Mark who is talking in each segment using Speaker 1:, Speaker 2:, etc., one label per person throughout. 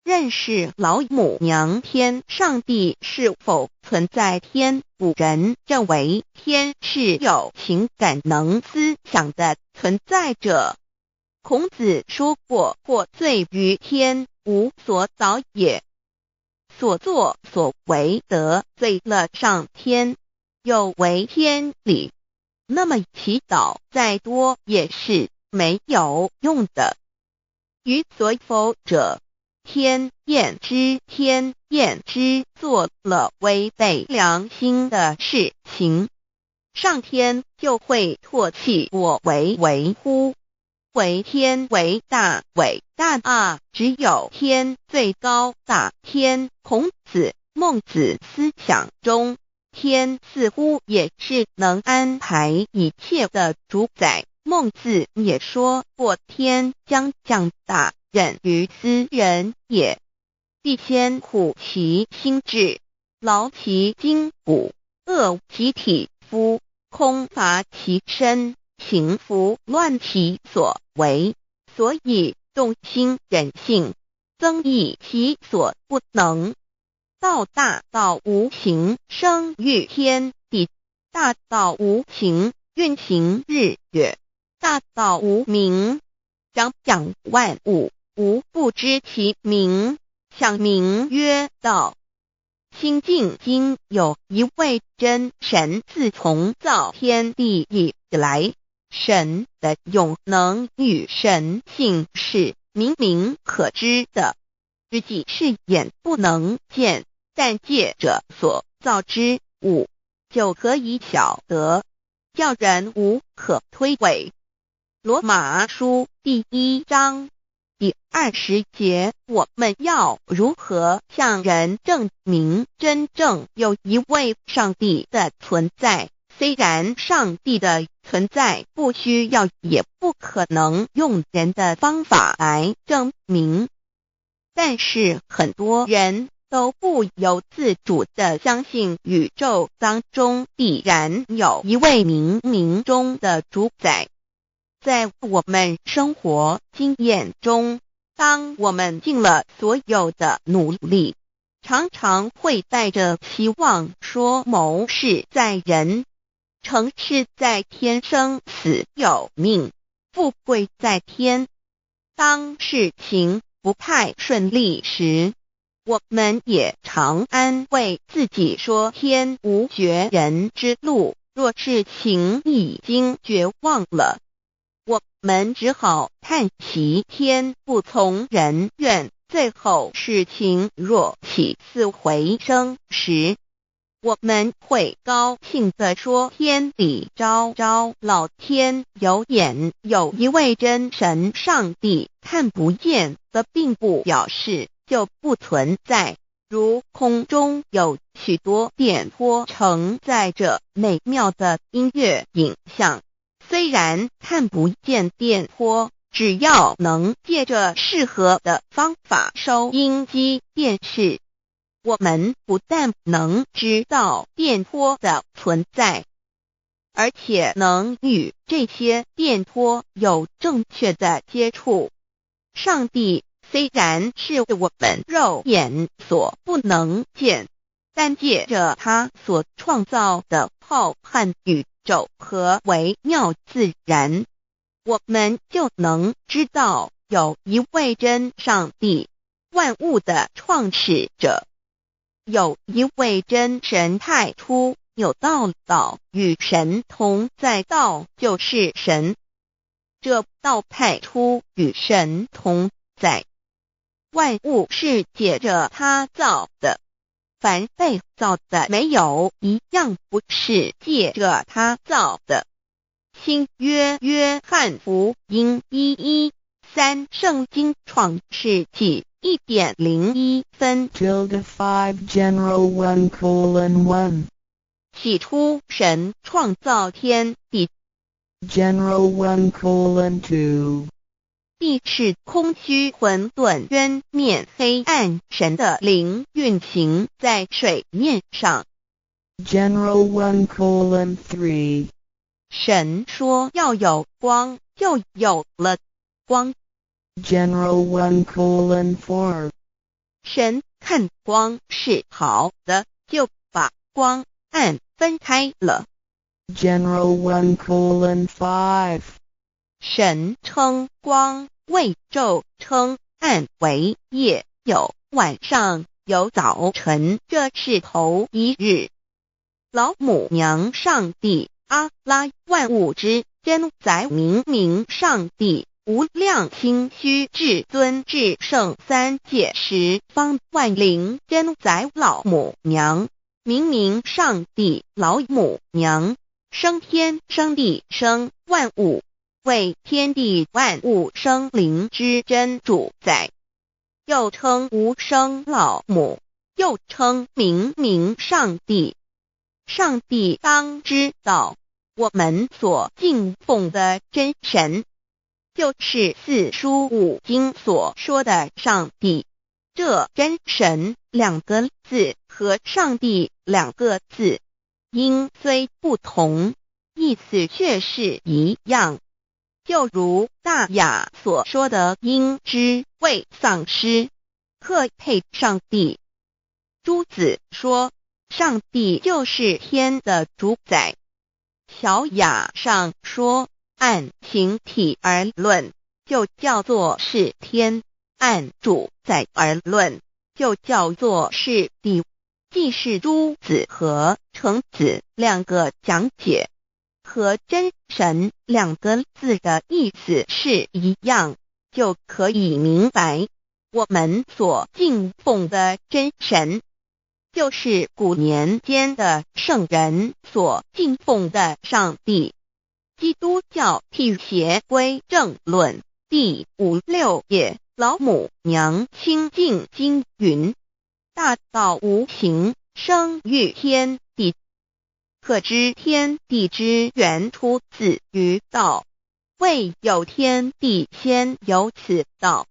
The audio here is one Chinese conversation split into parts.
Speaker 1: 认识老母娘天上帝是否存在天。古人认为天是有情感能思想的存在者。孔子说过，或罪于天，无所导也。所作所为得罪了上天，有违天理，那么祈祷再多也是没有用的。予所否者，天厌之，天厌之，做了违背良心的事情，上天就会唾弃我为乎？为天为大，伟大啊！只有天最高大天。孔子、孟子思想中，天似乎也是能安排一切的主宰。孟子也说过，天将降大任于斯人也，必先苦其心志，劳其筋骨，饿其体肤，空乏其身，行拂乱其所为，所以动心忍性，增益其所不能。道大道无形，生育天地；大道无形，运行日月；大道无名，长养万物，无不知其名，象名曰道。新晋经有一位真神，自从造天地以来，神的永能与神性是明明可知的，自己是眼不能见，但借着所造之物，就可以晓得，叫人无可推诿。罗马书第1章第20节，我们要如何向人证明真正有一位上帝的存在？虽然上帝的存在不需要也不可能用人的方法来证明，但是很多人都不由自主地相信宇宙当中必然有一位冥冥中的主宰。在我们生活经验中，当我们尽了所有的努力，常常会带着期望说谋事在人，成事在天，生死有命，富贵在天。当事情不太顺利时，我们也常安慰自己说天无绝人之路，若事情已经绝望了，我们只好叹息天不从人愿。最后事情若起死回生时，我们会高兴地说天理昭昭，老天有眼，有一位真神上帝，看不见的并不表示就不存在。如空中有许多电波承载着美妙的音乐影像，虽然看不见电波，只要能借着适合的方法收音机电视，我们不但能知道电波的存在，而且能与这些电波有正确的接触。上帝虽然是我们肉眼所不能见，但借着他所创造的浩瀚宇宙和微妙自然，我们就能知道有一位真上帝，万物的创始者，有一位真神太初有道，道与神同在，道就是神，这道太初与神同在。万物是借着他造的，凡被造的没有一样不是借着他造的。新约约翰福音1:13，圣经创世纪1.01分
Speaker 2: 5 general 1:1
Speaker 1: 起初神创造天地，
Speaker 2: general 1:2
Speaker 1: 地是空虚混沌渊面黑暗，神的灵运行在水面上。
Speaker 2: general 1:3
Speaker 1: 神说要有光，就有了光。
Speaker 2: general 1:4
Speaker 1: 神看光是好的，就把光暗分开了。
Speaker 2: General 1:5.
Speaker 1: 神称光为昼，称暗为夜，有晚上，有早晨，这是头一日。老母娘上帝，阿拉，万物之真宰，明明上帝，无量清虚至尊至圣三界十方万灵真宰老母娘，明明上帝老母娘，生天生地生万物，为天地万物生灵之真主宰，又称无生老母，又称明明上帝。上帝当知道，我们所敬奉的真神，就是四书五经所说的上帝。这真神两个字和上帝两个字，音虽不同，意思却是一样。就如大雅所说的鹰之谓丧尸，特配上帝。朱子说，上帝就是天的主宰。小雅上说，按形体而论，就叫做是天；按主宰而论，就叫做是地。既是朱子和程子两个讲解，和真神两个字的意思是一样，就可以明白，我们所敬奉的真神，就是古年间的圣人所敬奉的上帝。基督教辟邪归正论第56页，老母娘清净经云：大道无形，生育天地，可知天地之源出自于道，未有天地，先有此道。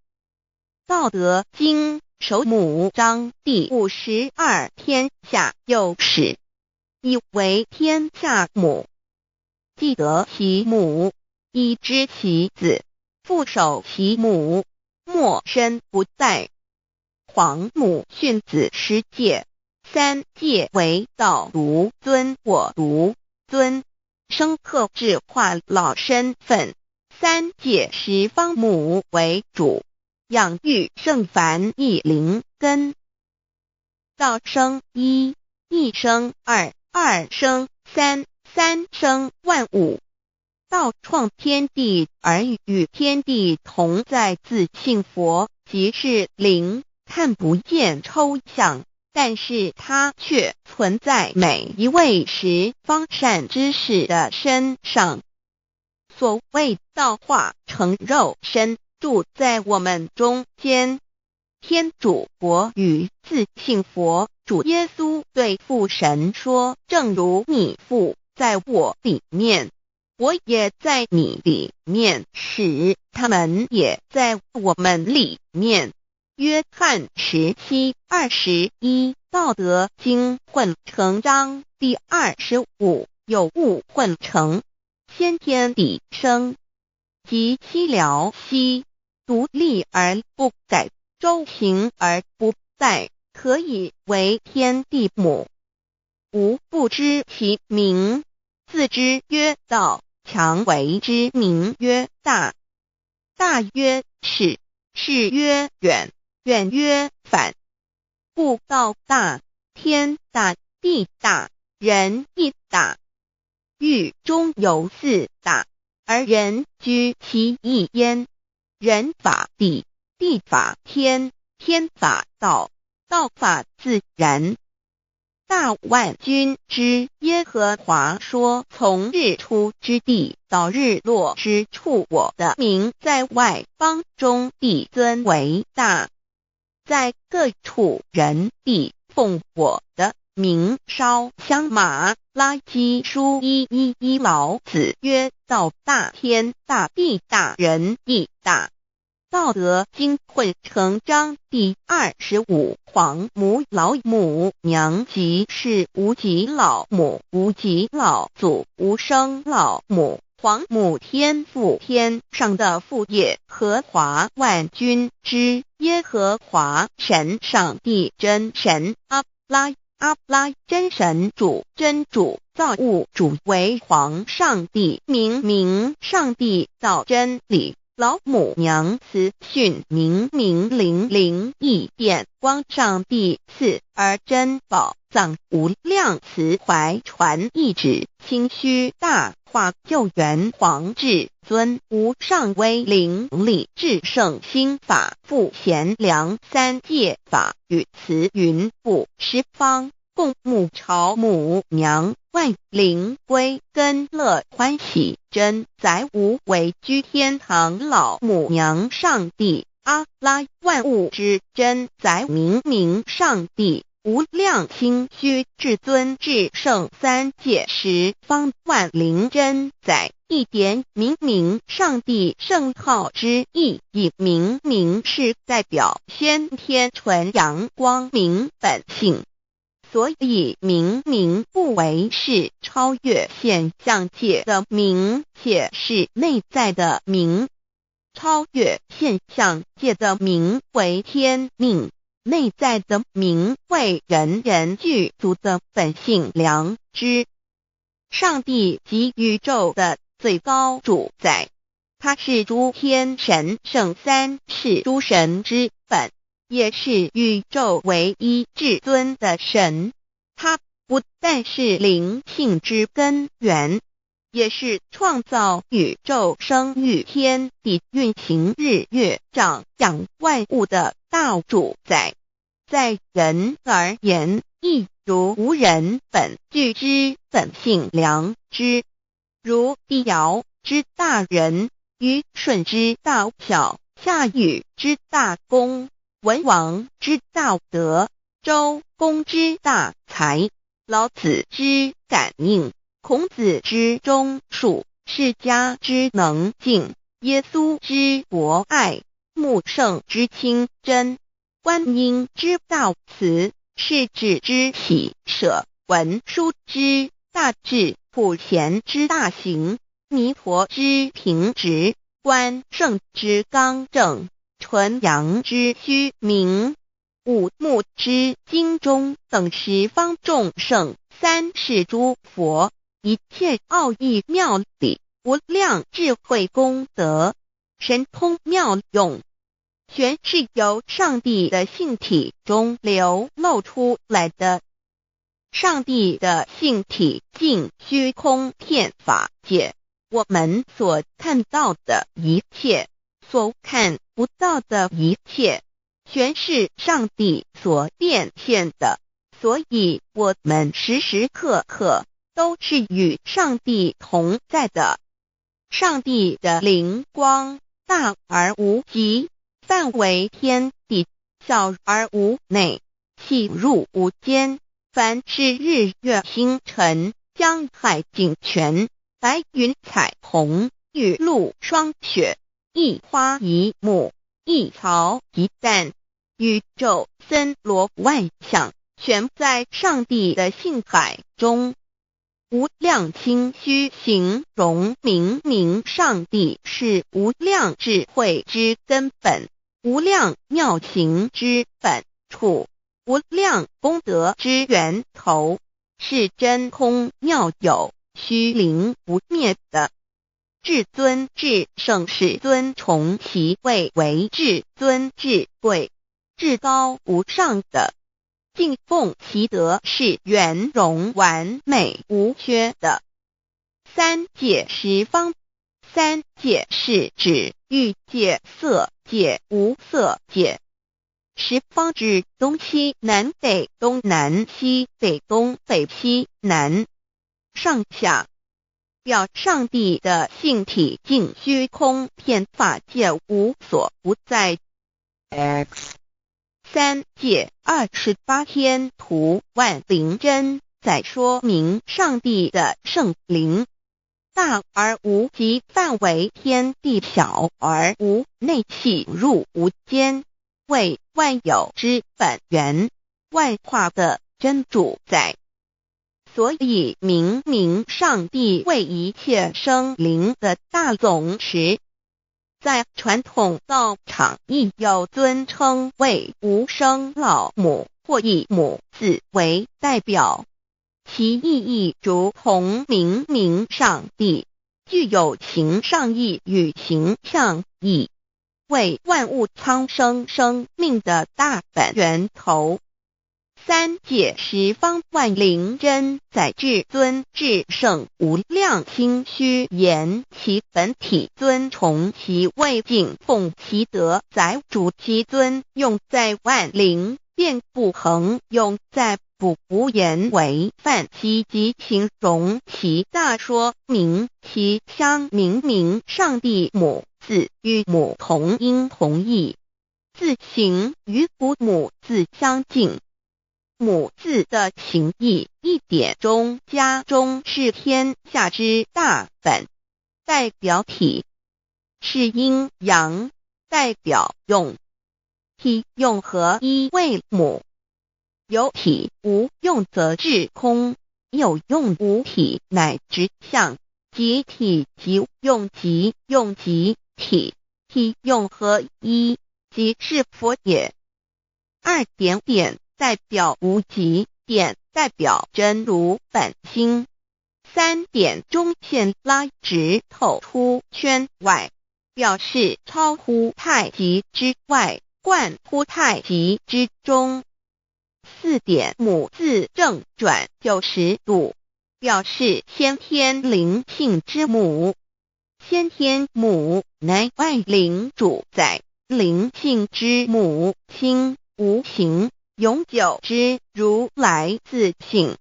Speaker 1: 道德经首母章第52，天下有始，以为天下母。既得其母，以知其子，父守其母，莫身不在。皇母训子十戒，三戒为道如尊，我如尊，生克制化老身份。三戒十方母为主，养育圣凡一灵根。道生一，一生二，二生三，三生万物。道创天地而与天地同在，自性佛，即是灵，看不见抽象，但是它却存在每一位十方善知识的身上。所谓道化成肉身，住在我们中间。天主国与自性佛，主耶稣对父神说，正如你父在我里面，我也在你里面，使他们也在我们里面。约翰17:21，道德经混成章第25，有物混成，先天地生，即七辽息，独立而不改，周行而不殆，可以为天地母。吾不知其名，自之曰道，强为之名曰大。大曰始，始曰远，远曰反。故道大，天大，地大，人亦大。狱中有四大，而人居其一焉。人法地，地法天，天法道，道法自然。大万军之耶和华说，从日出之地到日落之处，我的名在外邦中必尊为大。在各处人必奉我的名烧香马拉基书1:11，老子曰：道大，天大，地大，人亦大。道德经混成章第25，皇母老母娘，即是无极老母，无极老祖，无生老母，皇母天父，天上的父耶和华万军之耶和华神，上帝真神，阿拉真神主，真主，造物主，为皇上帝，明上帝造真理，老母娘慈训，明灵异变光，上帝赐而真宝藏，无量慈怀传意旨，清虚大化救援，皇至尊无上威灵力，至圣心法，复贤良三界法，与慈云布十方，共沐朝母娘，万灵归根乐欢喜，真载无为居天堂，老母娘上帝，阿拉万物之真载，明上帝，无量清虚至尊至圣三界十方，万灵真载，一点明上帝圣号之意义，明是代表先天纯阳光明本性，所以明不为是超越现象界的明，且是内在的明。超越现象界的明为天命，内在的明为人具足的本性良知。上帝即宇宙的最高主宰，他是诸天神圣三世诸神之本，也是宇宙唯一至尊的神。他不但是灵性之根源，也是创造宇宙生育天地运行日月长养万物的大主宰。在人而言，亦如无人本具之本性良知，如帝尧之大仁，虞舜之大巧，夏禹之大功，文王之大德，周公之大才，老子之感应，孔子之忠恕，释迦之能静，耶稣之博爱，穆圣之清真，观音之大慈，世子之喜舍，文殊之大智，普贤之大行，弥陀之平直，观圣之刚正，纯阳之虚明，五目之精中，等十方众圣，三世诸佛，一切奥义妙理，无量智慧功德，神通妙用，全是由上帝的性体中流露出来的。上帝的性体尽虚空遍法界，我们所看到的一切，所看不到的一切，全是上帝所变现的，所以我们时时刻刻都是与上帝同在的。上帝的灵光大而无极，范围天地，小而无内，细入无间，凡是日月星辰，江海井泉，白云彩虹，雨露霜雪，一花一木，一草一蛋，宇宙森罗万象，全在上帝的性海中。无量清虚形容明上帝是无量智慧之根本，无量妙行之本处，无量功德之源头，是真空妙有，虚灵不灭的。至尊至圣世尊崇其位为至尊至贵，至高无上的，敬奉其德是圆融完美无缺的。三界十方，三界是指欲界、色界、无色界。十方指东西南北东南西北东北西南上下，表上帝的性体尽虚空遍法界无所不在。
Speaker 2: X
Speaker 1: 三界28天图万灵真在说明上帝的圣灵大而无极，范围天地，小而无内，细入无间，为万有之本源，万化的真主宰。所以明明上帝为一切生灵的大总持。在传统道场亦有尊称为无生老母，或以母字为代表，其意义如同明明上帝，具有形上义与形象义，为万物苍生生命的大本源头。三界十方万灵真在至尊至圣无量心虚言其本体尊崇其位敬奉其德载主其尊用在万灵便不恒用在不无言为范其及形容其大说明其相明明上帝母字与母同音同义，字形与古母字相近。母字的情义一点中加中是天下之大本，代表体是阴阳，代表用，体用合一为母。有体无用则至空，有用无体乃直相，即体即用即用即体，体用合一即是佛也。二点点代表无极，点代表真如本心。三点中线拉直透出圈外，表示超乎太极之外，贯乎太极之中。四点母字正转90度，表示先天灵性之母。先天母乃外灵主宰，灵性之母心无形，永久之如来自性。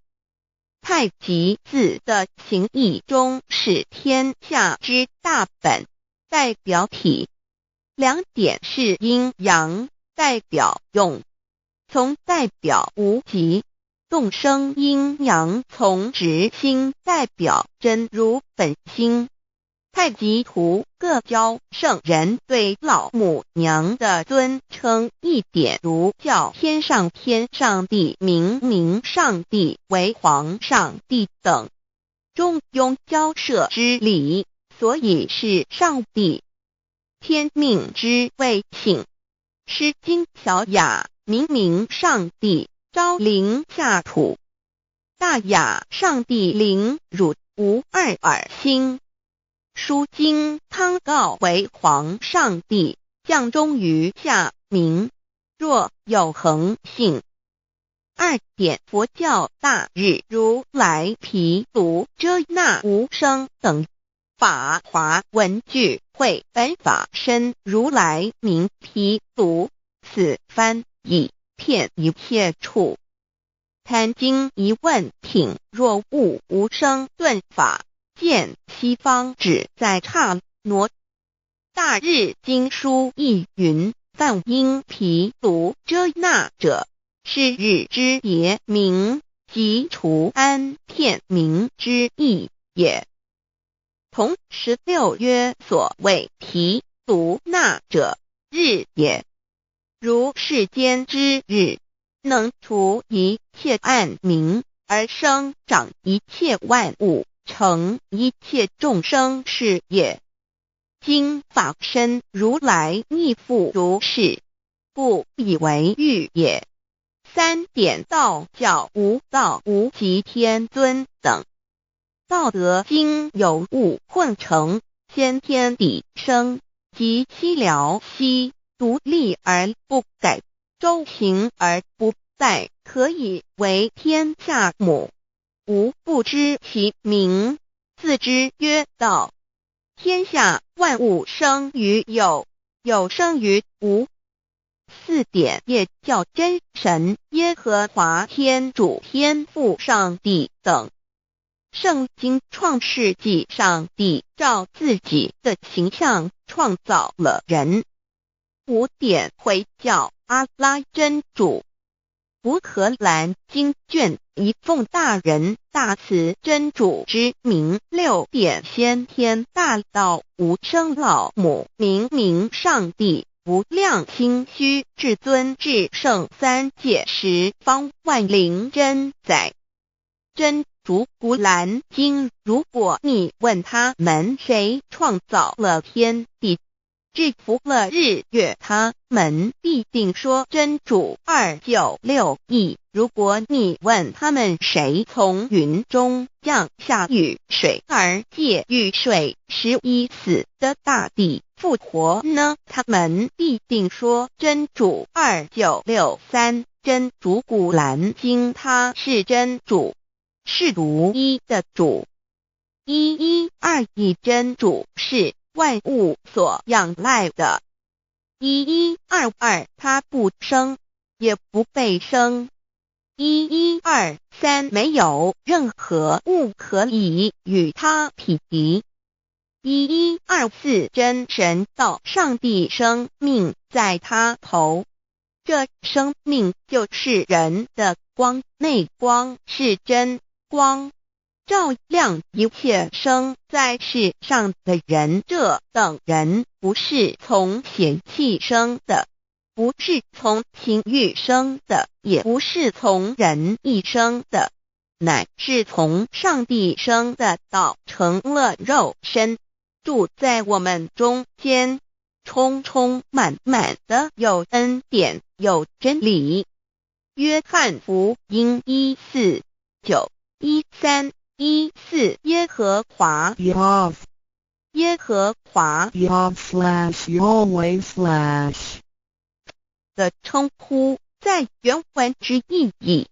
Speaker 1: 太极字的形义中是天下之大本，代表体。两点是阴阳，代表用，从代表无极，动生阴阳从直心代表真如本心。太极图各教圣人对老母娘的尊称一点如叫天上帝明明上帝为皇上帝等，中庸交涉之理，所以是上帝。天命之谓请，诗经小雅明明上帝昭灵下土，大雅上帝灵汝无二耳心。书经汤告为皇上帝，降中于下民，若有恒性。二点佛教大日如来毗卢遮那无生等法华文具会本法身如来名毗卢，此翻译遍一切处。贪经一问挺若悟无生顿法，见西方只在刹那。大日经书亦云，梵音毗卢遮那者，是日之别名，即除安片名之意也。同16曰所谓毗卢那者，日也。如世间之日，能除一切暗明，而生长一切万物，成一切众生是也。今法身如来亦复如是，不以为喻也。三点道教无道无极天尊等，道德经有物混成，先天地生，即悉了悉，独立而不改，周行而不殆，可以为天下母。吾不知其名，自之曰道。天下万物生于有，有生于无。四点也叫真神耶和华天主天父上帝等。圣经创世纪上帝照自己的形象创造了人。五点回教阿拉真主。乌克兰经卷一奉大人大慈真主之名。六点先天大道无生老母明明上帝无量心虚至尊至圣三界十方万灵真在。真竹古兰经，如果你问他们谁创造了天地，制服了日月，他们必定说真主296亿。如果你问他们谁从云中降下雨水而借雨水使已死的大地复活呢，他们必定说真主2963。真主古兰经，他是真主，是独一的主112真主是万物所仰赖的1122，他不生也不被生1123，没有任何物可以与他匹敌1124，真神道上帝生命在他头，这生命就是人的光，内光是真光，照亮一切生在世上的人。这等人不是从血气生的，不是从情欲生的，也不是从人意生的，乃是从上帝生的道成了肉身，住在我们中间，充充满满的有恩典有真理。约翰福音1491314，耶和华
Speaker 2: Yav
Speaker 1: 耶和华
Speaker 2: Yav/Yahweh/
Speaker 1: 的称呼，在原文之意义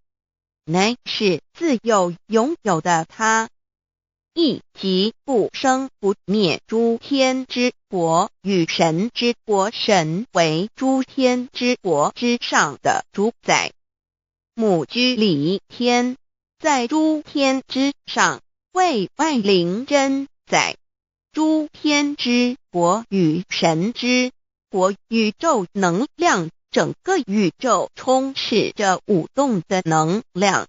Speaker 1: 乃是自有拥有的他，亦即不生不灭诸天之国与神之国，神为诸天之国之上的主宰，母居里天，在诸天之上，为万灵真宰。诸天之国与神之国，宇宙能量，整个宇宙充斥着舞动的能量。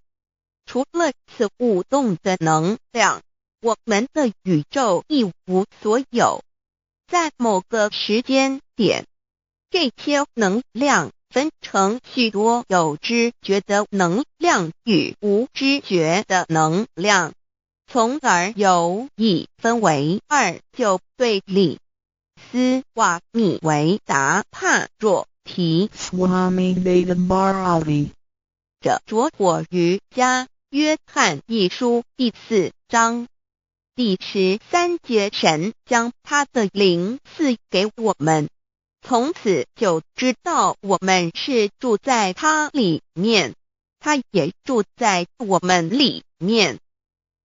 Speaker 1: 除了此舞动的能量，我们的宇宙一无所有。在某个时间点，这些能量分成许多有知觉的能量与无知觉的能量，从而有一分为二，就对立。斯瓦米维达帕若提
Speaker 2: Swami Vedabharati
Speaker 1: 着着火瑜伽约翰一书第4章第13节，神将他的灵赐给我们，从此就知道我们是住在他里面，他也住在我们里面。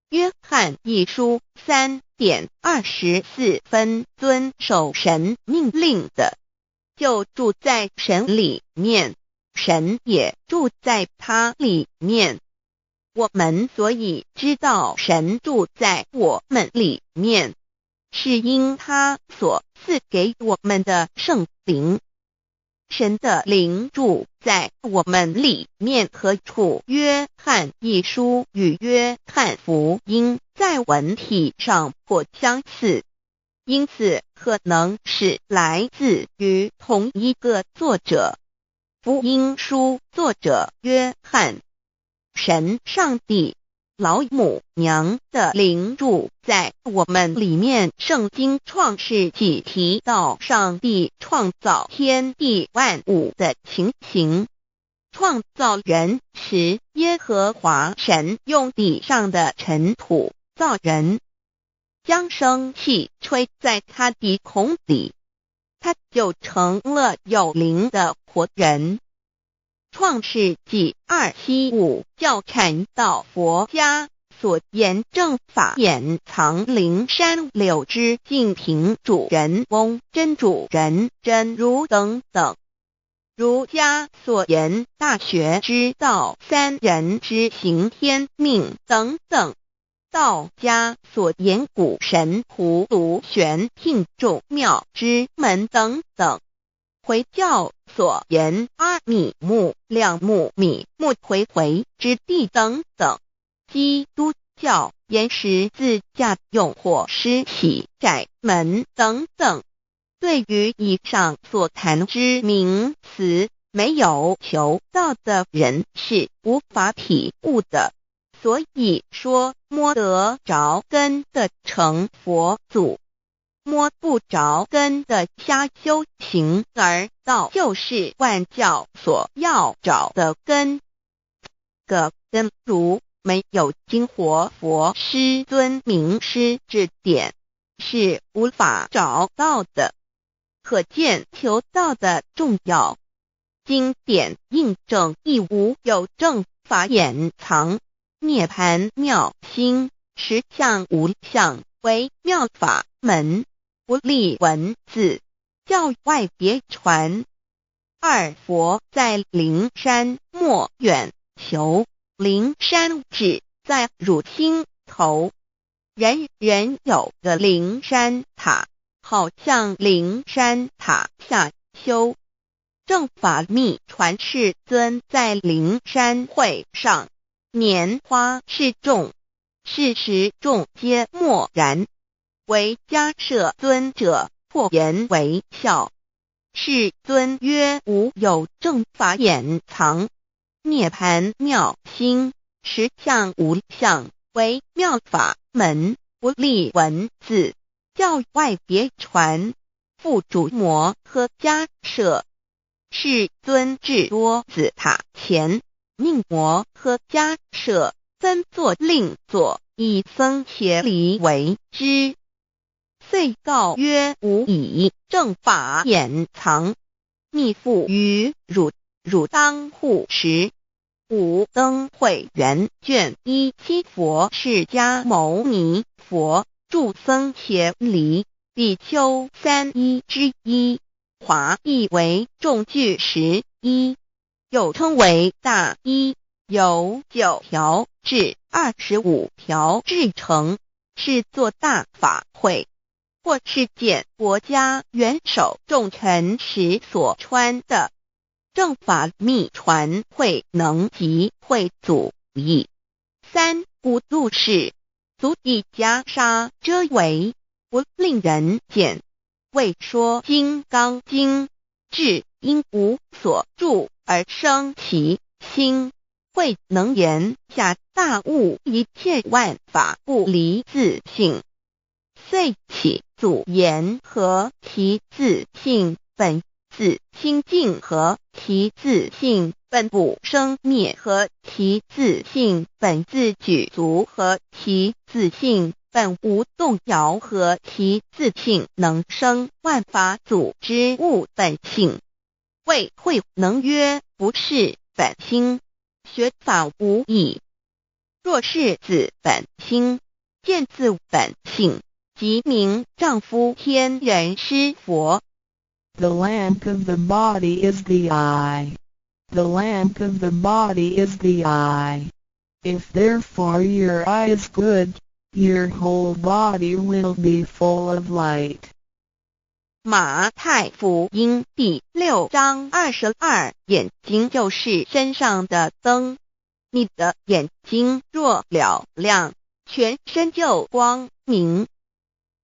Speaker 1: 约翰一书3:24，遵守神命令的，就住在神里面，神也住在他里面。我们所以知道神住在我们里面，是因他所赐给我们的圣灵。神的灵住在我们里面何处？约翰一书与约翰福音在文体上颇相似，因此可能是来自于同一个作者。福音书作者约翰，神上帝老母娘的灵住在我们里面。圣经创世纪提到上帝创造天地万物的情形，创造人时，耶和华神用地上的尘土造人，将生气吹在他鼻孔里，他就成了有灵的活人。创世纪275教阐到佛家所言正法掩藏灵山柳之净瓶主人翁真主人真如等等。儒家所言大学之道三人之行天命等等。道家所言古神荼毒玄牝众妙之门等等。回教所言阿米木、亮木、米木回回之地等等。基督教言十字架、用火施洗、窄门等等。对于以上所谈之名词，没有求道的人是无法体悟的。所以说摸得着根的成佛祖，摸不着根的瞎修行而道就是万教所要找的根。个根如没有经活佛师尊名师指点，是无法找到的。可见求道的重要。经典印证亦无有正法掩藏，涅盘妙心，实相无相，为妙法门，不立文字，教外别传。二佛在灵山莫远求，灵山只在汝心头。人人有个灵山塔，好像灵山塔下修。正法密传世尊在灵山会上，拈花示众，是时众皆默然，唯迦摄尊者破颜为笑。世尊曰：无有正法掩藏，涅盘妙心，实相无相，为妙法门，不立文字，教外别传。复主摩诃迦摄。世尊至多子塔前，命摩诃迦摄分座另座，以僧伽梨为之。遂告曰：吾以正法掩藏，密付于汝，汝当护持。五灯会元卷17佛释迦牟尼佛著僧伽梨比丘31之一，华译为众句11，又称为大一，由9条至25条制成，是作大法会，或是见国家元首重臣时所穿的。正法密传会能集会祖义。三无度世，足以袈裟遮围，不令人见。为说金刚经，至因无所住而生其心，慧能言下大悟一切万法不离自性。遂起祖言和其自性本自清净和其自性本不生灭和其自性本自具足和其自性本无动摇和其自性能生万法组之物本性。谓慧能曰：不是本心，学法无益。若是自本心，见自本性，即名丈夫天人师佛。
Speaker 2: The lamp of the body is the eye. The lamp of the body is the eye. If therefore your eye is good, your whole body will be full of light.
Speaker 1: 马太福音第6章22，眼睛就是身上的灯。你的眼睛若了亮，全身就光明。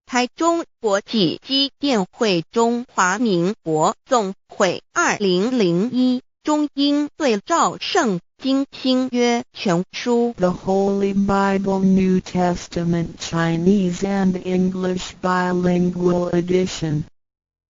Speaker 1: 台中国际机电会中华民国总会2001中英对照圣经新约全书
Speaker 2: The Holy Bible New Testament Chinese and English Bilingual Edition.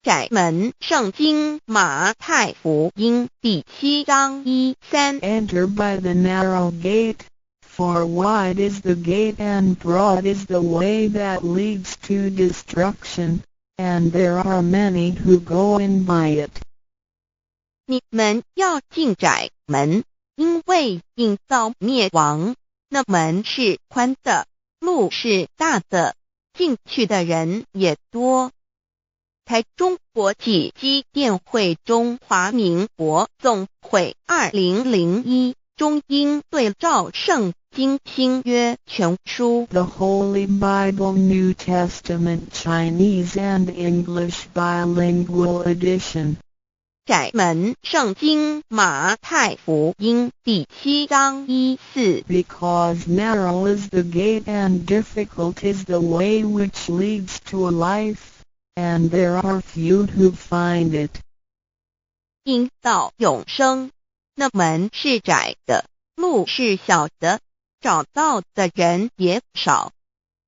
Speaker 1: 窄门圣经马太福音第7章1-3
Speaker 2: Enter by the narrow gate, for wide is the gate and broad is the way that leads to destruction, and there are many who go in by it.
Speaker 1: 你们要进窄门，因为引到灭亡。那门是宽的，路是大的，进去的人也多。台中国际机电会中华民国总会2001中英对照圣经新约全书
Speaker 2: The Holy Bible New Testament Chinese and English Bilingual Edition.
Speaker 1: 窄门圣经马太福音第7章1-4
Speaker 2: Because narrow is the gate and difficult is the way which leads to life, and there are few who find it.
Speaker 1: 因到永生，那门是窄的，路是小的，找到的人也少。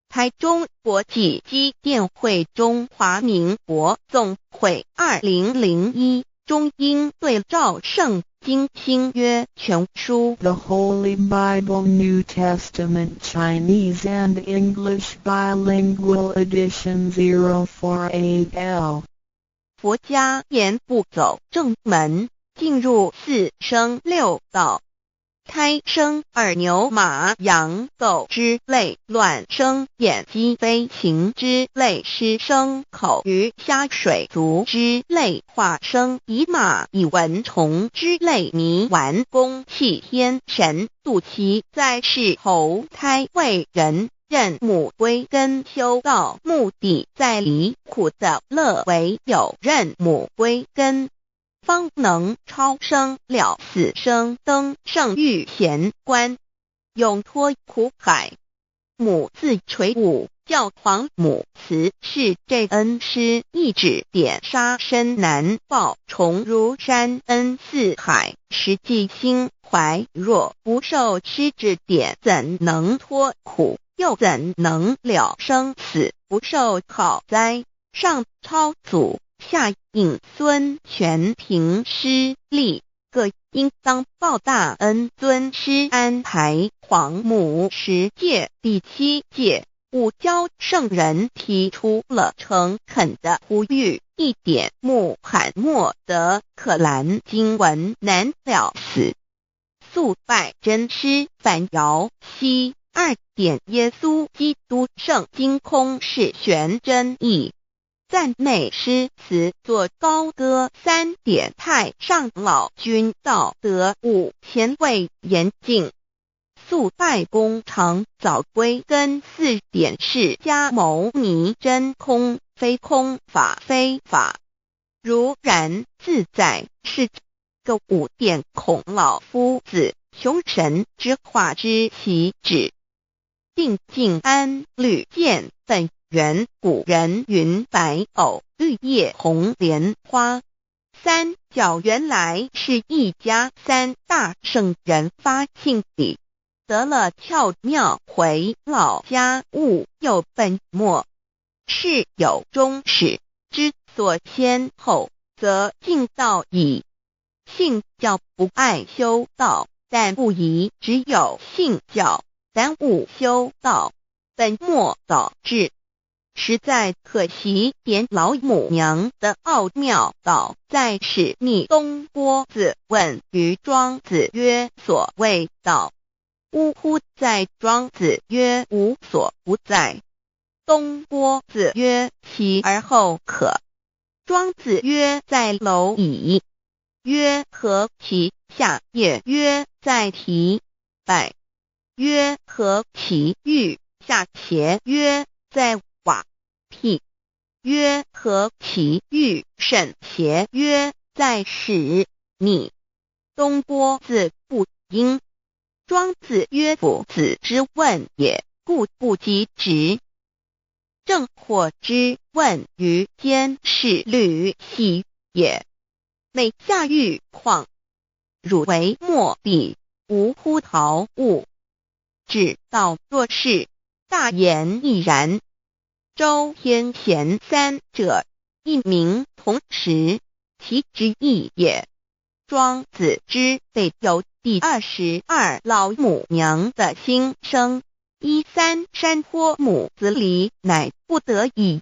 Speaker 1: 台中国际机电会中华民国总会2001中英对照圣经新约全书
Speaker 2: The Holy Bible New Testament Chinese and English Bilingual Edition 048L
Speaker 1: 佛家言不走正门，进入四生六道。胎生耳牛马羊狗之类，卵生眼鸡飞禽之类，湿生口鱼虾水族之类，化生以马以蚊虫之类，泥丸公气天神，度其在世投胎为人，任母归根修道，目的在离苦的乐为有任母归根，方能超生了死生，登圣域贤官，永脱苦海。母自垂武，教皇母慈是这恩师，一指点杀身难报，重如山恩似海，实际心怀若不受师指点，怎能脱苦？又怎能了生死？不受考灾，上超祖，下引孙权，凭师力，各应当报大恩。尊师安排皇母10诫，第7诫，五教圣人提出了诚恳的呼吁，一点穆罕默德可兰经文难了死，肃拜真师反摇西。2点耶稣基督圣经空是玄真义，赞美诗词作高歌。3点太上老君道德5前卫严谨，肃拜公常早归根。4点释迦牟尼真空，非空法非法，如然自在是个。5点孔老夫子雄神之化之其旨，定静安律见本源。古人云白藕绿叶红莲花。3角原来是一家3大圣人发庆礼，得了窍妙，回老家务有本末，事有终始，之所先后，则敬道矣。信教不爱修道，但不宜只有信教，耽误修道，本末倒置，实在可惜。点老母娘的奥妙道在使逆东郭子问于庄子曰：所谓道，呜呼！在庄子曰：无所不在。东郭子曰：其而后可？庄子曰：在蝼蚁。曰：何其下也？曰：在蹄。百。曰：何其欲下且？曰：在瓦辟。曰：何其欲甚且？曰：在使逆。东郭子不应。庄子曰：夫子之问也，故不及直。正或之问于间，是履兮也。每下欲况，汝为莫必，无乎陶物。指道若是，大言亦然。周天贤3者，一名同时，其之义也。庄子之备有第22老母娘的心声，3山坡母子离，乃不得已。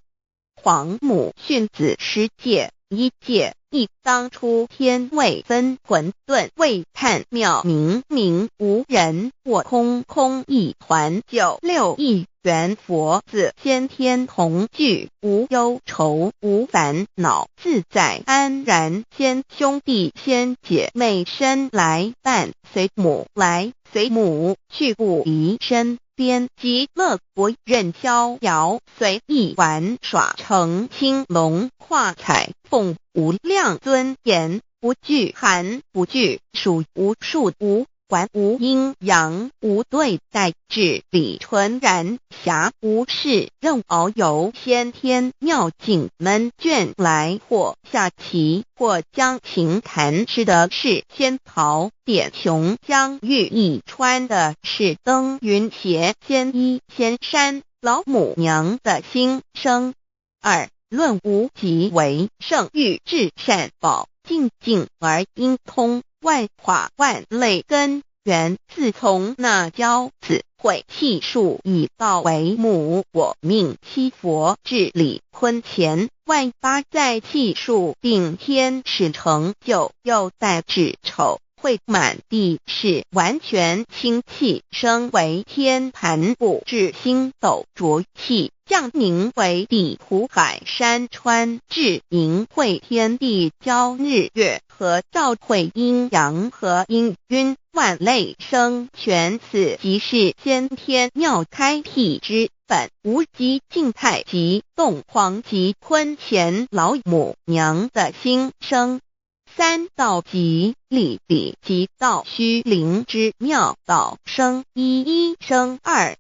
Speaker 1: 皇母训子10诫，1诫，亦当初天未分，混沌未探，妙明明无人，我空空一团。9六一元佛子先天同具，无忧愁无烦恼，自在安然。先兄弟先姐妹生来伴，随母来随母去，不离身边。极乐国任逍遥，随意玩耍，成青龙画彩凤，无量尊严，不惧寒不惧暑，无数无观无阴阳，无对待，至理纯然，暇无事，任遨游，先天妙境门卷来，或下棋，或将琴弹，吃的是仙桃点琼浆玉一穿的是登云鞋仙衣仙山，老母娘的心声。二论无极为圣域至善宝，静静而应通，万化万类根源，自从那骄子会气数以道为母，我命七佛至理坤前，万八在气数并天使成就，又在指丑会满地是完全清气，升为天盘部至星斗浊气，降凝为地湖海山川，至盈会天地交日月和照会阴阳和阴晕，万类生全，此即是先天妙开辟之本，无极静态及动黄及坤乾老母娘的心声。三道即理即道虚灵之妙道生一生二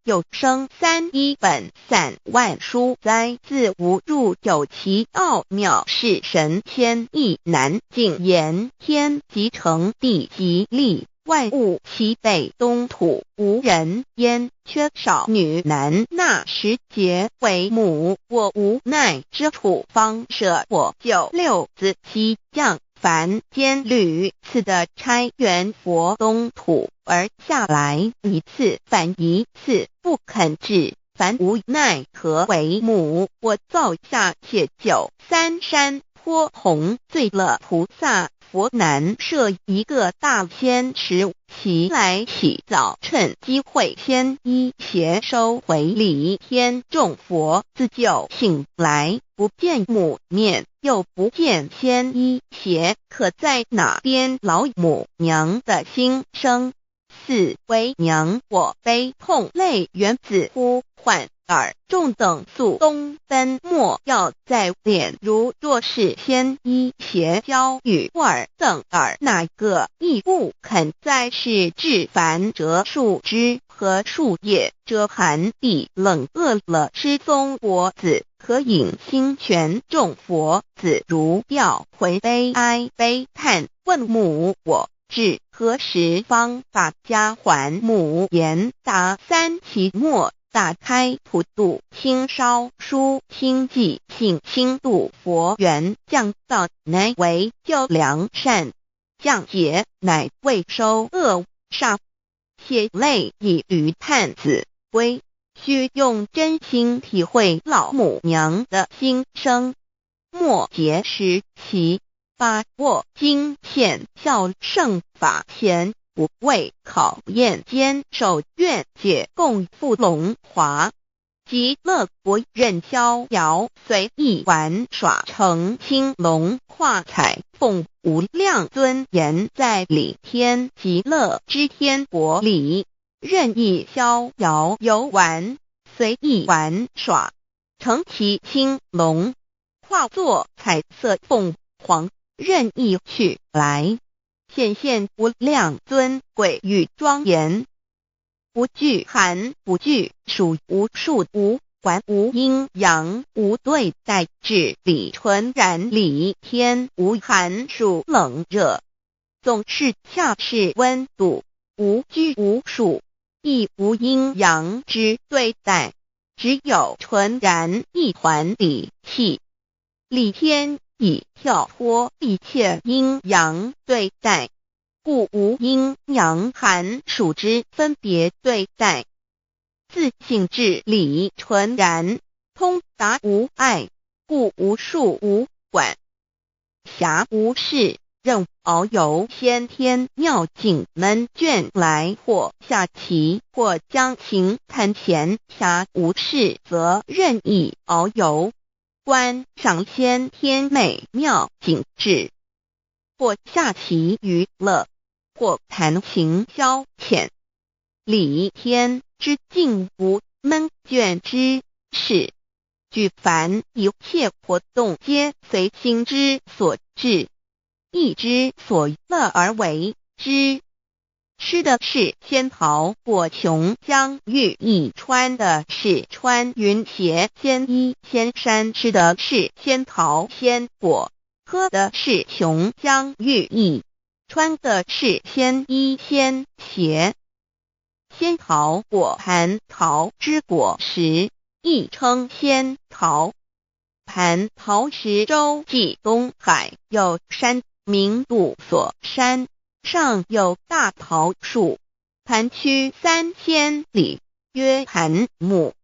Speaker 1: 又生三，一本散万殊哉，自无入有其奥妙，是神天意难尽言，天即成，地即立，万物其北东土，无人焉，缺少女男，那时节为母，我无奈之处方舍我九六子七降凡间屡次的差援佛东土，而下来一次反一次不肯治，凡无奈何为母，我造下且九三山颇弘罪了菩萨，佛难设一个大仙池，其来洗澡，趁机会先一邪收回礼天，众佛自救醒来，不见母面，又不见先一邪，可在哪边老母娘的心声？四为娘我悲痛泪原子呼唤耳众等速东奔，莫要在脸，如若是先一邪教与尔等耳，哪个亦不肯在是至凡折树枝和树叶，遮寒地冷饿了失踪国子，可引心泉众佛子如调回悲哀悲叹，问母我至何时方把家还母？言答三期末，打开普度清烧书清寂性清度佛缘，降道乃为救良善，降劫乃为收恶煞，血泪以于叹子归，须用真心体会老母娘的心声，莫结识其把握经现效圣法前，不为考验坚守愿解共赴龙华，极乐国任逍遥随意玩耍，成青龙化彩凤，无量尊严在里天极乐之天国里，任意逍遥游玩，随意玩耍，成其青龙，化作彩色凤凰，任意去来，显现无量尊贵与庄严，不惧寒不惧暑，无数无管无阴阳，无对待，至理纯然理天，无寒暑冷热，总是恰是温度，无拘无束，亦无阴阳之对待，只有纯然一环理气，理天以跳脱一切阴阳对待，故无阴阳寒暑之分别对待，自性至理纯然，通达无碍，故无数无管，暇无事，任遨游先天妙境门卷来，或下棋，或将琴弹弦，暇无事则任意遨游，观赏先天美妙景致，或下棋娱乐，或弹琴消遣，理天之境无闷倦之事，举凡一切活动皆随心之所至，意之所乐而为之。吃的是仙桃果琼浆玉液，穿的是穿云鞋仙衣仙衫，吃的是仙桃仙果，喝的是琼浆玉液，穿的是仙衣仙鞋。仙桃果蟠桃之果实，亦称仙桃。蟠桃实洲际东海有山，名杜索山，上有大桃树，盘曲3000里，曰盘木。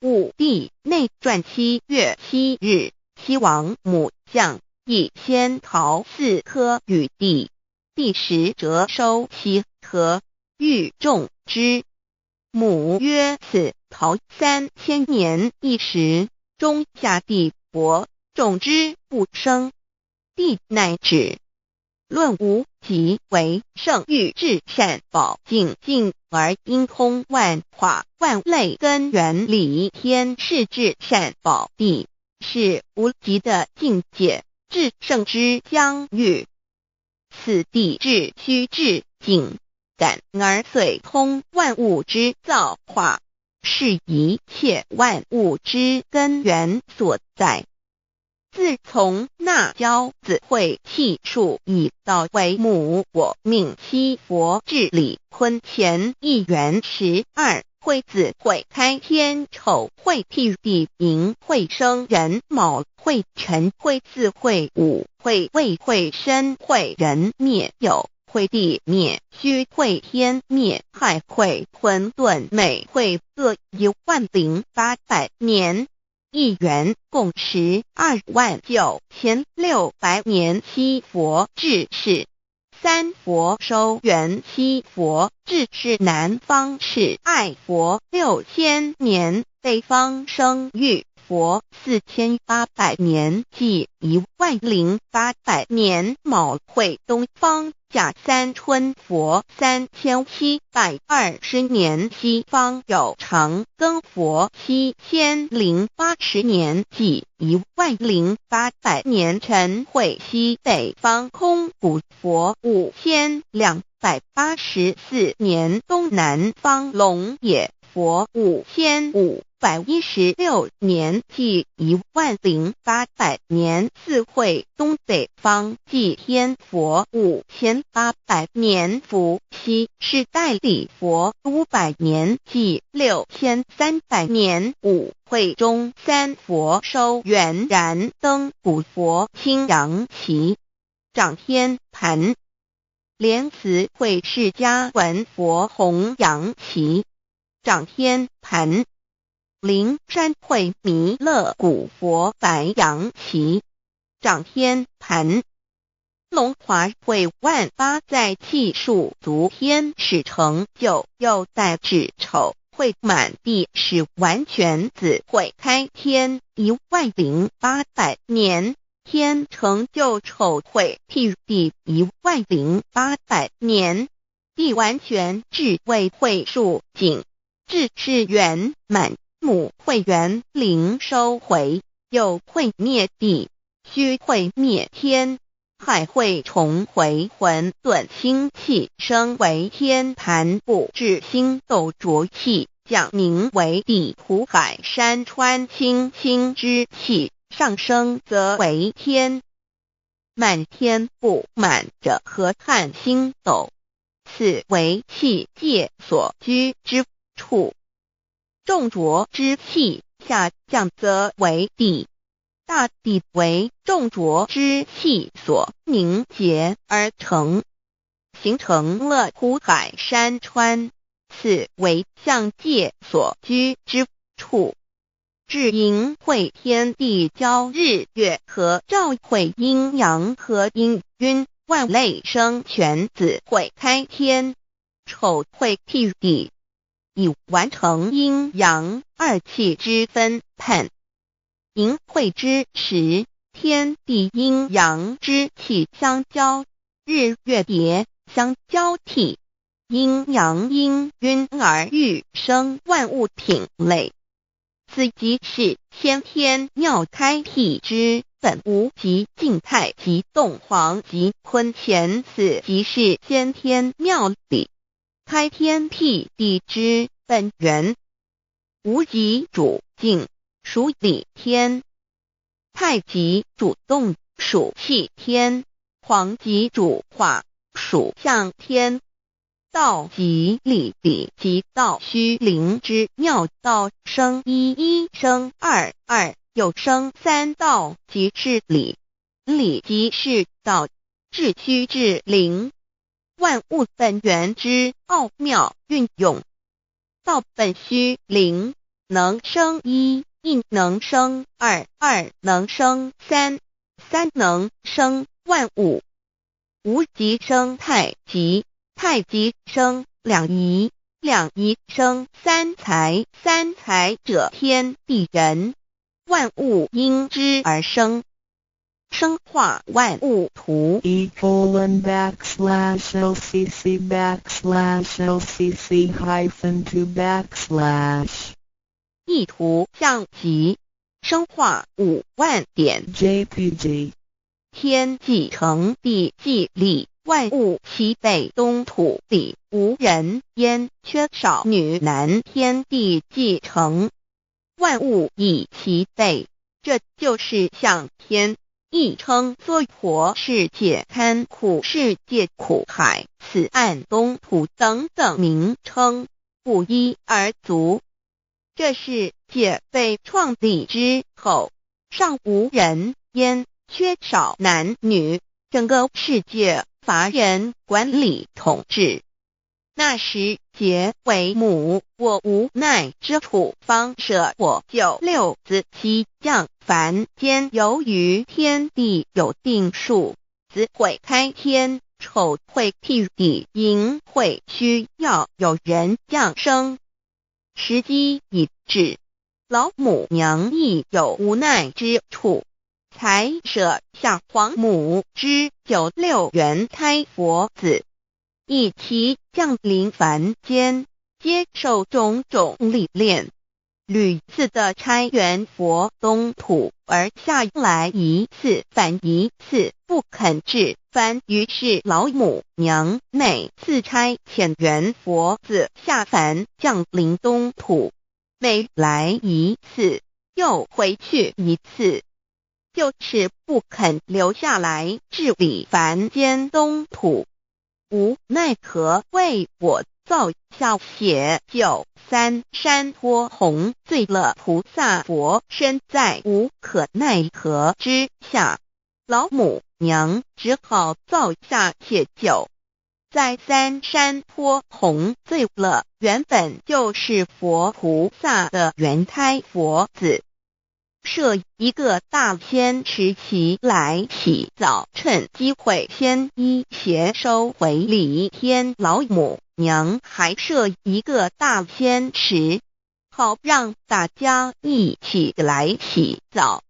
Speaker 1: 武帝内传7月7日，西王母将以仙桃4颗与帝，帝时折收其核，欲种之。母曰：此桃3000年一时，终下地薄，种之不生。帝乃止。论无极为圣域至善宝净净而因通万化万类根源理天是至善宝地，是无极的境界，至圣之疆域。此地至虚至静，感而遂通万物之造化，是一切万物之根源所在。自从那骄子会气数以道为母，我命七佛治理坤乾一元12，会子会开天丑会替地寅会生人卯会辰会巳会午会未会申会人灭酉会地灭戌会天灭亥会混沌每会各10800年。一元共129600年，七佛治世。三佛收元，七佛治世。南方是爱佛6000年，北方生玉佛4800年，即10800年。卯会东方甲三春佛3720年，西方有长庚佛7080年，即10800年。辰会西北方空谷佛5284年，东南方龙野佛5516年，即10800年。四会东北方祭天佛5800年，伏羲是代理佛500年，即6300年。五会中三佛收元，燃灯古佛青阳旗，掌天盘。莲慈会释迦文佛红阳旗，掌天盘。灵山会弥勒古佛白阳旗，掌天盘。龙华会万八载气数足天使成就，又代指丑会满地是完全子会开天10800年，天成就丑会替地10800年，地完全至为会数尽，至是圆满。母会元灵收回，又会灭地，戌会灭天，亥会重回混沌星气，生为天盘部，至星斗浊气，降名为地土海山川清清之气，上升则为天。满天不满者何叹星斗，此为气界所居之处。重浊之气下降则为地，大地为重浊之气所凝结而成，形成了土海山川，此为象界所居之处。至寅会天地交日月合，照会阴阳合阴晕，万类生全子会开天，丑会替地，以完成阴阳二气之分判。寅会之时，天地阴阳之气相交，日月叠相交替，阴阳氤氲而育生万物品类。此即是先天妙开辟之本无极静态及动黄及坤乾，此即是先天妙理。开天辟地之本源，无极主静，属理天；太极主动，属气天；黄极主化，属象天。道即理，理即道虚灵之妙道，生一，一生二，二又生三，道即是理，理即是道，至虚至灵，万物本源之奥妙运用。道本虚灵，能生一，一能生二，二能生三，三能生万物。无极生太极，太极生两仪，两仪生三才，三才者天地人，万物因之而生，生化万物图。
Speaker 2: ://LCC_LCC_2
Speaker 1: 意图象极，生化5万点。
Speaker 2: JPG
Speaker 1: 天既成，地既立，万物齐备，东土里无人焉，缺少女男，天地既成，万物亦齐备，这就是象天。亦称娑婆世界、堪苦世界、苦海、此岸、东土等等名称，不一而足。这世界被创立之后，尚无人焉，缺少男女，整个世界乏人管理统治。那时桀为母，我无奈之处，方舍我9六子期降凡间。由于天地有定数，子会开天，丑会辟地，寅会需要有人降生。时机已至，老母娘亦有无奈之处，才舍下皇母之9六元胎佛子，一起降临凡间，接受种种历练，屡次的差援佛东土而下来一次反一次不肯至凡，于是老母娘每次差遣援佛子下凡降临东土，每来一次又回去一次，就是不肯留下来治理凡间东土。无奈何为我造下血救3山托洪罪了菩萨佛，身在无可奈何之下，老母娘只好造下血救，在3山托洪罪了原本就是佛菩萨的原胎佛子，设一个大仙池期来洗澡，趁机会先一邪收回礼天。老母娘还设一个大仙池，好让大家一起来洗澡，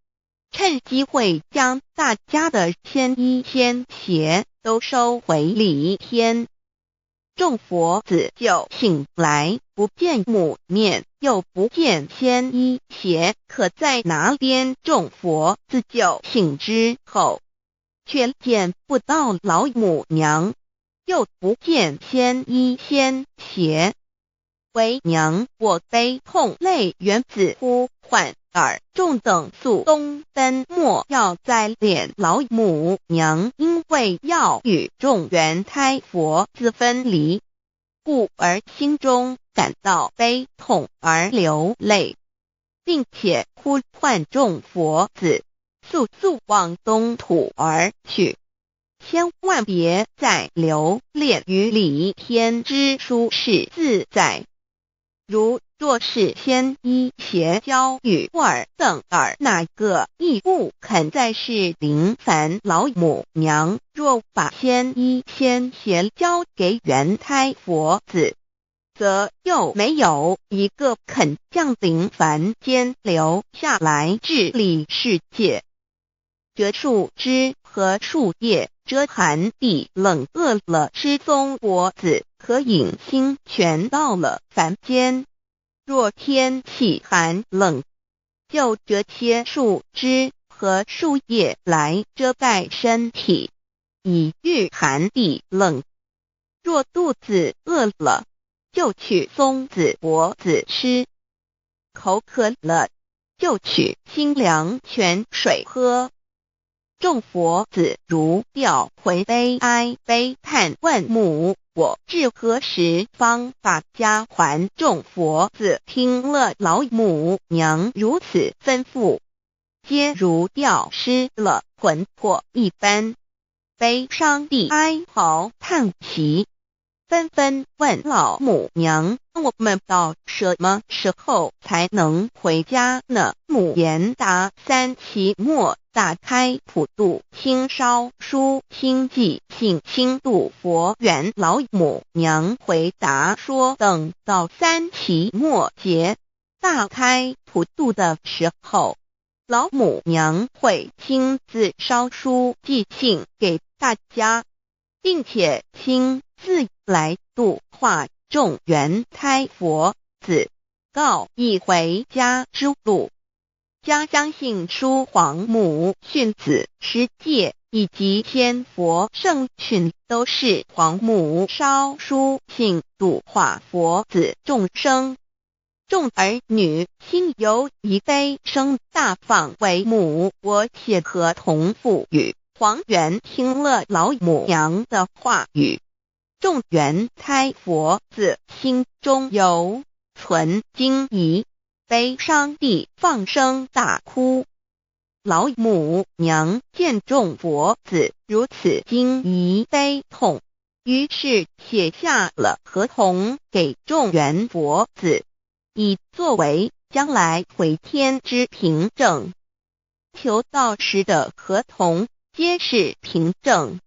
Speaker 1: 趁机会将大家的仙衣仙鞋都收回礼天。众佛子就醒来，不见母面，又不见仙衣鞋，可在哪边？众佛子就醒之后，却见不到老母娘，又不见仙衣仙鞋。为娘我悲痛泪源自呼唤耳，众等速东奔，莫要再敛老母娘，因为要与众原胎佛子分离，故而心中感到悲痛而流泪，并且呼唤众佛子速速往东土而去，千万别再留恋于礼天之舒适自在。若是仙衣鞋交与尔等尔，哪个亦不肯再是临凡老母娘？若把仙衣仙鞋交给原胎佛子，则又没有一个肯降临凡间留下来治理世界。这树枝和树叶遮寒地冷，饿了吃松果子，可饮清泉到了凡间。若天气寒冷，就折些树枝和树叶来遮盖身体，以御寒地冷。若肚子饿了，就取松子脖子吃；口渴了，就取清凉泉水喝。众佛子如调回悲哀悲叹问母，我至何时方把家还？众佛子听了老母娘如此吩咐，皆如吊失了魂魄一般，悲伤地哀嚎叹息，纷纷问老母娘：我们到什么时候才能回家呢？母言答：3期末打开普度清烧书清寂信清度佛缘。老母娘回答说：等到3期末节大开普度的时候，老母娘会亲自烧书寄信给大家，并且亲自来度化众缘胎佛子，告一回家之路。家相信书皇母训子师戒以及天佛圣训都是皇母烧书信度化佛子众生。众儿女心由一悲生大放为母，我且合同赋予。黄元听了老母娘的话语，众缘胎佛子心中犹存惊疑，悲伤地放声大哭。老母娘见众佛子如此惊疑悲痛，于是写下了合同给众缘佛子，以作为将来回天之凭证。求道时的合同皆是凭证。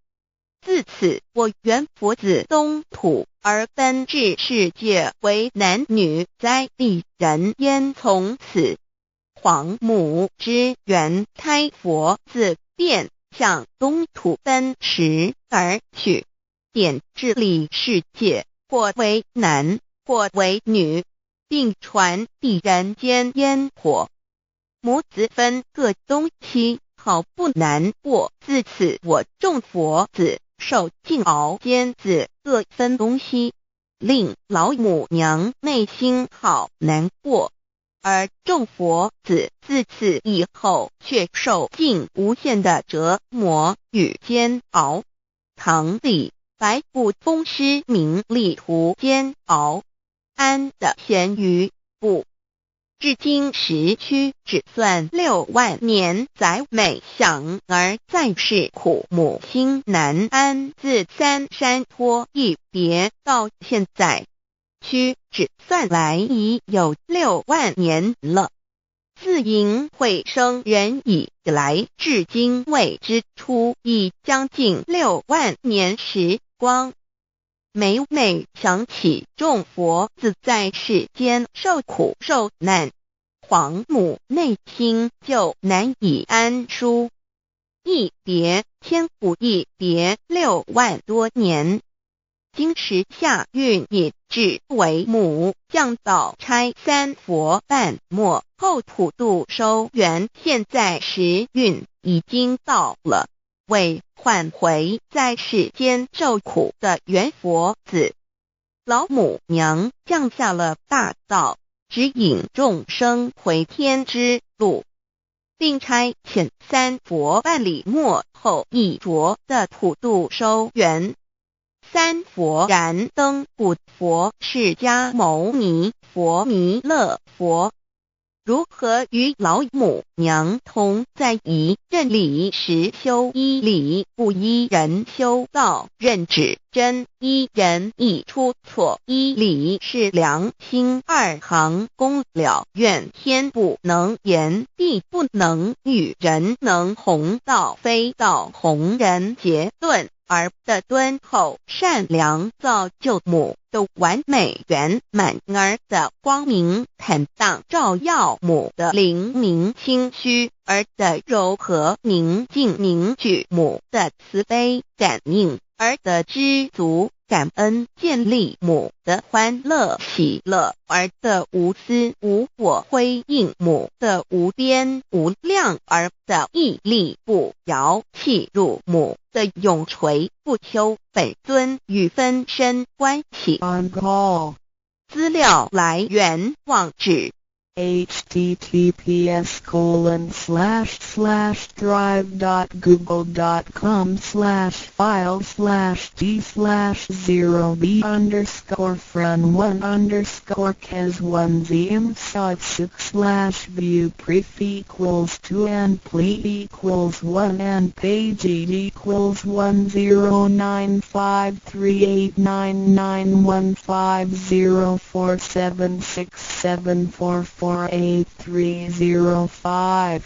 Speaker 1: 自此，我缘佛子东土而奔至世界为男女在地人焉。从此，皇母之缘胎佛子便向东土奔驰而去，点治理世界，或为男，或为女，并传递人间烟火。母子分各东西，好不难过。自此，我众佛子受尽熬煎子各分东西，令老母娘内心好难过。而众佛子自此以后却受尽无限的折磨与煎熬。唐李白骨风师名利图煎熬，安的咸鱼不。至今时区只算6万年，载每想而在世苦母心难安。自三山坡一别到现在，区只算来已有6万年了。自寅会生人以来，至今未知出，已将近6万年时光。每想起众佛子在世间受苦受难，皇母内心就难以安舒。一别千古，一别6万多年。今时夏运引至为母，降道差3佛半末后普度收缘。现在时运已经到了，为唤回在世间受苦的缘佛子，老母娘降下了大道，指引众生回天之路，并差遣3佛半里末后一着的普度收缘。3佛燃灯古佛释迦牟尼佛弥勒佛，如何与老母娘同在一任理时修一理，不依人修道，任指真一人一出错，一理是良心2行公了愿，天不能言，地不能语，人能弘道，非道弘人。结论而的敦厚善良，造就母的完美圆满，儿的光明坦荡，照耀母的灵明清虚，儿的柔和宁静凝聚母的慈悲感应，而得知足感恩，建立母的欢乐喜乐，而得无私无我，回应母的无边无量，而得屹立不摇，弃入母的永垂不朽本尊与分身关系。
Speaker 2: On call.
Speaker 1: 资料来源网址
Speaker 2: https://drive.google.com/files/d/0b__cor_friend__cas1z_m_6 and page8:1095389915476774483005。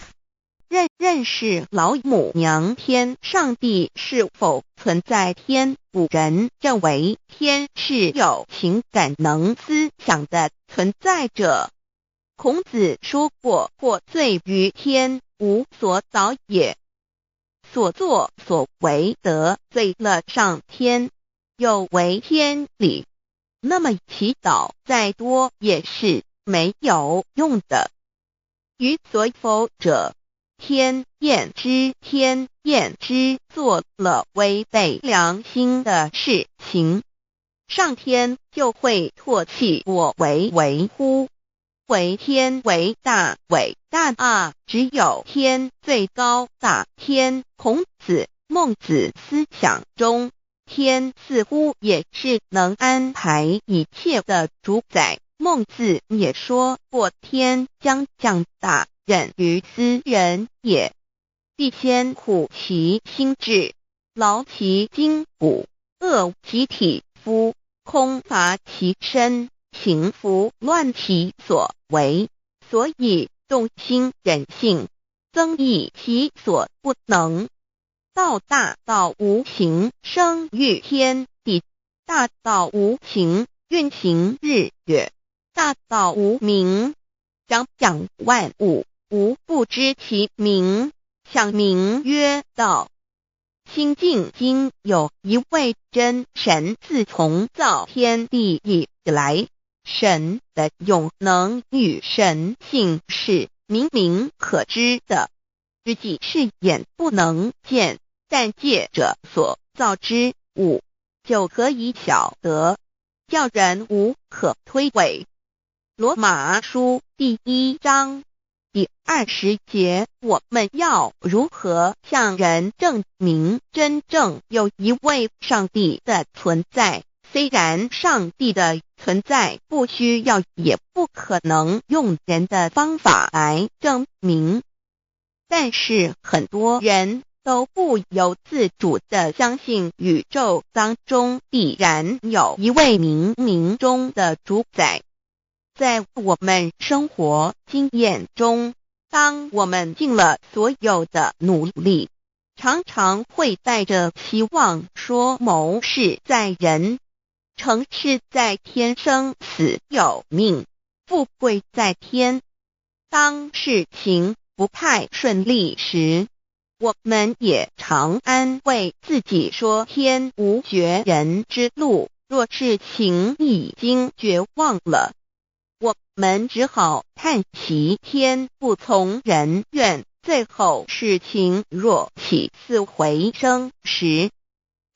Speaker 1: 认识老母娘天上帝是否存在？天古人认为天是有情感能思想的存在者。孔子说过，或罪于天，无所导也。所作所为得罪了上天，有违天理，那么祈祷再多也是没有用的。于所否者，天厌之，做了违背良心的事情，上天就会唾弃我为乎？为天为大，伟大啊！只有天最高大天。孔子、孟子思想中，天似乎也是能安排一切的主宰。孟子也说过，天将降大任于斯人也，必先苦其心志，劳其筋骨，饿其体肤，空乏其身，情拂乱其所为，所以动心忍性，增益其所不能。道大道无形，生育天地；大道无形，运行日月；大道无名，掌万物，无不知其名，想名曰道。心经经有一位真神，自从造天地以来，神的永能与神性是明明可知的，实际是眼不能见，但借着所造之物，就可以晓得，叫人无可推诿。罗马书第1章第20节，我们要如何向人证明真正有一位上帝的存在？虽然上帝的存在不需要也不可能用人的方法来证明，但是很多人都不由自主地相信宇宙当中必然有一位冥冥中的主宰。在我们生活经验中，当我们尽了所有的努力，常常会带着希望说谋事在人，成事在天，生死有命，富贵在天。当事情不太顺利时，我们也常安慰自己说天无绝人之路，若事情已经绝望了，我们只好叹息天不从人愿。最后事情若起死回生时，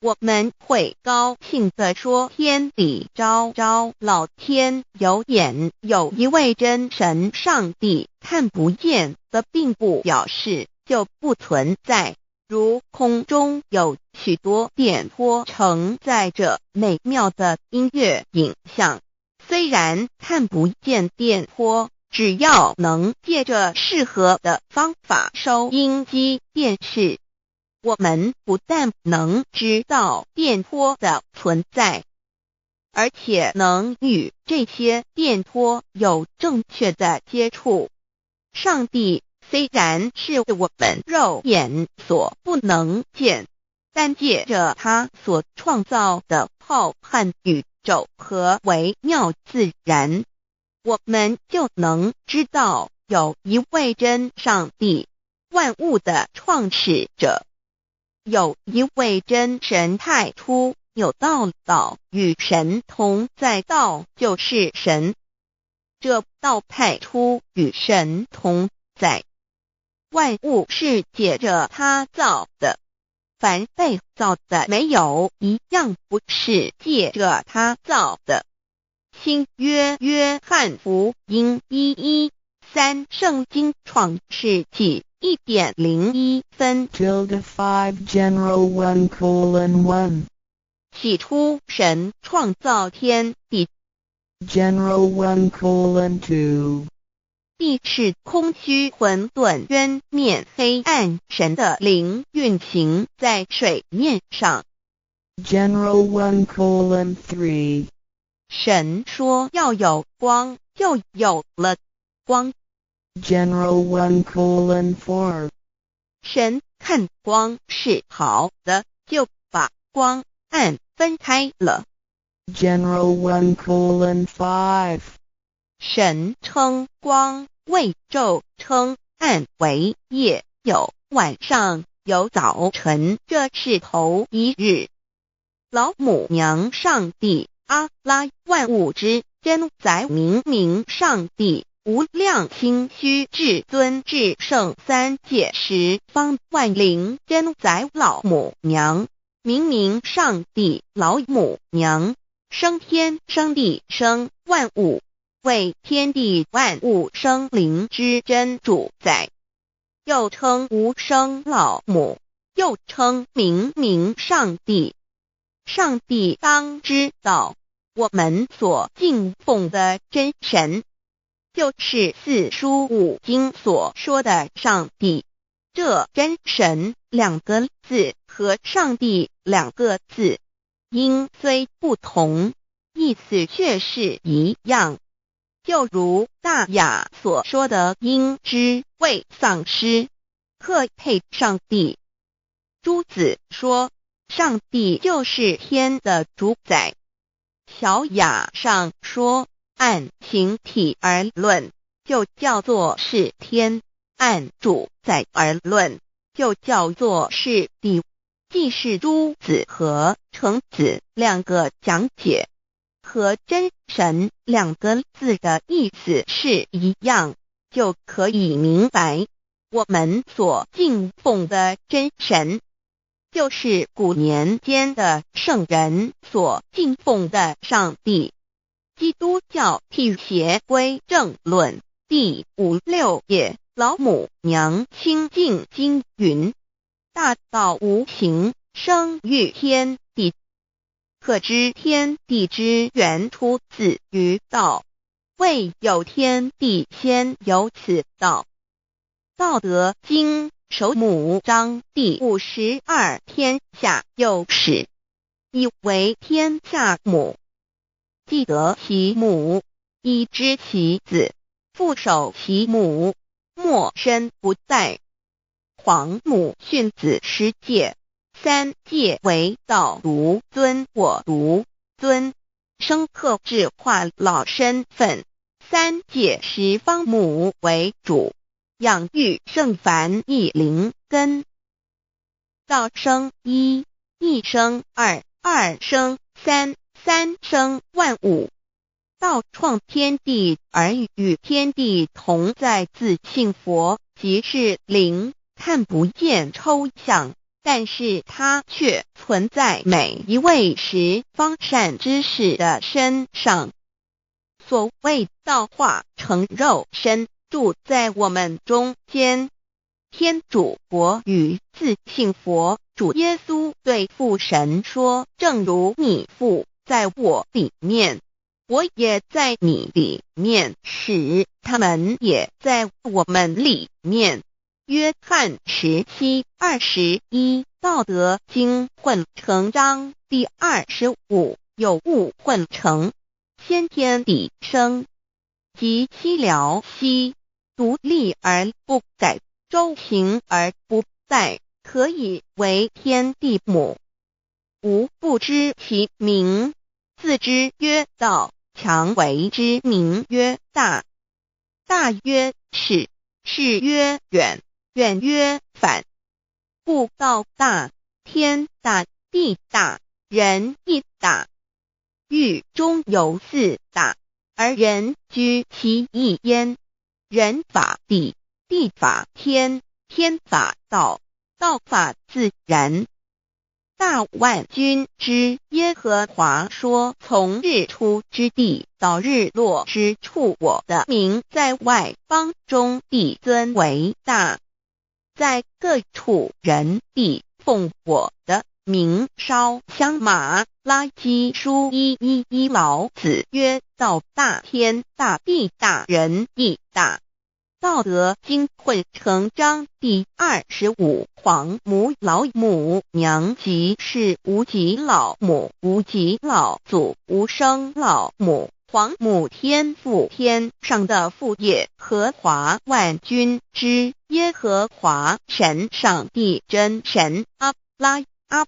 Speaker 1: 我们会高兴地说天理昭昭，老天有眼，有一位真神上帝，看不见的并不表示就不存在。如空中有许多电波承载着美妙的音乐影像，虽然看不见电波，只要能借着适合的方法收音机电视，我们不但能知道电波的存在，而且能与这些电波有正确的接触。上帝虽然是我们肉眼所不能见，但借着他所创造的浩瀚宇宙和微妙自然，我们就能知道有一位真上帝，万物的创始者。有一位真神太初有道，道与神同在，道就是神。这道太初与神同在，万物是借着他造的，凡被造的没有一样不是借着他造的。新约约翰福音1:13，圣经创世纪1.01分
Speaker 2: 5 General 1:1
Speaker 1: 起初神创造天地，
Speaker 2: General 1:2
Speaker 1: 地是空虚混沌渊面黑暗，神的灵运行在水面上。
Speaker 2: General 1:3
Speaker 1: 神说要有光，就有了光。
Speaker 2: General 1:4
Speaker 1: 神看光是好的，就把光暗分开了。
Speaker 2: General 1:5
Speaker 1: 神称光为昼，称暗为夜，有晚上，有早晨，这是头一日。老母娘上帝阿拉，万物之真宰明明上帝，无量清虚至尊至圣三界十方万灵真宰老母娘，明明上帝老母娘，生天生地生万物，为天地万物生灵之真主宰，又称无生老母，又称明明上帝。上帝当知道，我们所敬奉的真神，就是四书五经所说的上帝。这真神两个字和上帝两个字，音虽不同，意思却是一样。就如大雅所说的鹰之谓丧尸，克配上帝。朱子说上帝就是天的主宰。小雅上说按形体而论，就叫做是天；按主宰而论，就叫做是地。既是朱子和程子两个讲解，和真神两个字的意思是一样，就可以明白，我们所敬奉的真神，就是古年间的圣人所敬奉的上帝。基督教辟邪归正论第56页，老母娘清净经云：大道无形，生育天地，可知天地之源出自于道，未有天地，先有此道。道德经首母章第52，天下有始，以为天下母。既得其母，以知其子，父守其母，莫身不殆。皇母训子十戒，三戒为道如尊我如尊，生克制化老身份。三戒十方母为主，养育圣凡一灵根。道生一，一生二，二生三，三生万物。道创天地而与天地同在，自性佛，即是灵，看不见抽象，但是它却存在每一位十方善知识的身上。所谓道化成肉身，住在我们中间。天主国与自性佛主耶稣对父神说：正如你父在我里面，我也在你里面，使他们也在我们里面。约翰17:21，道德经混成章第25，有物混成，先天地生，即七辽息，独立而不改，周行而不殆，可以为天地母。吾不知其名，自之曰道，强为之名曰大。大曰始，始曰远，远曰反。故道大，天大地大，人亦大。狱中有四大，而人居其一焉。人法地，地法天，天法道，道法自然。大万军之耶和华说，从日出之地到日落之处，我的名在外邦中必尊为大。在各处人必奉我的名烧香。马拉基书1:11，老子曰：道大，天大，地大，人亦大。道德经混成章第25，黄母老母娘即是无极老母，无极老祖，无生老母。黄母天父，天上的父也，和华万军之耶和华神，上帝真神，阿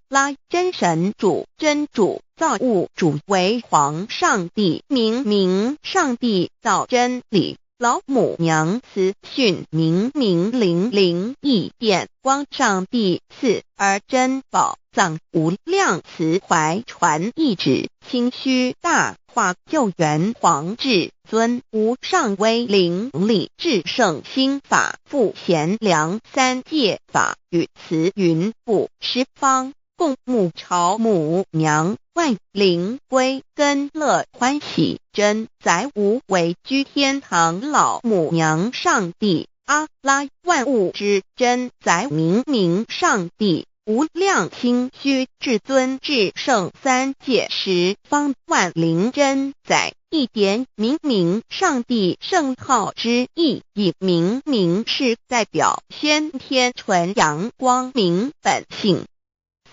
Speaker 1: 拉真神主，真主，造物主，为皇上帝，明上帝造真理。老母娘慈训，明灵异变，光上帝赐，而真宝藏无量，慈怀传意旨，清虚大化，救援皇至尊，无上威灵力，至圣心法，复贤良，三界法与慈云布十方，共沐朝母娘，万灵归根乐欢喜，真载无为居天堂，老母娘上帝，阿拉万物之真载，明上帝，无量清虚至尊至圣，三界十方万灵真载，一点明上帝圣号之意，以明是代表先天纯阳光明本性。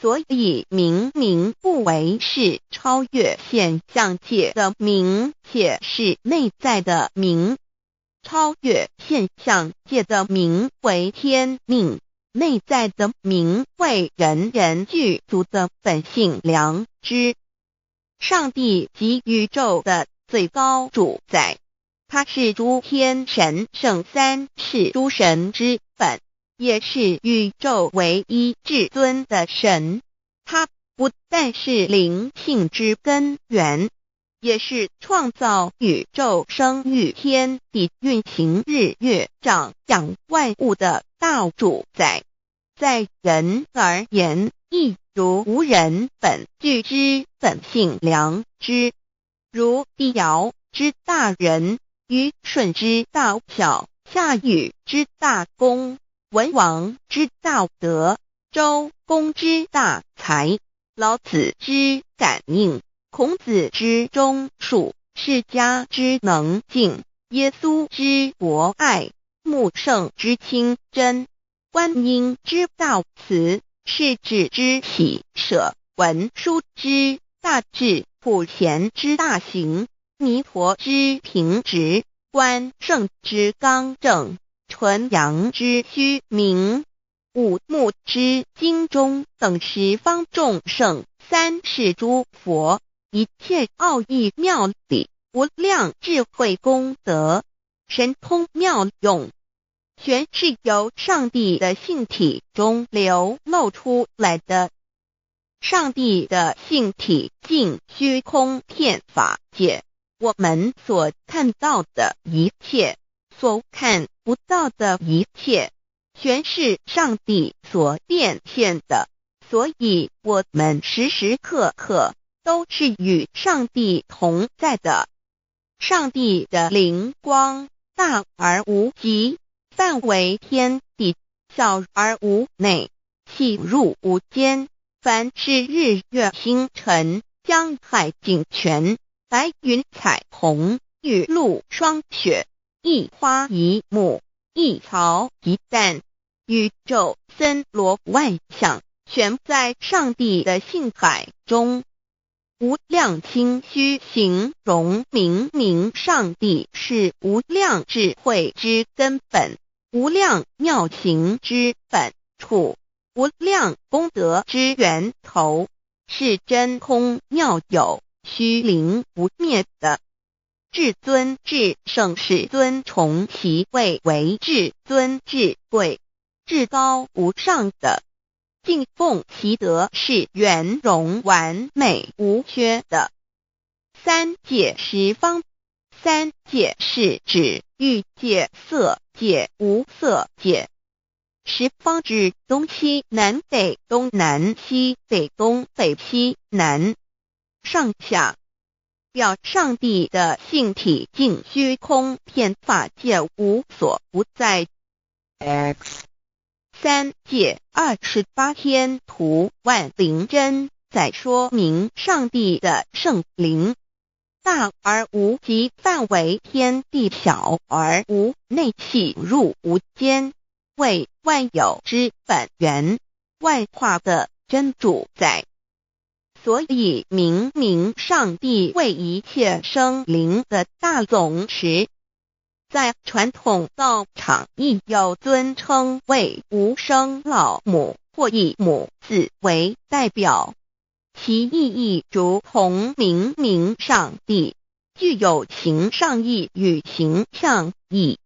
Speaker 1: 所以明不为是超越现象界的明，且是内在的明。超越现象界的明为天命，内在的明为人具足的本性良知。上帝即宇宙的最高主宰，他是诸天神圣三世诸神之本，也是宇宙唯一至尊的神。他不但是灵性之根源，也是创造宇宙生育天地运行日月长养万物的大主宰。在人而言，亦如无人本具之本性良知，如帝尧之大仁，虞舜之大巧，夏禹之大功，文王之大德，周公之大才，老子之感应，孔子之忠恕，释迦之能静，耶稣之博爱，穆圣之清真，观音之大慈，世子之喜舍，文殊之大智，普贤之大行，弥陀之平直，关圣之刚正，纯阳之虚明，五目之精中，等十方众圣，三世诸佛，一切奥义妙理，无量智慧功德，神通妙用，全是由上帝的性体中流露出来的。上帝的性体尽虚空遍法界，我们所看到的一切，所看不到的一切，全是上帝所变现的，所以我们时时刻刻都是与上帝同在的。上帝的灵光大而无极，范围天地，小而无内，细入无间。凡是日月星辰，江海井泉，白云彩虹，雨露霜雪，一花一木，一草一蛋，宇宙森罗万象，全在上帝的性海中。无量清虚形容明上帝是无量智慧之根本，无量妙行之本处，无量功德之源头，是真空妙有，虚灵不灭的。至尊至圣世尊崇其位为至尊至贵，至高无上的。敬奉其德是圆融完美无缺的。三界十方，三界是指欲界、色界、无色界。十方指东西南北、东南西北、东北西南上下，表上帝的性体尽虚空遍法界无所不在。
Speaker 2: X
Speaker 1: 三界28天图万灵真在说明上帝的圣灵大而无极，范围天地小而无内，细入无间，为万有之本源，万化的真主宰。所以明明上帝为一切生灵的大总持，在传统道场亦有尊称为无生老母，或以母字为代表，其意义如同明明上帝具有形上义与形象义，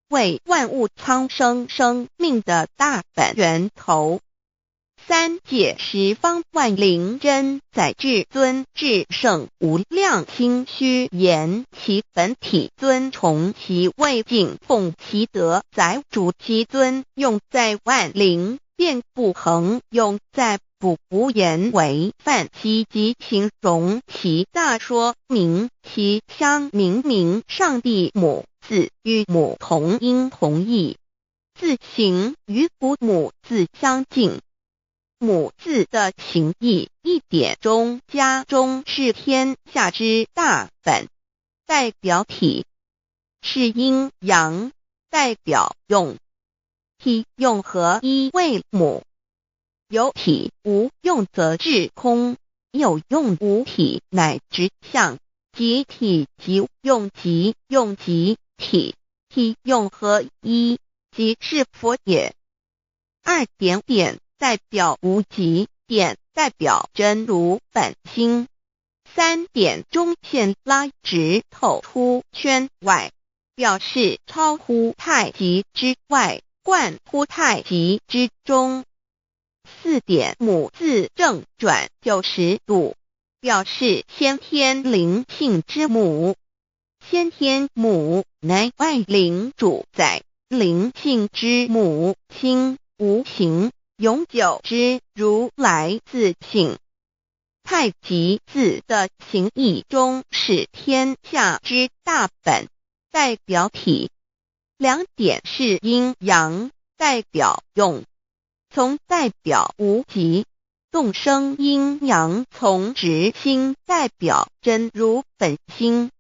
Speaker 1: 为万物苍生生命的大本源头。三界十方万灵真在至尊至圣无量心虚言其本体尊崇其位敬奉其德载主其尊，用在万灵便不恒用在不无言为范积极形容其大，说明其相明明上帝母字与母同音同义，字形与父母字相近。母字的情义一点中加中是天下之大本，代表体是阴阳，代表用，体用合一为母。有体无用则至空，有用无体乃至相，即体即用即用即体，体用合一即是佛也。二点点代表无极，点代表真如本心，三点中线拉直透出圈外，表示超乎太极之外，贯乎太极之中。四点母字正转90度，表示先天灵性之母。先天母乃万灵主宰，灵性之母亲无形永久之如来自性。太极字的形义中是天下之大本，代表体。两点是阴阳，代表用，从代表无极，动生阴阳从直心，代表真如本心。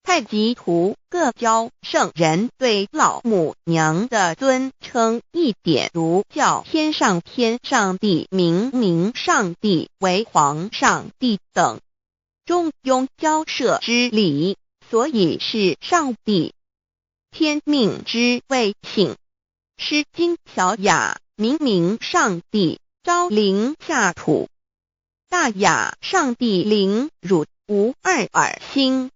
Speaker 1: 太极图各教圣人对老母娘的尊称，一点如叫天上天上帝、明明上帝为皇上帝等，中庸交涉之理，所以是上帝。天命之谓性，诗经小雅明明上帝昭灵下土，大雅上帝灵汝无二耳心。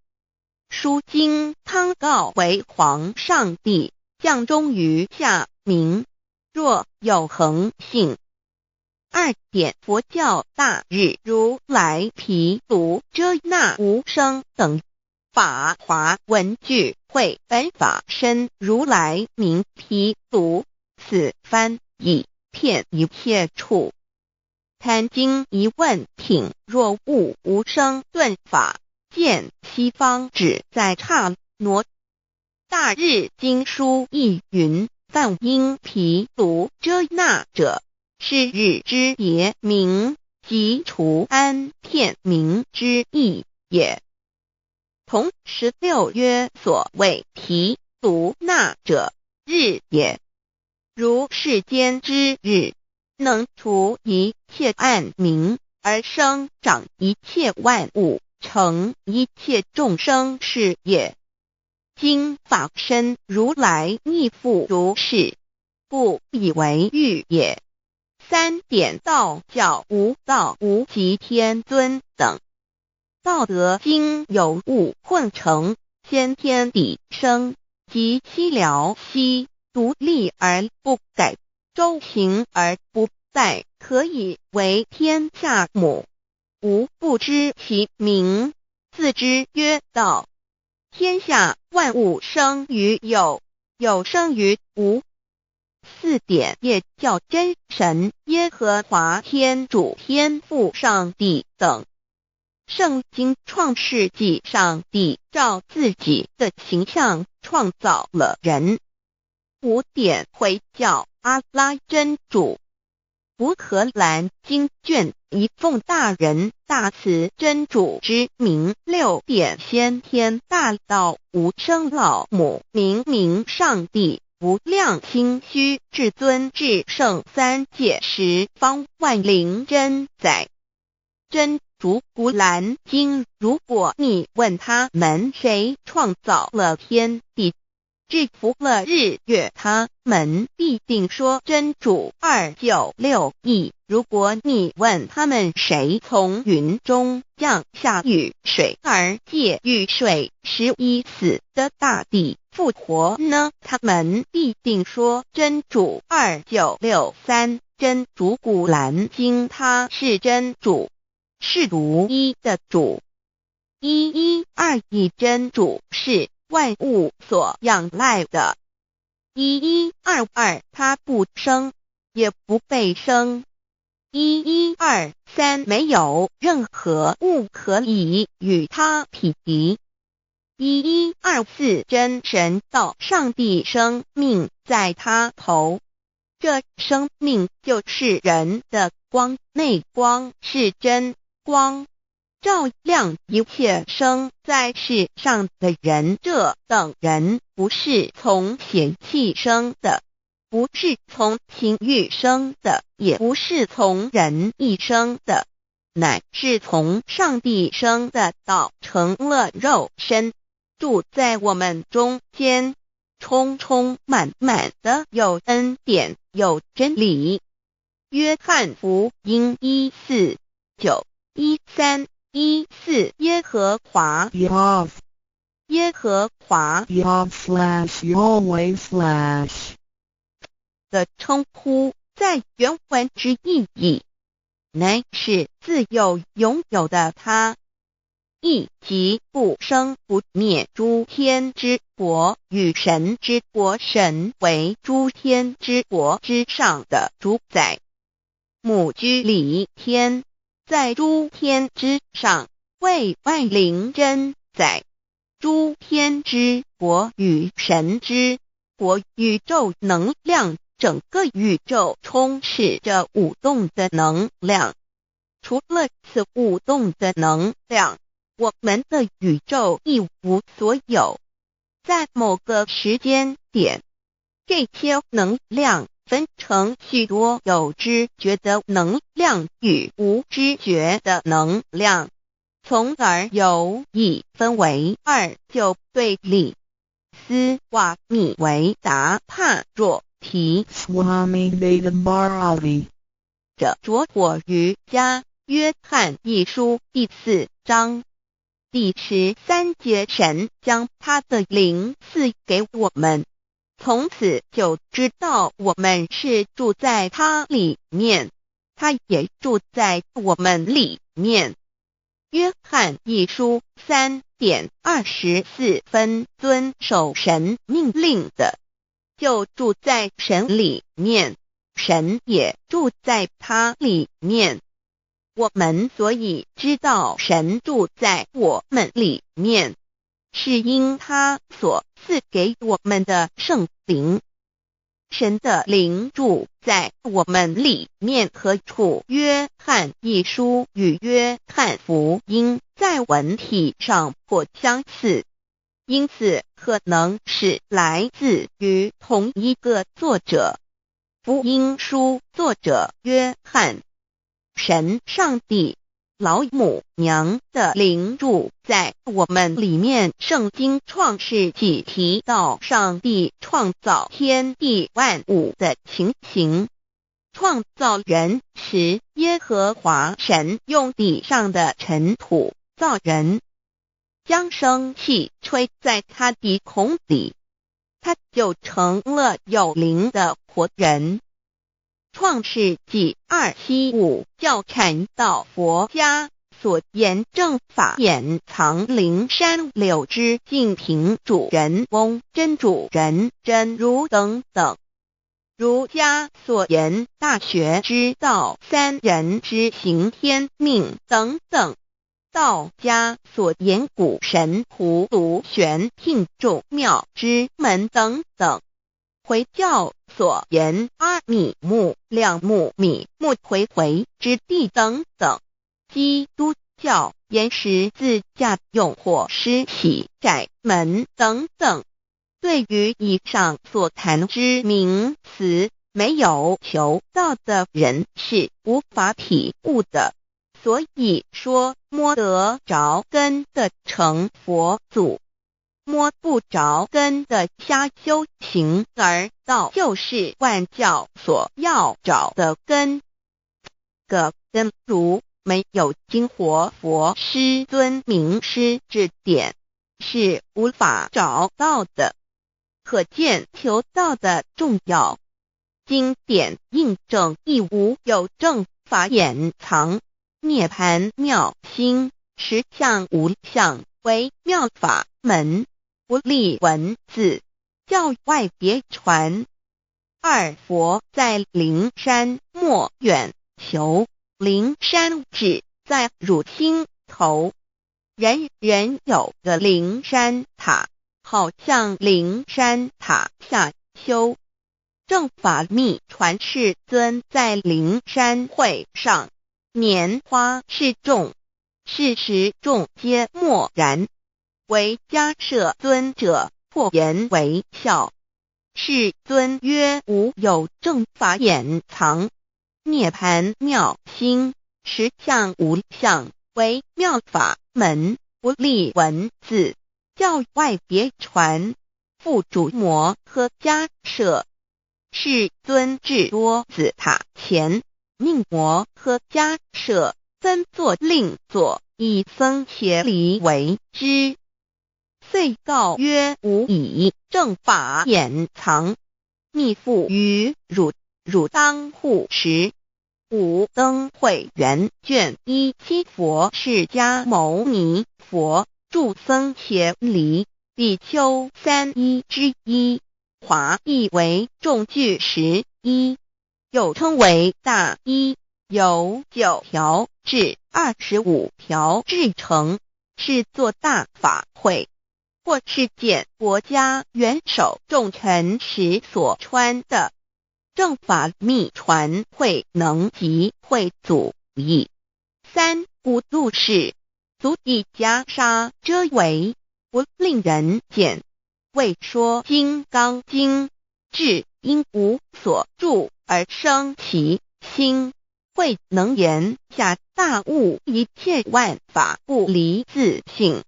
Speaker 1: 书经汤告为皇上帝，降中于下民，若有恒性。二点佛教大日如来毗卢遮那无生等法华文具会本法身如来名毗卢，此翻译遍一切处。坛经一问品，若悟无生顿法，见西方只在刹那。大日经书亦云，梵音毗卢遮那者，是日之别名，即除安片名之意也。同16曰所谓毗卢那者，日也。如世间之日，能除一切暗明，而生长一切万物，成一切众生是也。今法身如来亦复如是，不以为喻也。三点道教无道无极天尊等，道德经有物混成，先天地生，即寂寥兮，独立而不改，周行而不在，可以为天下母。吾不知其名，自之曰道。天下万物生于有，有生于无。4点也叫真神耶和华天主天父上帝等。圣经创世纪，上帝照自己的形象创造了人。5点会叫阿拉真主。乌克兰经卷一奉大人大慈真主之名。6点先天大道无生老母明明上帝无量清虚至尊至圣3界十方万灵真在。真主古兰经，如果你问他们谁创造了天地，制服了日月，他们必定说真主296亿。如果你问他们谁从云中降下雨水而借雨水使已死的大地复活呢，他们必定说真主2963。真主古兰经，他是真主，是独一的主。112真主是万物所仰赖的。1122他不生，也不被生。1123没有任何物可以与他匹敌。1124真神道上帝生命在他头，这生命就是人的光，内光是真光，照亮一切生在世上的人。这等人不是从血气生的，不是从情欲生的，也不是从人意生的，乃是从上帝生的，道成了肉身，住在我们中间，充充满满的有恩典有真理。约翰福音1491314耶和华
Speaker 2: Yav
Speaker 1: 耶和华
Speaker 2: Yav/Yahweh/
Speaker 1: 的称呼，在原文之意义，乃是自有拥有的他，亦即不生不灭诸天之国与神之国，神为诸天之国之上的主宰，母居里天，在诸天之上，为万灵真在。诸天之国与神之国，宇宙能量，整个宇宙充斥着舞动的能量。除了此舞动的能量，我们的宇宙一无所有。在某个时间点，这些能量分成许多有知觉的能量与无知觉的能量，从而有意分为2，就对立。斯瓦米维达帕若提
Speaker 2: Swami Vedabharati
Speaker 1: 着着火瑜伽约翰一书第4章第13节，神将他的灵赐给我们，从此就知道我们是住在他里面，他也住在我们里面。约翰一书3:24遵守神命令的，就住在神里面，神也住在他里面。我们所以知道神住在我们里面，是因他所赐给我们的圣灵。神的灵住在我们里面，何处？约翰一书与约翰福音在文体上颇相似，因此可能是来自于同一个作者。福音书作者约翰，神上帝老母娘的灵住在我们里面。圣经创世纪提到上帝创造天地万物的情形，创造人时，耶和华神用地上的尘土造人，将生气吹在他鼻孔里，他就成了有灵的活人。创世纪275教阐到佛家所言正法掩藏灵山柳枝净瓶主人翁真主人真如等等。儒家所言大学之道三人之行天命等等。道家所言古神葫芦玄牝众妙之门等等。回教所言阿米木亮木米木回回之地等等。基督教言十字架用火施洗窄门等等。对于以上所谈之名词，没有求道的人是无法体悟的。所以说摸得着根的成佛祖，摸不着根的瞎修行而道就是万教所要找的根。个根如没有经活佛师尊名师指点，是无法找到的。可见求道的重要。经典印证亦无有正法掩藏。涅盘妙心实相无相为妙法门，不立文字，教外别传。二佛在灵山莫远求，灵山只在汝心头。人人有个灵山塔，好像灵山塔下修。正法密传世尊在灵山会上拈花示众，是时众皆默然，唯迦摄尊者破颜为笑。世尊曰：无有正法掩藏，涅盘妙心实相无相为妙法门，不立文字，教外别传。复主摩诃迦摄。世尊至多子塔前，命摩诃迦摄分作另作，以僧伽梨为之。遂告曰：吾以正法掩藏，密付于汝，汝当护持。五灯会元卷17佛释迦牟尼佛著僧伽梨比丘31之一，华译为众句11，又称为大一，由9条至25条制成，是作大法会，或是见国家元首重臣时所穿的。正法密传会能及会祖义。三无度世，足以袈裟遮为，不令人见。为说金刚经，至因无所住而生其心，慧能言下大悟一切万法不离自性。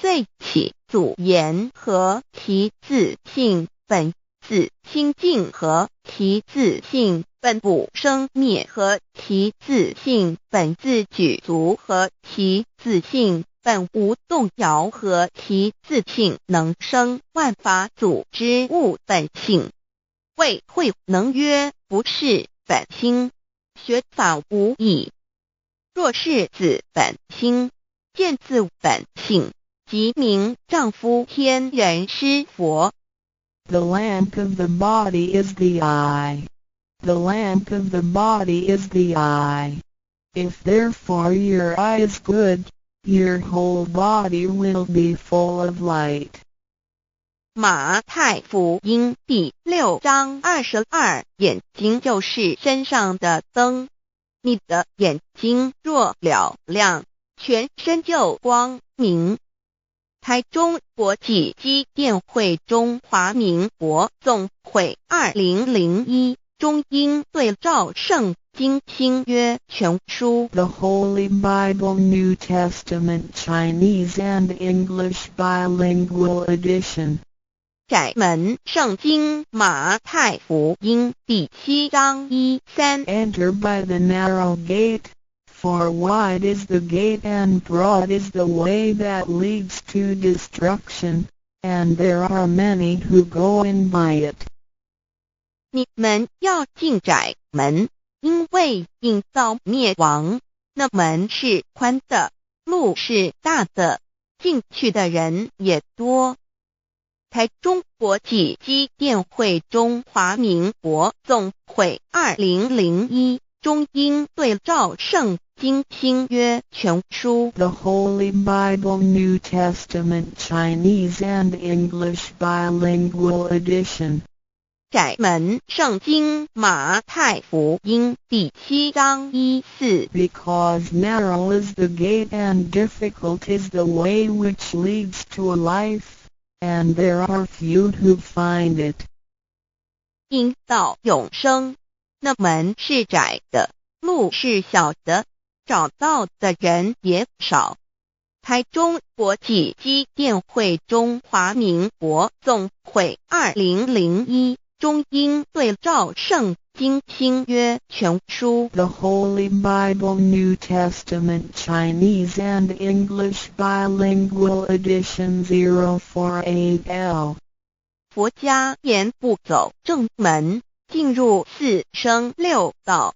Speaker 1: 遂起祖言和其自性本自清净和其自性本不生灭和其自性本自具足和其自性本无动摇和其自性能生万法祖之物本性。谓慧能曰：不是本心，学法无益。若是自本心，见自本性，即名丈夫天人师佛。
Speaker 2: The lamp of the body is the eye. The lamp of the body is the eye. If therefore your eye is good, your whole body will be full of light.
Speaker 1: 马太福音第6章22，眼睛就是身上的灯。你的眼睛若了亮，全身就光明。台中国际机电会中华民国总会2001中英对照圣经新约全书
Speaker 2: The Holy Bible New Testament Chinese and English Bilingual Edition.
Speaker 1: 窄门圣经马太福音第7章1-3
Speaker 2: Enter by the narrow gate, for wide is the gate and broad is the way that leads to destruction, and there are many who go in by it.
Speaker 1: 你们要进窄门，因为应到灭亡，那门是宽的，路是大的，进去的人也多。台中国际机电会中华民国总会2001中英对照圣经新约全书
Speaker 2: The Holy Bible New Testament Chinese and English Bilingual Edition.
Speaker 1: 窄门圣经马太福音第7章14
Speaker 2: Because narrow is the gate and difficult is the way which leads to life, and there are few who find it.
Speaker 1: 因到永生，那门是窄的，路是小的，找到的人也少。台中国际机电会中华民国总会2001中英对照圣经新约全书
Speaker 2: The Holy Bible New Testament Chinese and English Bilingual Edition 048L.
Speaker 1: 佛家言不走正门，进入4生6道，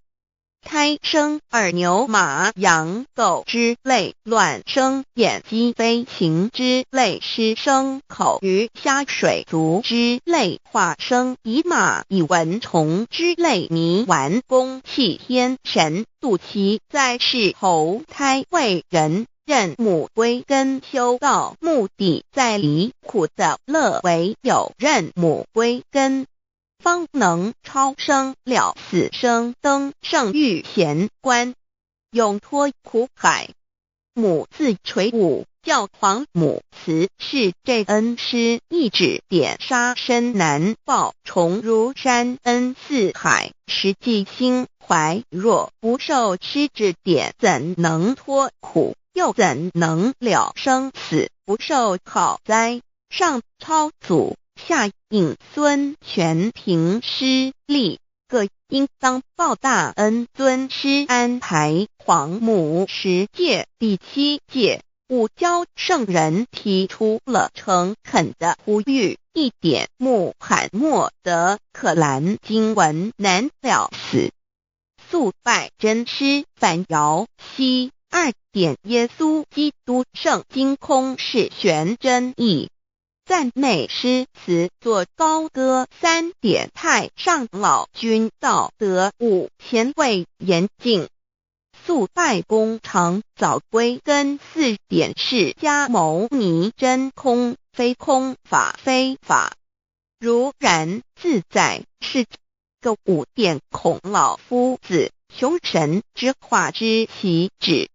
Speaker 1: 胎生耳牛马羊狗之类，卵生眼鸡飞禽之类，湿生口鱼虾水族之类，化生以马以蚊虫之类，迷顽公气天神，度其在世投胎为人，任母归根修道，目的在离苦的乐，唯有任母归根，方能超生了死生，登圣域贤官，永脱苦海。母自垂武，教皇母慈是这恩师，一指点杀身难报，重如山恩似海，实际心怀若不受师指点，怎能脱苦？又怎能了生死？不受好灾，上超祖，下引孙全凭师力，各应当报大恩。尊师安排皇母10诫，第7诫，五教圣人提出了诚恳的呼吁，一点穆罕默德可兰经文难了死，肃拜真师反摇西。2点耶稣基督圣经空是玄真义，赞美诗词作高歌。3点太上老君道德5前卫严谨，肃拜公常早归根。4点释迦牟尼真空非空，法非法，如然自在是个5点孔老夫子雄神之化之习指，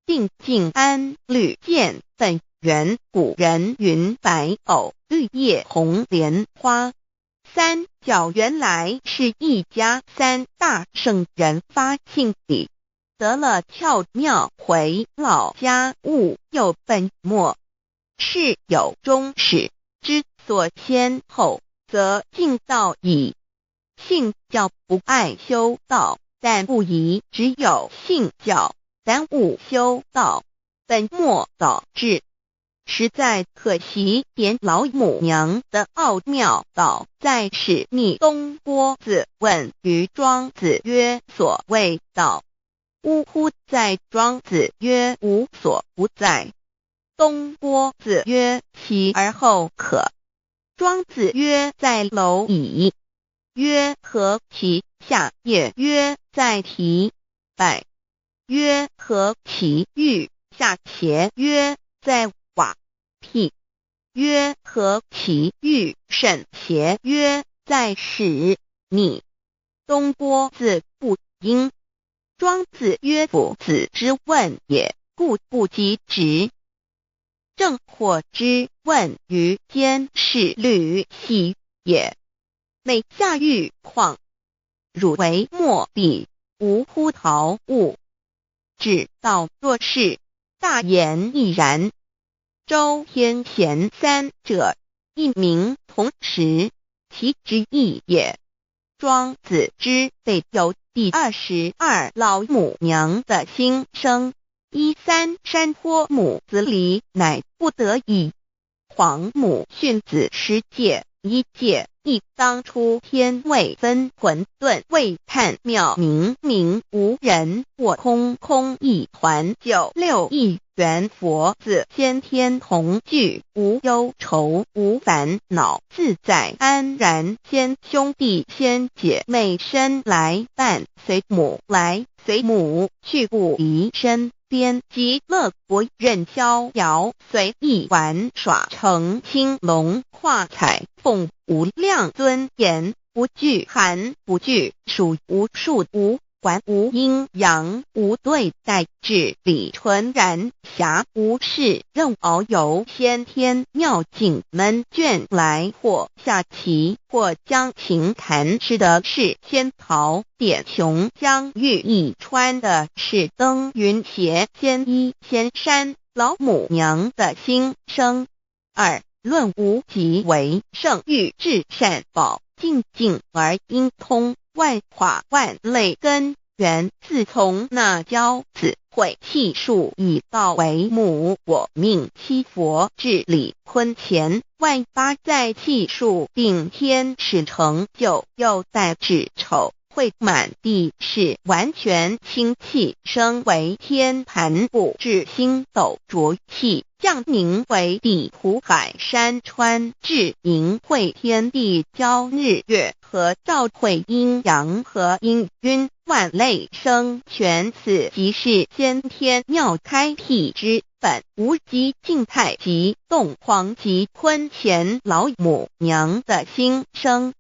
Speaker 1: 定静安律见本源。古人云白藕绿叶红莲花。3角原来是一家3大圣人发庆礼，得了巧妙回老家务又本末，是有终始，之所先后，则敬道矣。信教不爱修道，但不宜只有信教，耽误修道，本末倒置，实在可惜。点老母娘的奥妙道在使密东郭子问于庄子曰：所谓道，呜呼！在庄子曰：无所不在。东郭子曰：其而后可？庄子曰：在蝼蚁。曰：何其下也？曰：在蹄。百。曰：何其欲下邪？曰：在瓦辟。曰：何其欲甚邪？曰：在使米。东郭子不应。庄子曰：夫子之问也，故不及直。正或之问于监视律系也。每下欲况，汝为莫必，无乎陶物。指道若是，大言亦然。周天贤3者，一名同时，其之义也。庄子之备有第22老母娘的心声，13山坡母子礼，乃不得已。皇母训子10诫，一界，亦当初天未分，混沌未探，渺冥冥无人，我空空一团，96亿元佛子，先天同聚，无忧愁无烦恼，自在安然。先兄弟先姐妹生来伴，随母来随母去，不离身边。极乐国任逍遥，随意玩耍，成青龙化彩凤，无量尊严，不惧寒不惧暑，无数无管无阴阳，无对待，至理纯然，暇无事任遨游。先天妙境门卷来，或下棋，或将琴弹，吃的是仙桃，点琼浆玉一穿的是登云鞋，仙衣仙衫，老母娘的心声。二论无极为圣域至善宝，静静而应通，万法万类根源。自从那骄子会气数以道为母，我命七佛治理坤乾，万八在气数定天使成就，又待至丑会满地是完全清气，升为天盘部，至星斗浊气，降凝为地湖海山川，至凝会天地交日月和照会阴阳和阴晕，万类生全。此即是先天妙开辟之本，无极静态及动黄及坤乾老母娘的心声。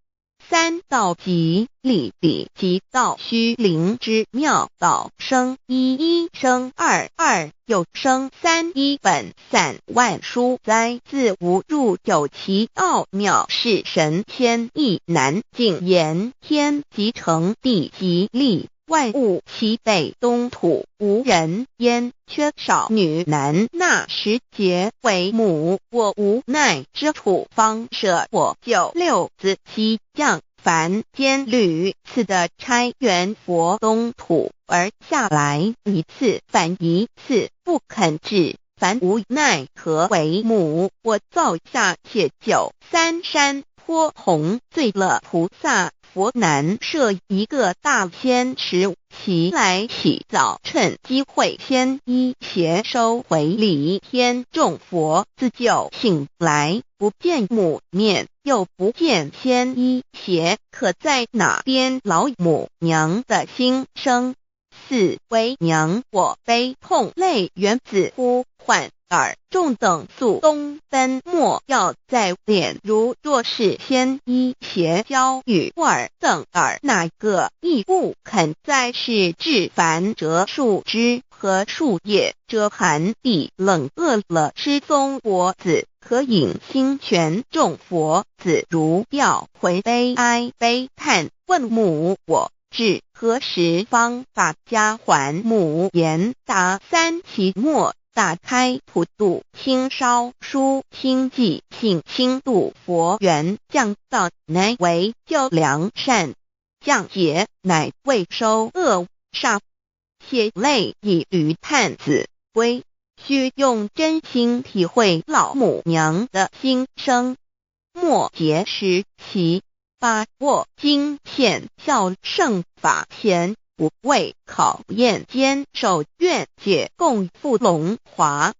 Speaker 1: 三道即理理即道虚灵之妙道，生一一生二二又生三，一本散万殊哉，自无入九其奥妙，是神千亿难尽言。天即成地即立，万物其北东土，无人焉，缺少女男。那时节为母，我无奈之处，方舍我96子西降凡间屡次的差援佛东土，而下来一次反一次，不肯治，凡无奈何为母。我造下且93山坡洪，罪了菩萨佛南设一个大仙池，其来洗澡，趁机会先一邪收回礼天众佛，自救醒来，不见母面，又不见先一邪，可在哪边？老母娘的心声。四为娘我悲痛泪源自呼唤耳众等速东奔，莫要再敛。如若是先一邪教与尔等耳，哪个亦不肯再是至凡折树枝和树叶，遮寒地冷，饿了失踪佛子，可引心泉众佛子如调回悲哀悲叹，问母我至何时方把家还母？言答三期末，打开普度清烧书清寂性清度佛缘，降道乃为救良善，降劫乃为收恶煞，血泪以于叹子归。须用真心体会老母娘的心声，末节时期，把握经现效圣法前，不畏考验，坚守愿解，共赴龙华。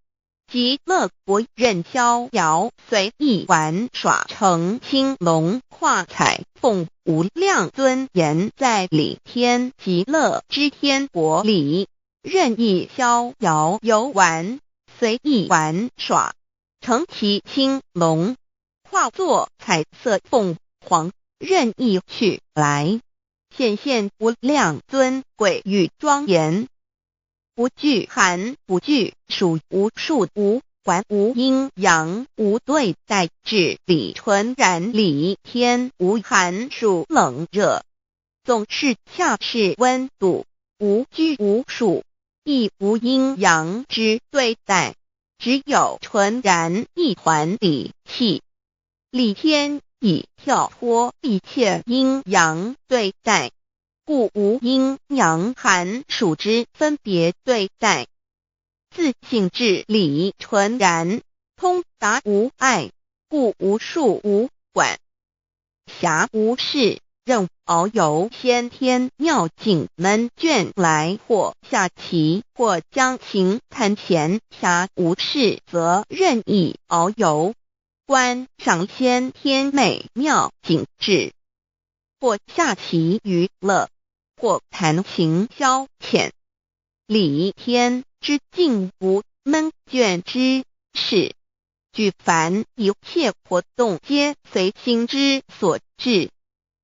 Speaker 1: 极乐国任逍遥，随意玩耍，成青龙化彩凤，无量尊严，在理天极乐之天国里，任意逍遥游玩，随意玩耍，成其青龙，化作彩色凤凰，任意去来，显现无量尊贵与庄严，不惧寒不惧暑，无数无管无阴阳，无对待，至理纯然，理天无寒暑冷热，总是恰是温度，无拘无束，亦无阴阳之对待，只有纯然一团理气。理天以跳脱一切阴阳对待，故无阴阳寒暑之分别对待，自性至理纯然，通达无碍，故无束无管，暇无事，任遨游先天妙境门卷来，或下棋，或将琴弹弦。暇无事则任意遨游，观赏先天美妙景致，或下棋娱乐，或弹琴消遣。理天之境无闷倦之事，举凡一切活动皆随心之所至，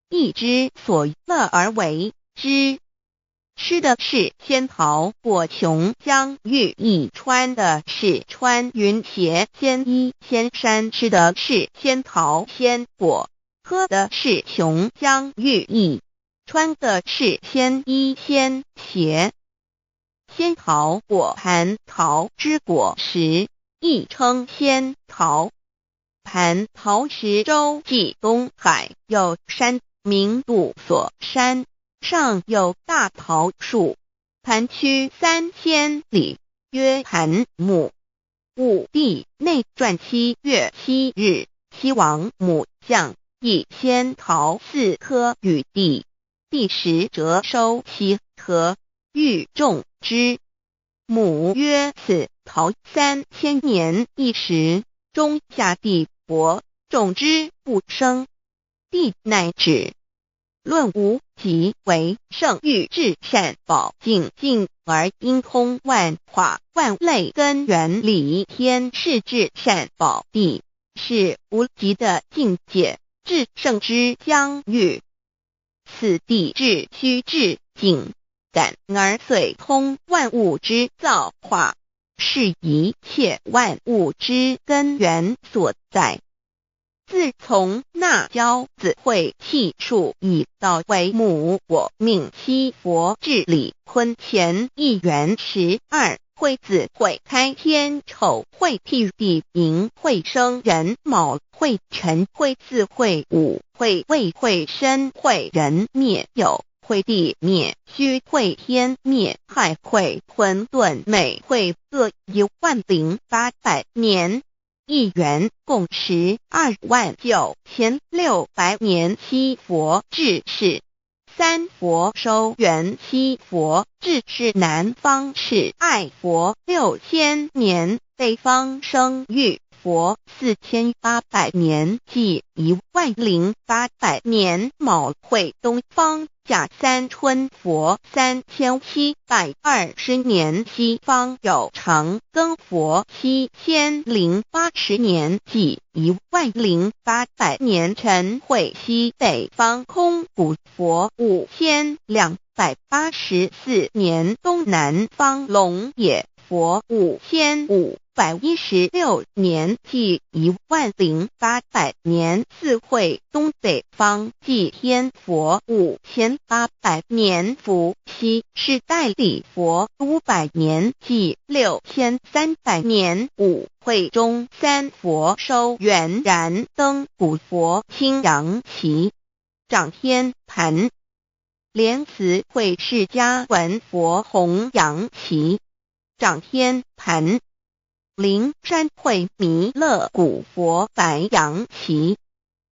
Speaker 1: 意之所乐而为之。吃的是仙桃果琼浆玉液，穿的是穿云鞋仙衣仙衫，吃的是仙桃仙果，喝的是琼浆玉液，穿的是仙衣仙鞋。仙桃果蟠桃之果实，亦称仙桃。蟠桃实洲际东海有山名杜所山，上有大桃树，盘曲3000里，曰盘木。武帝内传7月7日，西王母降，以仙桃4颗与帝，帝时折收其核，欲种之。母曰：此桃3000年一时，中下地薄，种之不生。帝乃止。论无极为圣欲至善宝净尽而应通万化万类根源理天是至善宝地，是无极的境界，至圣之疆域。此地至虚至静感而遂通万物之造化，是一切万物之根源所在。自从那骄子会气数以道为母，我命七佛治理坤乾一元12，会子会开天丑，会辟地寅，会生人卯，会辰会巳，会午，会未，会申，会人灭酉，会地灭戌，会天灭亥，会混沌昧，会各10800年。一元共129600年。七佛治世，三佛收元，七佛治世南方是爱佛6000年，北方生玉佛4800年，即10800年。卯会东方甲三春佛3720年，西方有长庚佛7080年，即10800年。辰会西北方空谷佛5284年，东南方龙野佛5516年，即10800年。四会东北方祭天佛5800年，伏羲是代理佛500年，即6300年。五会中三佛收元燃灯古佛青阳旗，掌天盘。莲慈会释迦文佛红阳旗，掌天盘。灵山会弥勒古佛白阳旗，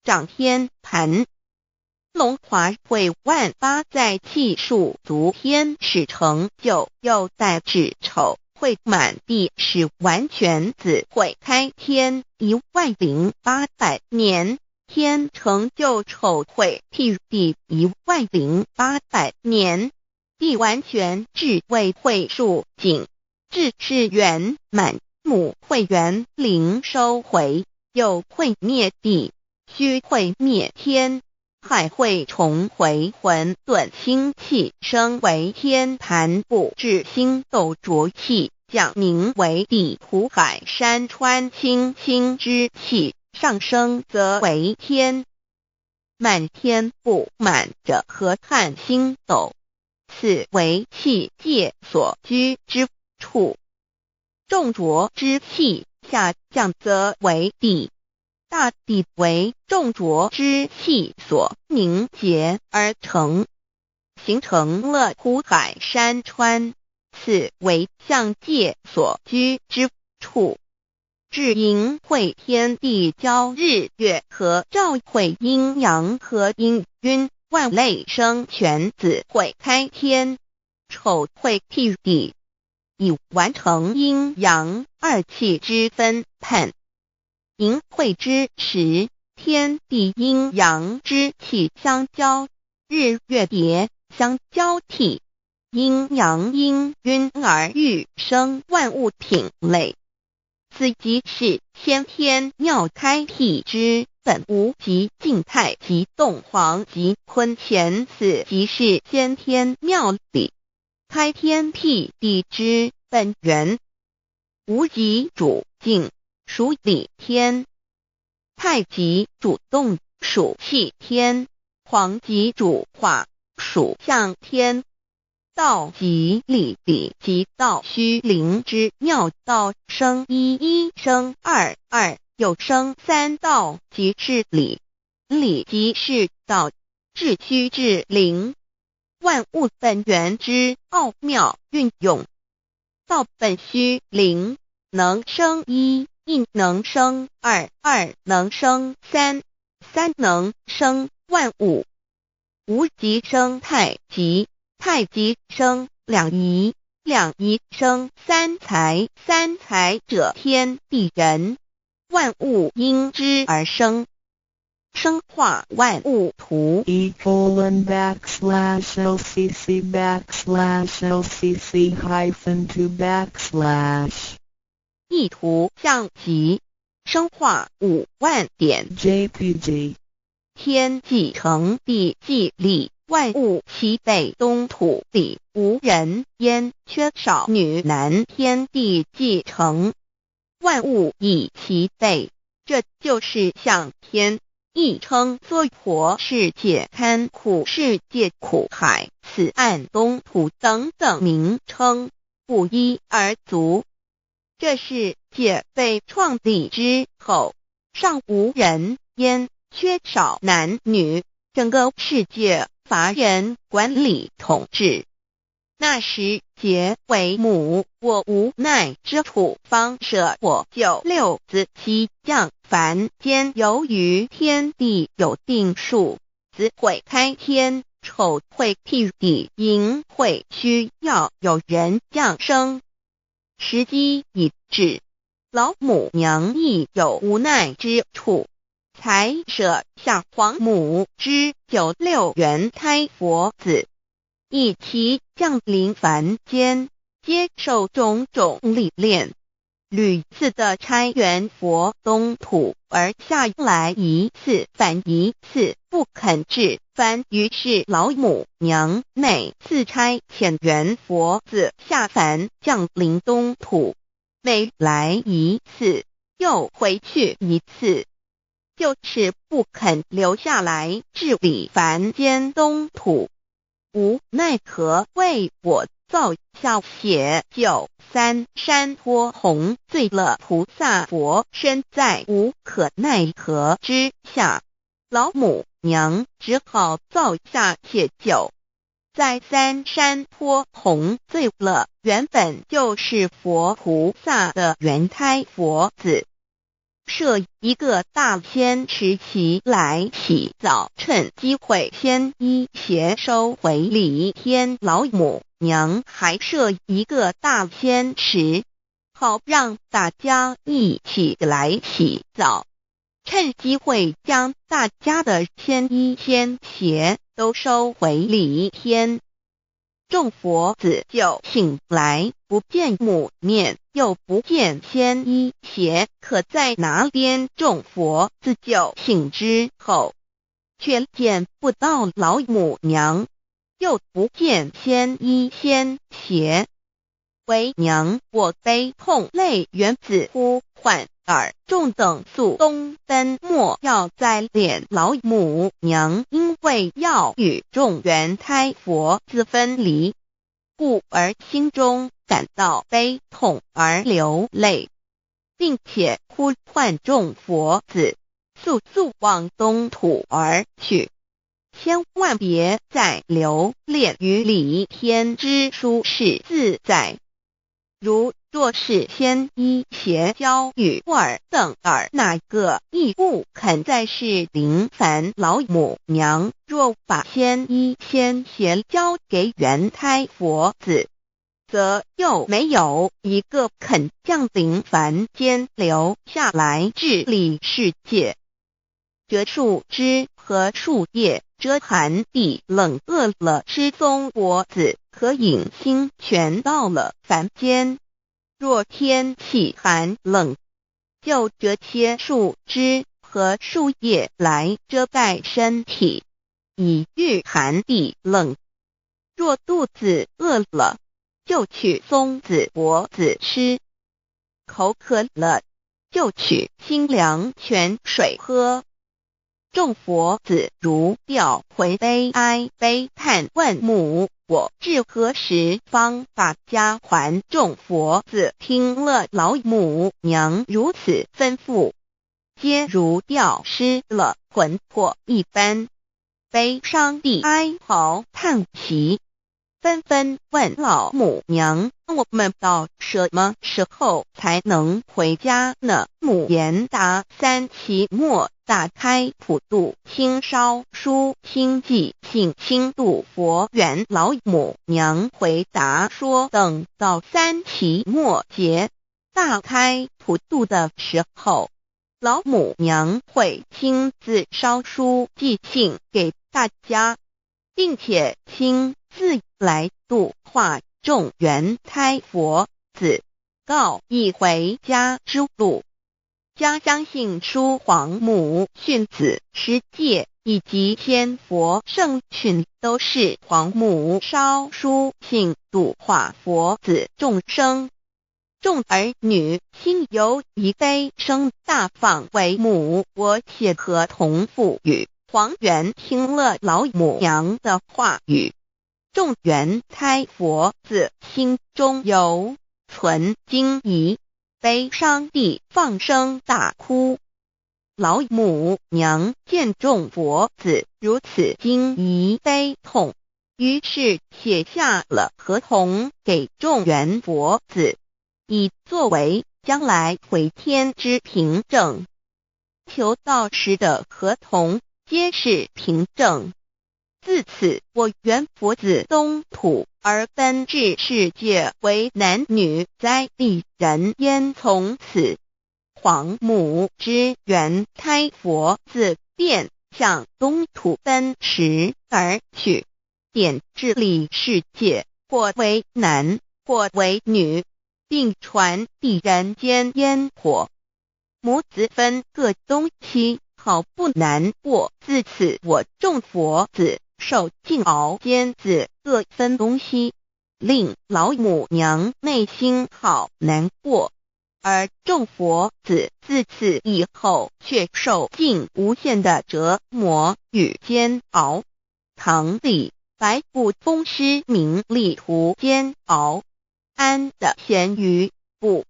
Speaker 1: 掌天盘。龙华会万八在气数足天使成就，又代指丑会满地是完全子会开天10800年，天成就丑会辟地10800年，地完全至为会数景，至是圆满。母会元灵收回，又会灭地，戌会灭天，亥会重回混沌星气，生为天盘部，至星斗浊气，降名为地土海山川清清之气，上升则为天。满天布满着河汉星斗，此为气界所居之处。重浊之气下降则为地，大地为重浊之气所凝结而成，形成了土海山川，此为象界所居之处。至阴会天地交日月和照会阴阳和阴晕，万类生全子会开天，丑会替地，以完成阴阳二气之分判。寅会之时，天地阴阳之气相交，日月叠相交替，阴阳阴晕而育生万物品类。此即是先天妙开辟之本无即静态即动黄即坤乾，此即是先天妙理开天辟地之本源。无极主静，属理天；太极主动，属气天；黄极主化，属象天。道即理，理即道虚灵之妙道，生一，一生二，二又生三，道即是理，理即是道，至虚至灵，万物本源之奥妙运用。道本虚灵，能生一，一能生二，二能生三，三能生万物。无极生太极，太极生两仪，两仪生三才，三才者天地人，万物因之而生，生化万物图。
Speaker 2: e://LCC_LCC_2/
Speaker 1: 意图象极，生化5万点
Speaker 2: JPG。
Speaker 1: 天既成地既立，万物其备，东土里无人焉，缺少女男，天地既成，万物以其备，这就是象天。亦称娑婆世界、堪苦世界、苦海、此岸、东土等等名称，不一而足。这世界被创立之后，尚无人焉，缺少男女，整个世界乏人管理统治。那时桀为母，我无奈之处，方舍我9六子七将。凡间由于天地有定数，子会开天，丑会替地，寅会需要有人降生。时机已至，老母娘亦有无奈之处，才舍下皇母之9六元胎佛子，以其降临凡间，接受种种历练，屡次的差援佛东土，而下来一次反一次不肯治番，于是老母娘每次差遣援佛子下凡降临东土，每来一次又回去一次，就是不肯留下来治理凡间东土。无奈何为我造下血酒3山托红，醉了菩萨佛身在无可奈何之下，老母娘只好造下血酒，在3山托红醉了原本就是佛菩萨的原胎佛子，设一个大仙池其来洗澡，趁机会先一邪收回礼天。老母娘还设一个大仙池，好让大家一起来洗澡，趁机会将大家的仙衣仙鞋都收回礼天。众佛子就醒来，不见母面，又不见仙衣鞋可在哪边。众佛子就醒之后，却见不到老母娘，又不见仙衣仙鞋。为娘我悲痛泪源子呼唤尔众等速东奔，莫要再敛老母娘，因为要与众原胎佛子分离，故而心中感到悲痛而流泪，并且呼唤众佛子速速往东土而去，千万别再留恋于礼天之舒适自在。如若是先一邪教与二等二哪个亦不肯再是临凡老母娘，若把先一先邪交给元胎佛子，则又没有一个肯降临凡间留下来治理世界。这树枝和树叶遮寒地冷，饿了吃松果子，可隐心全到了凡间。若天气寒冷，就这些树枝和树叶来遮盖身体，以御寒地冷。若肚子饿了，就取松子果子吃；口渴了，就取清凉泉水喝。众佛子如吊回悲哀悲叹，问母：我至何时方把家还？众佛子听了老母娘如此吩咐，皆如吊失了魂魄一般，悲伤地哀嚎叹息，纷纷问老母娘：我们到什么时候才能回家呢？母言答：三期末打开普度清烧书清寂信清度佛缘。老母娘回答说，等到三期末节大开普度的时候，老母娘会亲自烧书寄信给大家，并且亲自来度化众元胎佛子，告一回家之路。家相信书皇母训子十戒以及天佛圣训，都是皇母烧书信度化佛子众生。众儿女心有一悲生大放为母，我且合同赋予。皇元听了老母娘的话语，众元胎佛子心中有存惊疑，悲伤地放声大哭。老母娘见众佛子如此惊疑悲痛，于是写下了合同给众元佛子，以作为将来回天之凭证。求道时的合同皆是凭证。自此，我元佛子东土而奔至世界为男女在地人焉。从此，皇母之元胎佛子便向东土奔驰而去，点治理世界，或为男，或为女，并传递人间烟火。母子分各东西，好不难过。自此，我众佛子受尽熬煎子各分东西，令老母娘内心好难过。而众佛子自此以后却受尽无限的折磨与煎熬。唐李白骨风师名利图煎熬，安得闲于不？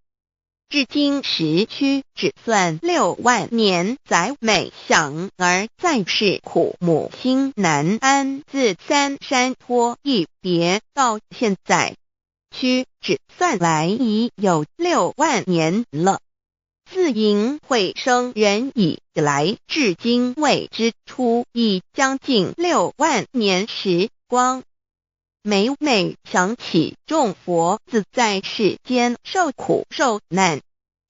Speaker 1: 至今时区只算6万年载每想而在世苦母心难安。自三山托一别到现在，区只算来已有6万年了。自寅会生人以来至今未知出，已将近6万年时光。每每想起众佛子在世间受苦受难，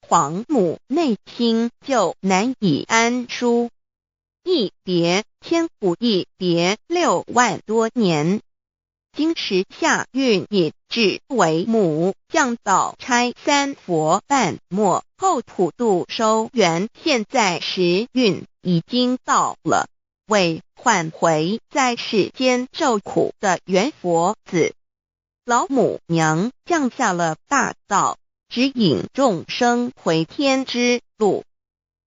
Speaker 1: 皇母内心就难以安舒。一别千古，一别6万多年。今时夏运已至，为母降道差三佛半末后普度收圆，现在时运已经到了，为唤回在世间受苦的元佛子，老母娘降下了大道，指引众生回天之路，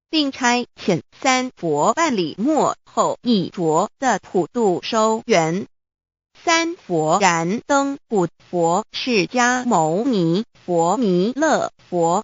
Speaker 1: 并差遣三佛办理末后一着的普度收圆。三佛燃灯古佛释迦牟尼佛弥勒佛。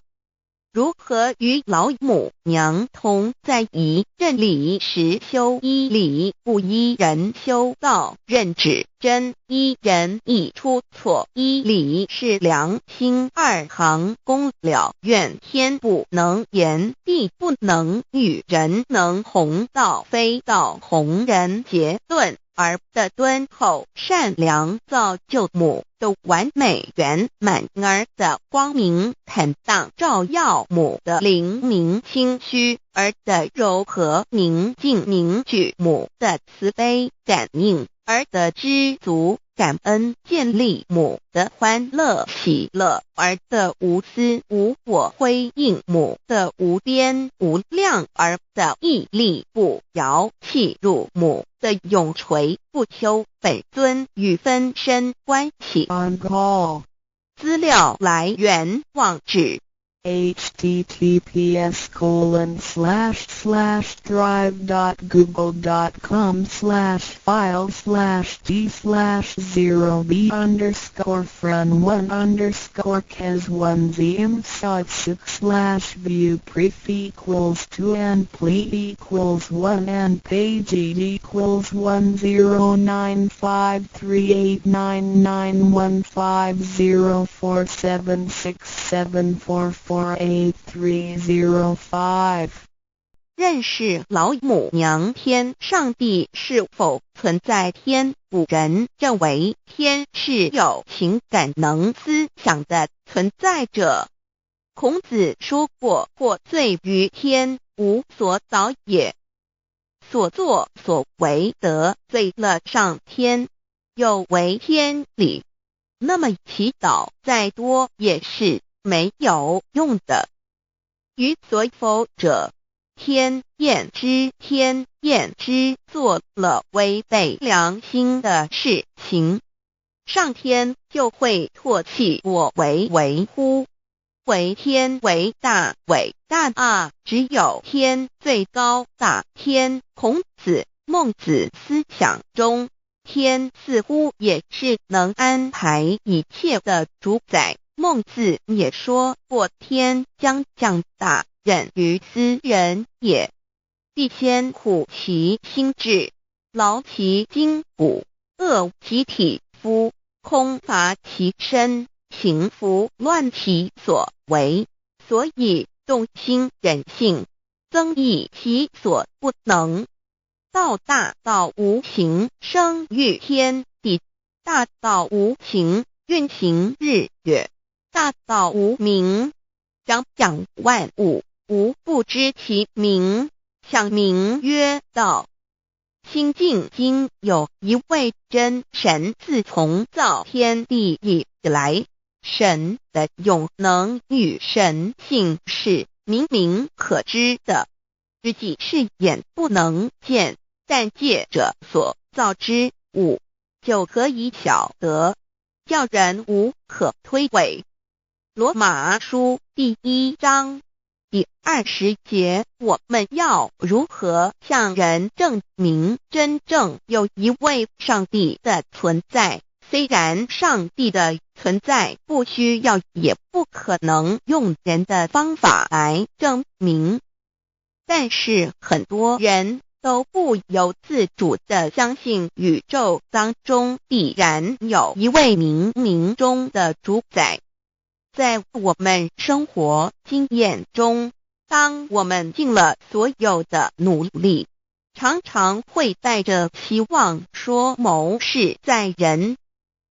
Speaker 1: 如何与老母娘同在一任理时修一理，不依人修道，任指真一人一出错，一理是良心，二行公了，愿天不能言，地不能喻，人能弘道，非道弘人。结论儿的敦厚善良造就母的完美圆满，儿的光明坦荡照耀母的灵明清虚，儿的柔和宁静凝聚母的慈悲感应，儿的知足感恩建立母的欢乐喜乐，儿的无私无我辉映母的无边无量，儿的屹立不摇弃入母的永垂不朽本尊与分身关系。
Speaker 2: On call.
Speaker 1: 资料来源网址
Speaker 2: https://drive.google.com/file/d/0b_cas1z_6/view pref equals 2 and plete equals 1 and page equals 1095389910476774483005。
Speaker 1: 认识老母娘天上帝是否存在？天古人认为天是有情感能思想的存在者。孔子说过，或罪于天，无所导也。所作所为得罪了上天，有违天理，那么祈祷再多也是没有用的。于所否者，天厌之，做了违背良心的事情，上天就会唾弃我为乎？为天为大，伟大啊！只有天最高大天。孔子、孟子思想中，天似乎也是能安排一切的主宰。孟子也说过，天将降大任于斯人也，必先苦其心志，劳其筋骨，饿其体肤，空乏其身，行拂乱其所为，所以动心忍性，增益其所不能。道大道无形，生育天地；大道无情，运行日月；大道无名，掌讲万物，无不知其名，想名曰道。心经经有一位真神，自从造天地以来，神的永能与神性是明明可知的，实际是眼不能见，但借着所造之物，就可以晓得，叫人无可推诿。罗马书第1章第20节，我们要如何向人证明真正有一位上帝的存在？虽然上帝的存在不需要也不可能用人的方法来证明，但是很多人都不由自主地相信宇宙当中必然有一位冥冥中的主宰。在我们生活经验中，当我们尽了所有的努力，常常会带着希望说谋事在人，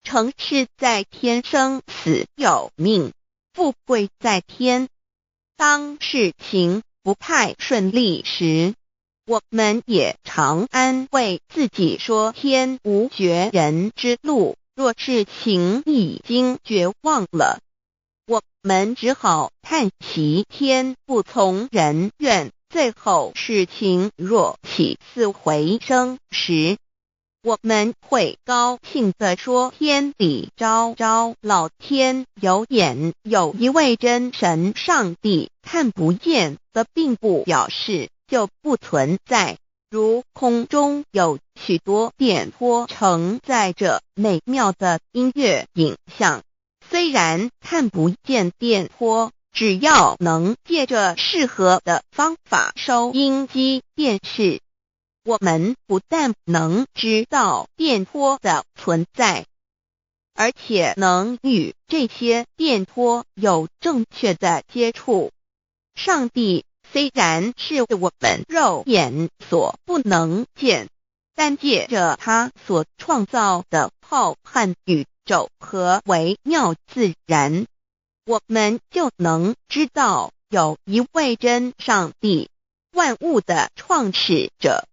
Speaker 1: 成事在天，生死有命，富贵在天。当事情不太顺利时，我们也常安慰自己说天无绝人之路，若事情已经绝望了，我们只好叹息天不从人愿。最后事情若起死回生时，我们会高兴地说天理昭昭，老天有眼，有一位真神上帝，看不见的并不表示就不存在。如空中有许多电波承载着美妙的音乐影像，虽然看不见电波，只要能借着适合的方法收音机电视，我们不但能知道电波的存在，而且能与这些电波有正确的接触。上帝虽然是我们肉眼所不能见，但借着他所创造的浩瀚宇宙和微妙自然，我们就能知道有一位真上帝，万物的创始者，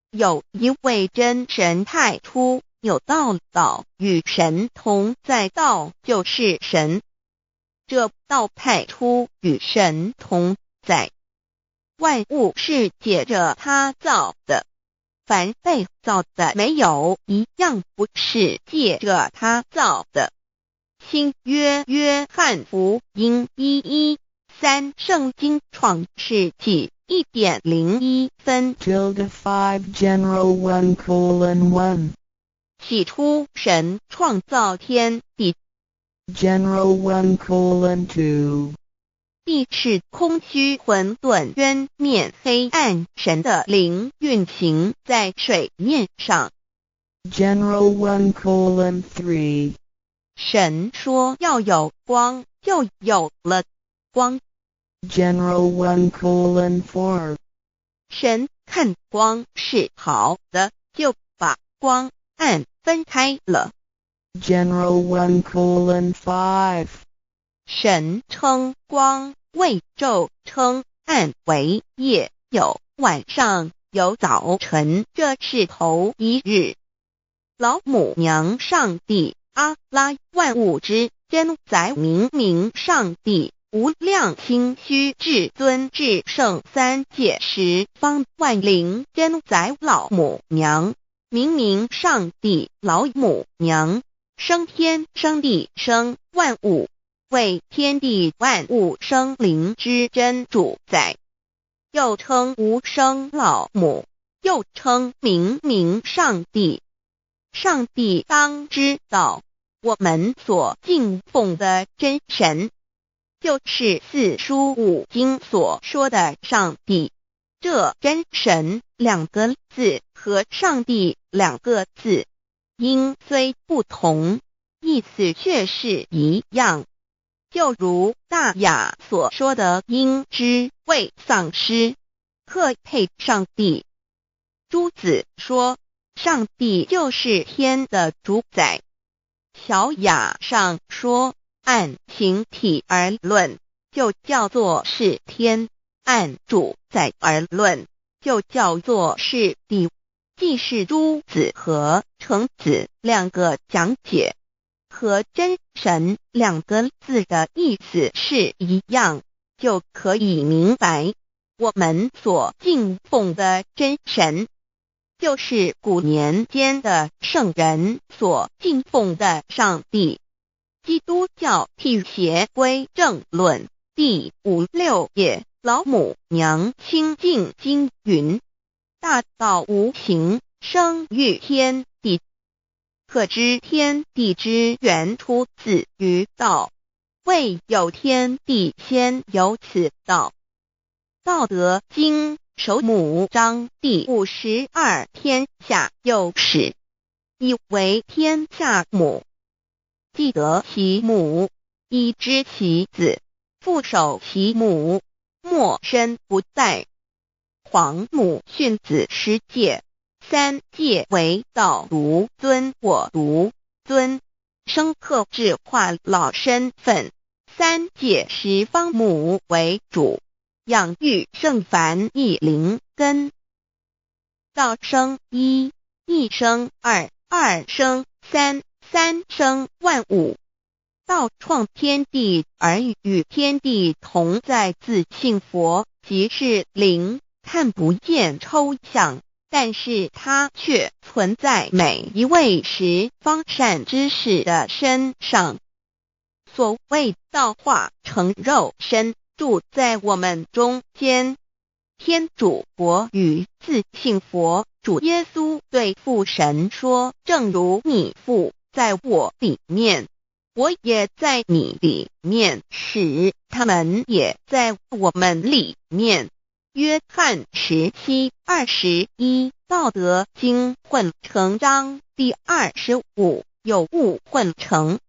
Speaker 1: 有一位真神太初有道与神同在，道就是神，这道太初与神同在，万物是借着他造的，凡被造的没有一样不是借着他造的。新约约翰福音1:13，圣经创世纪1.01分
Speaker 2: 5 General 1:1
Speaker 1: 起初神创造天地，
Speaker 2: General 1:2
Speaker 1: 地是空虚混沌渊面黑暗，神的灵运行在水面上。
Speaker 2: General 1:3
Speaker 1: 神说要有光，就有了光。
Speaker 2: General 1:4
Speaker 1: 神看光是好的，就把光暗分开了。
Speaker 2: General 1:5
Speaker 1: 神称光为昼，称暗为夜，有晚上，有早晨，这是头一日。老母娘上帝阿拉，万物之真宰明明上帝，无量清虚至尊至圣三界十方万灵真宰老母娘，明明上帝老母娘，生天生地生万物，为天地万物生灵之真主宰，又称无生老母，又称明明上帝。上帝当知道，我们所敬奉的真神，就是四书五经所说的上帝。这真神两个字和上帝两个字，音虽不同，意思却是一样。就如大雅所说的鹰之谓丧尸，鹤配上帝。朱子说上帝就是天的主宰。小雅上说按形体而论，就叫做是天；按主宰而论，就叫做是地。既是朱子和程子两个讲解，和真神两个字的意思是一样，就可以明白，我们所敬奉的真神，就是古年间的圣人所敬奉的上帝。基督教辟邪归正论第56页，老母娘清净经云：大道无形，生育天地，可知天地之源出自于道，未有天地，先有此道。道德经首母章第52，天下有始，以为天下母。既得其母，以知其子，父守其母，莫身不殆。皇母训子十戒，三戒为道如尊我如尊，生克制化老身份。三戒十方母为主，养育圣凡一灵根。道生一，一生二，二生三，三生万物。道创天地而与天地同在，自性佛，即是灵，看不见抽象，但是它却存在每一位十方善知识的身上。所谓道化成肉身，住在我们中间。天主国与自性佛主耶稣对父神说：正如你父在我里面，我也在你里面，使他们也在我们里面。约翰17:21道德经混成章第25，有物混成，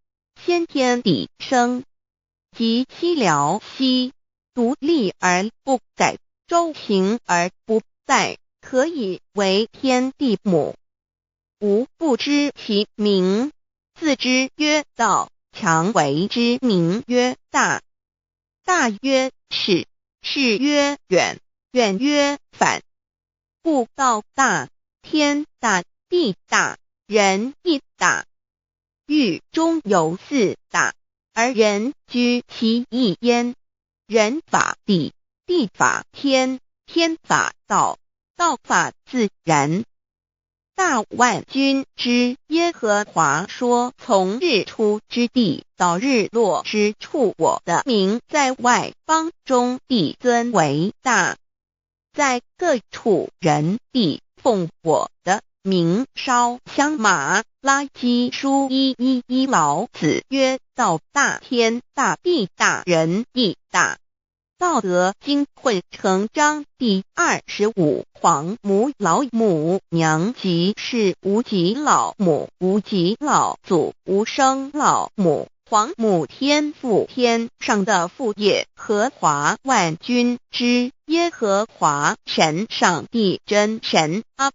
Speaker 1: 先天地生，即西辽西，独立而不改，周行而不殆，可以为天地母。吾不知其名，自之曰道，强为之名曰大。大曰是，是曰远，远曰反。故道大，天大，地大，人亦大。欲中有四大，而人居其一焉。人法地，地法天，天法道，道法自然。大万军之耶和华说，从日出之地到日落之处，我的名在外邦中必尊为大。在各处人必奉我的名烧香。马拉基书1:11老子曰：道大，天大，地大，人亦大。道德经混成章第25，黄母老母娘即是无极老母，无极老祖，无生老母。黄母天父，天上的父，耶和华万军之耶和华神，上帝真神，阿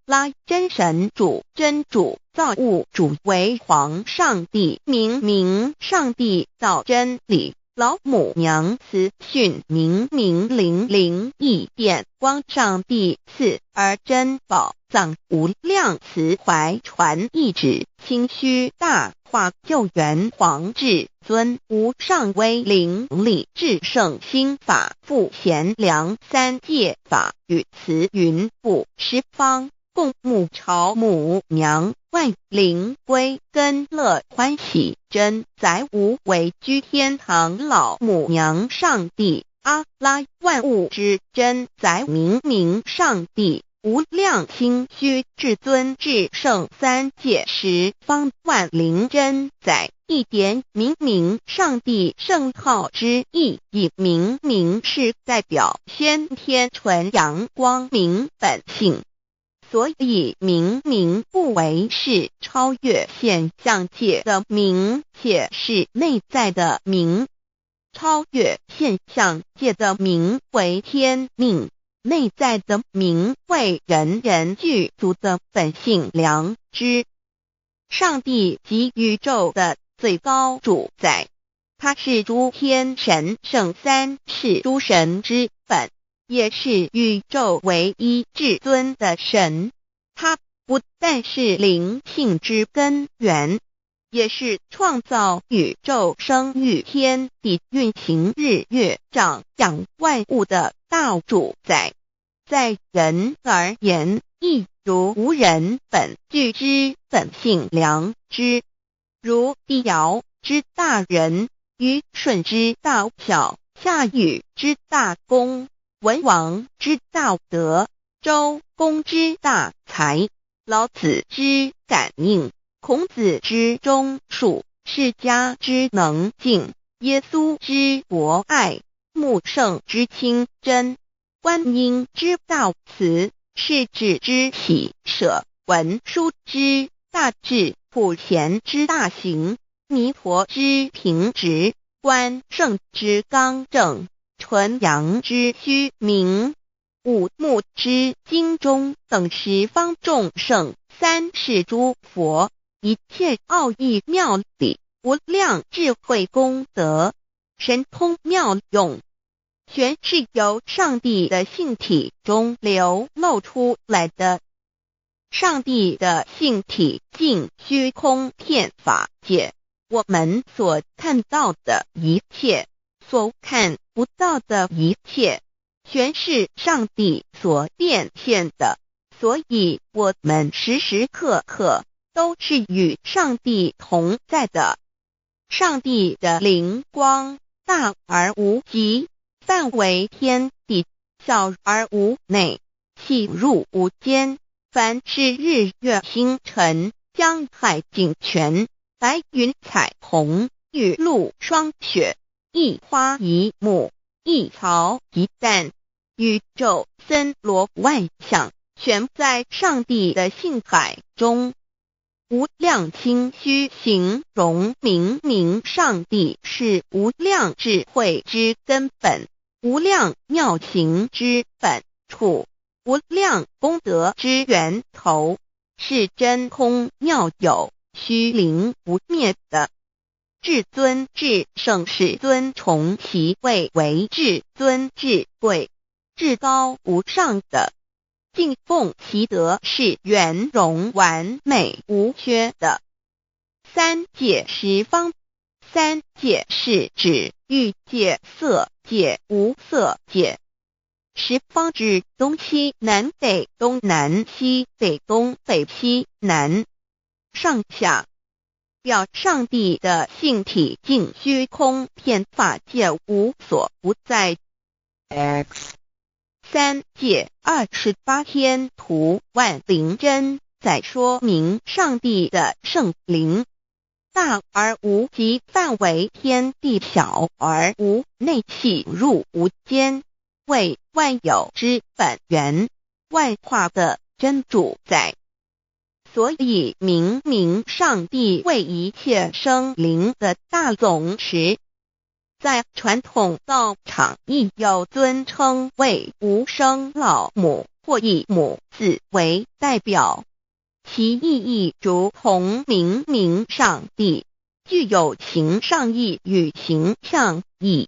Speaker 1: 拉真神主，真主造物主，为皇上帝，明上帝造真理。老母娘慈训，明灵异变光，上帝赐而珍宝藏，无量慈怀传一旨，清虚大化，救援皇至尊，无上威灵力，至圣心法，复贤良三界法，与慈云布十方，共沐朝母娘，万灵归根乐欢喜，真载无为居天堂，老母娘上帝，阿拉万物之真载，明上帝，无量清虚至尊至圣三界十方，万灵真载，一点明上帝圣号之意，以明是代表先天纯阳光明本性。所以明不为是超越现象界的明，且是内在的明。超越现象界的明为天命，内在的明为人人具足的本性良知。上帝即宇宙的最高主宰，他是诸天神圣三世诸神之本，也是宇宙唯一至尊的神。他不但是灵性之根源，也是创造宇宙生育天地运行日月长养万物的大主宰。在人而言，亦如无人本具之本性良知，如帝尧之大仁，虞舜之大巧，夏禹之大功，文王之大德，周公之大才，老子之感应，孔子之忠恕，释迦之能静，耶稣之博爱，穆圣之清真，观音之大慈，世子之喜舍，文殊之大智，普贤之大行，弥陀之平直，关圣之刚正，纯阳之虚明，五目之精中，等十方众圣，三世诸佛，一切奥义妙理，无量智慧功德，神通妙用，全是由上帝的性体中流露出来的。上帝的性体尽虚空遍法界，我们所看到的一切，所看不到的一切，全是上帝所变现的，所以我们时时刻刻都是与上帝同在的。上帝的灵光大而无极，范围天地，小而无内，细入无间。凡是日月星辰、江海井泉，白云彩虹，雨露霜雪，一花一木，一草一蛋，宇宙森罗万象，全在上帝的性海中。无量清虚形容明明上帝是无量智慧之根本，无量妙行之本处，无量功德之源头，是真空妙有，虚灵不灭的。至尊至圣世尊崇其位为至尊至贵，至高无上的。敬奉其德是圆融完美无缺的。三界十方，三界是指欲界、色界、无色界。十方指东西南北东南西北东北西南上下，表上帝的性体净虚空遍法界无所不在。
Speaker 2: X
Speaker 1: 三界28天图万灵真，在说明上帝的圣灵大而无极范围，天地小而无内气入无间，为万有之本源，万化的真主宰。所以明明上帝为一切生灵的大总持，在传统道场亦有尊称为无生老母或以母字为代表，其意义如同明明上帝具有形上义与形象义，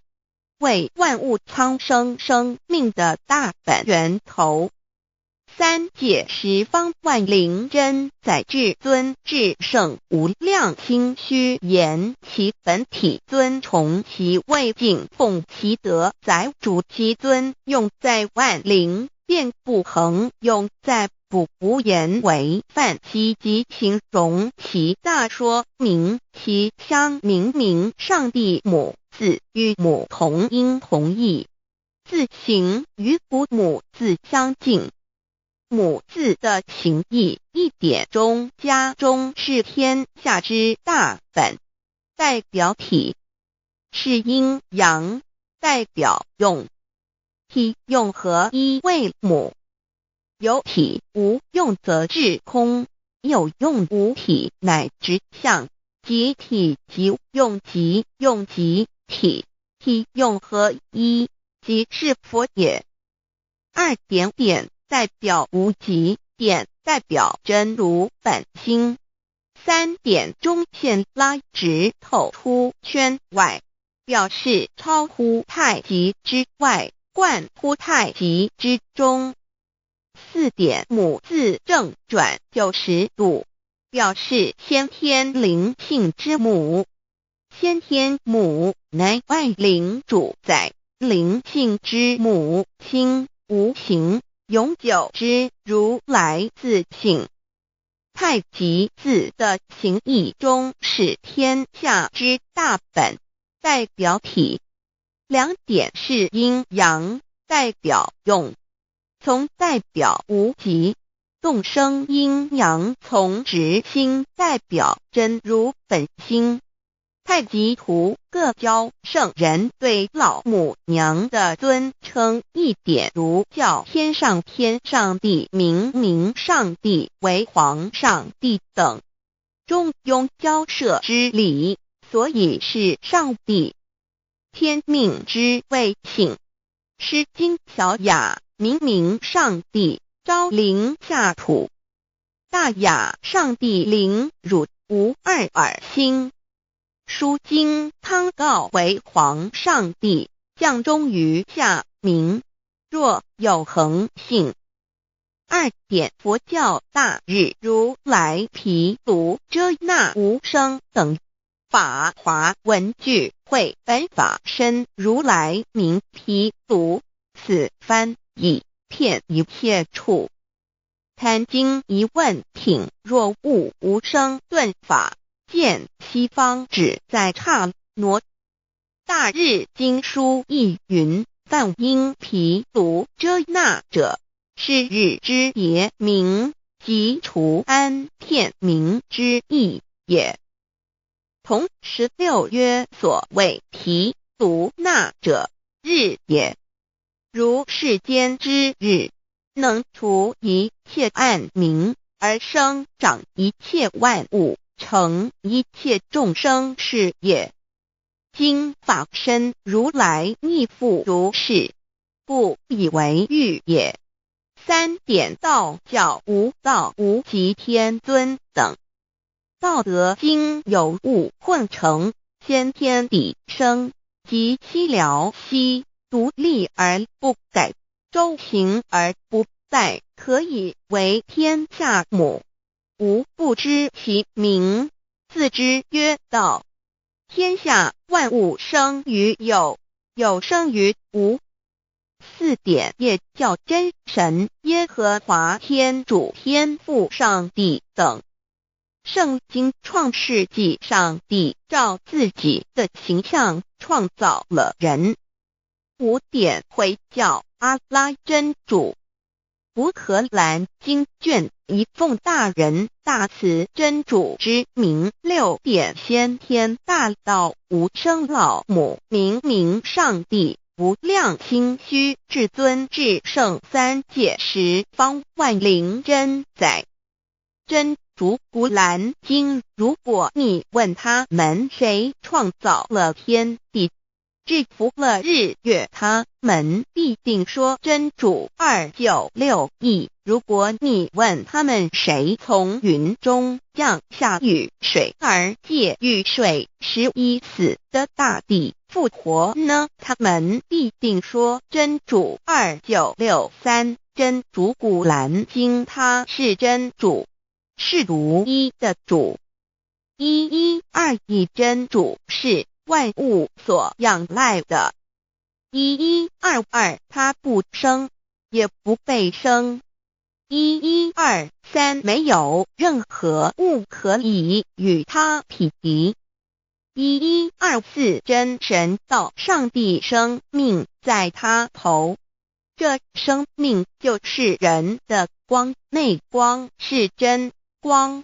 Speaker 1: 为万物苍生生命的大本源头。三界十方万灵真，在至尊至圣无量清虚言其本体尊崇其位敬奉其德载主其尊，用在万灵便不恒用在不无言为范积极形容其大说明其相明明上帝母字与母同音同义，字形与古母字相近。母字的情义一点中加中是天下之大本，代表体是阴阳，代表用，体用合一为母。有体无用则至空，有用无体乃至相，即体即用即用即体，体用合一即是佛也。二点点代表无极，点代表真如本心，三点中线拉直透出圈外，表示超乎太极之外，贯乎太极之中。四点母字正转90度，表示先天灵性之母。先天母乃外灵主宰，灵性之母亲无形永久之如来自性。太极字的形义中是天下之大本，代表体。两点是阴阳，代表用，从代表无极，动生阴阳从直心，代表真如本心。太极图各教圣人对老母娘的尊称一点，如叫天上帝、明明上帝为皇上帝等，中庸交涉之理，所以是上帝。天命之谓性，诗经小雅明明上帝昭灵下土，大雅上帝灵汝无二耳心。书经汤告为皇上帝，降中于下民，若有恒性。二点佛教大日如来毗卢遮那无生等法华文具会本法身如来名毗卢，此翻译片一切处。坛经一问品，若悟无生顿法，见西方只在刹那。大日经书亦云，梵音毗卢遮那者，是日之别名，即除安片名之意也。同16曰所谓提卢那者，日也。如世间之日，能除一切暗明，而生长一切万物，成一切众生是也。今法身如来亦复如是，故以为喻也。3点道教无道无极天尊等。道德经有物混成，先天地生，即七辽息，独立而不改，周行而不殆，可以为天下母。吾不知其名，自之曰道。天下万物生于有，有生于无。4点业教真神耶和华天主天父上帝等。圣经创世纪，上帝照自己的形象创造了人。5点回教阿拉真主。乌克兰经卷一奉大人大慈真主之名。6点先天大道无生老母明明上帝无量清虚至尊至圣三界十方万灵真宰。真主古兰经，如果你问他们谁创造了天地，制服了日月，他们必定说真主296亿。如果你问他们谁从云中降下雨水而借雨水使已死的大地复活呢，他们必定说真主2963。真主古兰经，他是真主，是独一的主。112真主是万物所仰赖的。1122他不生，也不被生。1123没有任何物可以与他匹敌。1124真神道上帝生命在他头，这生命就是人的光，内光是真光，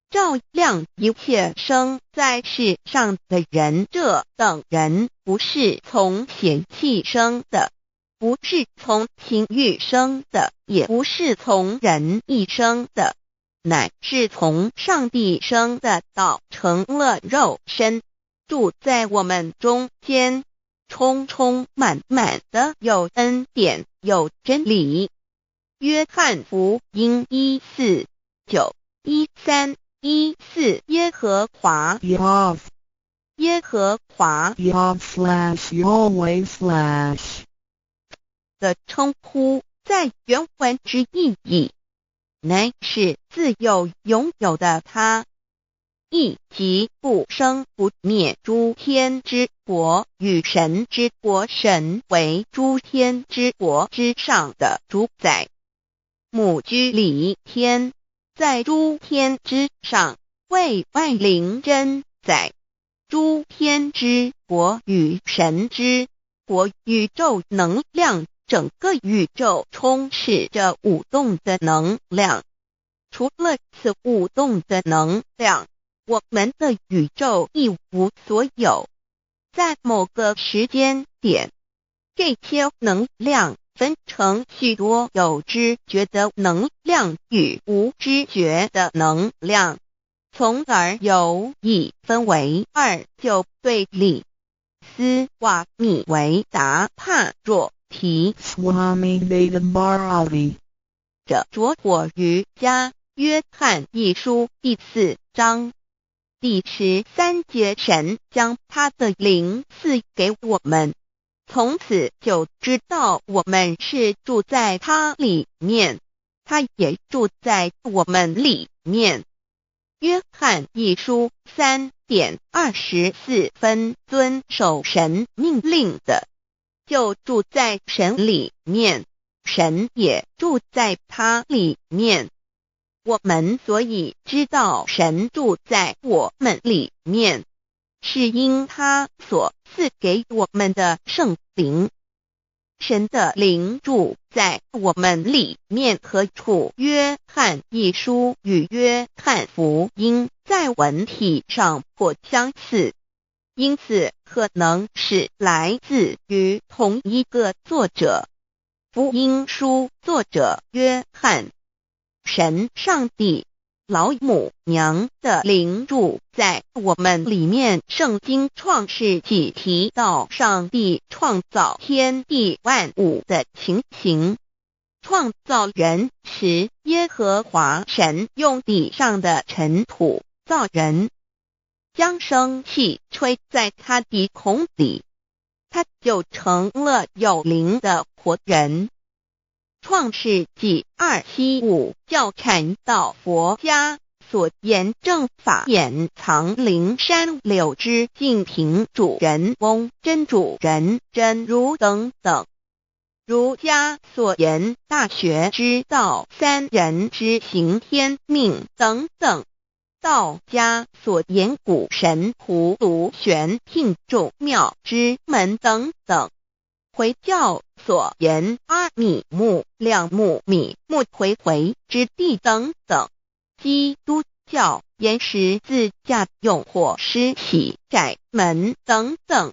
Speaker 1: 照亮一切生在世上的人。这等人不是从血气生的，不是从情欲生的，也不是从人意生的，乃是从上帝生的，道成了肉身，住在我们中间，充充满满的有恩典，有真理。约翰福音1491314耶和华
Speaker 2: Yav
Speaker 1: 耶和华
Speaker 2: Yav/Yahweh/
Speaker 1: 的称呼，在原文之意义，乃是自有拥有的他，亦即不生不灭诸天之国与神之国，神为诸天之国之上的主宰，母居里天，在诸天之上，为万灵真宰。诸天之国与神之国，宇宙能量，整个宇宙充斥着舞动的能量。除了此舞动的能量，我们的宇宙一无所有。在某个时间点，这些能量分成许多有知觉的能量与无知觉的能量，从而有一分为二，就对立。斯瓦米维达帕若提
Speaker 2: Swami Vedabharati
Speaker 1: 者着火于家约翰一书第4章第13节，神将他的灵赐给我们，从此就知道我们是住在他里面，他也住在我们里面。约翰一书3:24遵守神命令的，就住在神里面，神也住在他里面。我们所以知道神住在我们里面，是因他所赐给我们的圣灵。神的灵住在我们里面，何处？约翰一书与约翰汉福音在文体上颇相似，因此可能是来自于同一个作者。福音书作者约翰。神上帝老母娘的灵住在我们里面。圣经创世纪提到上帝创造天地万物的情形。创造人时，耶和华神用地上的尘土造人，将生气吹在他鼻孔里，他就成了有灵的活人。创世纪2:7-5教阐到佛家所言正法掩藏灵山柳之净瓶主人翁真主人真如等等。儒家所言大学之道三人之行天命等等。道家所言古神葫芦玄牝众妙之门等等。回教所言阿米木亮木米木回回之地等等。基督教言十字架用火施洗窄门等等。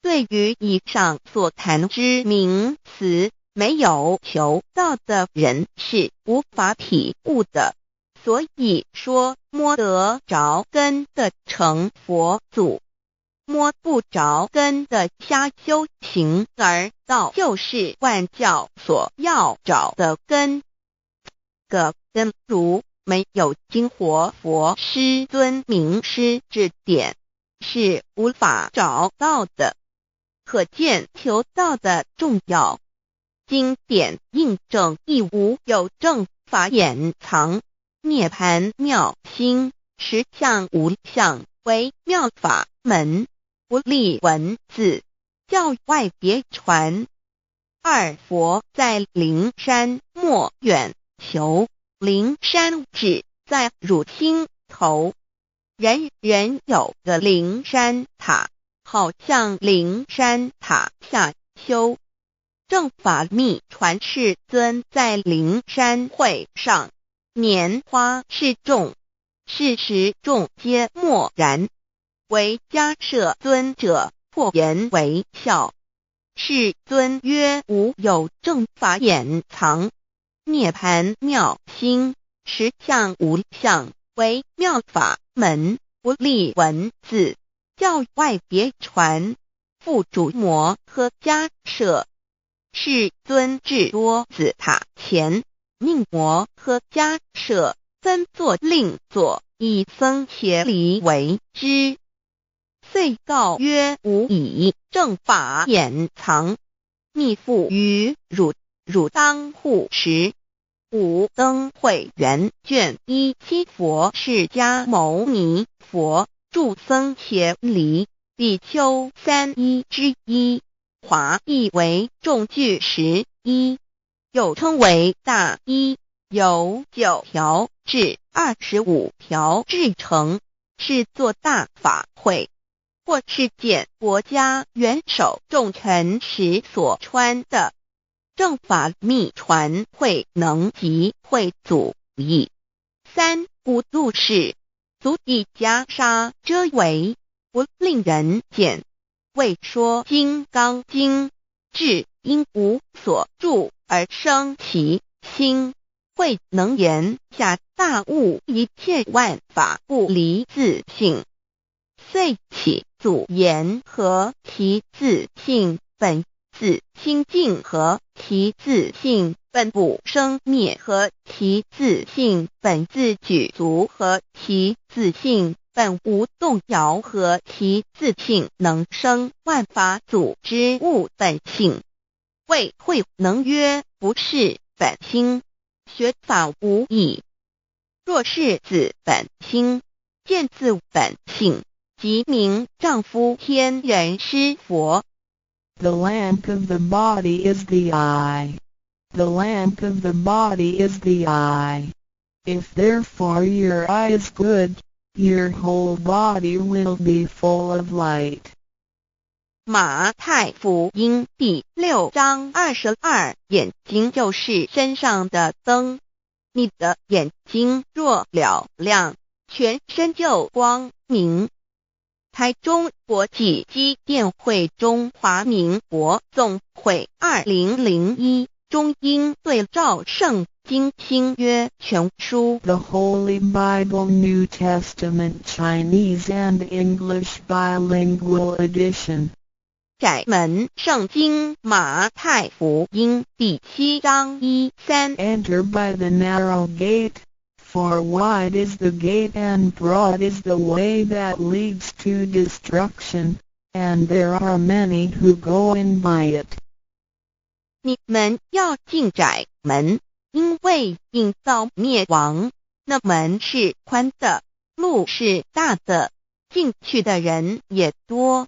Speaker 1: 对于以上所谈之名词，没有求道的人是无法体悟的。所以说摸得着根的成佛祖，摸不着根的瞎修行而道，就是万教所要找的根。个根如没有经活佛师尊名师指点，是无法找到的。可见求道的重要。经典印证亦无有正法掩藏，涅盘妙心，实相无相，为妙法门，不立文字，教外别传。二佛在灵山莫远求，灵山只在汝心头。人人有个灵山塔，好像灵山塔下修。正法密传世尊在灵山会上，拈花示众，是时众皆默然，唯迦摄尊者破颜为笑。世尊曰：无有正法掩藏，涅盘妙心，实相无相，为妙法门，不立文字，教外别传。复主摩诃迦摄。世尊至多子塔前，命摩诃迦摄分作另作，以僧伽梨为之。遂告曰：吾以正法掩藏，密付于汝，汝当护持。五灯会元卷1佛释迦牟尼佛著僧伽梨比丘3之一，华译为众句11，又称为大一，由9条至25条制成，是作大法会，或是见国家元首重臣时所穿的。正法密传会能及会祖义。三古度世，足以袈裟遮为，不令人见。为说金刚经，至因无所住而生其心，会能言下大悟一切万法不离自性。遂起祖言和其自性本自清净和其自性本不生灭和其自性本自具足和其自性本无动摇和其自性能生万法组之物本性。谓会能曰：不是本心，学法无益。若是自本心，见自本性，即名丈夫天人师佛。
Speaker 2: The lamp of the body is the eye. The lamp of the body is the eye. If therefore your eye is good, your whole body will be full of light.
Speaker 1: 马太福音第6章22，眼睛就是身上的灯。你的眼睛若了亮，全身就光明。台中国际机电会中华民国总会2001中英对照圣经新约全书
Speaker 2: The Holy Bible New Testament Chinese and English Bilingual Edition.
Speaker 1: 窄门圣经马太福音第7章1-3
Speaker 2: Enter by the narrow gate, for wide is the gate and broad is the way that leads to destruction, and there are many who go in by it.
Speaker 1: 你们要进窄门，因为引到灭亡。那门是宽的，路是大的，进去的人也多。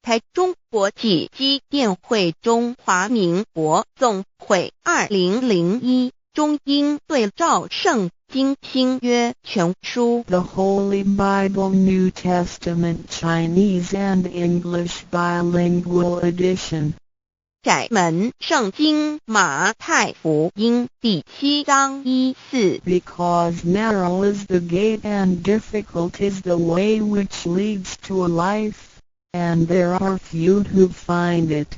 Speaker 1: 台中国际机电会中华民国总会2001中英对照圣经新约全书
Speaker 2: The Holy Bible New Testament Chinese and English Bilingual Edition.
Speaker 1: 窄门圣经马太福音第7章1-4
Speaker 2: Because narrow is the gate and difficult is the way which leads to life, and there are few who find it.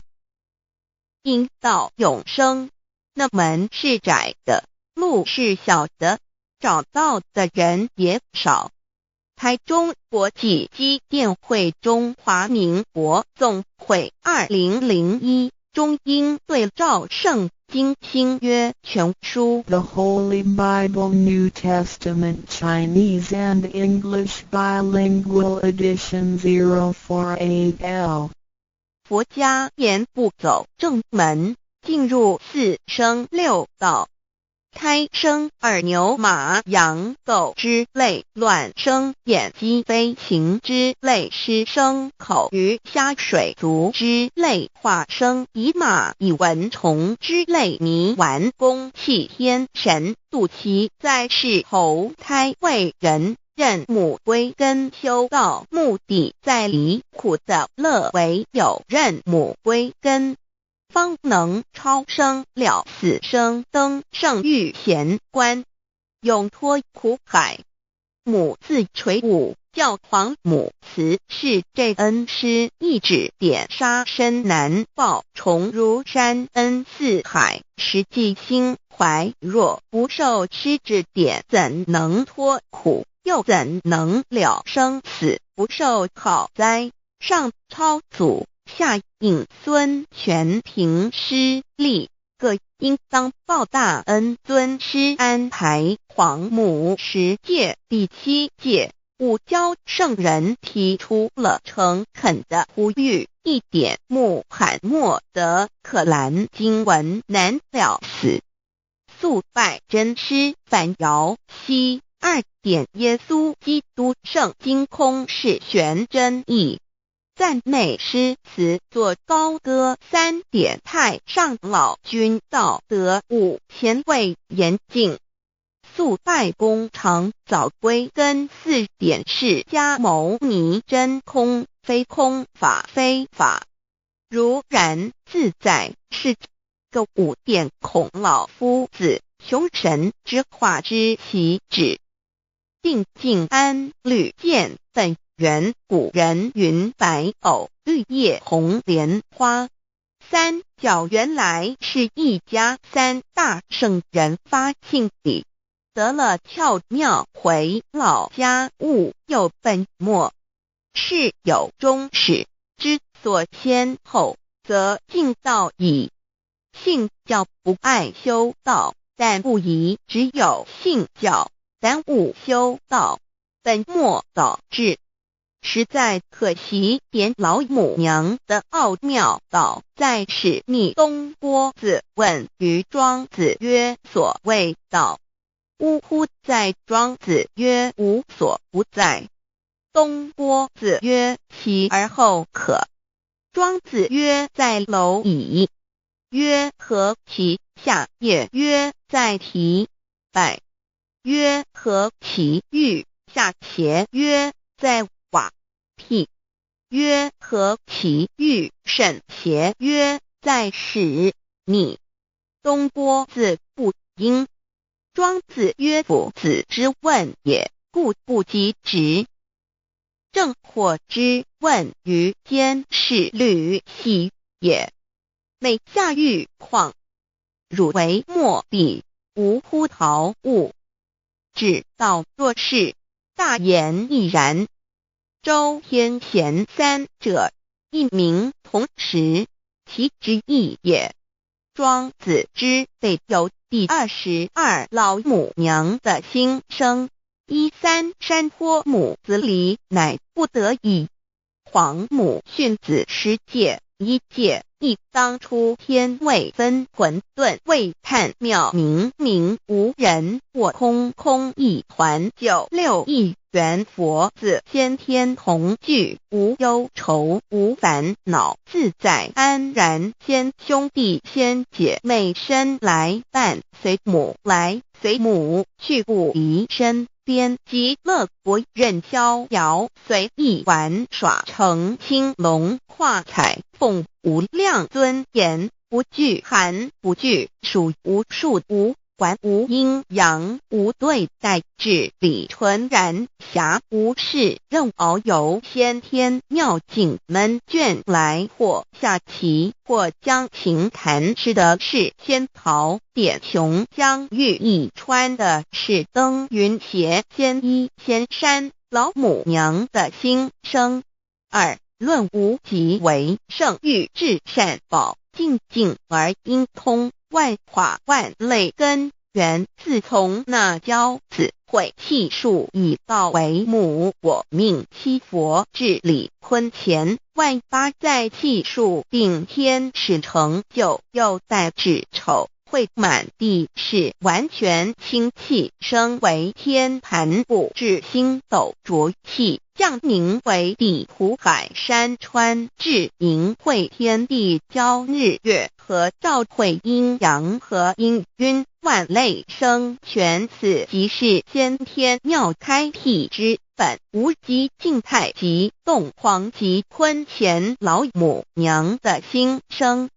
Speaker 1: 引到永生，那门是窄的，路是小的，找到的人也少。台中国际机电会中华民国总会2001中英对照圣经新约全书
Speaker 2: The Holy Bible New Testament Chinese and English Bilingual Edition 048L.
Speaker 1: 佛家言不走正门，进入4生6道。胎生耳牛马羊狗之类，卵生眼鸡飞禽之类，湿生口鱼虾水族之类，化生以马以蚊虫之类，泥丸公气天神度其在世投胎为人，任母归根修道，目的在离苦的乐，唯有任母归根，方能超生了死生，登圣域贤官，永脱苦海。母自垂武，教皇母慈是这恩师，一指点杀身难报，重如山恩似海，实际心怀若不受师指点，怎能脱苦？又怎能了生死？不受好灾，上超祖，下引孙，全凭师力，各应当报大恩。尊师安排皇母10诫，第7诫，五教圣人提出了诚恳的呼吁，一点穆罕默德可兰经文难了死，肃拜真师反摇西。2点耶稣基督圣经空是玄真义，赞美诗词作高歌。3点太上老君道德5前卫严谨，肃拜公常早归根。4点释迦牟尼真空非空，法非法，如然自在是个5点孔老夫子雄神之化之其旨，定静安律见本源。古人云白藕绿叶红莲花。3角原来是一家3大圣人发庆礼，得了巧妙回老家，物有本末，事有终始，之所先后，则敬道矣。信教不爱修道，但不宜只有信教，耽误修道，本末倒置，实在可惜。点老母娘的奥妙道在使逆东郭子问于庄子曰：所谓道，呜呼！在庄子曰：无所不在。东郭子曰：其而后可。庄子曰：在蝼蚁。曰：何其下也？曰：在蹄。百。曰：何其欲下邪？曰：在瓦辟。曰：何其欲甚邪？曰：在使逆。东郭子不应。庄子曰：夫子之问也，故不及直。正或之问于间是履兮也。每下欲况，汝为莫彼，无乎陶物。只道若是，大言亦然。周天贤三者，一名同时，其之义也。庄子之备有第22老母娘的心声。13山坡母子礼，乃不得已。黄母训子10戒，1戒亦当初天未分混沌，未判妙明明无人，我空空一团，96亿元佛子先天同聚，无忧愁无烦恼，自在安然。先兄弟先姐妹身来伴，随母来随母去，不离身边。极乐国任逍遥，随意玩耍，乘青龙跨彩凤，无量尊严，不惧寒不惧暑，无数无管，无阴阳，无对待，至理纯然，暇无事任遨游，先天妙境门卷来，或下棋，或将琴弹，吃的是仙桃，点琼浆玉一穿的是登云鞋，仙衣仙山。老母娘的心声。2论无极为圣欲至善宝，静静而应通，万化万类根源。自从那骄子会气数以道为母，我命七佛治理坤乾，万八在气数并天使成就，又待至丑会满地是完全清气，升为天盘部，至星斗浊气，降凝为地土海山川，至明会天地交日月和照会阴阳和阴晕，万类生全。此即是先天妙开辟之本，无极静态及动狂及坤乾老母娘的心声。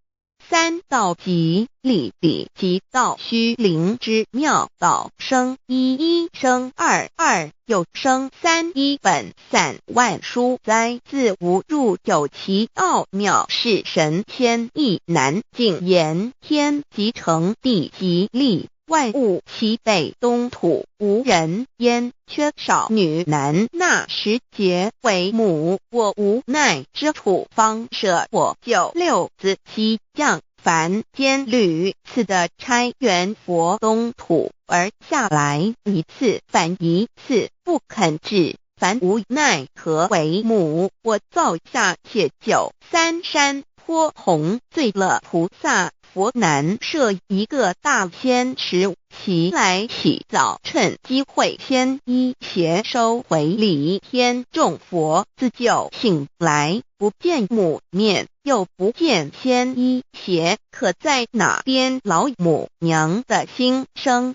Speaker 1: 3道即理理即道虚灵之妙道，生一生二又生三，一本散万殊哉，自无入有其奥妙，是神天意难尽言。天即成地即立，万物其北东土，无人焉，缺少女男，纳10节为母。我无奈之处，方舍我96子西降凡间屡次的差援佛东土，而下来一次反一次，不肯治，凡无奈何为母。我造下且93山坡弘罪了菩萨，佛南设一个大仙池，其来洗澡，趁机会先一邪收回礼天众佛，自就醒来，不见母面，又不见先一邪，可在哪边？老母娘的心声。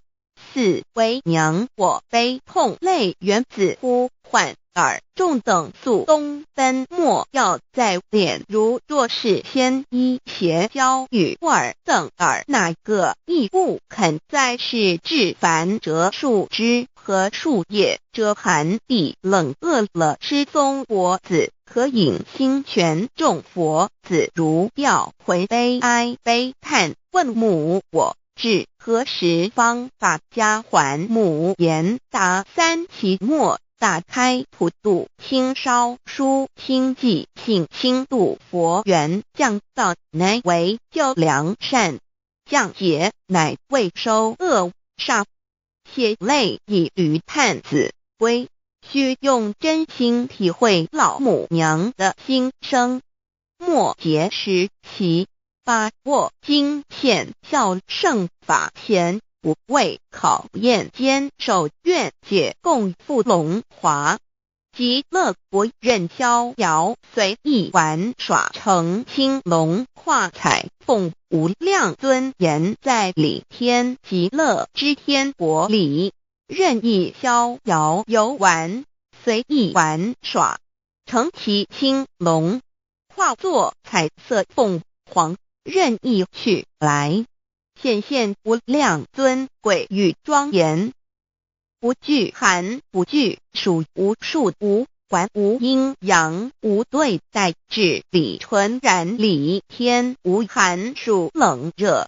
Speaker 1: 4为娘我悲痛泪源自呼唤耳众等速东奔，莫要再敛。如若是先一邪教与尔等耳，哪个亦不肯再是至凡折树枝和树叶，遮寒地冷，饿了吃松果子，可饮清泉。众佛子如调回悲哀悲叹，问母我至何时方把家还母？言答3期末，打开普度清烧书清寂性清度佛缘，降道乃为救良善，降劫乃为收恶煞。血泪以于叹子归，须用真心体会老母娘的心声。末节时期，把握经现效圣法前，不为考验，坚守愿解共赴龙华。极乐国任逍遥，随意玩耍，乘青龙跨彩凤，无量尊严，在理天极乐之天国里，任意逍遥游玩，随意玩耍，乘其青龙，化作彩色凤凰，任意去来，显现无量尊贵与庄严。无具寒无具暑无数无管无阴阳无对待治理纯然理天无寒暑冷热，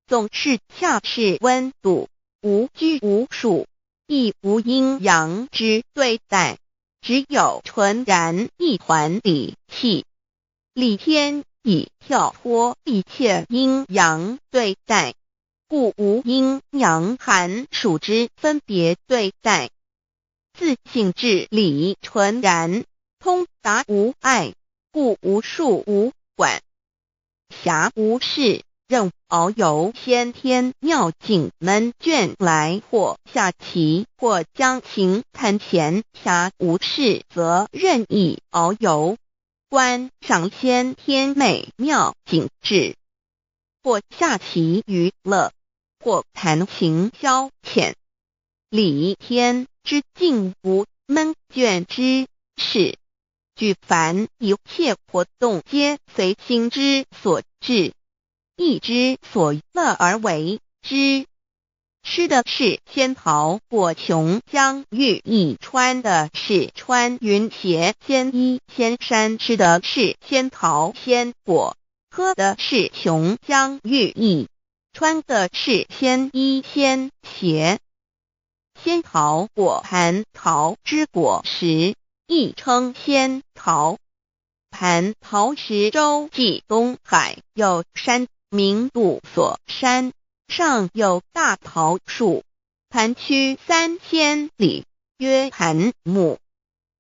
Speaker 1: 总是恰是温度，无拘无束，亦无阴阳之对待，只有纯然一环理气。理天以跳脱一切阴阳对待，故无阴阳寒暑之分别对待，自性至理纯然，通达无碍，故无数无管，暇无事，任遨游先天妙境门卷来，或下棋，或将琴弹弦，暇无事则任意遨游，观赏先天美妙景致，或下棋娱乐，或弹琴消遣。理天之境无闷倦之事，举凡一切活动皆随心之所至，意之所乐而为之。吃的是仙桃果琼浆玉液，穿的是穿云鞋仙衣仙衫，吃的是仙桃仙果，喝的是琼浆玉液，穿的是仙衣仙鞋。仙桃果蟠桃之果实，亦称仙桃。蟠桃实洲际东海有山名杜所山，上有大桃树，盘曲3000里，曰盘木。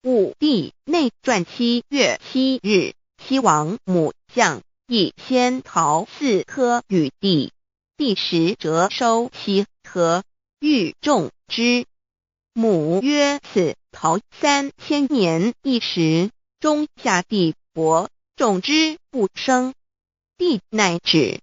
Speaker 1: 武帝内传7月7日，西王母将以仙桃4颗与帝，帝时折收其核，欲种之。母曰：此桃3000年一时，中下地薄，种之不生。帝乃止。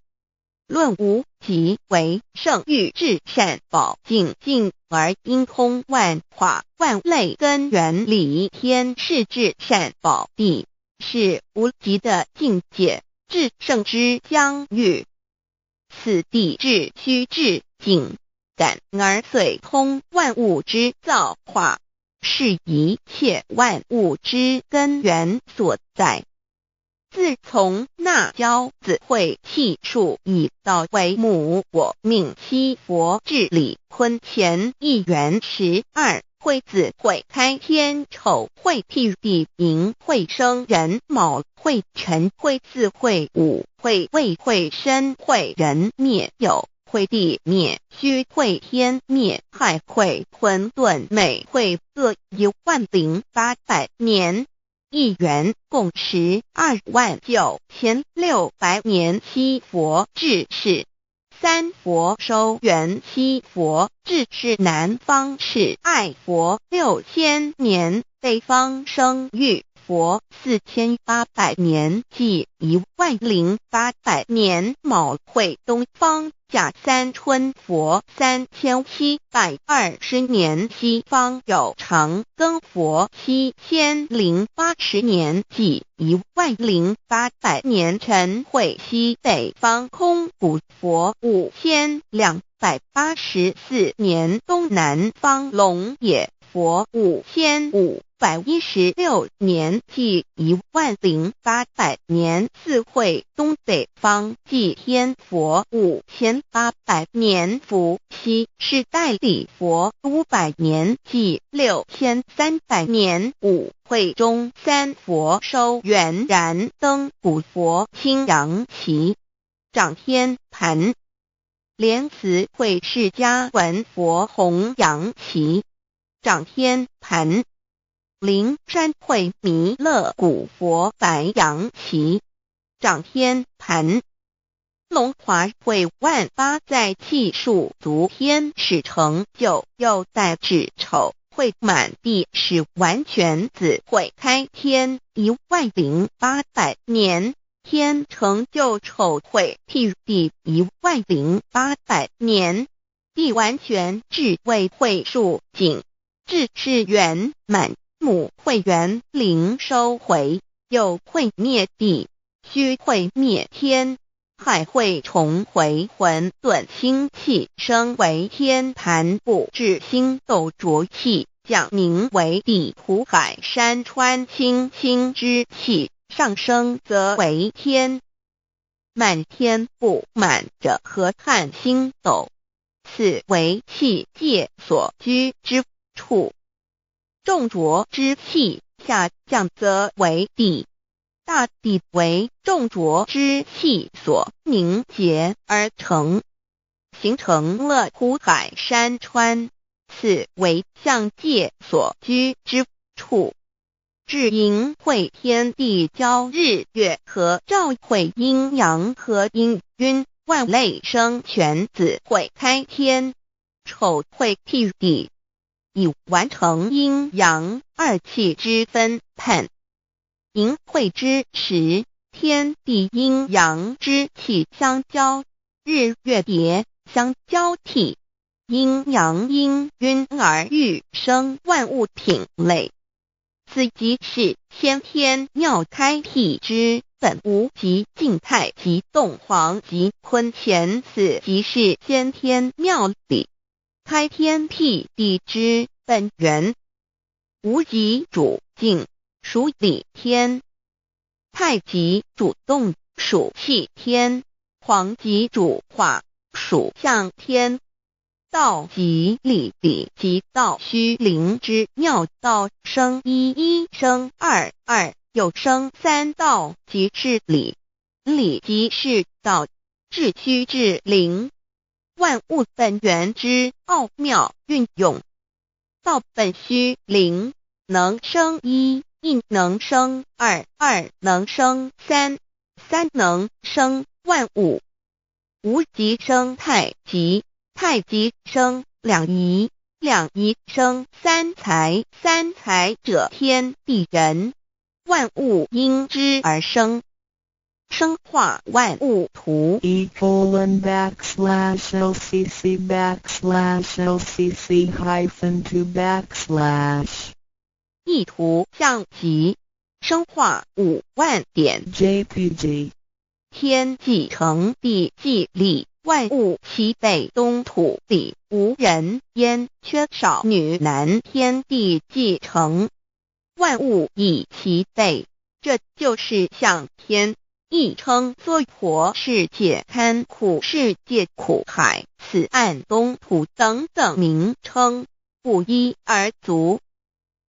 Speaker 1: 论无极为圣欲至善宝净净而应通万化万类根源理天是至善宝地，是无极的境界，至圣之疆域。此地至虚至静感而遂通万物之造化，是一切万物之根源所在。自从那骄子会气数以道为母，我命七佛治理坤乾一元12，会子会开天丑，会替地寅，会生人卯，会辰，会巳，会午，会未，会申，会人灭酉，会地灭戌，会天灭亥，会混沌昧，会各10800年。一元共129600年。七佛治世，三佛收元，七佛治世南方是爱佛6000年，北方生玉佛4800年，即10800年。卯会东方甲三春佛3720年，西方有长庚佛7080年，即10800年。辰会西北方空谷佛5284年，东南方龙野佛5516年，即10800年。四会东北方祭天佛5800年，伏羲是代理佛500年，即6300年。五会中三佛收元燃灯古佛青阳旗，掌天盘。莲慈会释迦文佛红阳旗，掌天盘。灵山会弥勒古佛白阳旗，掌天盘。龙华会万八在气数足天使成就，又代指丑会满地是完全子会开天10800年，天成就丑会替地10800年，地完全至为会数景，至是圆满。母会元灵收回，又会灭地，虚会灭天，还会重回混沌星气，升为天盘部，至星斗浊气，降名为地土海山川星星之气，上升则为天。满天布满着河汉星斗，此为气界所居之处。重浊之气下降则为地，大地为重浊之气所凝结而成，形成了土海山川，此为象界所居之处。至阴会天地交日月和，照会阴阳和阴晕，万类生全，子会开天，丑会辟地，以完成阴阳二气之分判。寅会之时，天地阴阳之气相交，日月叠相交替，阴阳阴晕而育生万物品类。此即是先天妙开辟之本无极静态即动黄即坤乾，此即是先天妙理开天辟地之本源。无极主静，属理天；太极主动，属气天；黄极主化，属象天。道即理，理即道虚灵之妙道，生一，一生二，二又生三，道即是理，理即是道，至虚至灵，万物本源之奥妙运用。道本虚灵，能生一，一能生二，二能生三，三能生万物。无极生太极，太极生两仪，两仪生三才，三才者天地人，万物因之而生，生化万物图。
Speaker 2: e://LCC_LCC_2/
Speaker 1: 意图象极，生化5万点
Speaker 2: JPG。
Speaker 1: 天既成地既立，万物其北东土里，无人焉，缺少女男，天地既成，万物以其北，这就是象天，亦称娑婆世界、堪苦世界、苦海、此岸东土等等名称，不一而足。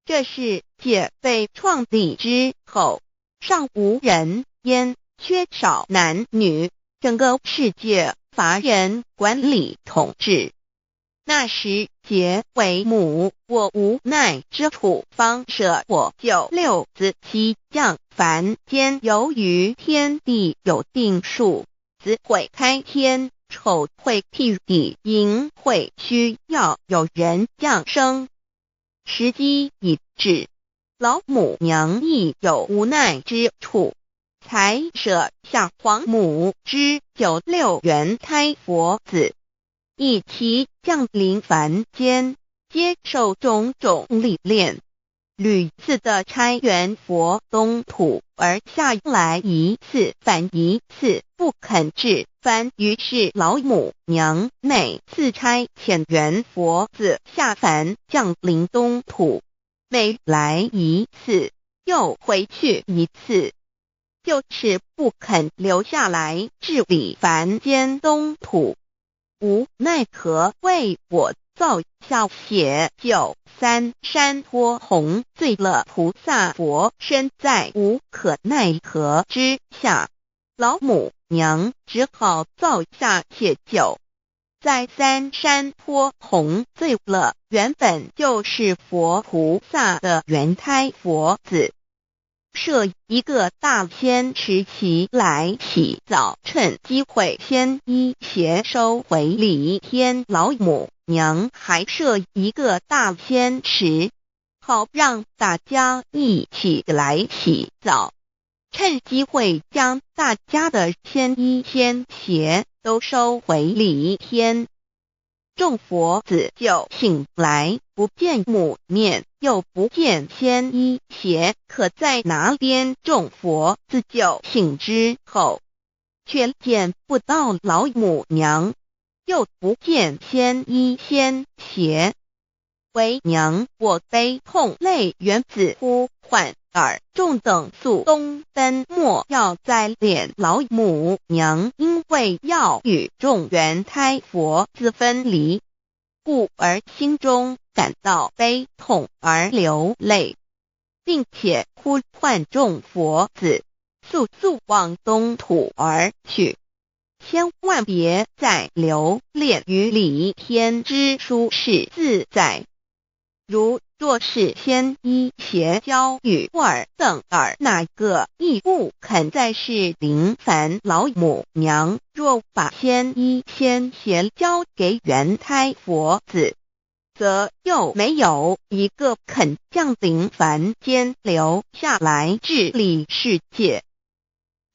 Speaker 1: 这世界被创立之后，尚无人焉，缺少男女，整个世界乏人管理统治。那时桀为母，我无奈之处，方舍我9六子期降凡间，由于天地有定数，子会开天，丑会辟地，寅会需要有人降生。时机已至，老母娘亦有无奈之处，才舍下皇母之9六元胎佛子，以其降临凡间，接受种种历练，屡次的差援佛东土，而下来一次反一次不肯治凡，于是老母娘每次差遣援佛子下凡降临东土，每来一次又回去一次，就是不肯留下来治理凡间东土。无奈何为我造下血酒3山托红，醉了菩萨佛身在无可奈何之下，老母娘只好造下血酒，在3山托红醉了原本就是佛菩萨的原胎佛子，设一个大仙池其来洗澡，趁机会先一邪收回礼天。老母娘还设一个大仙池，好让大家一起来洗澡，趁机会将大家的仙衣仙鞋都收回礼天。众佛子就醒来，不见母面，又不见仙衣鞋可在哪边。众佛子就醒之后，却见不到老母娘，又不见鲜衣鲜鞋。为娘我悲痛泪源自呼唤而众等速东奔，莫要再怜老母娘，因为要与众元胎佛子分离，故而心中感到悲痛而流泪，并且呼唤众佛子速速往东土而去，千万别再留恋于离天之舒适自在。如若是鲜衣鞋交与尔等儿，哪个亦不肯再是临凡老母娘？若把鲜衣鲜鞋交给元胎佛子，则又没有一个肯降临凡间留下来治理世界。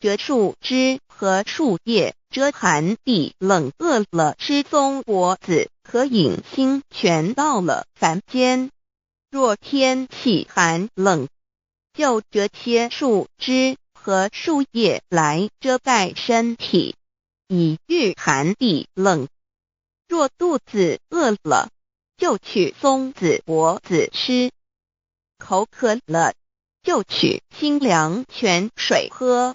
Speaker 1: 这树枝和树叶遮寒地冷，饿了吃松果子，可饮清泉到了凡间。若天气寒冷，就这些树枝和树叶来遮盖身体，以御寒地冷。若肚子饿了，就取松子果子吃；口渴了，就取清凉泉水喝。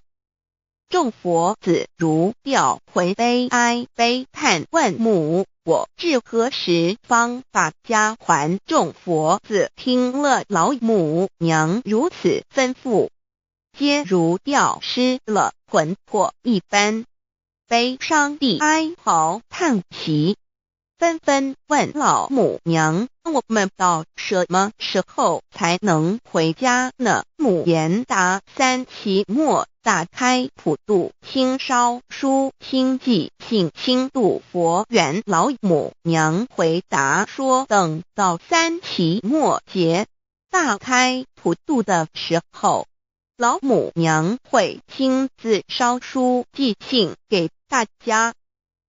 Speaker 1: 众佛子如调回悲哀悲叹，问母我至何时方把家还？众佛子听了老母娘如此吩咐，皆如吊失了魂魄一般，悲伤地哀嚎叹息，纷纷问老母娘：我们到什么时候才能回家呢？母言答：三期末打开普度清烧书清寂信清度佛缘。老母娘回答说，等到三期末节大开普度的时候，老母娘会亲自烧书寄信给大家，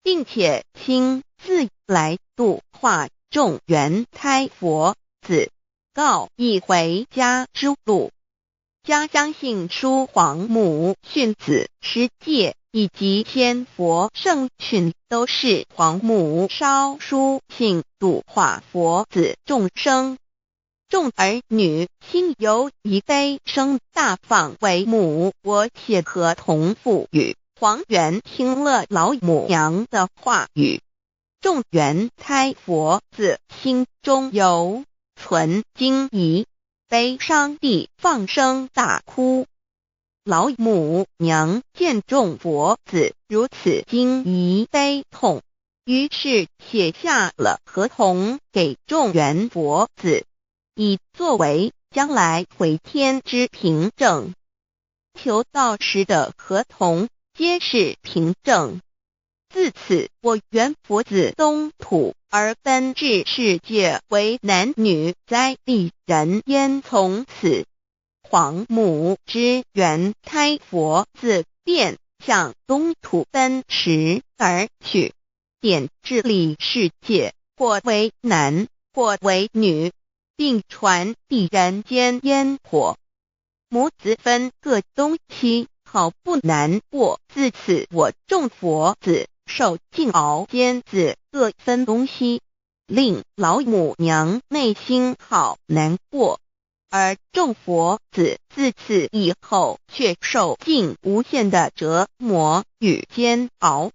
Speaker 1: 并且亲自来度化众元胎佛子，告一回家之路。家相信书皇母训子十戒以及天佛圣训，都是皇母烧书信度化佛子众生。众儿女心由以悲生大放为母，我且合同赋予。皇元听了老母娘的话语，众元胎佛子心中有存惊疑，悲伤地放声大哭。老母娘见众佛子如此惊疑悲痛，于是写下了合同给众元佛子，以作为将来回天之凭证。求道时的合同皆是凭证。自此，我元佛子东土而奔至世界为男女在地人焉。从此，皇母之元胎佛子便向东土奔驰而去，点治理世界，或为男，或为女，并传递人间烟火。母子分各东西，好不难过。自此，我众佛子受尽熬煎子各分东西，令老母娘内心好难过。而众佛子自此以后却受尽无限的折磨与煎熬。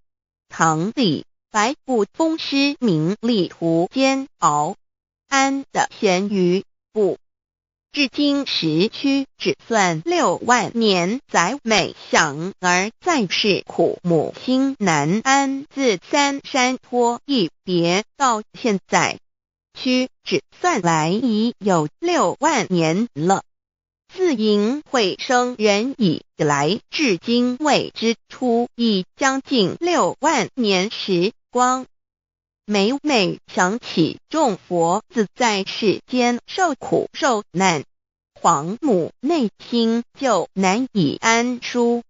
Speaker 1: 唐李白骨风师名利图煎熬，安得闲于不？至今时区只算6万年，载美想而在世苦母心难安。自三山托一别到现在，屈指算来已有6万年了。自寅会生人以来，至今未知出，已将近6万年时光。每每想起众佛子在世间受苦受难，皇母内心就难以安舒。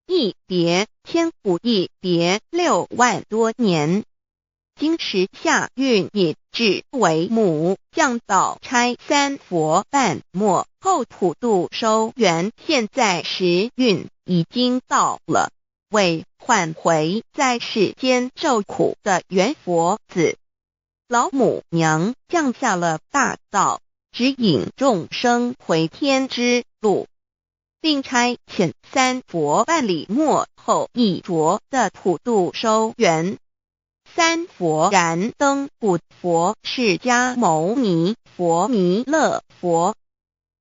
Speaker 1: 一别千古，一别6万多年。今时夏运也至为母，降道差3佛半末，后普度收元。现在时运已经到了，为换回在世间受苦的圆佛子。老母娘降下了大道，指引众生回天之路，并差遣三佛万里末后一着的普度收圆。三佛燃灯不佛释迦牟尼佛弥勒佛，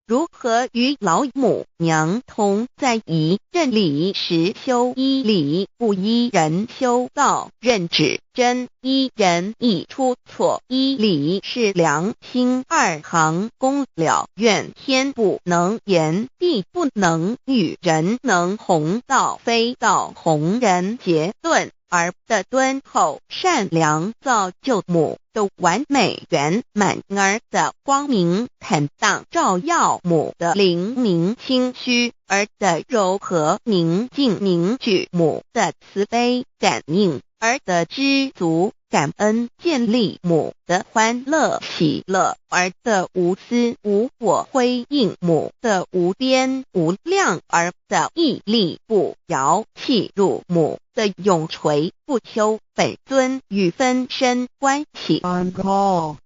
Speaker 1: 如何与老母娘同在一任理时修一理，不依人修道，任指真一人一出错，一理是良心，二行功了愿天不能言，地不能喻，人能弘道，非道弘人结论。而的敦厚善良造就母的完美圆满，儿的光明坦荡照耀母的灵明清虚，儿的柔和宁静凝聚母的慈悲感应，儿的知足感恩建立母的欢乐喜乐，儿的无私无我辉映母的无边无量，儿的屹立不摇弃入母的永垂不朽本尊与分身关系。
Speaker 2: On call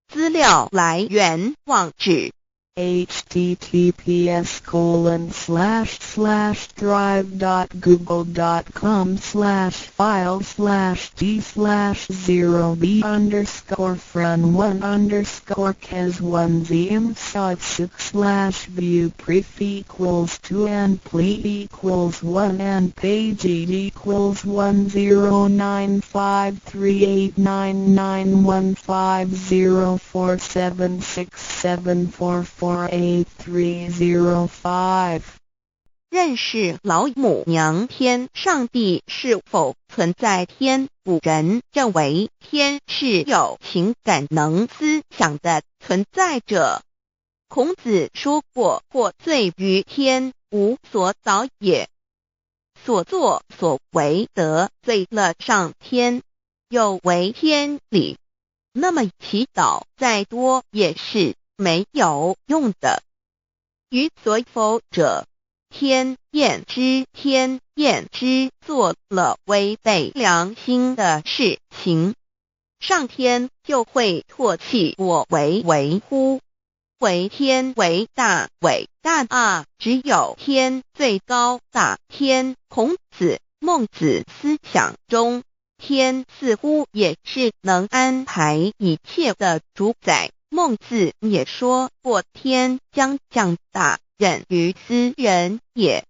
Speaker 1: 资料来源网址
Speaker 2: https://drive.google.com/file/d/0b_cas1zm/6/view pref equals 2 and plea equals 1 and page equals 1095389910476774483005。
Speaker 1: 认识老母娘天上帝是否存在天？古人认为天是有情感能思想的存在者。孔子说过，或罪于天，无所导也。所作所为得罪了上天，有违天理，那么祈祷再多也是没有用的。于所否者，天厌之，做了违背良心的事情，上天就会唾弃我为乎？为天为大，伟大啊！只有天最高大天。孔子、孟子思想中，天似乎也是能安排一切的主宰。孟子也说过，天将降大任于斯人也，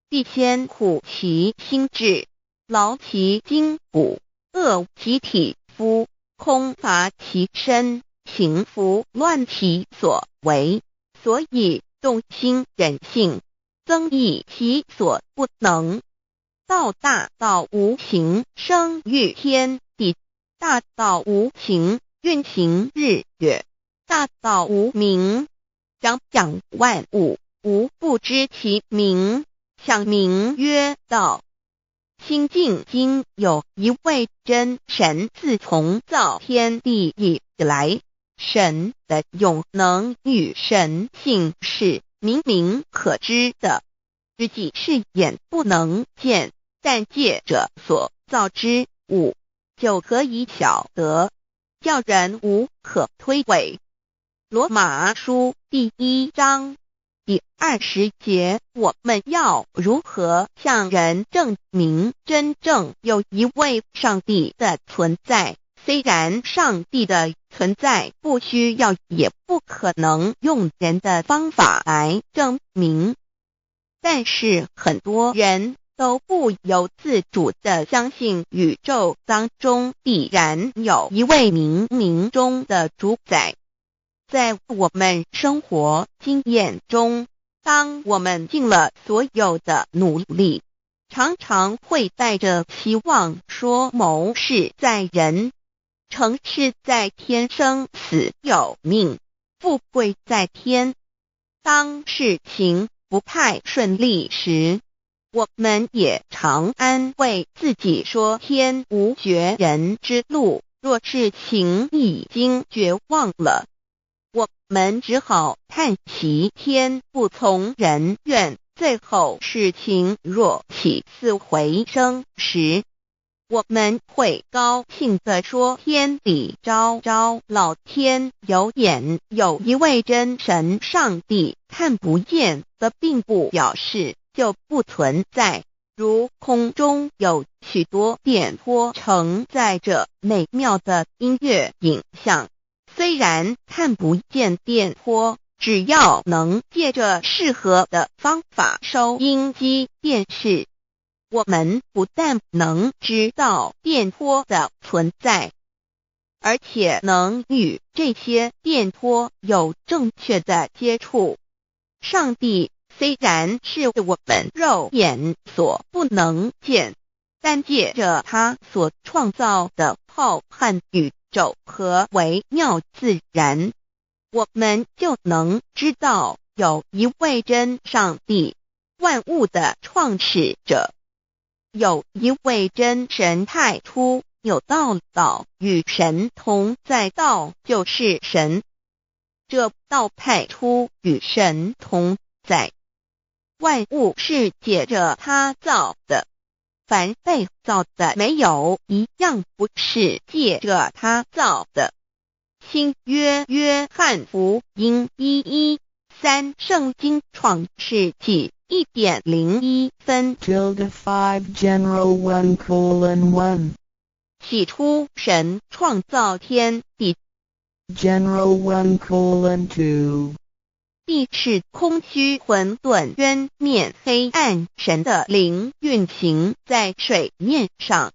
Speaker 1: 必先苦其心志，劳其筋骨，饿其体肤，空乏其身，情拂乱其所为，所以动心忍性，增益其所不能。道大道无形，生育天地；大道无情，运行日月；大道无名，掌万物，无不知其名，想名曰道。心经经有一位真神，自从造天地以来，神的永能与神性是明明可知的，实际是眼不能见，但借着所造之物，就可以晓得，叫人无可推诿。罗马书第1章第20节，我们要如何向人证明真正有一位上帝的存在？虽然上帝的存在不需要也不可能用人的方法来证明，但是很多人都不由自主地相信宇宙当中必然有一位冥冥中的主宰。在我们生活经验中，当我们尽了所有的努力，常常会带着希望说谋事在人，成事在天，生死有命，富贵在天。当事情不太顺利时，我们也常安慰自己说天无绝人之路，若事情已经绝望了，我们只好叹息天不从人愿，最后事情若起死回生时，我们会高兴地说天理昭昭，老天有眼，有一位真神上帝看不见的并不表示就不存在，如空中有许多电波承载着美妙的音乐影像，虽然看不见电波，只要能借着适合的方法收音机电视，我们不但能知道电波的存在，而且能与这些电波有正确的接触。上帝虽然是我们肉眼所不能见，但借着他所创造的浩瀚宇宙和微妙自然，我们就能知道有一位真上帝，万物的创始者，有一位真神太初有道，道与神同在，道就是神，这道太初与神同在，万物是借着他造的，凡被造的没有一样不是借着他造的。新约约翰福音1:13，圣经创世纪1.01分
Speaker 2: 5 General 1:1
Speaker 1: 起初神创造天地，
Speaker 2: General 1:2
Speaker 1: 地是空虚混沌渊面黑暗，神的灵运行在水面上。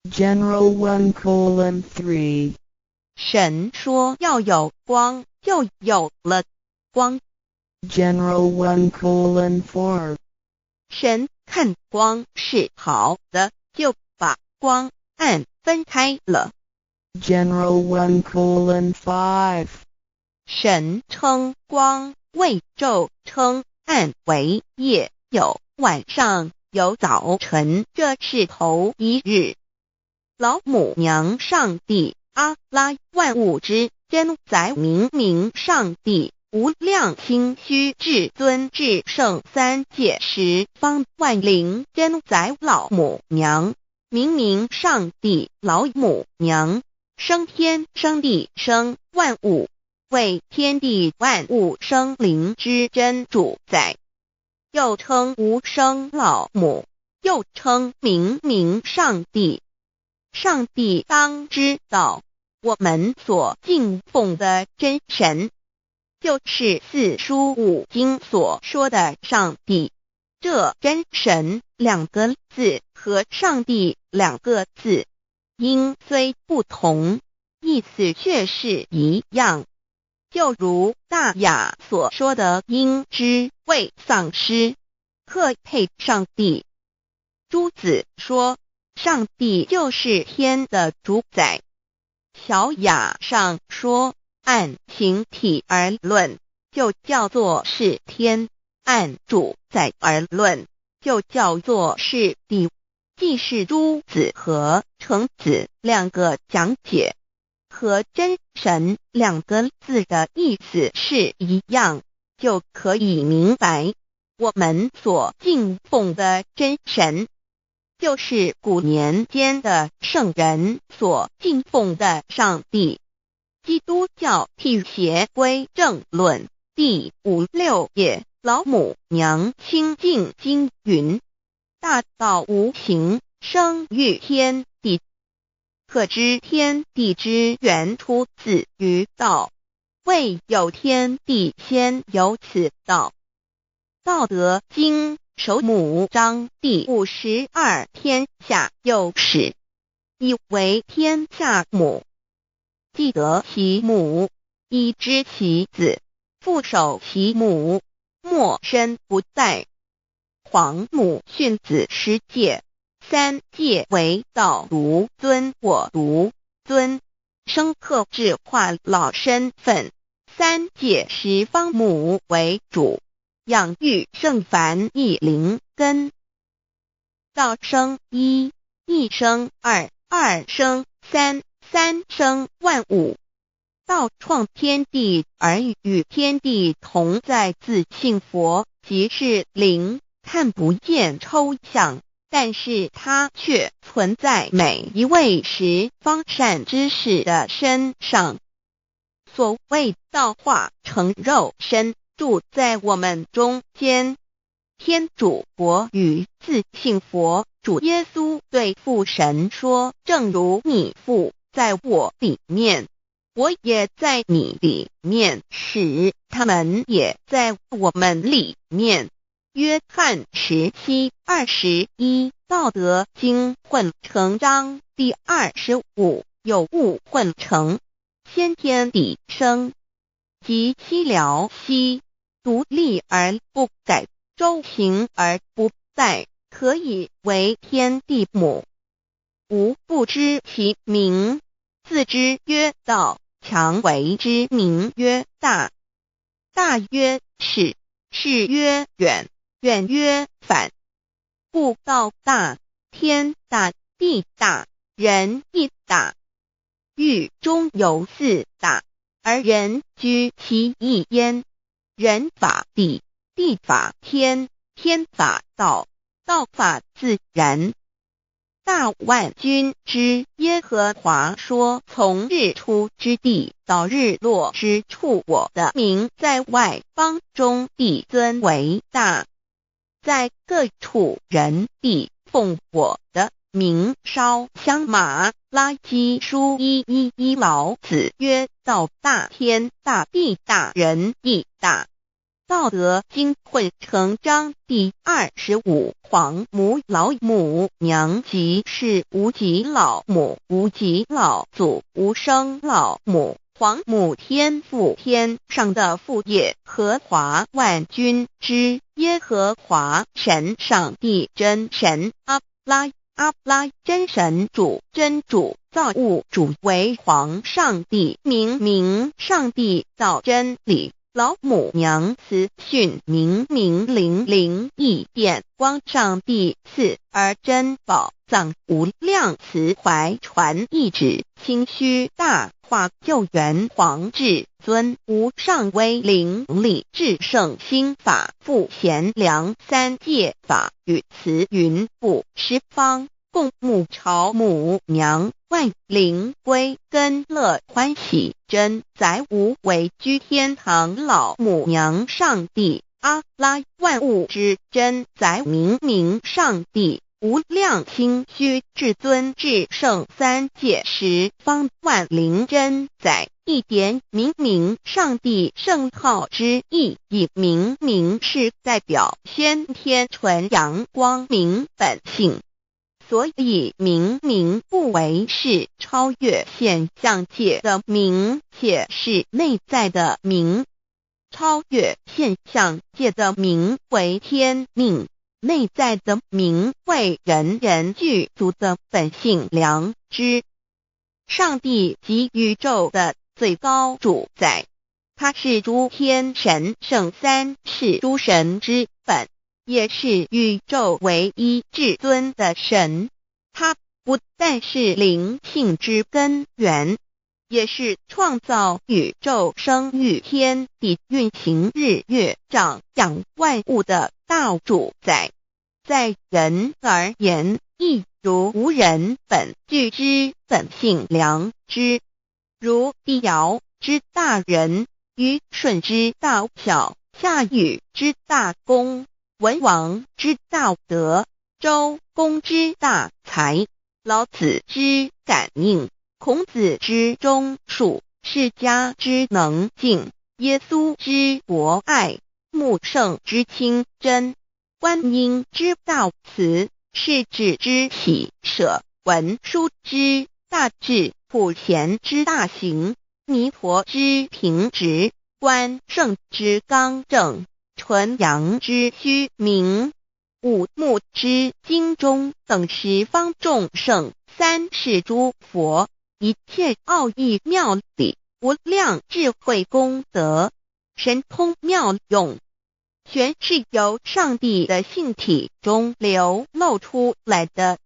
Speaker 2: General 1:3
Speaker 1: 神说要有光，就有了光。
Speaker 2: General 1:4
Speaker 1: 神看光是好的，就把光暗分开了。
Speaker 2: General 1:5
Speaker 1: 神称光为昼，称暗为夜，有晚上，有早晨，这是头一日。老母娘上帝阿拉，万物之真宰明明上帝，无量清虚至尊至圣三界十方万灵真宰老母娘，明明上帝老母娘，生天生地生万物，为天地万物生灵之真主宰，又称无生老母，又称明明上帝。上帝当知道，我们所敬奉的真神，就是四书五经所说的上帝。这真神两个字和上帝两个字，音虽不同，意思却是一样。就如大雅所说的鹰之谓丧尸，鹤配上帝。朱子说上帝就是天的主宰。小雅上说按形体而论，就叫做是天；按主宰而论，就叫做是地。既是朱子和程子两个讲解，和真神两个字的意思是一样，就可以明白，我们所敬奉的真神，就是古年间的圣人所敬奉的上帝。基督教辟邪归正论第56页，老母娘清净经云：大道无形，生育天地，可知天地之源出自于道，未有天地先有此道。道德经首母章第52，天下有始，以为天下母。既得其母，以知其子，父守其母，莫身不殆。皇母训子十戒，三戒为道如尊我如尊，生克制化老身份。三戒十方母为主，养育圣凡一灵根。道生一，一生二，二生三，三生万物。道创天地而与天地同在自性佛，即是灵，看不见抽象，但是它却存在每一位十方善知识的身上。所谓道化成肉身，住在我们中间。天主国与自性佛主耶稣对父神说，正如你父在我里面，我也在你里面，使他们也在我们里面。约翰17:21，道德经混成章第25，有物混成，先天地生，即西辽西，独立而不改，周行而不殆，可以为天地母。吾不知其名，自之曰道，强为之名曰大。大曰始，始曰远，远曰反。故道大，天大，地大，人亦大。狱中有四大，而人居其一焉。人法地，地法天，天法道，道法自然。大万军之耶和华说，从日出之地到日落之处，我的名在外邦中必尊为大。在各处人必奉我的名烧香。马拉基书1:11，老子曰：道大，天大，地大，人亦大。道德经混成章第25，皇母老母娘，即是无极老母，无极老祖，无生老母。皇母天父，天上的父耶和华万军之耶和华神，上帝真神，阿拉真神主，真主，造物主，为皇上帝，明上帝造真理。老母娘慈训明灵异变光，上帝赐而真宝藏，无量慈怀传一旨，清虚大化救援皇至尊，无上威灵力至圣心法，复贤良三界法，与慈云布十方，共沐朝母娘，万灵归根乐欢喜，真载无为居天堂老母娘上帝，阿拉万物之真载明上帝，无量清虚至尊至圣三界十方万灵真载，一点明上帝圣号之意，以明是代表先天纯阳光明本性。所以明不为是超越现象界的明，且是内在的明。超越现象界的明为天命，内在的明为人人具足的本性良知。上帝即宇宙的最高主宰，他是诸天神圣三世诸神之本，也是宇宙唯一至尊的神。他不但是灵性之根源，也是创造宇宙生育天地运行日月长养万物的大主宰。在人而言，亦如无人本具之本性良知，如帝尧之大仁，虞舜之大巧，夏禹之大功，文王之大德，周公之大才，老子之感应，孔子之忠恕，释迦之能静，耶稣之博爱，穆圣之清真，观音之大慈，世子之喜舍，文殊之大智，普贤之大行，弥陀之平直，关圣之刚正，纯阳之虚明，五目之精中，等十方众圣，三世诸佛，一切奥义妙理，无量智慧功德，神通妙用，全是由上帝的性体中流露出来的。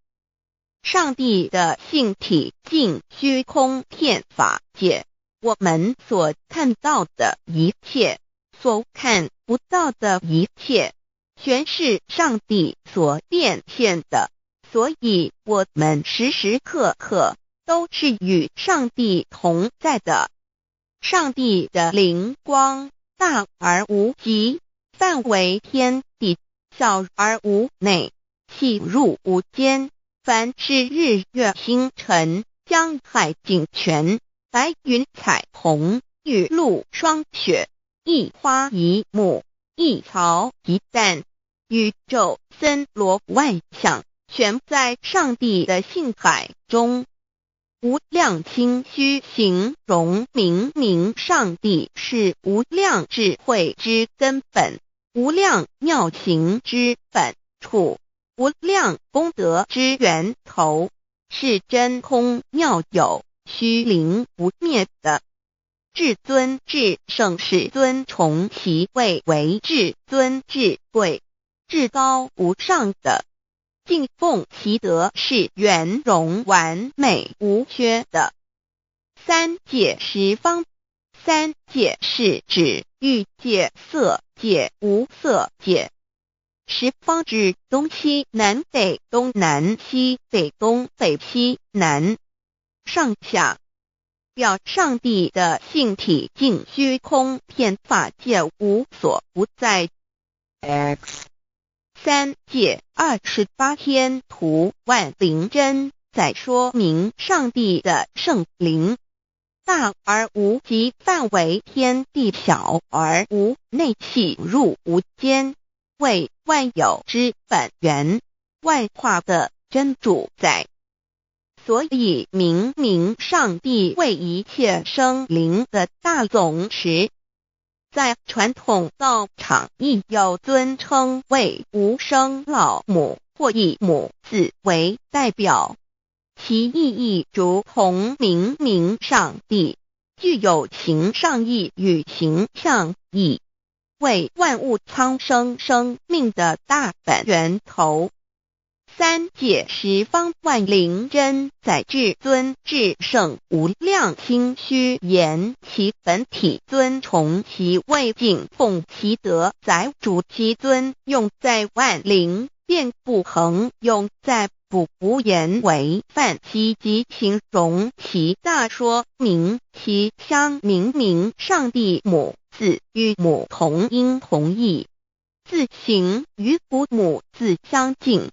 Speaker 1: 上帝的性体尽虚空遍法界，我们所看到的一切，所看不到的一切，全是上帝所变现的。所以我们时时刻刻都是与上帝同在的。上帝的灵光大而无极，范围天地，小而无内，细入无间。凡是日月星辰，江海井泉，白云彩虹，雨露霜雪，一花一木，一草一蛋，宇宙森罗万象，全在上帝的性海中。无量清虚形容明明上帝是无量智慧之根本，无量妙行之本处，无量功德之源头，是真空妙有，虚灵不灭的。至尊至圣世尊崇其位为至尊至贵，至高无上的。敬奉其德是圆融完美无缺的。三界十方，三界是指欲界、色界、无色界。十方指东西南北东南西北东北西南上下，表上帝的性体净虚空遍法界无所不在。
Speaker 2: X
Speaker 1: 三界28天图万灵真，在说明上帝的圣灵大而无极，范围天地，小而无内，细入无间，为万有之本源，万化的真主宰。所以明明上帝为一切生灵的大总持，在传统道场亦有尊称为无生老母或以母字为代表，其意义如同明明上帝具有形上义与形象义，为万物苍生生命的大本源头。三界十方万灵真，在至尊至圣无量清虚言其本体，尊崇其位，敬奉其德，载主其尊，用在万灵，便不恒用在不无言为范积极形容其大，说明其相明上帝母字与母同音同义，字形与父母字相近。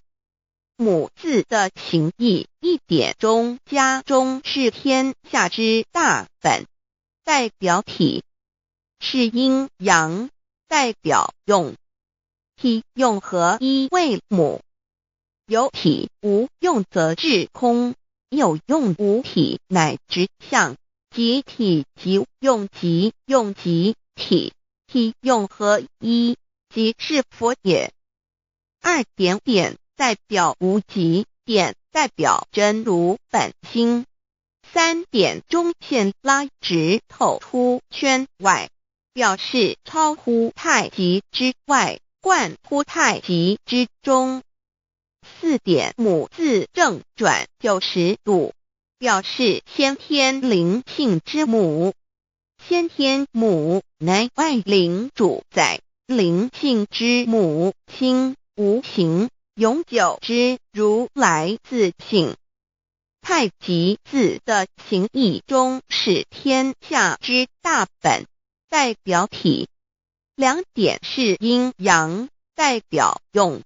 Speaker 1: 母字的情义一点中加中是天下之大本，代表体是阴阳，代表用体用合一为母。有体无用则至空，有用无体乃至相，即体即用即用即体，体用合一即是佛也。二点点代表无极，点代表真如本心，三点中线拉直透出圈外，表示超乎太极之外，贯乎太极之中。四点母字正转90度，表示先天灵性之母。先天母乃外灵主宰，灵性之母亲无形永久之如来自性。太极字的形义中是天下之大本，代表体。两点是阴阳，代表用。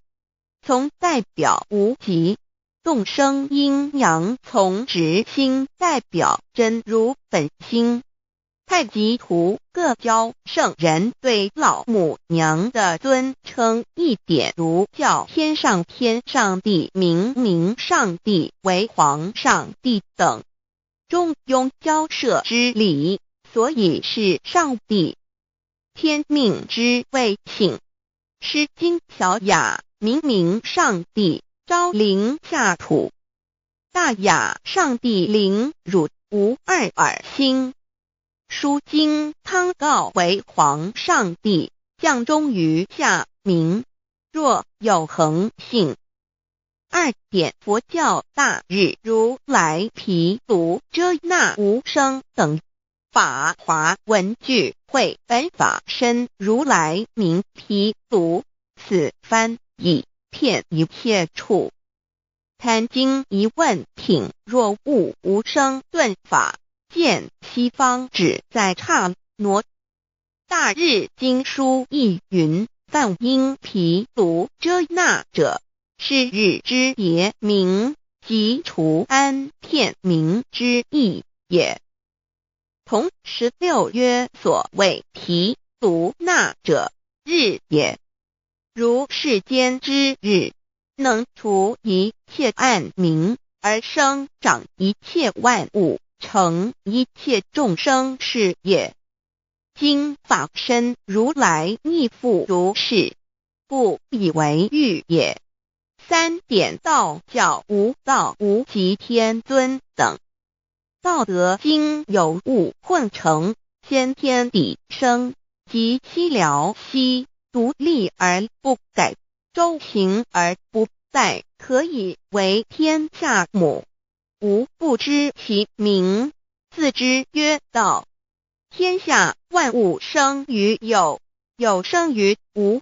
Speaker 1: 从代表无极，动生阴阳，从直心代表真如本心。太极图各教圣人对老母娘的尊称，一点如叫天上帝、明上帝为皇上帝等，中庸交涉之礼，所以是上帝。天命之谓性，诗经小雅明上帝昭灵下土，大雅上帝灵汝无二耳心。书经汤告为皇上帝，降中于下民，若有恒性。二点佛教大日如来毗卢遮那无生等，法华文具会本法身如来名毗卢，此翻译遍一切处。贪经一问品，若悟无生顿法，见西方只在刹那。大日经书亦云，梵音毗卢遮那者，是日之别名，即除安片名之意也。同16曰，所谓毗卢那者，日也。如世间之日，能除一切暗明，而生长一切万物，成一切众生是也。今法身如来亦复如是，故以为喻也。三点道教无道无极天尊等，道德经有物混成，先天地生，即悉了悉，独立而不改，周行而不殆，可以为天下母。吾不知其名，自之曰道。天下万物生于有，有生于无。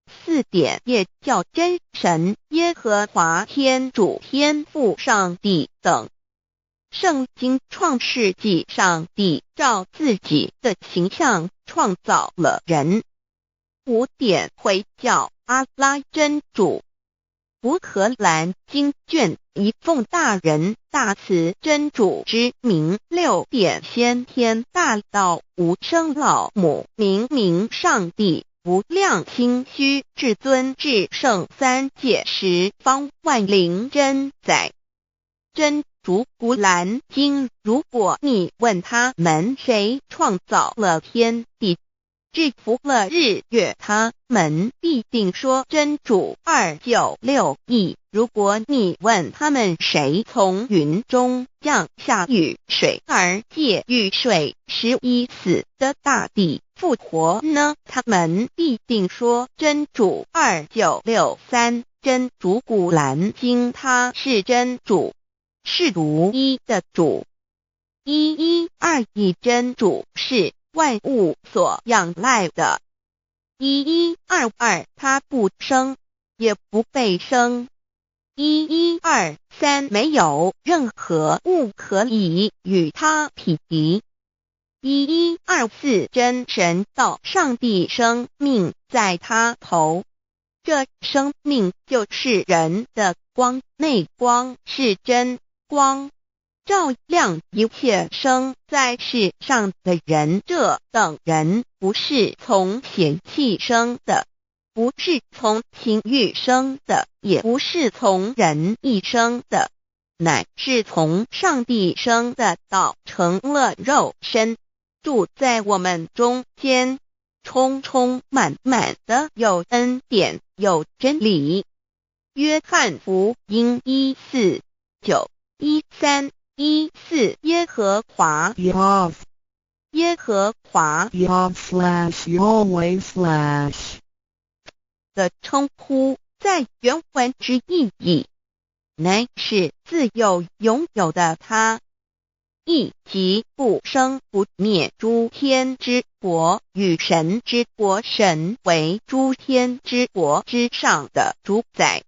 Speaker 1: 四点业教真神耶和华天主天父上帝等。圣经创世纪，上帝照自己的形象创造了人。五点回教阿拉真主。乌克兰经卷一奉大人大慈真主之名，六点先天大道无生老母明明上帝无量清虚至尊至圣三界十方万灵真在。真主古兰经，如果你问他们谁创造了天地，制服了日月，他们必定说真主296亿。如果你问他们谁从云中降下雨水而借雨水使已死的大地复活呢，他们必定说真主2963。真主古兰经，他是真主，是独一的主。112真主是万物所仰赖的。1122他不生，也不被生。1123没有任何物可以与他匹敌。1124真神道上帝生命在他头，这生命就是人的光，内光是真光，照亮一切生在世上的人。这等人不是从血气生的，不是从情欲生的，也不是从人意生的，乃是从上帝生的道成了肉身，住在我们中间，充充满满的有恩典有真理。约翰福音1491314耶和华
Speaker 2: Yav
Speaker 1: 耶和华
Speaker 2: Yav/Yahweh/
Speaker 1: 的称呼，在原文之意义，乃是自有拥有的他，亦即不生不灭诸天之国与神之国，神为诸天之国之上的主宰，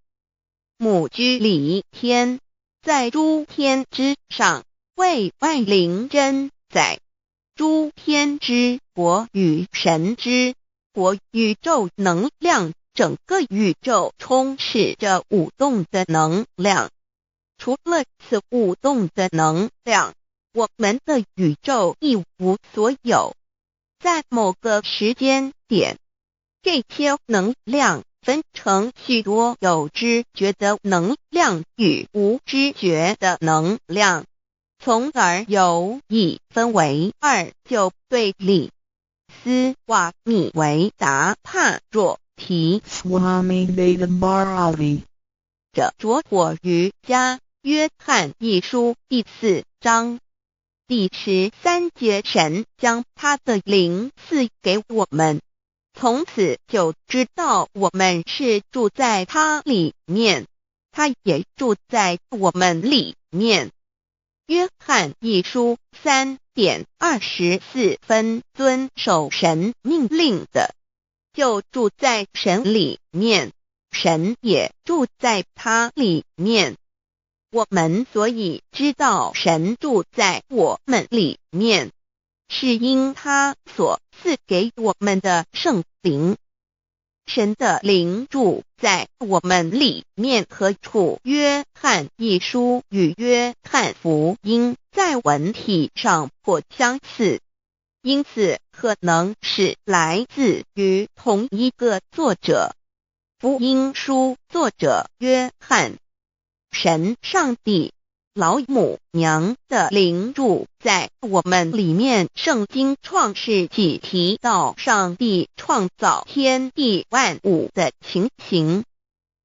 Speaker 1: 母居里天，在诸天之上，为万灵真在。诸天之国与神之国，宇宙能量，整个宇宙充斥着舞动的能量。除了此舞动的能量，我们的宇宙一无所有。在某个时间点，这些能量分成许多有知觉的能量与无知觉的能量，从而有意分为二，就对立。斯瓦米维达帕若提
Speaker 2: Swami Vedabharati
Speaker 1: 者着火瑜伽约翰一书第4章第13节，神将他的灵赐给我们，从此就知道我们是住在他里面，他也住在我们里面。约翰一书3:24遵守神命令的，就住在神里面，神也住在他里面。我们所以知道神住在我们里面，是因他所赐给我们的圣灵。神的灵住在我们里面，何处约翰一书与约翰福音在文体上颇相似，因此可能是来自于同一个作者。福音书作者约翰。神上帝老母娘的灵住在我们里面。圣经创世纪提到上帝创造天地万物的情形。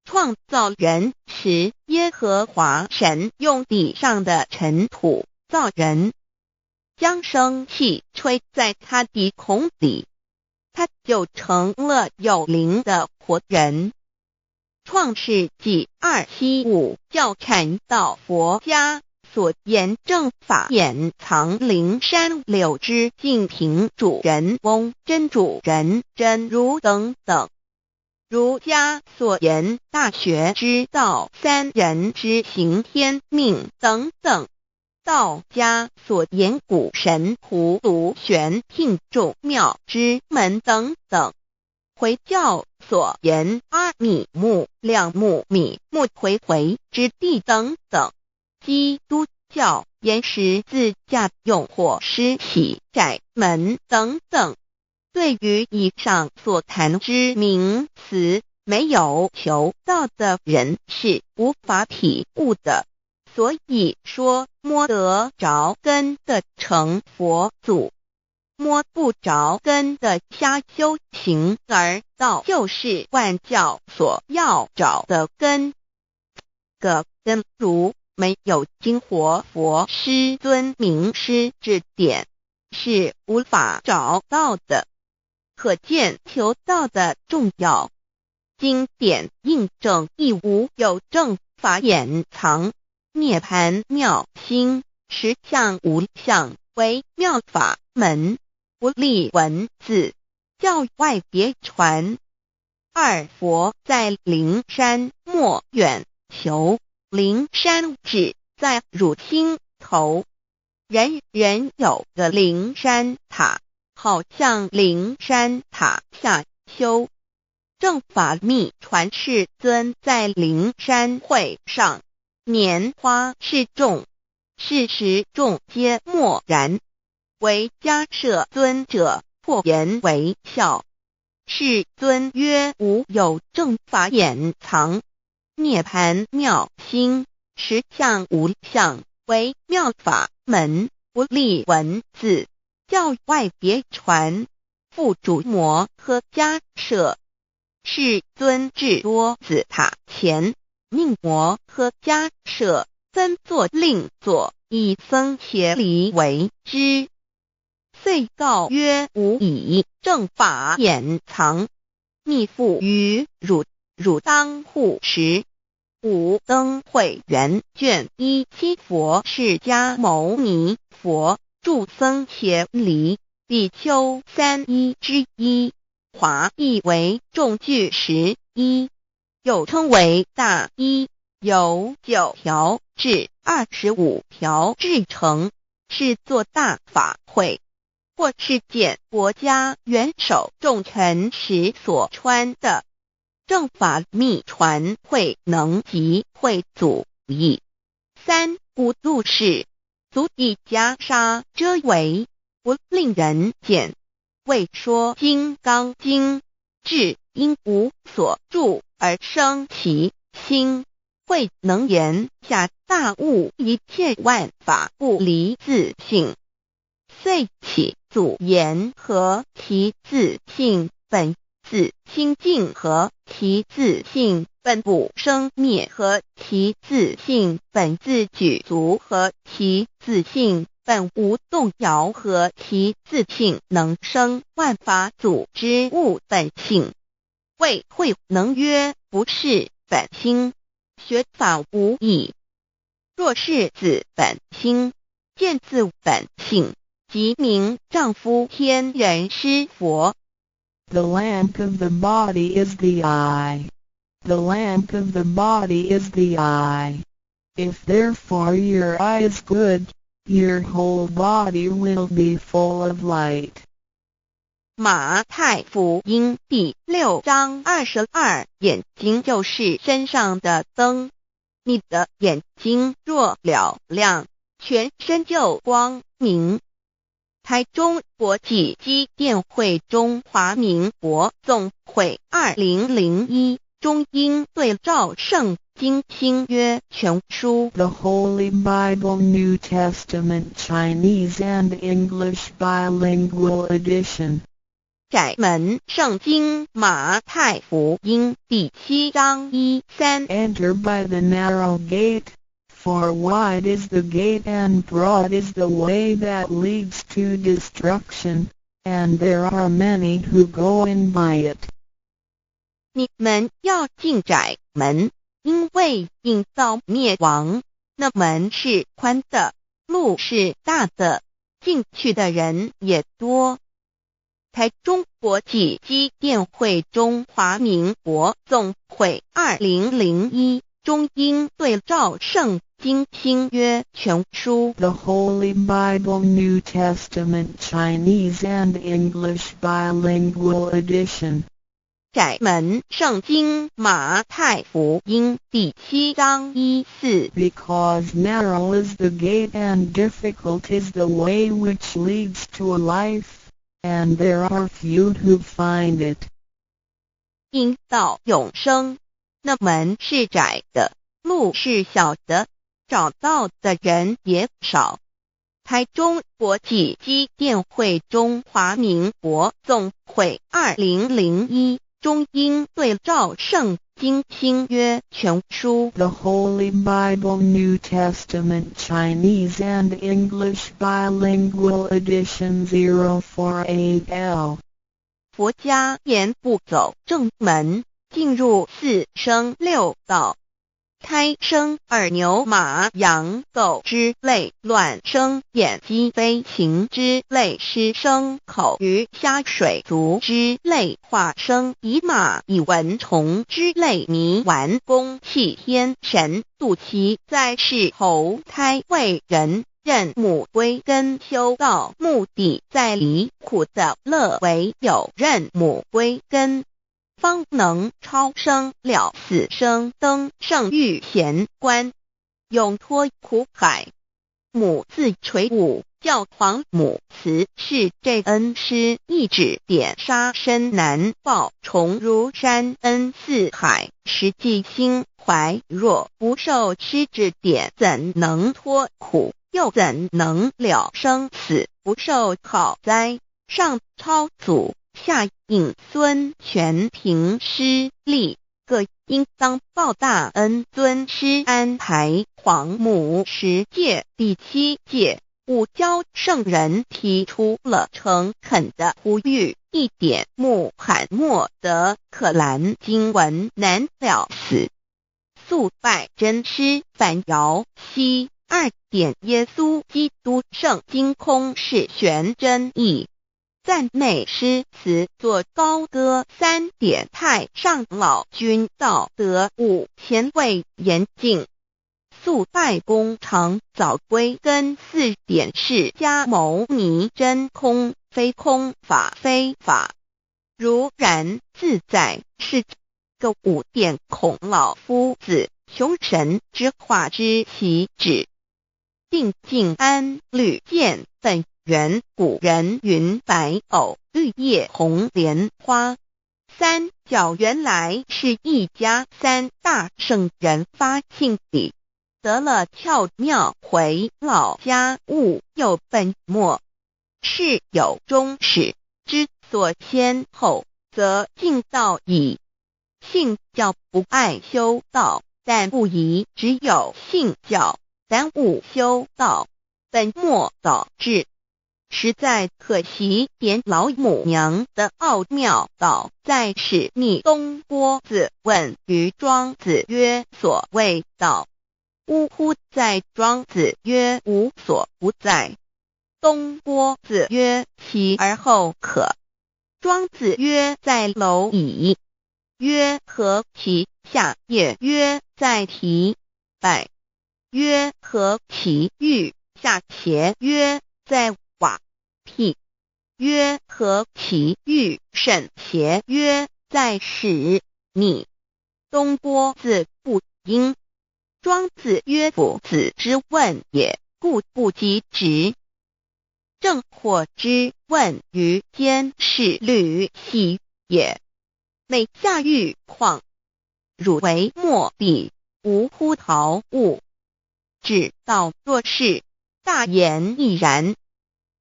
Speaker 1: 创造人时，耶和华神用地上的尘土造人，将生气吹在他鼻孔里，他就成了有灵的活人。创世纪2:7-5教阐到佛家所言正法掩藏灵山柳之净瓶主人翁真主人真如等等。儒家所言大学之道三人之行天命等等。道家所言古神葫芦玄牝众妙之门等等。回教所言阿米木亮木米木回回之地等等。基督教言十字架用火施洗窄门等等。对于以上所谈之名词，没有求道的人是无法体悟的。所以说摸得着根的成佛祖，摸不着根的瞎修行而道，就是万教所要找的根。个根如没有经活佛师尊名师指点，是无法找到的。可见求道的重要。经典印证亦无有正法掩藏。涅盘妙心实相无相为妙法门，不立文字，教外别传。二佛在灵山莫远求，灵山只在汝心头。人人有个灵山塔，好像灵山塔下修。正法密传世尊在灵山会上，拈花示众，是时众皆默然，唯迦摄尊者破颜为笑。世尊曰：无有正法掩藏，涅盘妙心实相无相为妙法门，不立文字，教外别传。复主摩诃迦摄。世尊至多子塔前，命摩诃迦摄分作令作，以僧伽梨为之。遂告曰：吾以正法掩藏，密付于汝，汝当护持。五灯会元卷1佛释迦牟尼佛著僧伽梨比丘3之一，华译为众句11，又称为大一，由9条至25条制成，是作大法会，或是见国家元首重臣时所穿的。正法密传会能及会祖义。三无度世，足以袈裟遮为，不令人见。为说金刚经，至因无所住而生其心，慧能言下大悟一切万法不离自性。遂起祖言和其自性本自清净和其自性本不生灭和其自性本自具足和其自性本无动摇和其自性能生万法组之物本性。谓慧能曰：不是本心，学法无益。若是子本心，见自本性，即名丈夫天人师佛。
Speaker 2: The lamp of the body is the eye. The lamp of the body is the eye. If therefore your eye is good, your whole body will be full of light.
Speaker 1: 马太福音第6章22，眼睛就是身上的灯。你的眼睛若了亮，全身就光明。台中国际机电会中华民国总会2001中英对照圣经新约全书
Speaker 2: The Holy Bible New Testament Chinese and English Bilingual Edition.
Speaker 1: 窄门圣经马太福音第7章13
Speaker 2: Enter by the narrow gate, for wide is the gate and broad is the way that leads to destruction, and there are many who go in by it.
Speaker 1: 你们要进窄门，因为引到灭亡，那门是宽的，路是大的，进去的人也多。台中国际机电会中华民国总会2001中英对照圣经新约全书
Speaker 2: The Holy Bible New Testament Chinese and English Bilingual Edition.
Speaker 1: 窄门圣经马太福音第7章14
Speaker 2: Because narrow is the gate and difficult is the way which leads to life, and there are few who find it.
Speaker 1: 因到永生，那门是窄的，路是小的，找到的人也少。台中国际机电会中华民国总会2001中英对照圣经新约全书
Speaker 2: The Holy Bible New Testament Chinese and English Bilingual Edition 048L.
Speaker 1: 佛家言不走正门，进入4生6道。胎生耳牛马羊狗之类，卵生眼鸡飞禽之类，湿生口鱼虾水族之类，化生以马以蚊虫之类，泥丸公气天神度其在世投胎为人，任母归根修道，目的在离苦的乐，唯有任母归根，方能超生了死生，登圣域贤官，永脱苦海。母自垂武，教皇母慈是这恩师，一指点杀身难报，重如山恩似海，实际心怀若不受师指点，怎能脱苦？又怎能了生死？不受好灾，上超祖，下引孙，全凭师力，各应当报大恩。尊师安排黄母10戒，第7戒，五教圣人提出了诚恳的呼吁，一点穆罕默德可兰经文难了死，肃拜真师反摇西。2点耶稣基督圣经空是玄真义，赞美诗词作高歌。3点太上老君道德5前卫严谨，肃拜公常早归根。4点释迦牟尼真空非空，法非法，如然自在是个5点孔老夫子雄神之化之其旨，定静安律见本源。古人云白藕绿叶红莲花。3角原来是一家3大圣人发庆礼，得了窍妙，回老家务有本末，是有终始，之所先后，则敬道矣。信教不爱修道，但不宜只有信教，耽误修道，本末倒置，实在可惜。点老母娘的奥妙道在使密东郭子问于庄子曰：所谓道，呜呼在。庄子曰：无所不在。东郭子曰：其而后可。庄子曰：在蝼蚁。曰：何其下也？曰：在蹄。百。曰：何其欲下邪？曰：在瓦辟。曰：何其欲甚邪？曰：在始逆。东郭子不应。庄子曰：夫子之问也，故不及直。正或之问于间，是履兮也。美下欲况，汝为莫彼，无乎陶物。指道若是，大言亦然。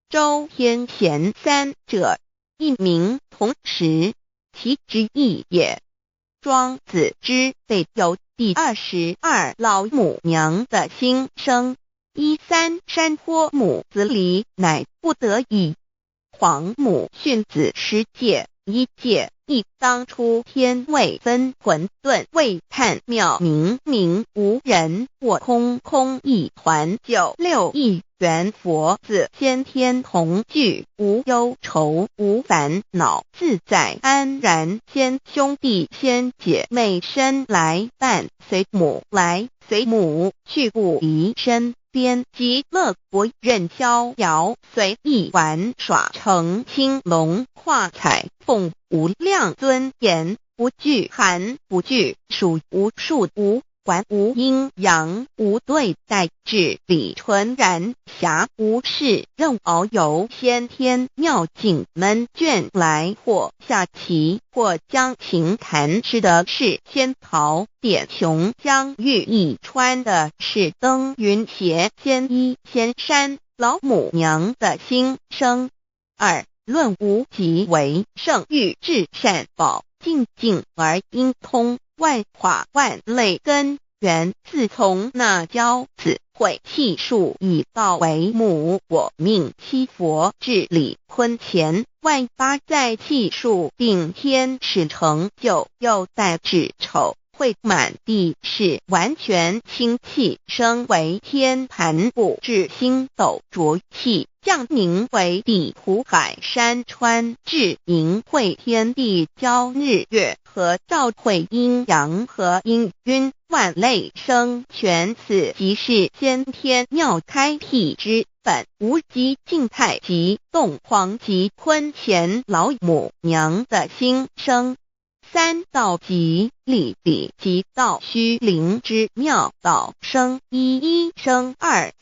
Speaker 1: 周天贤三者，一名同时，其之义也。庄子之备有第22老母娘的心声。13山坡母子离，乃不得已。黄母训子10戒，1戒亦当初天未分，混沌未探，渺冥冥无人，我空空一团。96亿元佛子，先天同聚，无忧愁无烦恼，自在安然。先兄弟先姐妹生来伴，随母来随母去，不离身边。极乐国任逍遥，随意玩耍，成青龙化彩凤，无量尊严，不惧寒不惧暑，无数无管，无阴阳，无对待，至理纯然，暇无事任遨游。先天妙境门卷来，或下棋，或将琴弹，吃的是仙桃，点琼浆玉一穿的是登云鞋。先一仙山老母娘的心声。2论无极为圣欲至善宝，静静而应通，万化万类根源。自从那骄子会气数以道为母，我命七佛治理坤乾，万八在气数并天使成就，又待至丑会满地是完全清气，升为天盘部，至星斗浊气，降凝为地湖海山川，至明会天地交日月和照，会阴阳和阴晕，万类生全。此即是先天妙开辟之本，无极静态及动黄及坤乾老母娘的心声。3道即理理即道虚灵之妙道，生一生二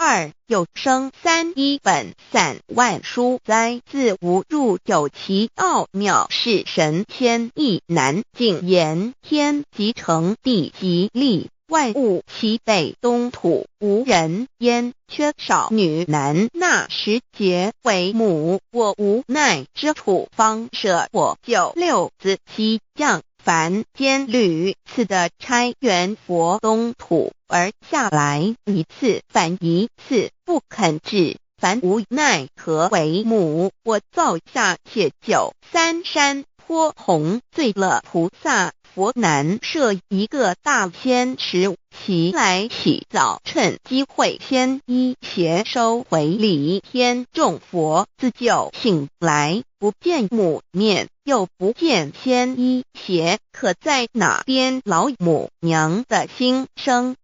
Speaker 1: 又生3，一本散万殊哉，自无入有其奥妙，是神天意难尽言。天即成地即立，万物其北东土，无人焉，缺少女男。那时节为母，我无奈之处，方舍我96子其降凡间屡次的差援佛东土，而下来一次反一次，不肯治，凡无奈何为母。我造下且93山坡弘罪了菩萨，佛南设一个大仙池，其来起早，趁机会先一邪收回礼。天众佛自就醒来，不见母面，又不见先一邪，可在哪边？老母娘的心声。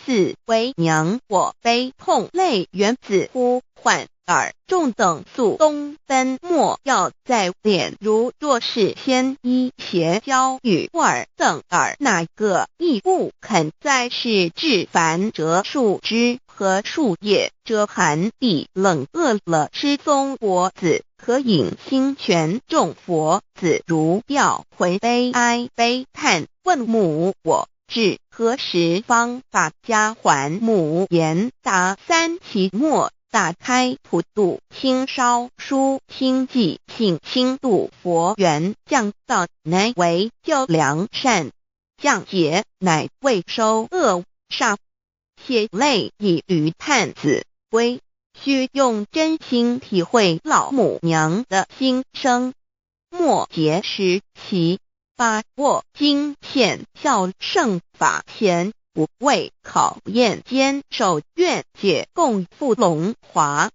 Speaker 1: 4为娘我悲痛泪源子呼唤耳众等速东奔，莫要再敛。如若是先一邪教与尔等耳，哪个亦不肯再是至凡折树枝和树叶，遮寒地冷，饿了吃松果子，可饮清泉。众佛子如调回悲哀悲叹，问母我至何时方把家还？母言答3期末，打开普度清烧书清寂，信清度佛缘，降道乃为救良善，降劫乃为收恶煞。血泪以于叹子归，须用真心体会老母娘的心声。末节时期，把握经现效圣法前，不畏考验，坚守愿解，共赴龙华。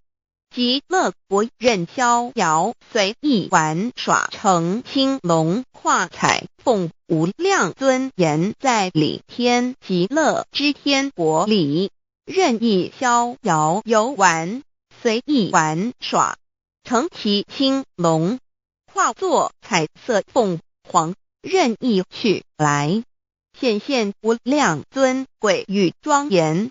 Speaker 1: 极乐国任逍遥，随意玩耍，成青龙化彩凤，无量尊严在里天极乐之天国里，任意逍遥游玩，随意玩耍，成其青龙，化作彩色凤凰，任意去来，显现无量尊贵与庄严。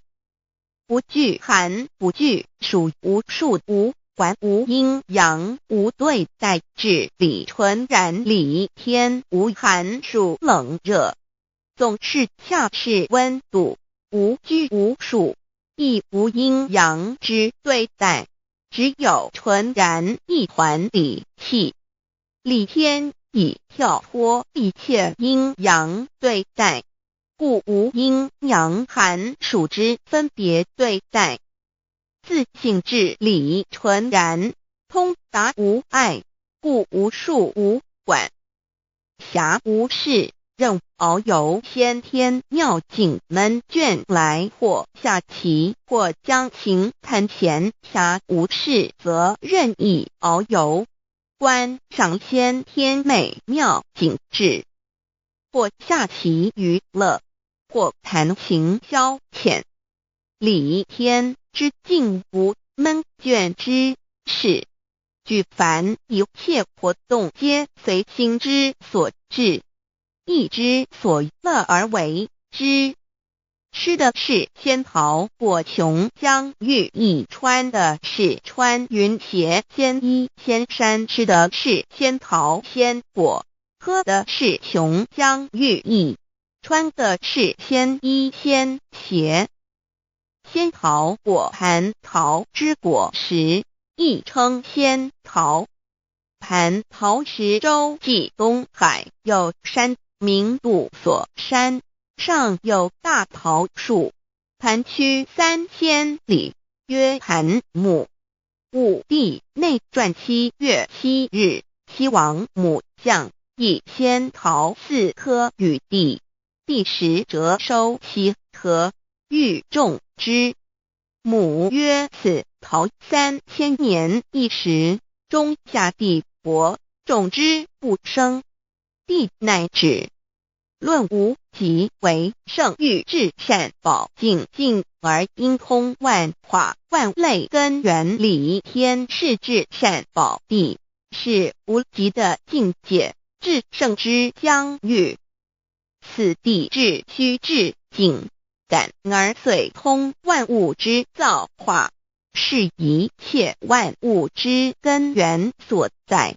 Speaker 1: 不惧寒，不惧暑，无数无管，无阴阳，无对待，至理纯然理天，无寒暑冷热，总是恰是温度，无拘无束，亦无阴阳之对待，只有纯然一团理气。理天以跳脱一切阴阳对待，故无阴阳寒暑之分别对待，自性至理纯然，通达无碍，故无数无管，暇无事，任遨游先天妙境门卷来，或下棋，或将琴弹弦，暇无事则任意遨游，观赏先天美妙景致，或下棋娱乐，或弹琴消遣。理天之境无闷倦之事，举凡一切活动皆随心之所至，意之所乐而为之。吃的是仙桃果琼浆玉液，穿的是穿云鞋仙衣仙衫，吃的是仙桃仙果，喝的是琼浆玉液，穿的是仙衣仙鞋。仙桃果蟠桃之果实，亦称仙桃。蟠桃实洲际东海有山名杜所山，上有大桃树，盘曲3000里，曰盘木。武帝内传7月7日，西王母将以仙桃4颗与帝，帝时折收其核，欲种之。母曰：此桃3000年一时，终下地薄，种之不生。帝乃止。论无极为圣欲至善宝净净而应通万化万类根源理天是至善宝地，是无极的境界，至圣之疆域。此地至虚至静感而遂通万物之造化，是一切万物之根源所在。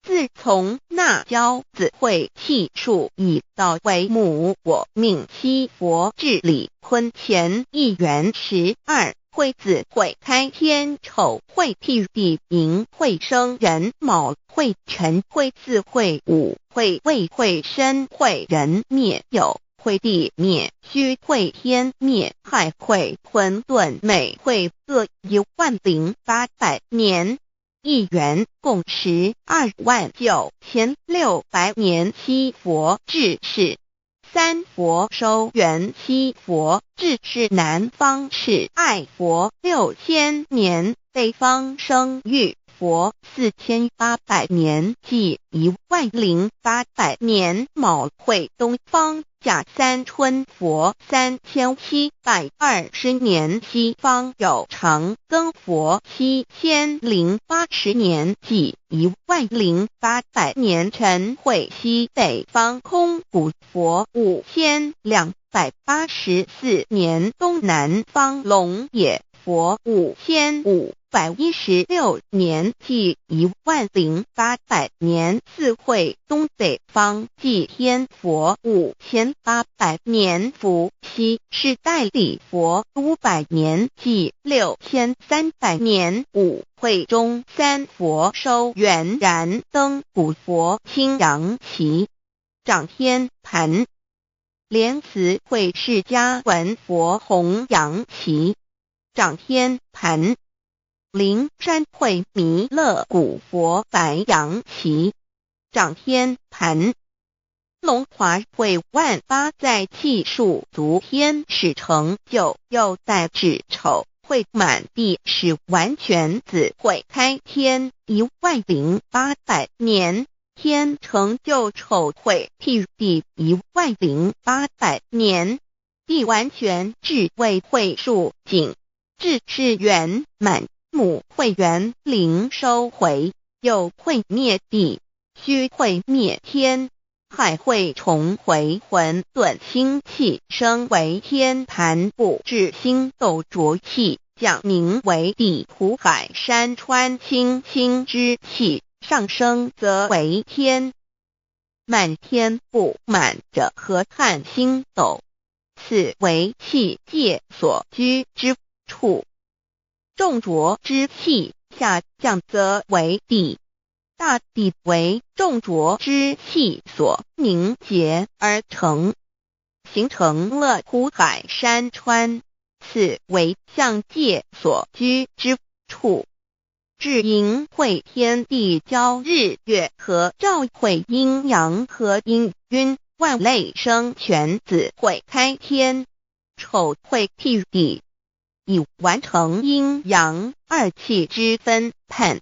Speaker 1: 自从那骄子会气数以道为母，我命七佛治理坤乾一元12，会子会开天丑，会辟地寅，会生人卯，会辰会巳，会午，会未，会申，会人灭酉，会地灭戌，会天灭亥，会混沌昧，会各10800年。一元共129600年。七佛治世，三佛收元，七佛治世南方是爱佛6000年，北方生育佛4800年，即10800年。卯会东方甲三春佛3720年，西方有长庚佛7080年，即10800年。辰会西北方空谷佛5284年，东南方龙野佛5516年，即10800年。四会东北方祭天佛5800年，伏羲是代理佛500年，即6300年。五会中三佛收元燃灯古佛青阳旗，掌天盘。莲慈会释迦文佛红阳旗，掌天盘。灵山会弥勒古佛白羊旗，掌天盘。龙华会万八在气数足天使成就，又代指丑会满地是完全子会开天10800年，天成就丑会替地10800年，地完全至为会数景，至是圆满，母会圆灵收回，又会灭地，虚会灭天，海会重回混沌星气，升为天盘部至星斗浊气，降名为地土海山川星星之气，上升则为天。满天不满者河汉星斗，此为气界所居之处。重浊之气下降则为地，大地为重浊之气所凝结而成，形成了土海山川，此为象界所居之处。至阴会天地交日月和照会阴阳和阴晕，万类生全子会开天，丑会替地，以完成阴阳二气之分判。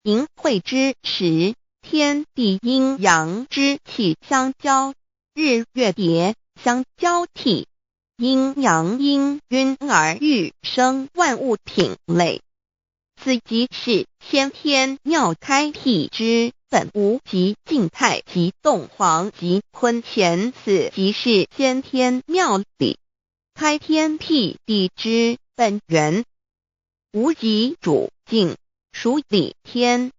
Speaker 1: 阴会之时，天地阴阳之气相交，日月叠相交替，阴阳阴晕而育生万物品类。此即是先天妙开辟之本无极静态及动黄及坤乾，此即是先天妙理开天辟地之本源。无极主静，属理天；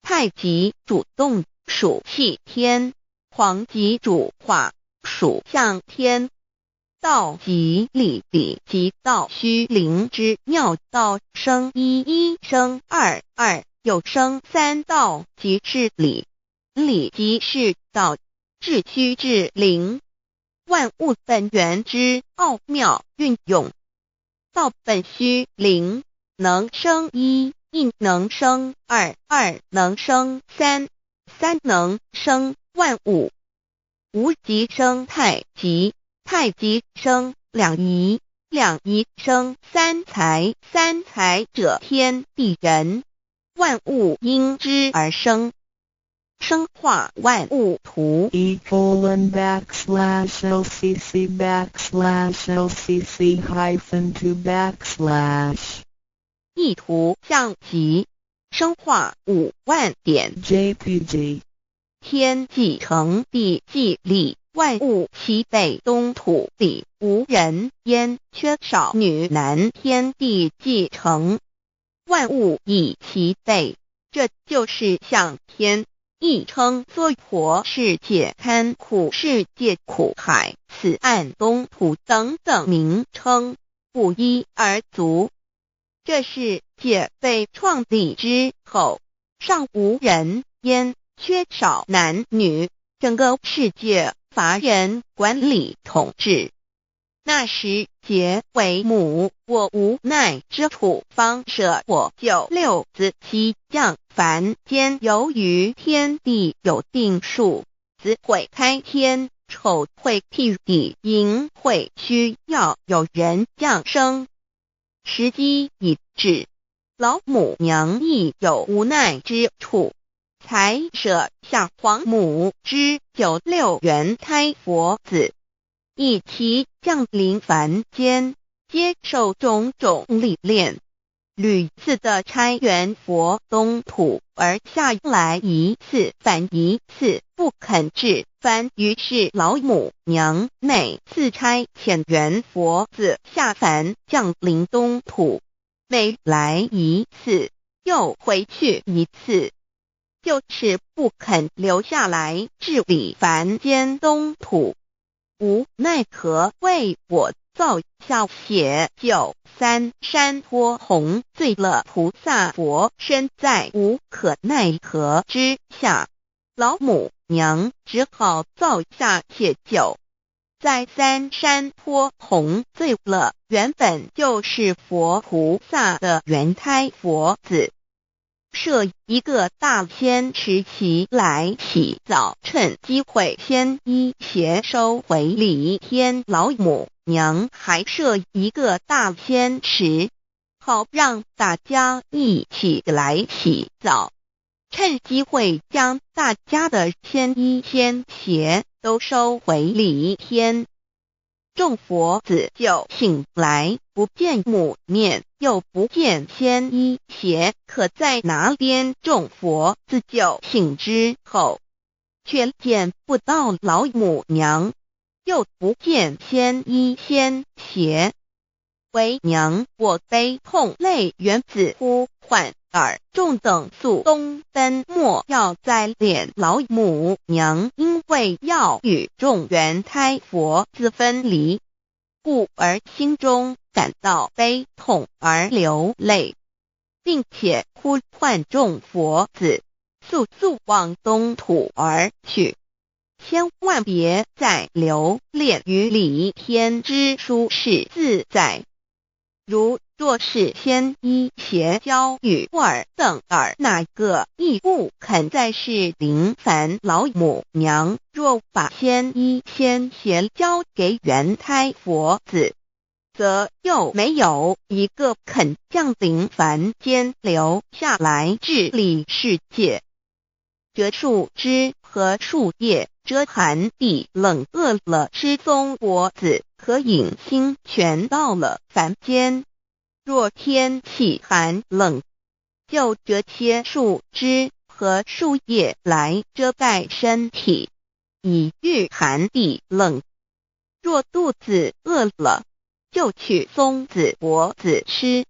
Speaker 1: 太极主动，属气天；黄极主化，属象天。道即理，理即道虚灵之妙道，生一，一生二，二又生三，道即是理，理即是道，至虚至灵，万物本源之奥妙运用。道本虚灵，能生一，一能生二，二能生三，三能生万物。无极生太极，太极生两仪，两仪生三才，三才者天地人，万物因之而生，生化万物图。
Speaker 2: e://LCC/LCC-2/
Speaker 1: 意图象极，生化5万点
Speaker 2: JPG。
Speaker 1: 天既成地既立，万物其北东土里无人焉，缺少女男，天地既成，万物以其北，这就是象天，亦称娑婆世界、堪苦世界、苦海、此岸东土等等名称，不一而足。这世界被创立之后，尚无人焉，缺少男女，整个世界乏人管理统治。那时桀为母，我无奈之处，方舍我9六子七降凡间，由于天地有定数，子会开天，丑会替地，寅会需要有人降生。时机已至，老母娘亦有无奈之处，才舍下皇母之9六元胎佛子，以其降临凡间，接受种种历练，屡次的差援佛东土，而下来一次反一次不肯治凡，于是老母娘每次差遣援佛子下凡降临东土，每来一次又回去一次，就是不肯留下来治理凡间东土。无奈何为我造下血93山托红，罪了菩萨佛身在无可奈何之下，老母娘只好造下血9，在3山托红罪了原本就是佛菩萨的原胎佛子。设一个大仙池起来洗澡，趁机会先衣鞋收回礼天。老母娘还设一个大仙池，好让大家一起来洗澡，趁机会将大家的仙衣仙鞋都收回礼天。众佛子就醒来，不见母面，又不见仙衣鞋可在哪边。众佛子就醒之后，却见不到老母娘，又不见仙衣仙鞋。为娘，我悲痛泪源自呼唤而众等速东奔，莫要再敛。老母娘因为要与众元胎佛子分离，故而心中感到悲痛而流泪，并且呼唤众佛子速速往东土而去，千万别再留恋于礼天之舒适自在。如若是仙衣鞋交与尔等儿，哪个亦不肯再是临凡。老母娘若把仙衣仙鞋交给元胎佛子，则又没有一个肯降临凡间留下来治理世界。这树枝和树叶遮寒地冷，饿了吃松果子，可饮清泉到了凡间。若天气寒冷，就折些树枝和树叶来遮盖身体，以御寒地冷。若肚子饿了，就取松子果子吃；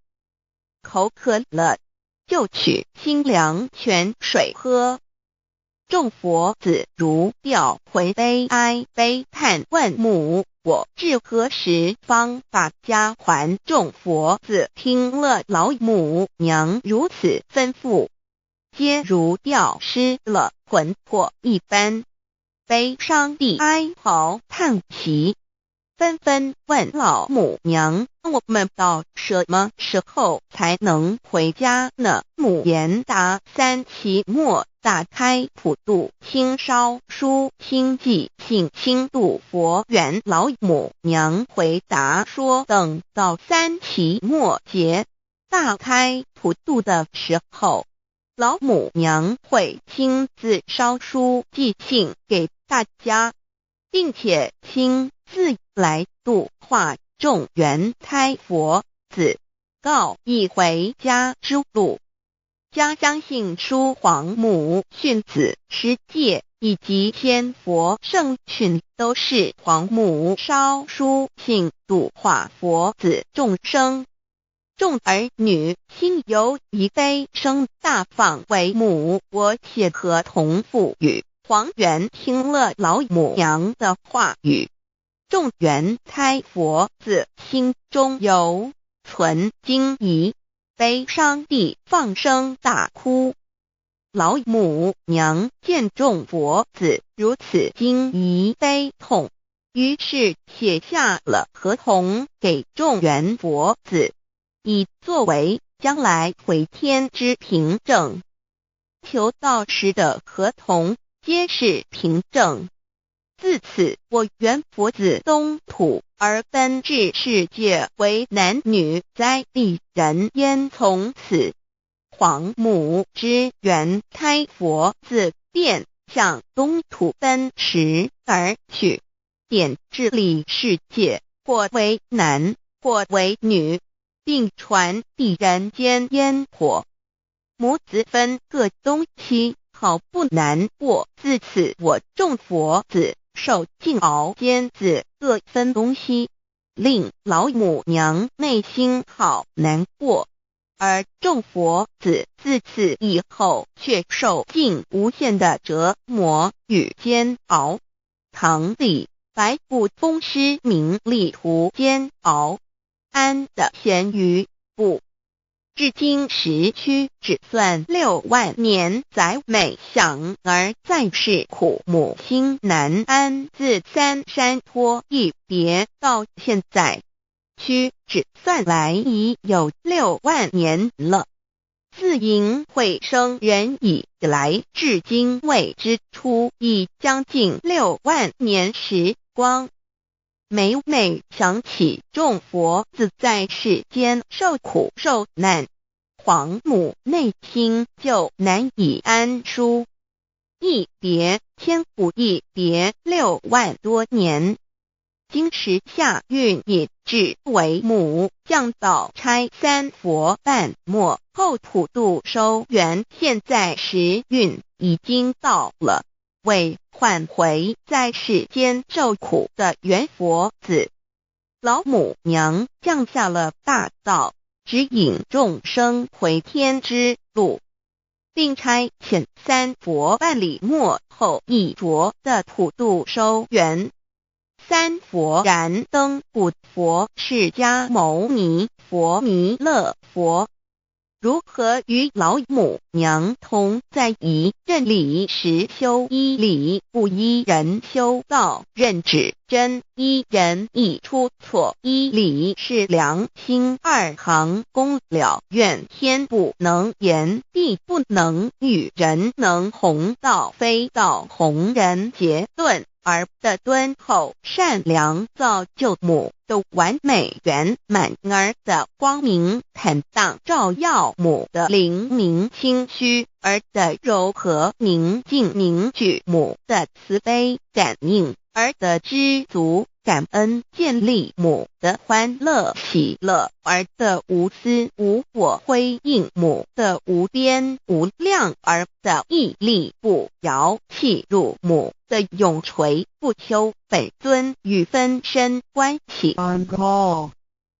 Speaker 1: 口渴了，就取清凉泉水喝。众佛子如吊魂悲哀悲叹，问母：我至何时方把家还？众佛子听了老母娘如此吩咐，皆如吊失了魂魄一般，悲伤地哀嚎叹息，纷纷问老母娘：我们到什么时候才能回家呢？母言答：三期末打开普度清烧书清寂信清度佛缘。老母娘回答说，等到三期末节大开普度的时候，老母娘会亲自烧书寄信给大家，并且亲自来度化众元胎佛子，告一回家之路。将相信书皇母训子十戒以及天佛圣训，都是皇母烧书信度化佛子众生。众儿女心有一悲生大放为母，我且合同赋予。皇元听了老母娘的话语，众元胎佛子心中有存惊疑，悲伤地放声大哭。老母娘见众佛子如此惊疑悲痛，于是写下了合同给众元佛子，以作为将来回天之凭证。求道时的合同皆是凭证。自此，我元佛子东土而奔至世界为男女在地人焉。从此，皇母之元胎佛子便向东土奔驰而去，便治理世界，或为男，或为女，并传递人间烟火。母子分各东西，好不难过。自此，我众佛子受尽熬煎子各分东西，令老母娘内心好难过。而众佛子自此以后却受尽无限的折磨与煎熬。唐李白骨风师名利图煎熬，安的咸鱼不。至今时区只算6万年，载美享而在世苦母心难安。自三山托一别到现在，屈指算来已有6万年了。自寅会生人以来，至今未之初，已将近6万年时光。每每想起众佛子在世间受苦受难，皇母内心就难以安舒。一别千古，一别6万多年。今时夏运已至为母，降道差3佛半末后普度收圆，现在时运已经到了，为唤回在世间受苦的圆佛子。老母娘降下了大道，指引众生回天之路，并差遣3佛半里末后一着的普度收圆。3佛燃灯古佛、释迦牟尼佛、弥勒佛，如何与老母娘同在一任理时修一理，不一人修道，任指真一人一出错，一理是良心，2行功了，愿天不能言，地不能喻，人能弘道，非道弘人。结论而的敦厚善良，造就母的完美圆满，儿的光明坦荡，照耀母的灵明清虚，儿的柔和宁静凝聚母的慈悲感应，儿的知足感恩建立母的欢乐喜乐，儿的无私无我辉映母的无边无量，儿的屹立不摇契入母的永垂不朽本尊与分身关系。
Speaker 2: On call.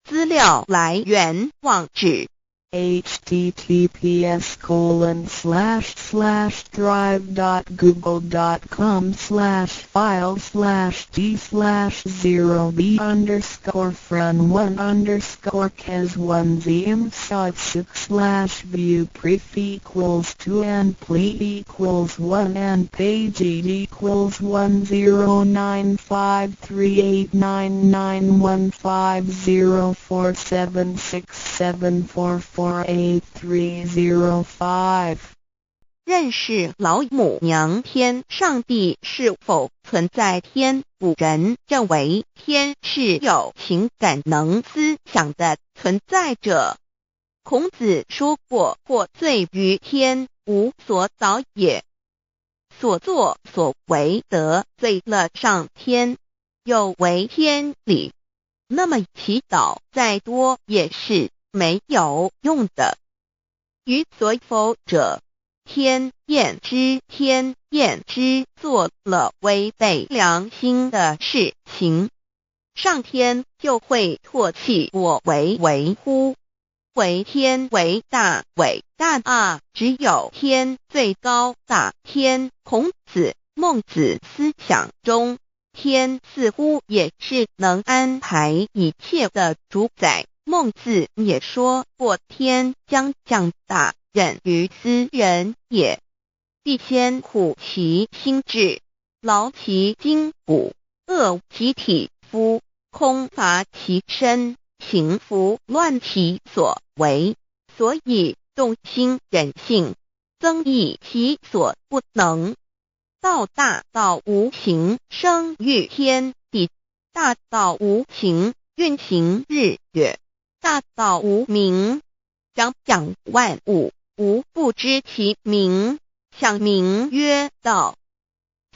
Speaker 1: 资料来源网址
Speaker 2: https://drive.google.com/files/d/0b_cas1zm/6/view pref equals 2 and plete equals 1 and page equals 1095389919504767448305305。
Speaker 1: 认识老母娘。天上帝是否存在？天古人认为天是有情感能思想的存在者。孔子说过，或罪于天，无所导也。所作所为得罪了上天，有违天理，那么祈祷再多也是没有用的。于所否者，天厌之，天厌之，做了违背良心的事情，上天就会唾弃我为为乎？为天为大，伟大啊！只有天最高大天。孔子、孟子思想中，天似乎也是能安排一切的主宰。孟子也说过，天将降大任于斯人也，必先苦其心志，劳其筋骨，饿其体肤，空乏其身，情拂乱其所为，所以动心忍性，增益其所不能。道大道无形，生育天地；大道无情，运行日月；大道无名，掌万物，无不知其名，想名曰道。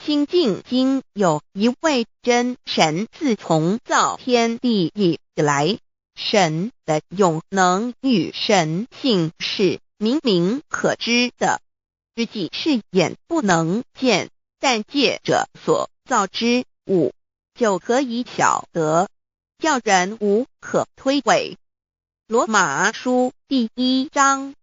Speaker 1: 心经经有一位真神，自从造天地以来，神的永能与神性是明明可知的，实际是眼不能见，但借着所造之物就可以晓得，叫人无可推诿。罗马书第1章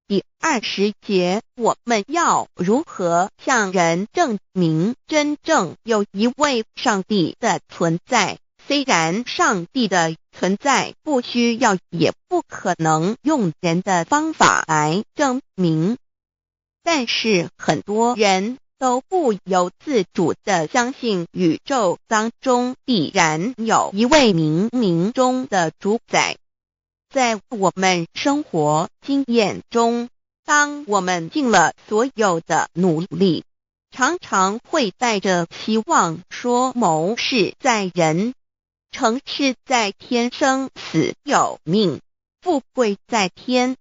Speaker 1: 第20节，我们要如何向人证明真正有一位上帝的存在？虽然上帝的存在不需要也不可能用人的方法来证明，但是很多人都不由自主地相信宇宙当中必然有一位冥冥中的主宰。在我们生活经验中，当我们尽了所有的努力，常常会带着希望说谋事在人，成事在天，生死有命，富贵在天。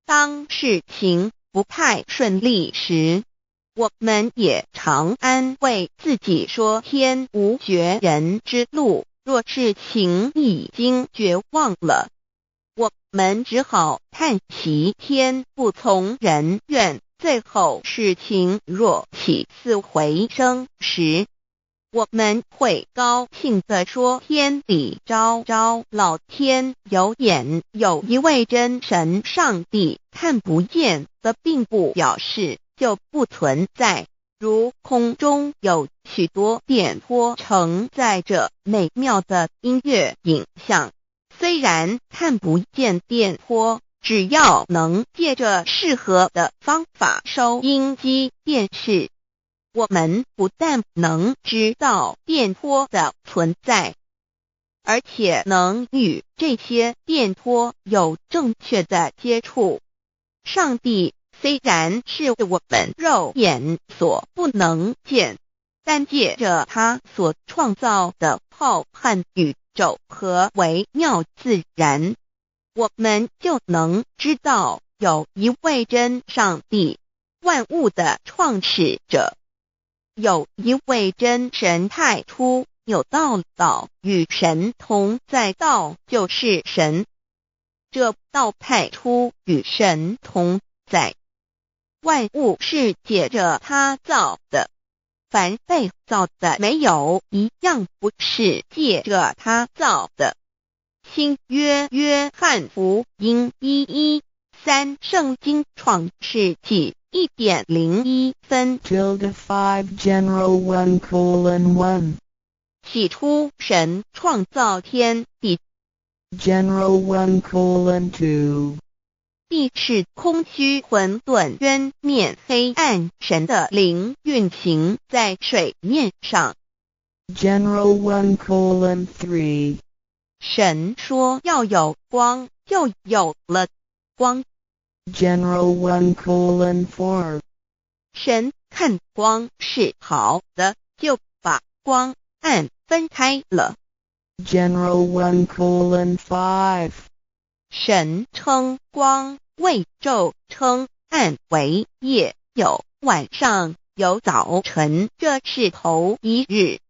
Speaker 1: 当事情不太顺利时，我们也常安慰自己说天无绝人之路，若事情已经绝望了，我们只好叹息天不从人愿。最后事情若起死回生时，我们会高兴地说天理昭昭，老天有眼。有一位真神上帝看不见的，并不表示就不存在，如空中有许多电波承载着美妙的音乐影像，虽然看不见电波，只要能借着适合的方法收音机电视，我们不但能知道电波的存在，而且能与这些电波有正确的接触。上帝虽然是我们肉眼所不能见，但借着他所创造的浩瀚宇宙和微妙自然，我们就能知道有一位真上帝，万物的创始者，有一位真神太初有道，道与神同在，道就是神，这道太初与神同在，万物是借着他造的，凡被造的没有一样不是借着他造的。新约约翰福音1:13，圣经创世纪1.01分
Speaker 2: 5 General 1:1
Speaker 1: 起初神创造天地，
Speaker 2: General 1:2
Speaker 1: 地是空虚混沌渊面黑暗，神的灵运行在水面上。
Speaker 2: General 1:3
Speaker 1: 神说要有光，就有了光。
Speaker 2: General 1:4
Speaker 1: 神看光是好的，就把光暗分开了。
Speaker 2: General 1:5
Speaker 1: 神称光为昼，称暗为夜，有晚上，有早晨，这是头一日。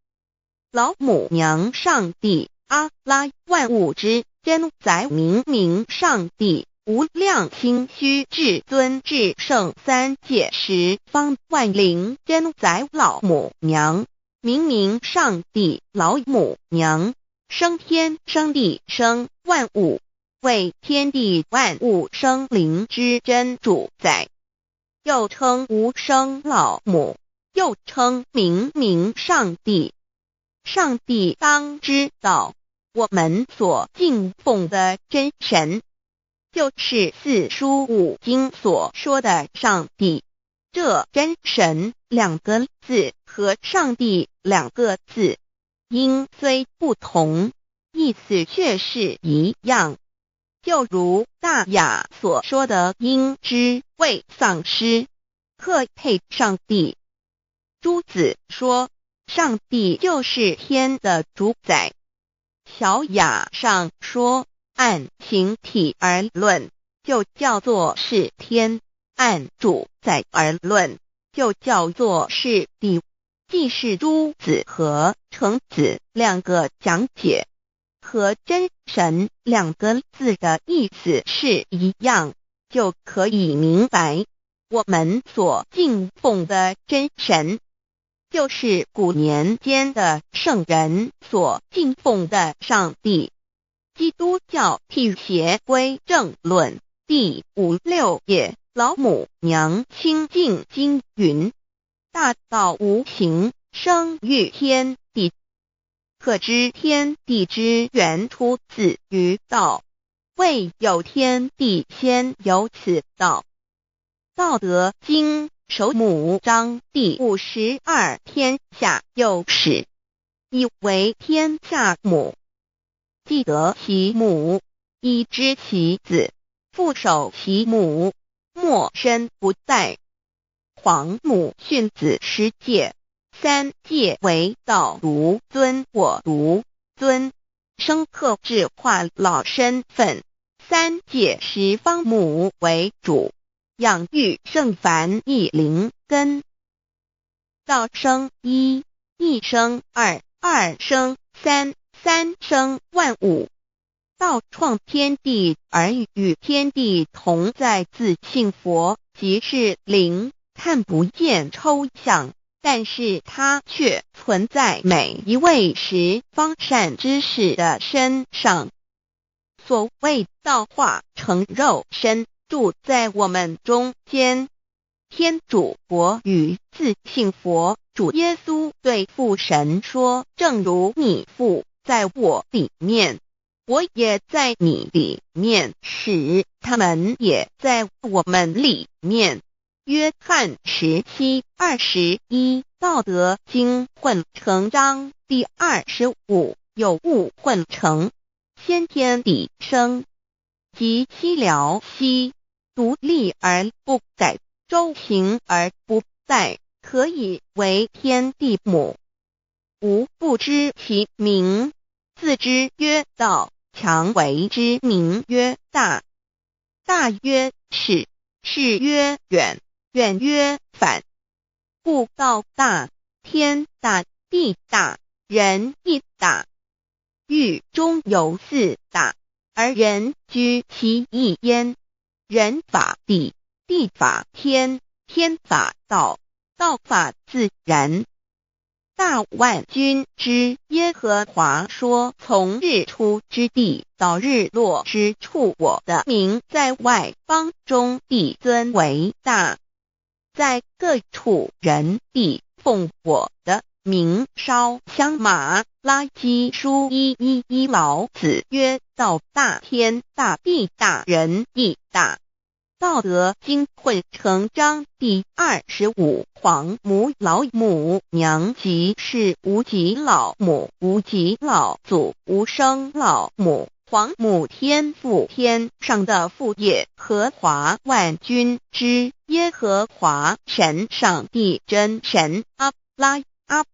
Speaker 1: 老母娘上帝阿拉，万物之真宰明明上帝，无量清虚至尊至圣三界十方万灵真宰老母娘，明明上帝老母娘，生天生地生万物，为天地万物生灵之真主宰，又称无生老母，又称明明上帝。上帝当知道，我们所敬奉的真神，就是四书五经所说的上帝。这真神两个字和上帝两个字，音虽不同，意思却是一样。就如大雅所说的鹰之谓丧尸，可配上帝。朱子说上帝就是天的主宰。小雅上说按形体而论，就叫做是天；按主宰而论，就叫做是地。既是朱子和程子两个讲解，和真神两个字的意思是一样，就可以明白，我们所敬奉的真神，就是古年间的圣人所敬奉的上帝。基督教辟邪归正论第56页，老母娘清净经云：大道无形，生育天地，可知天地之源出自于道，未有天地，先有此道。道德经首母章第52，天下有始，以为天下母。既得其母，以知其子，父守其母，莫身不在。黄母训子10戒，3戒为道如尊我如尊，生克制化老身份。3戒十方母为主，养育圣凡一灵根。道生一，一生二，二生三，三生万物。道创天地而与天地同在，自性佛，即是灵，看不见抽象，但是它却存在每一位十方善知识的身上。所谓道化成肉身，住在我们中间。天主佛与自性佛主耶稣对父神说，正如你父在我里面，我也在你里面，使他们也在我们里面。约翰17:21道德经混成章第25，有物混成，先天地生，即西辽西，独立而不改，周行而不殆，可以为天地母。吾不知其名，自之曰道，强为之名曰大。大曰始，始曰远，远曰反。故道大，天大，地大，人亦大。狱中有4大，而人居其一焉。人法地，地法天，天法道，道法自然。大万军之耶和华说，从日出之地到日落之处，我的名在外邦中必尊为大。在各处人必奉我的名烧香马拉基书1:11老子曰，道大，天大，地大，人亦大。道德经混成章第25黄母老母娘，即是无极老母，无极老祖，无生老母。黄母天父，天上的父，耶和华万军之耶和华神，上帝真神，阿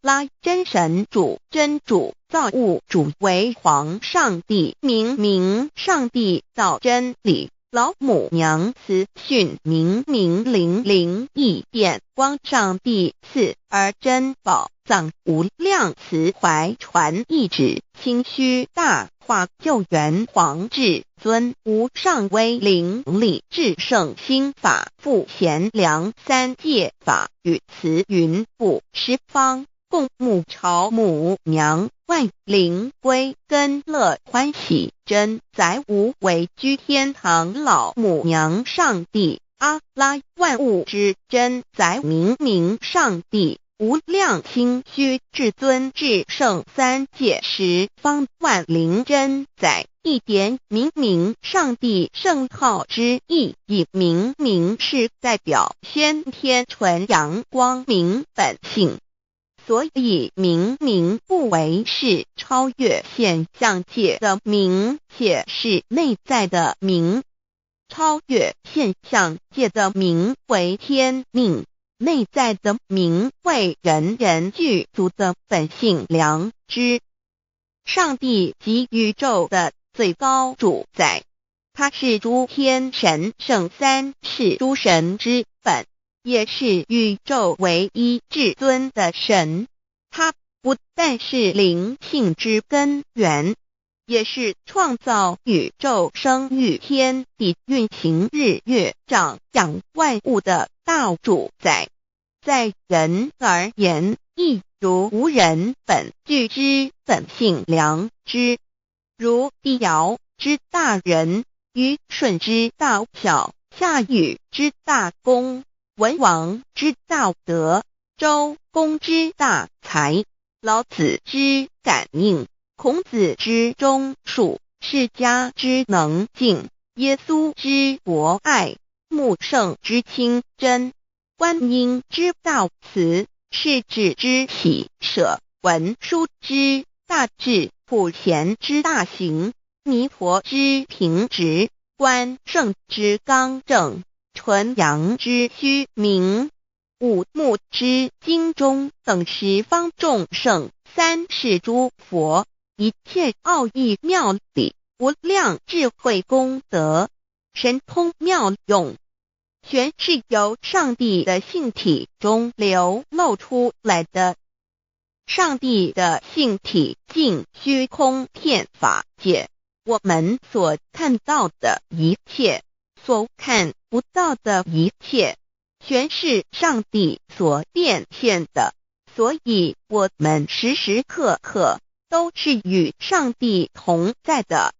Speaker 1: 拉真神主，真主，造物主，为皇上帝，明上帝，道真理。老母娘慈训明灵义变光，上帝赐而珍宝藏，无量慈怀传一旨，清虚大化救援皇至尊，无上威灵力至圣心法，复贤良3戒法，与慈云布十方，共沐朝母娘，万灵归根乐欢喜，真载无为居天堂，老母娘上帝，阿拉万物之真载明上帝，无量清虚至尊至圣3界十方万灵真载，一点明上帝圣号之意，以明是代表先天纯阳光明本性。所以明不为是超越现象界的明，且是内在的明。超越现象界的明为天命，内在的明为人人具足的本性良知。上帝即宇宙的最高主宰，他是诸天神圣3世诸神之本，也是宇宙唯一至尊的神。他不但是灵性之根源，也是创造宇宙生育天地运行日月长养万物的大主宰。在人而言，亦如无人本具之本性良知，如帝尧之大仁，虞舜之大巧，夏禹之大功，文王之大德，周公之大才，老子之感应，孔子之忠恕，释迦之能静，耶稣之博爱，穆圣之清真，观音之大慈，世子之喜舍，文殊之大智，普贤之大行，弥陀之平直，观圣之刚正，纯阳之虚名，五木之精中等十方众圣，三世诸佛，一切奥义妙理，无量智慧功德，神通妙用，全是由上帝的性体中流露出来的。上帝的性体尽虚空遍法界，我们所看到的一切，所看不到的一切，全是上帝所变现的，所以我们时时刻刻都是与上帝同在的。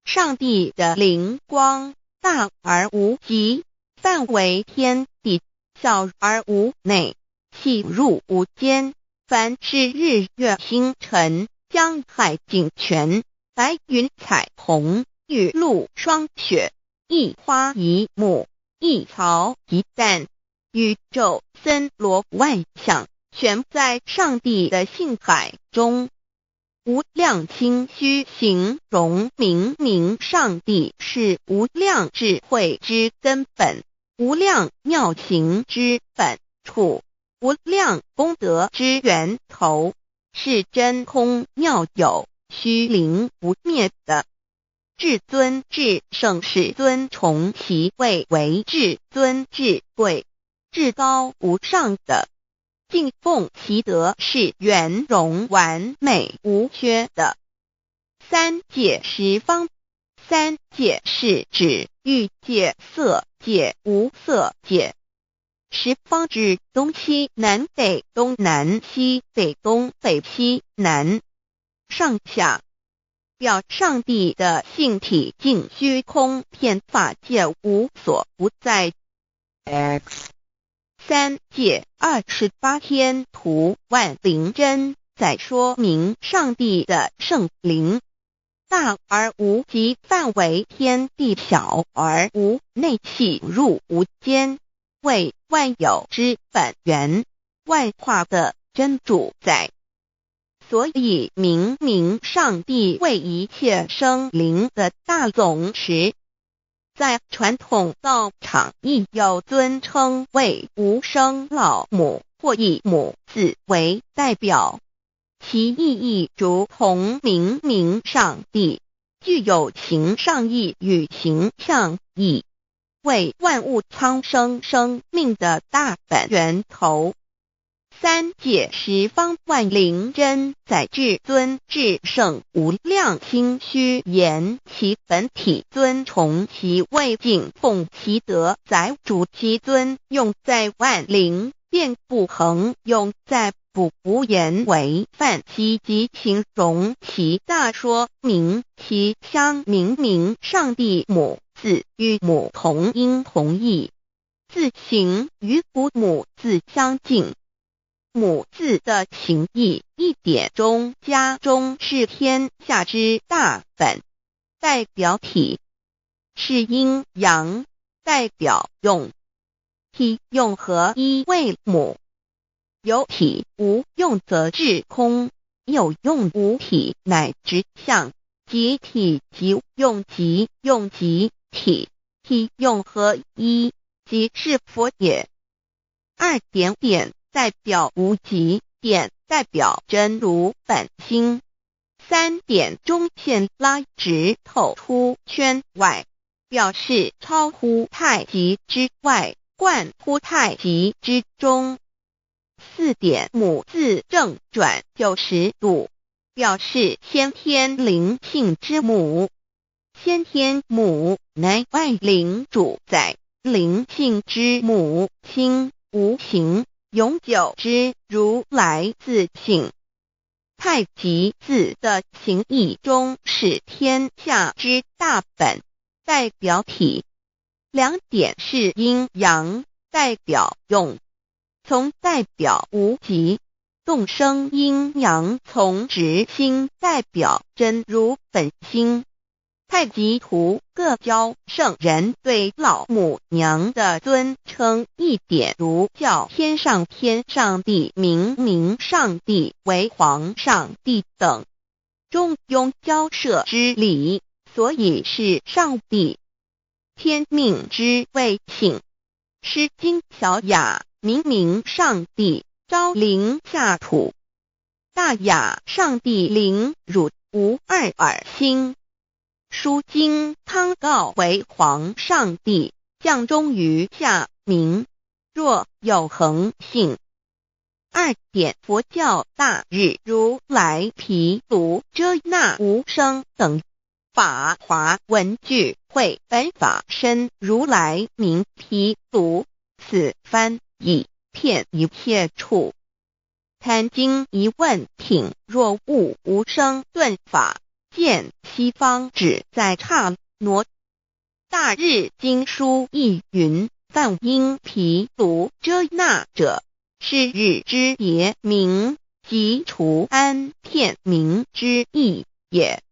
Speaker 1: 上帝的灵光大而无极，范围天地，小而无内，细入无间。凡是日月星辰，江海井泉，白云彩虹，雨露霜雪，一花一木，一草一蛋，宇宙森罗万象，全在上帝的性海中。无量心虚形容明明上帝是无量智慧之根本，无量妙行之本处，无量功德之源头，是真空妙有，虚灵不灭的。至尊至圣世尊崇其位为至尊至贵，至高无上的，敬奉其德是圆融完美无缺的。三界十方，三界是指欲界、色界、无色界。十方指东西南北东南西北东北西南上下，表上帝的性体尽虚空遍法界无所不在。
Speaker 2: X
Speaker 1: 三界28天图万灵真在说明上帝的圣灵大而无极，范围天地，小而无内，细入无间，为万有之本源，万化的真主宰。所以明明上帝为一切生灵的大总持，在传统道场亦有尊称为无生老母，或以母字为代表，其意义如同明明上帝具有形上义与形象义，为万物苍生生命的大本源头。三界十方万灵真在至尊至圣无量心虚言其本体尊崇其位，敬奉其德，载主其尊，用在万灵遍不恒，用在不无言为范积极形容其大，说明其相明明上帝母字与母同音同义，字形与古母字相近。母字的情义一点中加中是天下之大本，代表体是阴阳，代表用，体用合一为母。有体无用则至空，有用无体乃直相，即体即用即用即体，体用合一即是佛也。二点点代表无极，点代表真如本心，三点中线拉直透出圈外，表示超乎太极之外，贯乎太极之中。四点母字正转90度，表示先天灵性之母。先天母乃外灵主宰，灵性之母亲无形永久之如来自性。太极字的形义中是天下之大本，代表体。两点是阴阳，代表用，从代表无极，动生阴阳从直心，代表真如本心。太极图各教圣人对老母娘的尊称，一点如叫天上帝、明明上帝为皇上帝等，中庸交涉之礼，所以是上帝。天命之谓性。诗经小雅，明明上帝昭临下土，大雅上帝临汝无二耳心。书经汤告为皇上帝，降忠于下民，若有恒性。2点佛教大日如来毗卢遮那无生等法华文具会本法身如来名毗卢，此翻译遍一切处。贪经一问品，若悟无生顿法，见西方只在刹那。大日经书亦云，梵音毗卢遮那者，是日之别名，即除安片名之意也。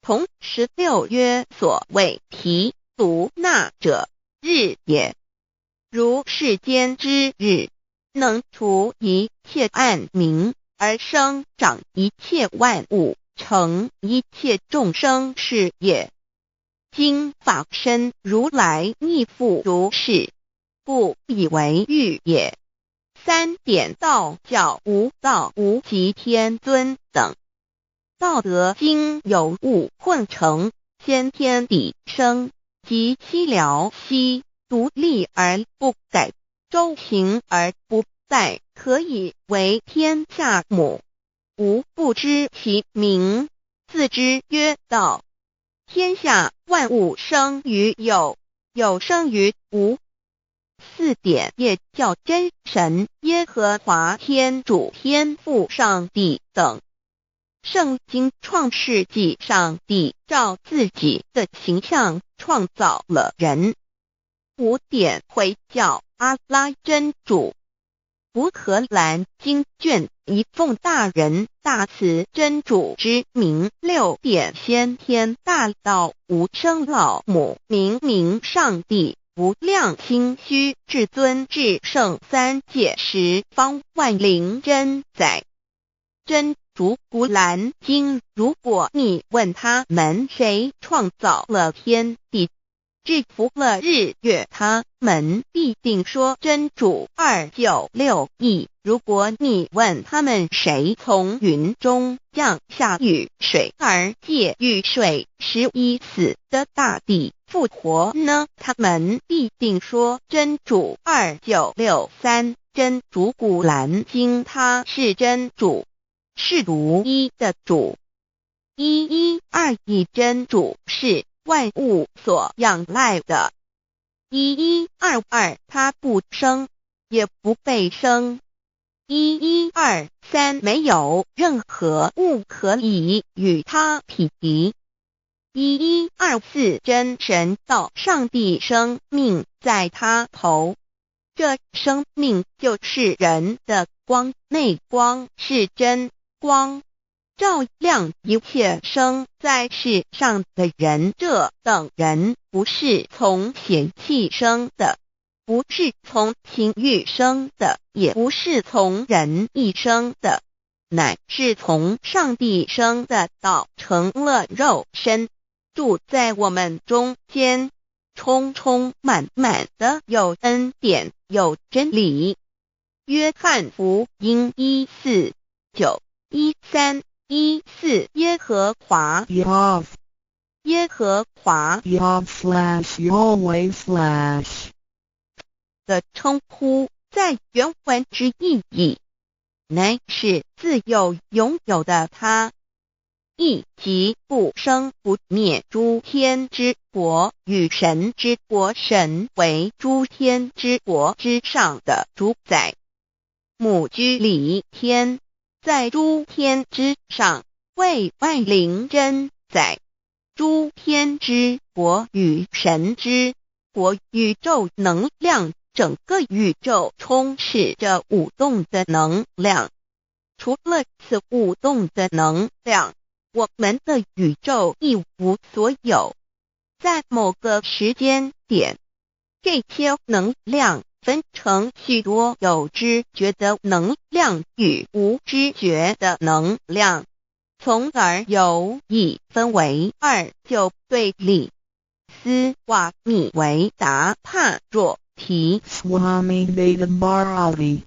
Speaker 1: 同16曰，所谓毗卢那者，日也。如世间之日，能除一切暗明，而生长一切万物，成一切众生是也。今法身如来亦复如是，故以为喻也。3点道教无道无极天尊等。道德经有物混成，先天地生，即七辽息，独立而不改，周行而不殆，可以为天下母。吾不知其名，自之曰道。天下万物生于有，有生于无。4点也叫真神耶和华天主天父上帝等。圣经创世纪，上帝照自己的形象创造了人。5点回教阿拉真主。乌克兰经卷一奉大人大慈真主之名。6点先天大道无生老母明明上帝无量心虚至尊至圣三界十方万灵真载。真主古兰经，如果你问他们谁创造了天地，制服了日月，他们必定说真主296亿。如果你问他们谁从云中降下雨水而借雨水使已死的大地复活呢，他们必定说真主2963。真主古兰经，他是真主，是独一的主。112真主是万物所仰赖的。1122他不生，也不被生。1123没有任何物可以与他匹敌。1124真神道上帝生命在他头，这生命就是人的光，内光是真光，照亮一切生在世上的人。这等人不是从血气生的，不是从情欲生的，也不是从人意生的，乃是从上帝生的，道成了肉身，住在我们中间，充充满满的有恩典，有真理。约翰福音1491314耶和华
Speaker 2: Yav
Speaker 1: 耶和华
Speaker 2: Yav/Yahweh/
Speaker 1: 的称呼，在原文之意义，乃是自有拥有的他，亦即不生不灭诸天之国与神之国，神为诸天之国之上的主宰，母居里天，在诸天之上，为万灵真载。诸天之国与神之国，宇宙能量，整个宇宙充斥着舞动的能量。除了此舞动的能量，我们的宇宙一无所有。在某个时间点，这些能量分成许多有知觉的能量与无知觉的能量，从而有一分为二，就对立。斯瓦米维达帕若提
Speaker 2: Swami Vedabharati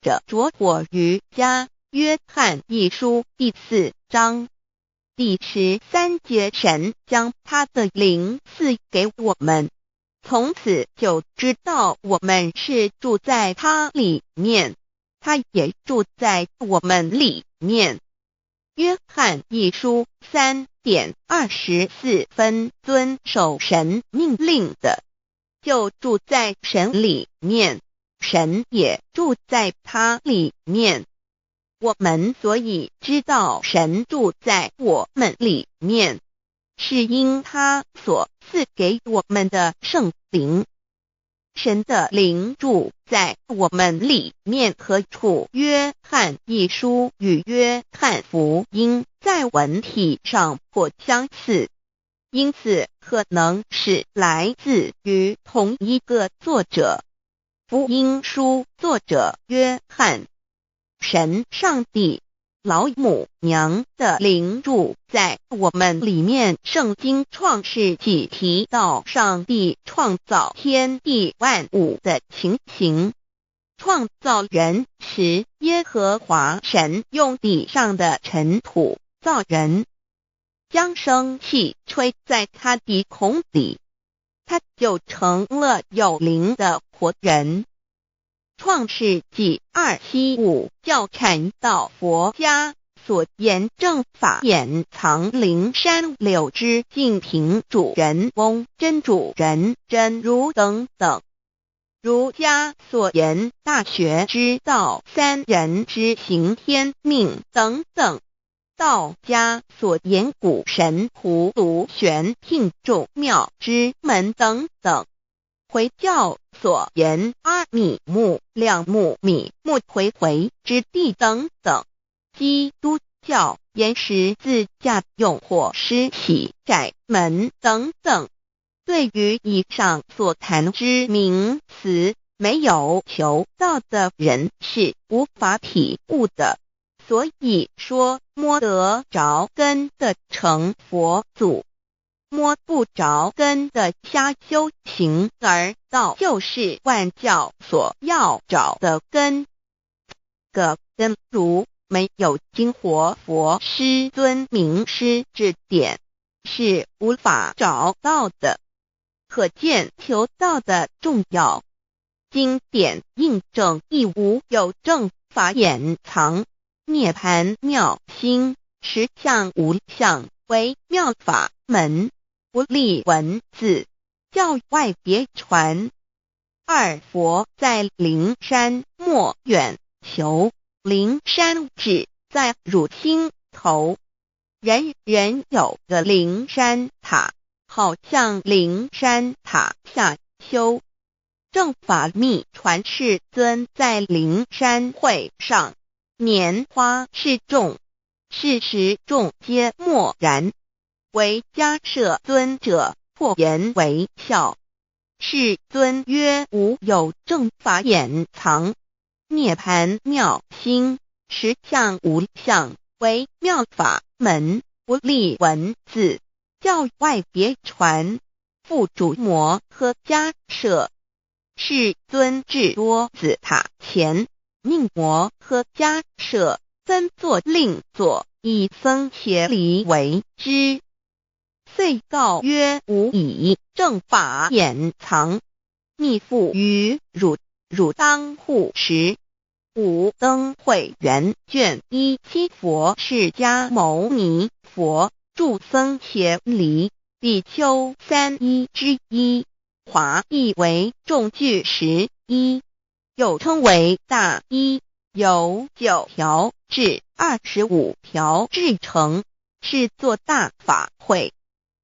Speaker 1: 者着火于家约翰一书第4章第13节，神将他的灵赐给我们，从此就知道我们是住在他里面，他也住在我们里面。约翰一书3:24，遵守神命令的，就住在神里面，神也住在他里面。我们所以知道神住在我们里面，是因他所赐给我们的圣灵。神的灵住在我们里面何处？约翰一书与约翰福音在文体上颇相似，因此可能是来自于同一个作者。福音书作者约翰，神上帝老母娘的灵住在我们里面。圣经创世纪提到上帝创造天地万物的情形，创造人时，耶和华神用地上的尘土造人，将生气吹在他鼻孔里，他就成了有灵的活人。创世纪2:7-5教阐到佛家所言正法掩藏灵山柳之净瓶主人翁真主人真如等等。儒家所言大学之道三人之行天命等等。道家所言古神荼毒玄牝众妙之门等等。回教所言阿米木、亮木、米木回回之地等等。基督教言十字架、用火施洗、窄门等等。对于以上所谈之名词，没有求道的人是无法体悟的。所以说摸得着根的成佛祖，摸不着根的瞎修行，而道就是万教所要找的根。个根如没有经活佛师尊名师指点，是无法找到的。可见求道的重要。经典印证亦无有正法掩藏，涅盘妙心，实相无相，为妙法门，不立文字，教外别传。二佛在灵山莫远求，灵山只在汝心头。人人有个灵山塔，好像灵山塔下修。正法密传世尊在灵山会上，拈花示众，是时众皆默然，唯迦摄尊者破颜为笑。世尊曰：无有正法掩藏，涅盘妙心，实相无相，为妙法门，不立文字，教外别传。复主摩诃迦摄。世尊至多子塔前，命摩诃迦摄分作令作，以僧伽梨为之。遂告曰：吾以正法掩藏，密付于汝，汝当护持。五灯会元卷1佛释迦牟尼佛著僧伽梨比丘3之一，华译为众句11，又称为大一，由9条至25条制成，是作大法会，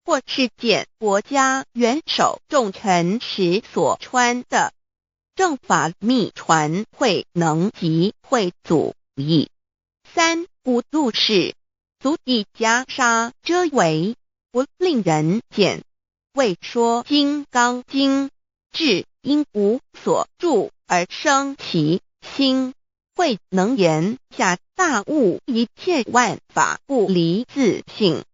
Speaker 1: 或是见国家元首重臣时所穿的。正法密传会能及会祖义。三无度世，足以袈裟遮为，不令人见。为说金刚经，至因无所住而生其心，慧能言下大悟，一切万法不离自性。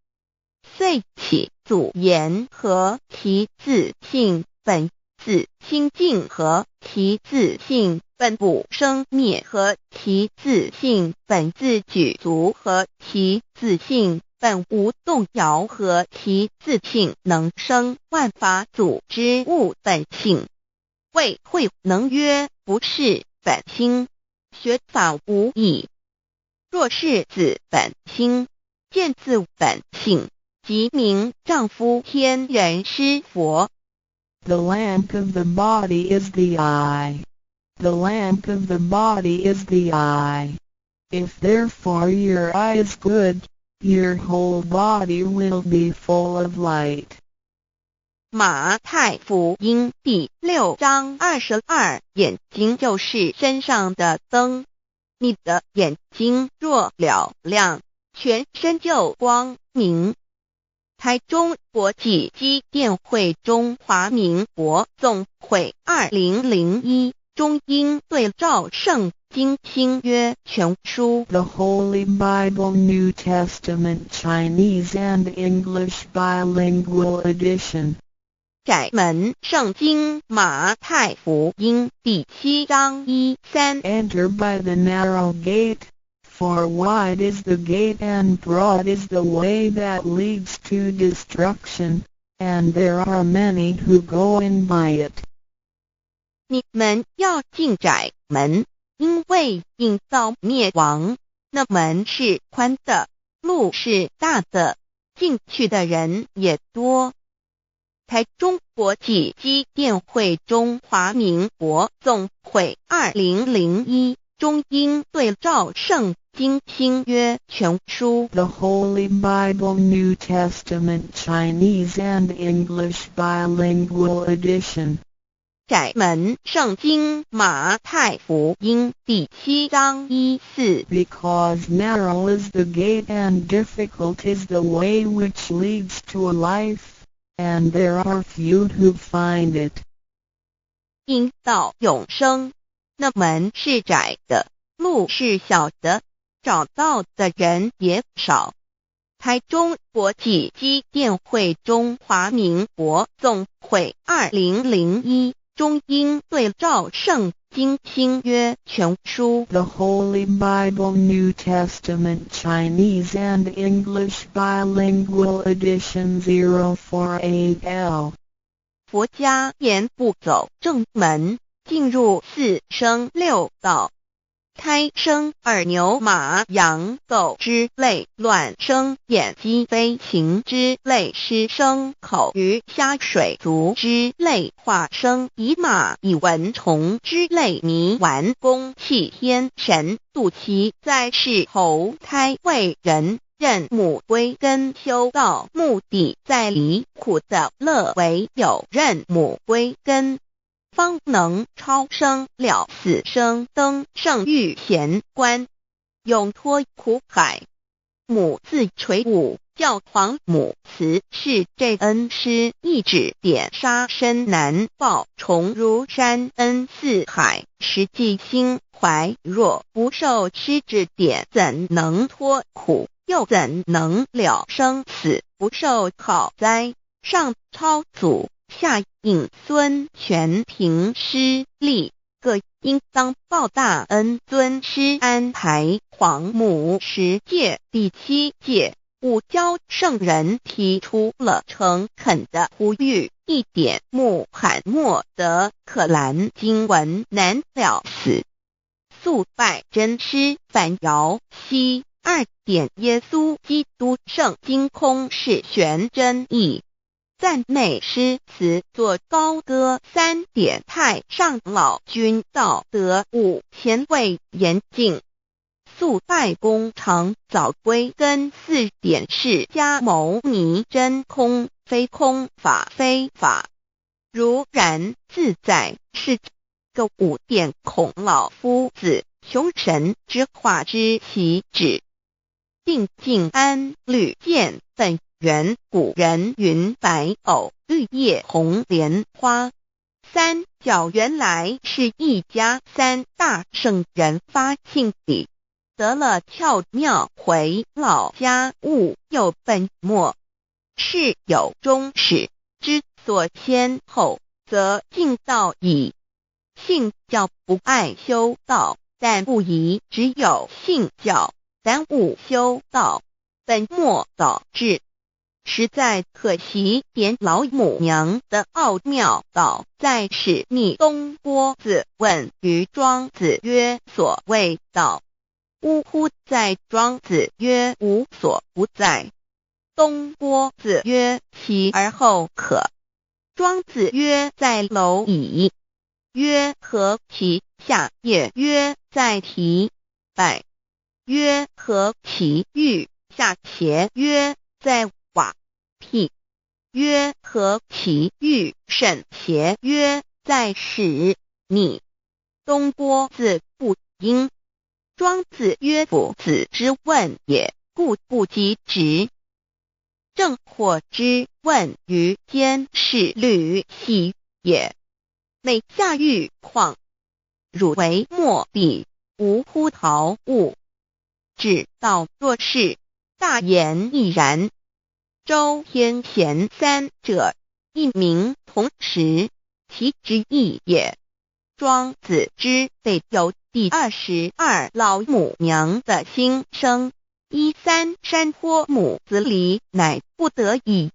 Speaker 1: 遂起祖言和其自性本自清净和其自性本不生灭和其自性本自具足和其自性本无动摇和其自性能生万法组之物本性。谓慧能曰不是本心，学法无益。若是自本心，见自本性，即名丈夫天人师佛。
Speaker 2: The lamp of the body is the eye. The lamp of the body is the eye. If therefore your eye is good, your whole body will be full of light.
Speaker 1: 马太福音第6章22，眼睛就是身上的灯。你的眼睛若了亮，全身就光明。台中国际机电会中华民国总会2001中英对照圣经新约全书
Speaker 2: The Holy Bible New Testament Chinese and English Bilingual Edition.
Speaker 1: 窄门圣经马太福音第7章1-3
Speaker 2: Enter by the narrow gate, for wide is the gate and broad is the way that leads to destruction, and there are many who go in by it.
Speaker 1: 你们要进窄门，因为引到灭亡。那门是宽的，路是大的，进去的人也多。台中国际机电会中华民国总会2001中英对照圣经新约全书
Speaker 2: The Holy Bible New Testament Chinese and English Bilingual Edition.
Speaker 1: 窄门圣经马太福音第7章1-4
Speaker 2: Because narrow is the gate and difficult is the way which leads to life, and there are few who find it.
Speaker 1: 因到永生，那门是窄的，路是小的，找到的人也少。台中国际机电会中华民国总会2001中英对照圣经新约全书
Speaker 2: The Holy Bible New Testament Chinese and English Bilingual Edition 048L.
Speaker 1: 佛家言不走正门，进入四生六道。胎生耳牛马羊狗之类，卵生眼鸡飞禽之类，湿生口鱼虾水族之类，化生以马以蚊虫之类，迷顽公气天神，度其在世投胎为人，任母归根修道，目的在离苦的乐为有任母归根，方能超生了死生，登圣域贤官，永脱苦海。母自垂武，教皇母慈是这恩师，一指点杀身难报，重如山恩似海，实际心怀若不受师指点，怎能脱苦？又怎能了生死？不受考灾，上超祖，下应孙权凭师力，各应当报大恩。尊师安排黄母10戒，第7戒，五教圣人提出了诚恳的呼吁，一点穆罕默德可兰经文难了死，肃拜真师反摇西。2点耶稣基督圣经空是玄真义，赞美诗词作高歌。3点太上老君道德5前卫严谨，肃拜公常早归根。4点释迦牟尼真空非空法非法，如然自在是个。5点孔老夫子雄神之化之其旨，定静安律见本源。古人云白藕绿叶红莲花。3角原来是一家3大圣人发庆礼，得了窍妙，回老家悟有本末，事有终始，之所先后，则近道矣。信教不爱修道，但不宜只有信教，耽误修道，本末倒置。实在可惜点老母娘的奥妙道在使逆东郭子问于庄子曰所谓道，呜呼，在庄子曰无所不在。东郭子曰其而后可。庄子曰在蝼蚁。曰何其下也？曰在蹄。百。曰何其欲下邪？曰在瓦辟。曰何其欲甚邪？曰在使逆。东郭子不应。庄子曰夫子之问也，故不及直。正或之问于监视律系也。每下欲况，汝为莫彼，无乎陶物。指道若是，大言亦然。周天贤三者，一名同时，其之义也。庄子之备有第22老母娘的心声，依三山坡母子礼，乃不得已。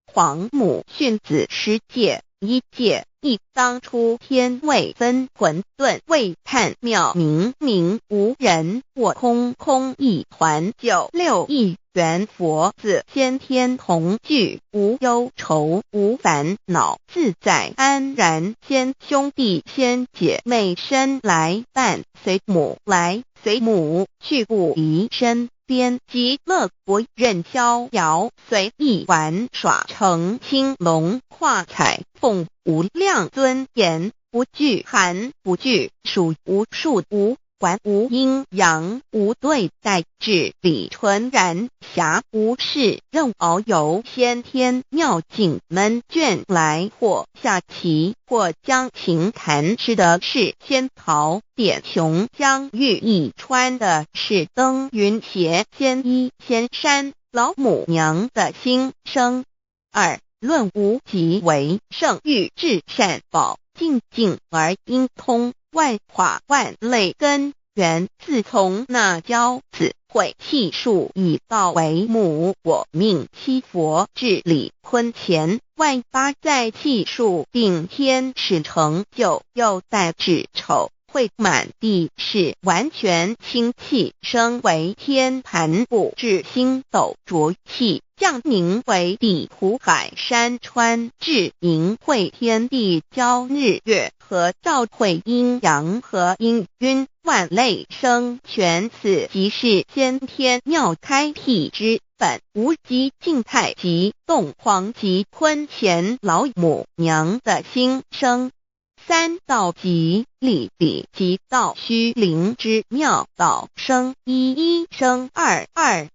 Speaker 1: 黄母训子10戒，1戒亦当初天未分，混沌未判，妙明明无人，我空空一团，96亿元佛子，先天同聚，无忧愁无烦恼，自在安然。先兄弟先姐妹生来伴，随母来随母去，不离身边，极乐国任逍遥，随意玩耍，成青龙画彩凤，无量尊严，不惧寒不惧暑，无数无管，无阴阳，无对待，至理纯然，暇无事任遨游，先天妙境门卷来，或下棋，或将琴弹，吃的是仙桃，点琼浆玉一穿的是登云鞋，仙衣仙山，老母娘的心声。2论无极为圣欲至善宝，静静而应通，万法万类根源，自从那骄子会气数以道为母，我命七佛治理坤乾，万八在气数并天使成就，又待至丑会满地是完全清气，升为天盘部，至星斗浊气，降凝为地土海山川，至明会天地交日月和照会阴阳和阴晕，万类生全，此即是先天妙开辟之本，无极静态及动黄及坤乾老母娘的心声。3道即理理即道虚灵之妙道，生一生二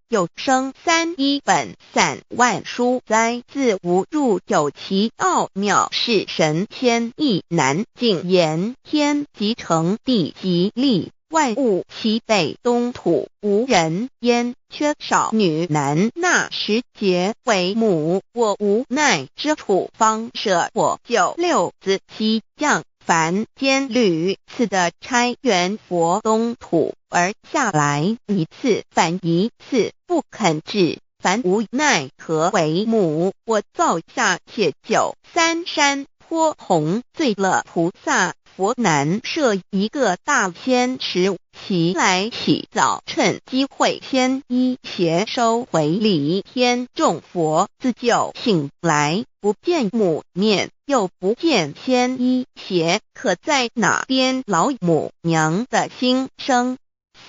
Speaker 1: 又生3，一本散万殊哉，自无入有其奥妙，是神天意难尽言。天即成，地即立，万物其北东土，无人焉，缺少女男，纳10节为母，我无奈之处，方舍我96子西降凡间屡次的差援佛东土，而下来一次反一次，不肯治，凡无奈何为母，我造下且93山坡弘罪了菩萨，佛难设一个大仙池，其来起早，趁机会先一邪收回礼，天众佛自就醒来，不见母面，又不见先一邪，可在哪边？老母娘的心声。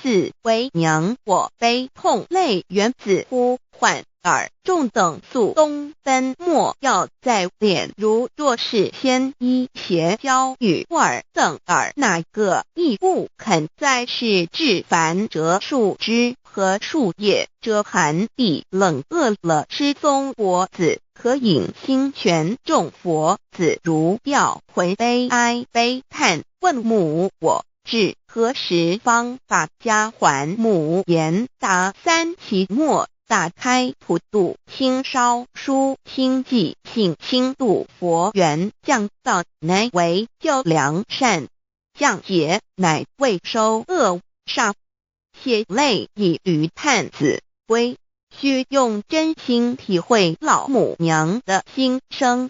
Speaker 1: 4为娘我悲痛泪源自呼唤耳众等宿东奔，莫要在脸，如若是先一邪教与尔等耳，哪个亦不肯在世至凡折树枝和树叶，遮寒地冷，饿了吃松果子，可饮清泉，众佛子如调回悲哀悲叹，问母我至何时方把家还？母言答：3期末打开普渡清烧书清寂性清度佛缘降道乃为救良善，降劫乃为收恶煞，血泪以于探子归。需用真心体会老母娘的心声，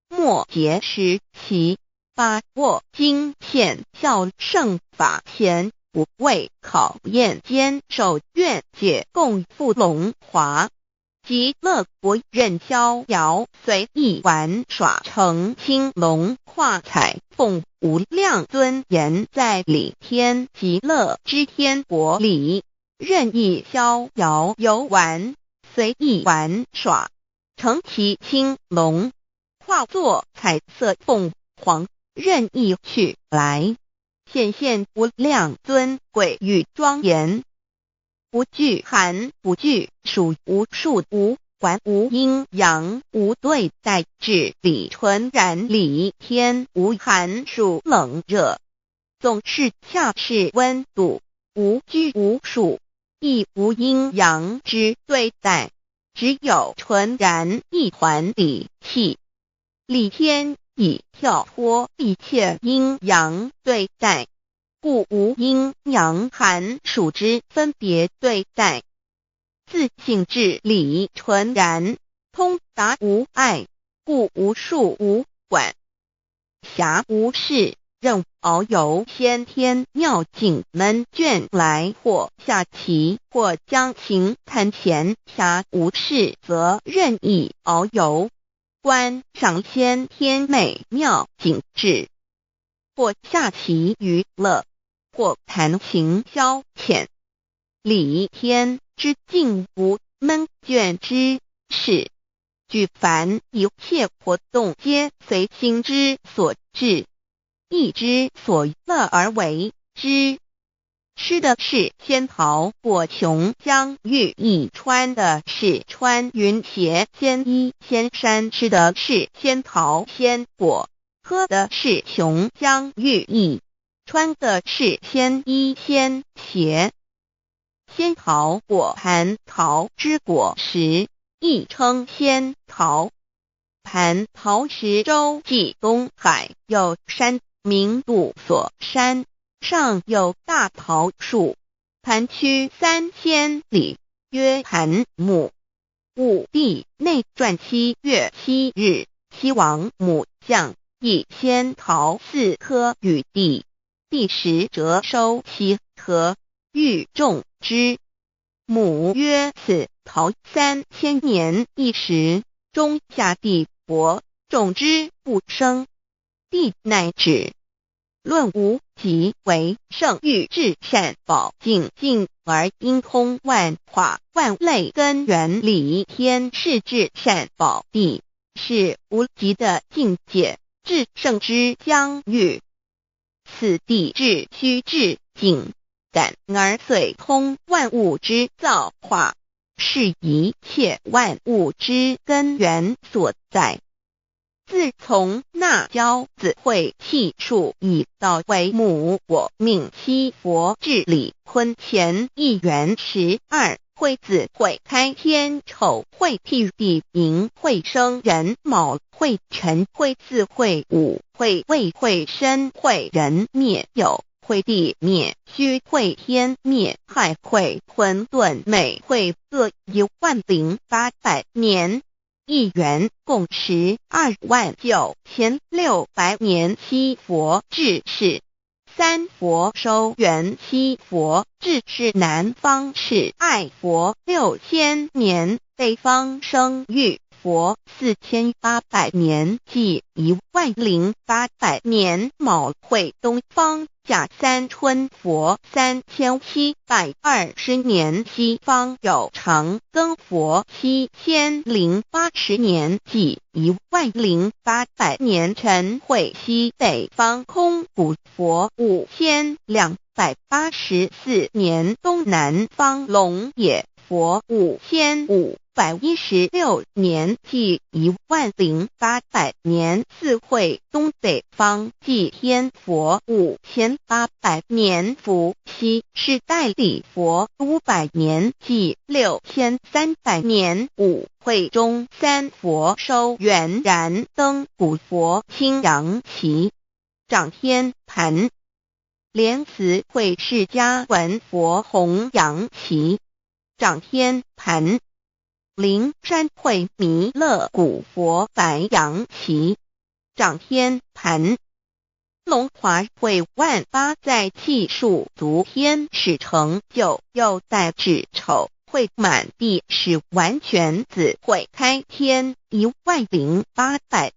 Speaker 1: 末节时期把握经现效圣法前，不畏考验，坚守愿解共赴龙华，极乐国任逍遥随意玩耍，成青龙化彩凤，无量尊严在理天极乐之天国里，任意逍遥游玩，随意玩耍，乘其青龙，化作彩色凤凰，任意去来，显现无量尊贵与庄严，不惧寒，不惧暑，无数无管，无阴阳，无对待，至理纯然理天，无寒暑冷热，总是恰是温度，无拘无束，亦无阴阳之对待，只有纯然一团理气。理天以跳脱一切阴阳对待，故无阴阳寒暑之分别对待，自性至理纯然，通达无碍，故无束无管，暇无事，任遨游先天妙境门卷来，或下棋，或将琴弹弦，暇无事则任意遨游，观赏先天美妙景致，或下棋娱乐，或弹琴消遣。理天之境无闷倦之事，举凡一切活动皆随心之所至，意之所乐而为之。吃的是仙桃果琼浆玉液，穿的是穿云鞋仙衣仙衫，吃的是仙桃仙果，喝的是琼浆玉液，穿的是仙衣仙鞋。仙桃果蟠桃之果实，亦称仙桃。蟠桃实洲际东海有山，名度所山，上有大桃树，盘曲3000里，曰盘木。武帝内传7月7日，西王母降，以仙桃4颗与帝，帝时折收其核，欲种之。母曰：此桃3000年一时，中下地薄，种之不生。帝乃止。论无极为圣欲至善宝净净而应通万化万类根源理天是至善宝地，是无极的境界，至圣之疆域。此地至虚至境感而遂通万物之造化，是一切万物之根源所在。自从那骄子会气数以道为母，我命七佛治理坤乾一元12，会子会开天丑，会替地寅，会生人卯，会辰会巳，会午，会未，会申，会人灭酉，会地灭戌，会天灭亥，会混沌昧，会各10800年。一元共129600年。七佛治世，三佛收元，七佛治世南方是爱佛6000年，北方生玉佛4800年，即10800年。卯会东方甲三春佛3720年，西方有长庚佛7080年，即10800年。辰会西北方空谷佛5284年，东南方龙野佛5500 516年即10800年，四会东北方祭天佛5800年，伏羲是代理佛500年即6300年，五会中三佛收元然灯古佛青阳旗掌天盘，莲慈会释迦文佛红阳旗掌天盘，灵山会弥勒古佛白阳旗掌天盘，龙华会万八在气数足天使成就，又代指丑会满地是完全子会开天10800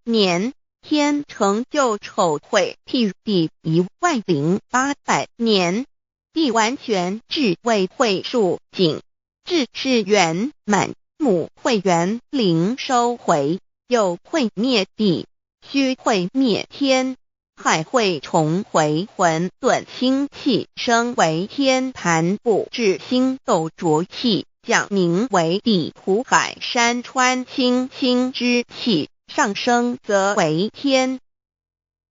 Speaker 1: 年，天成就丑会譬第10800年，地完全智慧会数景，智是圆满，母会元灵收回，又会灭地，虚会灭天，海会重回混沌星气，生为天盘部至星斗浊气，降名为地土海山川星星之气，上升则为天。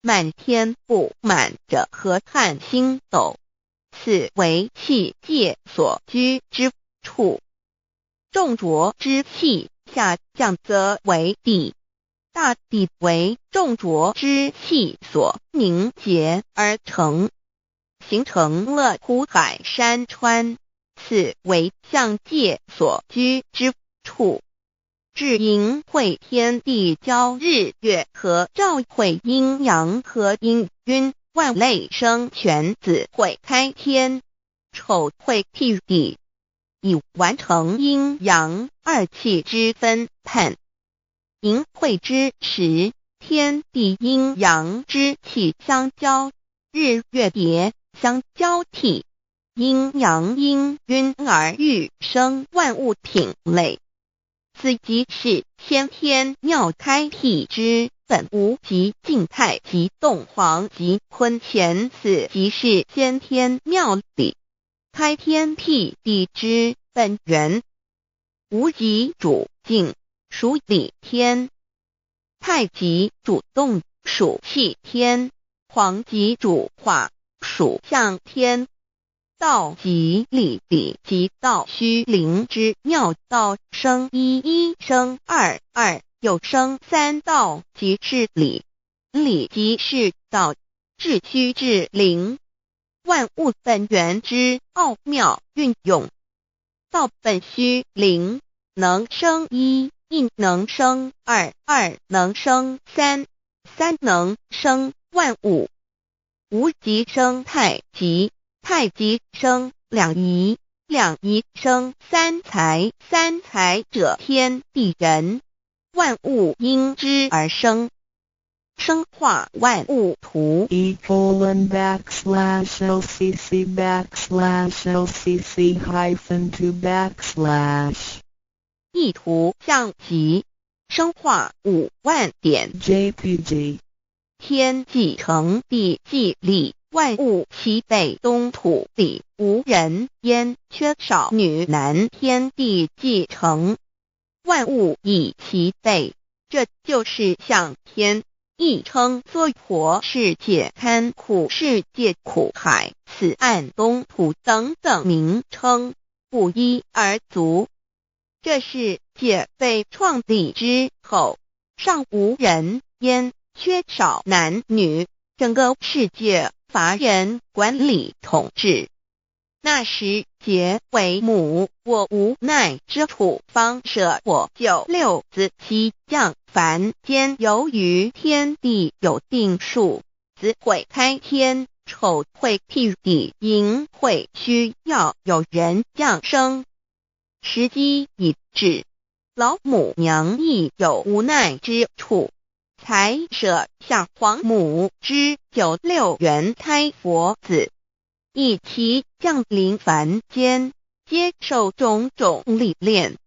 Speaker 1: 满天不满者河汉星斗，此为气界所居之处。重浊之气下降则为地，大地为重浊之气所凝结而成，形成了土海山川，此为象界所居之处。至阴会天地交日月和照会阴阳和阴晕，万类生全子会开天，丑会譬地，以完成阴阳二气之分判。寅会之时，天地阴阳之气相交，日月叠相交替，阴阳阴晕而育生万物品类。此即是先天妙开辟之本无极静态及动黄及坤乾，此即是先天妙理开天辟地之本源。无极主静，属理天；太极主动，属气天；黄极主化，属象天。道即理，理即道虚灵之妙道，生一一，生二二，又生三道，即是理。理即是道，至虚至灵，万物本源之奥妙运用。道本虚灵，能生一，一能生二，二能生三，三能生万物。无极生太极，太极生两仪，两仪生三才，三才者天地人，万物因之而生，生化万物图。
Speaker 2: e://LCC_LCC_2/
Speaker 1: 意图象极，生化5万点
Speaker 2: JPG。
Speaker 1: 天既成地既立，万物其北东土里无人焉，缺少女男，天地既成，万物以其北，这就是象天，亦称娑婆世界、堪苦世界、苦海、此岸东土等等名称，不一而足。这世界被创立之后，尚无人焉，缺少男女，整个世界乏人管理统治。那时桀为母，我无奈之处，方舍我救六子七将凡间，由于天地有定数，子会开天，丑会辟地，寅会需要有人降生。时机已至，老母娘亦有无奈之处，才舍下皇母之九六元胎佛子，以其降临凡间，接受种种历练，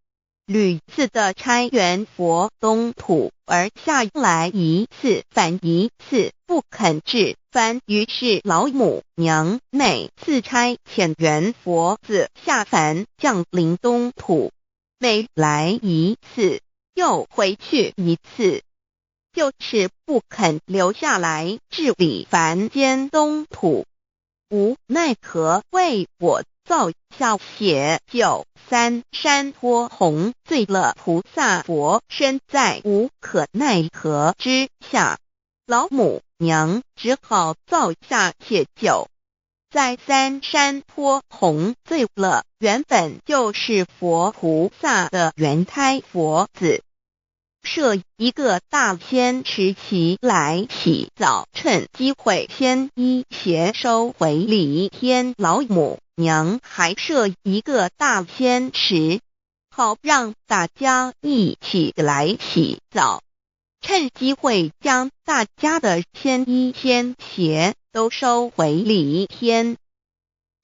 Speaker 1: 屡次的差援佛东土，而下来一次反一次不肯置凡，于是老母娘每次差遣援佛子下凡降临东土，每来一次，又回去一次，就是不肯留下来治理凡间东土。无奈何为我造下血酒三山托洪罪了菩萨佛，身在无可奈何之下，老母娘只好造下血酒，在三山托洪罪了原本就是佛菩萨的原胎佛子，设一个大仙池期来洗澡，趁机会先一邪收回李天老母娘，还设一个大仙池，好让大家一起来洗澡，趁机会将大家的仙衣仙鞋都收回李天。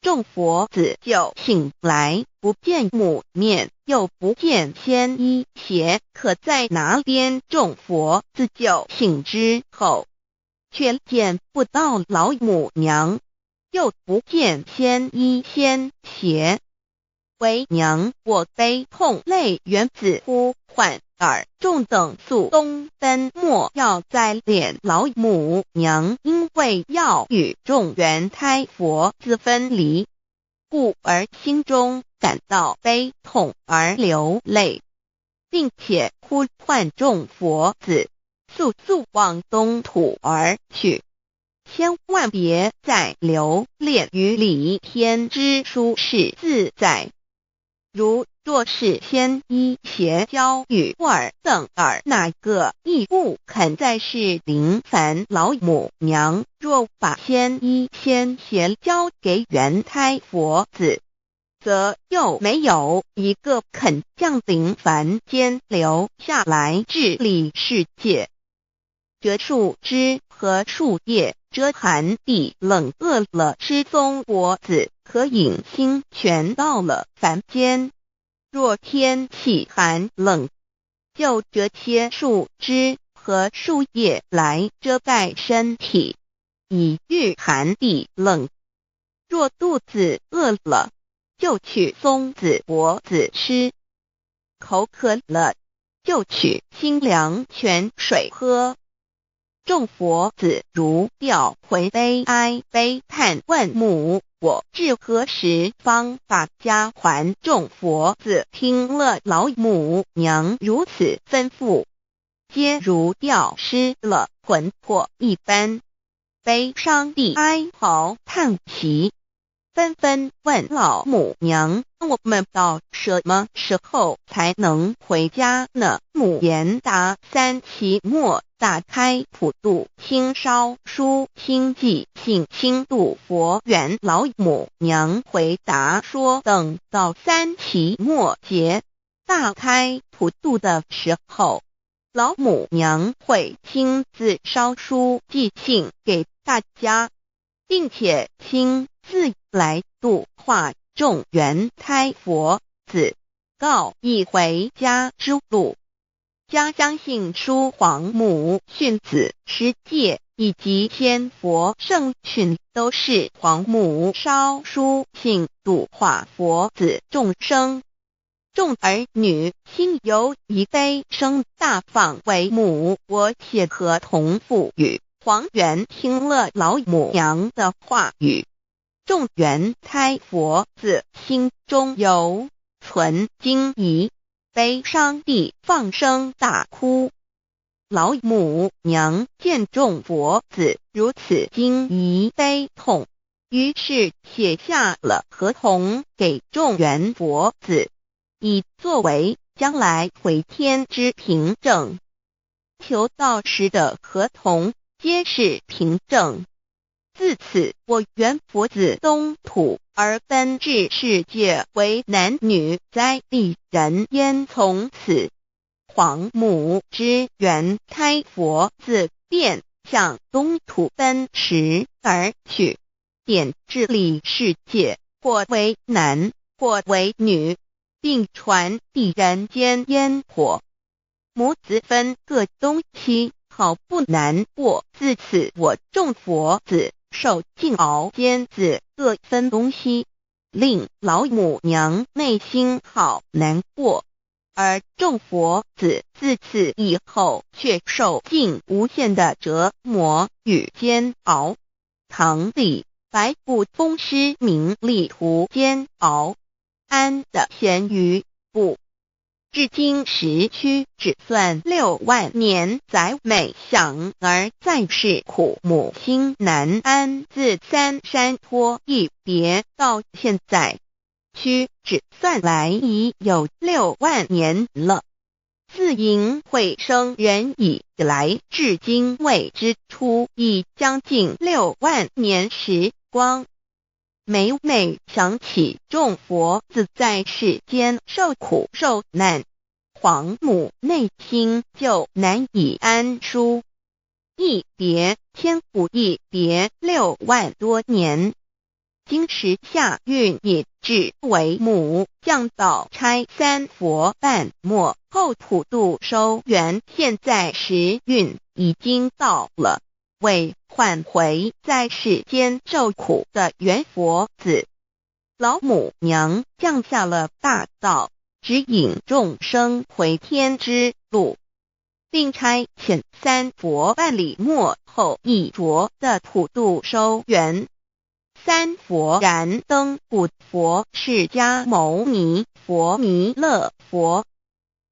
Speaker 1: 众佛子就醒来，不见母面，又不见仙衣鞋，可在哪边？众佛子就醒之后，却见不到老母娘，又不见仙衣仙鞋。为娘，我悲痛泪源自呼唤耳，众等速东奔，莫要再敛老母娘，因为要与众原胎佛子分离，故而心中感到悲痛而流泪，并且呼唤众佛子速速往东土而去，千万别再留恋于李天之舒适自在。若是仙衣鞋交与尔等儿，哪个亦不肯再是临凡老母娘？若把仙衣仙鞋交给原胎佛子，则又没有一个肯降临凡间留下来治理世界。这树枝和树叶遮寒地冷饿了失踪佛子，可隐心全到了凡间。若天气寒冷，就折些树枝和树叶来遮盖身体，以御寒地冷。若肚子饿了，就取松子果子吃；口渴了，就取清凉泉水喝。众佛子如调回悲哀悲叹，问母我至何时方把家还？众佛子听了老母娘如此吩咐，皆如吊失了魂魄一般，悲伤地哀嚎叹息，纷纷问老母娘：我们到什么时候才能回家呢？母言答：三期末打开普度清烧书清寂信清度佛缘。老母娘回答说，等到三期末节大开普度的时候，老母娘会亲自烧书寄信给大家，并且亲自来度化众原胎佛子，告一回家之路。将相信书皇母训子十戒以及天佛圣训都是皇母烧书信度化佛子众生。众儿女心由一悲生大放为母，我且合同赋予。皇元听了老母娘的话语，众原胎佛子心中有存惊疑，悲伤地放声大哭。老母娘见众佛子如此惊疑悲痛，于是写下了合同给众原佛子，以作为将来回天之凭证。求道时的合同皆是凭证。自此，我原佛子东土而奔至世界为男女在地人焉。从此，皇母之原胎佛子便向东土奔驰而去，便治理世界，或为男，或为女，并传递人间烟火。母子分各东西，好不难过。自此，我众佛子受尽熬煎子各分东西，令老母娘内心好难过。而众佛子自此以后却受尽无限的折磨与煎熬。唐李白不风师名利图煎熬，安得闲于不？至今时区只算6万年，载每想而在世苦母心难安。自三山托一别到现在，区只算来已有6万年了。自寅会生人以来，至今未知出，已将近6万年时光。每每想起众佛子在世间受苦受难，皇母内心就难以安舒。一别千古，一别6万多年。今时夏运也至为母，降道差3佛半末后普度收圆，现在时运已经到了，为唤回在世间受苦的原佛子。老母娘降下了大道，指引众生回天之路，并差遣3佛半里末后一着的普度收圆。3佛燃灯古佛、释迦牟尼佛、弥勒佛，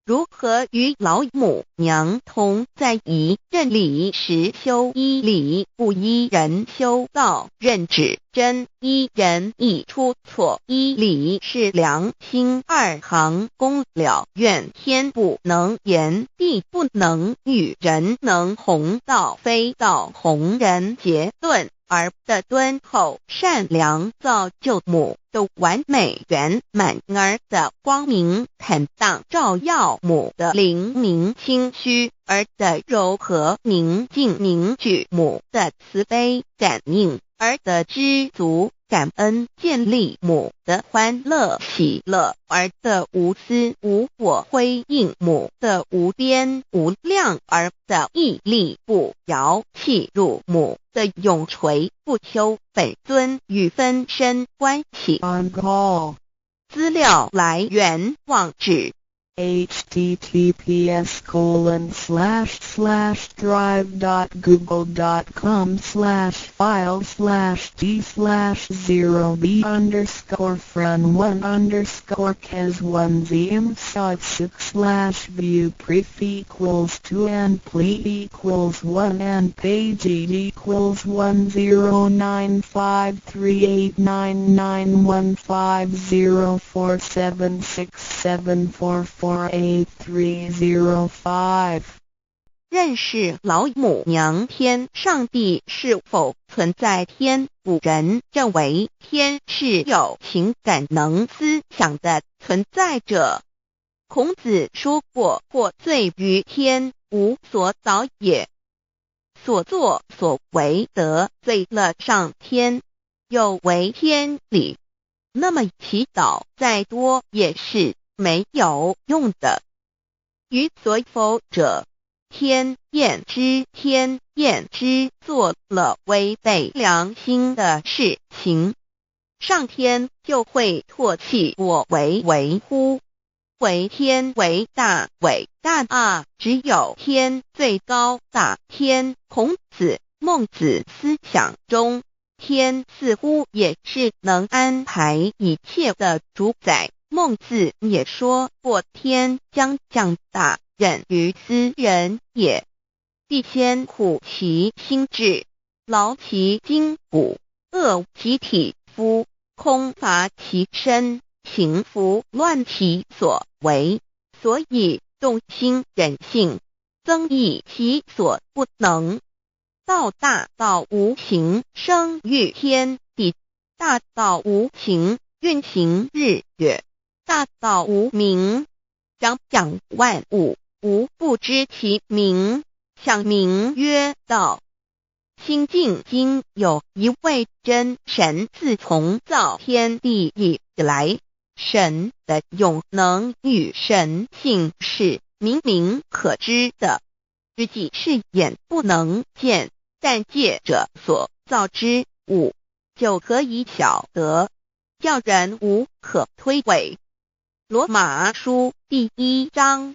Speaker 1: 如何与老母娘同在一任理时修一理，不一人修道，任指真一人一出错一理，是良心2行公了，愿天不能言，地不能喻，人能弘道，非道弘人。结论而的敦厚善良造就母的完美圆满，儿的光明坦荡照耀母的灵明清虚，儿的柔和宁静凝聚母的慈悲感应，儿的知足感恩建立母的欢乐喜乐，儿的无私无我辉映母的无边无量，儿的屹立不摇弃入母的永垂不朽。本尊与分身关系。资料来源网址
Speaker 2: 1-TTPS://drive.google.com/files/d/0b_4/485383915504365458305.
Speaker 1: 认识老母娘天上帝是否存在？天古人认为天是有情感能思想的存在者。孔子说过，或罪于天，无所导也。所作所为得罪了上天，有违天理，那么祈祷再多也是没有用的。于所否者，天厌之，天厌之，做了违背良心的事情，上天就会唾弃我为乎。为天为大，伟大啊！只有天最高大天。孔子、孟子思想中，天似乎也是能安排一切的主宰。孟子也说过，天将降大任于斯人也，必先苦其心志，劳其筋骨，饿其体肤，空乏其身，行拂乱其所为，所以动心忍性，增益其所不能。道大道无形，生育天地；大道无情，运行日月；大道无名，掌讲万物，无不知其名，想名曰道。新晋经有一位真神，自从造天地以来，神的永能与神性是明明可知的，实际是眼不能见，但借着所造之物就可以晓得，叫人无可推诿。罗马书第1章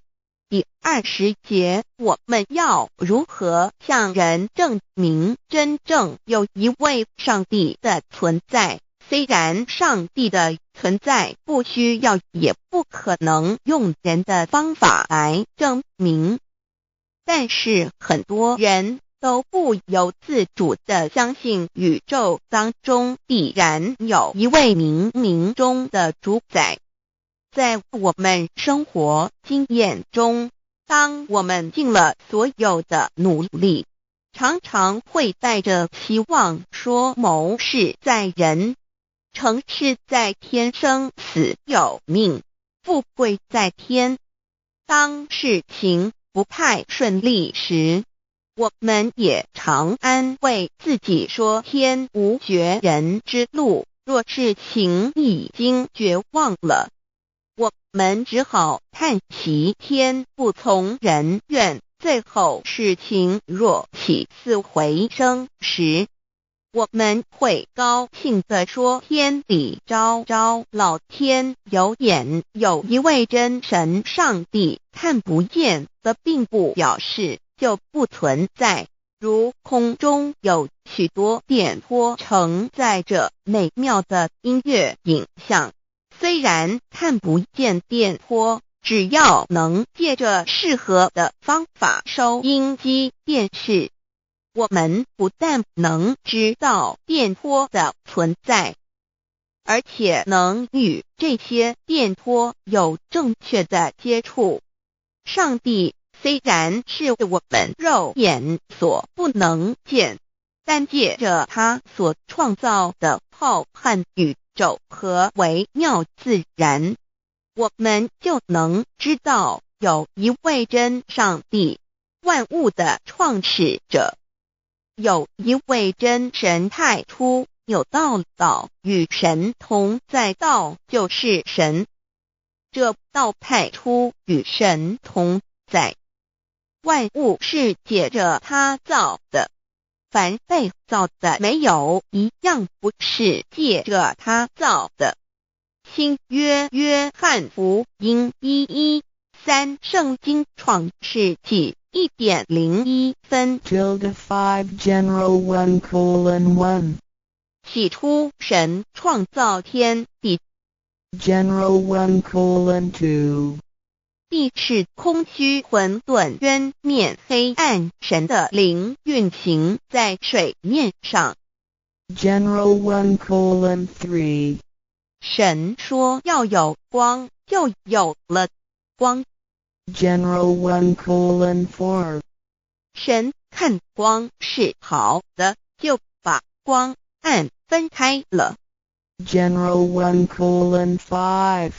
Speaker 1: 第20节，我们要如何向人证明真正有一位上帝的存在？虽然上帝的存在不需要也不可能用人的方法来证明，但是很多人都不由自主地相信宇宙当中必然有一位冥冥中的主宰。在我们生活经验中，当我们尽了所有的努力，常常会带着希望说谋事在人，成事在天，生死有命，富贵在天。当事情不太顺利时，我们也常安慰自己说天无绝人之路，若事情已经绝望了，我们只好叹息天不从人愿。最后事情若起死回生时，我们会高兴地说天理昭昭，老天有眼，有一位真神上帝，看不见的并不表示就不存在。如空中有许多电波承载着美妙的音乐影像，虽然看不见电波，只要能借着适合的方法收音机电视，我们不但能知道电波的存在，而且能与这些电波有正确的接触。上帝虽然是我们肉眼所不能见，但借着他所创造的浩瀚宇宙和微妙自然，我们就能知道有一位真上帝，万物的创始者，有一位真神太初有道，道与神同在，道就是神，这道太初与神同在。万物是借着他造的，凡被造的没有一样不是借着他造的。新约约翰福音1:13，圣经创世纪1.01分
Speaker 2: 5 General 1:1
Speaker 1: 起初神创造天地，
Speaker 2: General 1:2
Speaker 1: 地是空虚混沌渊面黑暗，神的灵运行在水面上。
Speaker 2: General 1:3
Speaker 1: 神说要有光，就有了光。
Speaker 2: General 1:4
Speaker 1: 神看光是好的，就把光暗分开了。
Speaker 2: General 1:5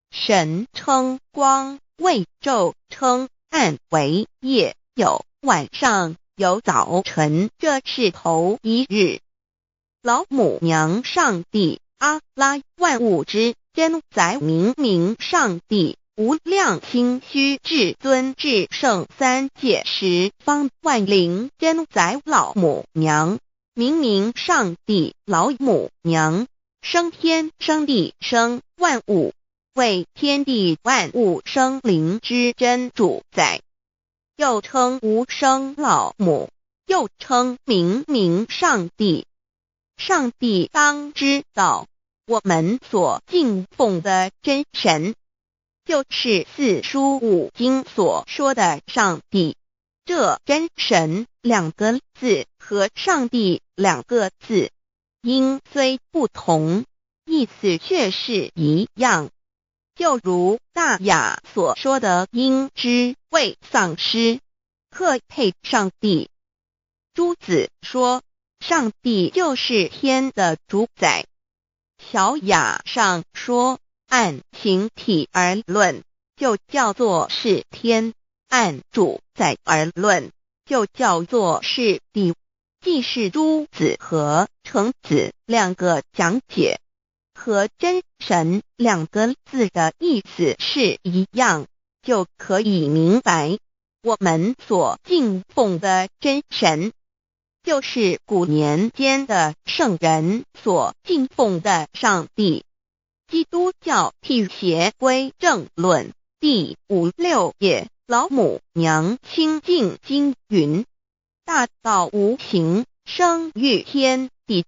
Speaker 1: 神称光为昼，称暗为夜，有晚上，有早晨，这是头一日。老母娘上帝阿拉，万物之真宰，明明上帝，无量清虚至尊至圣三界十方万灵真宰，老母娘明明上帝，老母娘生天生地生万物，为天地万物生灵之真主宰，又称无生老母，又称明明上帝。上帝当知道，我们所敬奉的真神，就是四书五经所说的上帝。这真神两个字和上帝两个字，音虽不同，意思却是一样。就如大雅所说的鹰之谓丧尸，可配上帝。朱子说上帝就是天的主宰。小雅上说按形体而论，就叫做是天；按主宰而论，就叫做是地。既是朱子和程子两个讲解，和真神两个字的意思是一样，就可以明白，我们所敬奉的真神，就是古年间的圣人所敬奉的上帝。基督教辟邪归正论第56页，老母娘清净经云：大道无形，生育天地，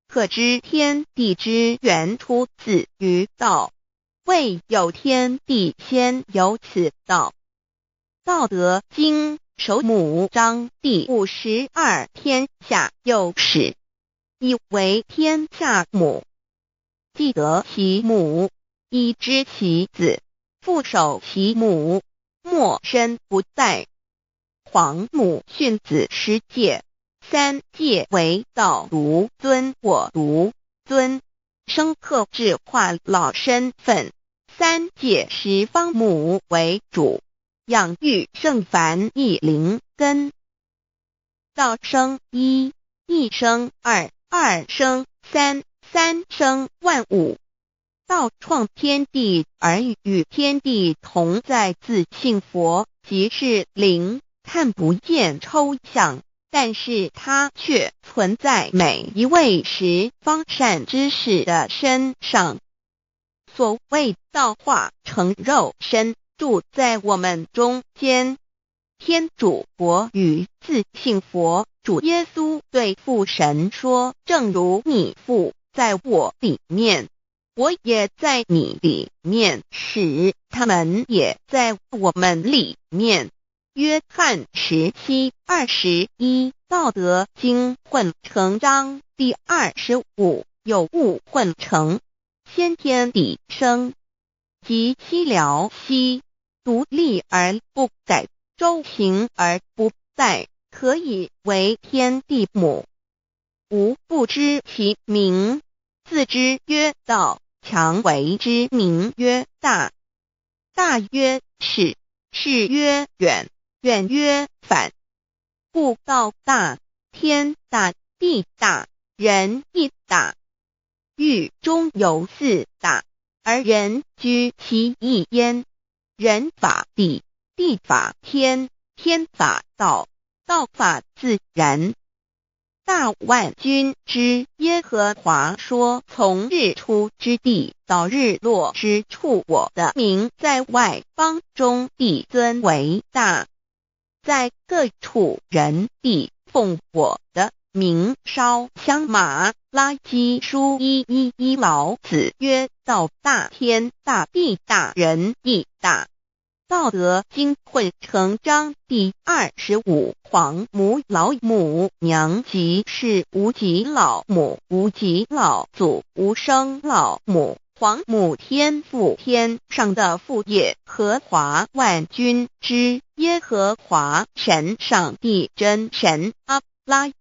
Speaker 1: 可知天地之源出自于道，未有天地，先有此道。道德经首母章第52，天下有始，以为天下母。既得其母，以知其子，父守其母，莫身不在。皇母训子十戒，三戒为道如尊我如尊，生克制化老身份。三戒十方母为主，养育圣凡一灵根。道生一，一生二，二生三，三生万物。道创天地而与天地同在，自性佛，即是灵，看不见抽象，但是它却存在每一位十方善知识的身上。所谓道化成肉身，住在我们中间。天主佛与自性佛主耶稣对父神说：正如你父在我里面，我也在你里面，使他们也在我们里面。约翰17:21，道德经混成章第25，有物混成，先天地生，即西辽西，独立而不改，周行而不殆，可以为天地母。吾不知其名，自之曰道，强为之名曰大。大曰始，始曰远，远曰反。故道大，天大，地大，人亦大。狱中有四大，而人居其一焉。人法地，地法天，天法道，道法自然。大万军之耶和华说：从日出之地到日落之处，我的名在外邦中必尊为大。在各处人必奉我的名烧香马拉基书1:1，老子曰：道大，天大，地大，人亦大。道德经混成章第25，皇母老母娘，即是无极老母，无极老祖，无生老母。皇母天父，天上的父，耶和华万军之耶和华神，上帝真神，阿拉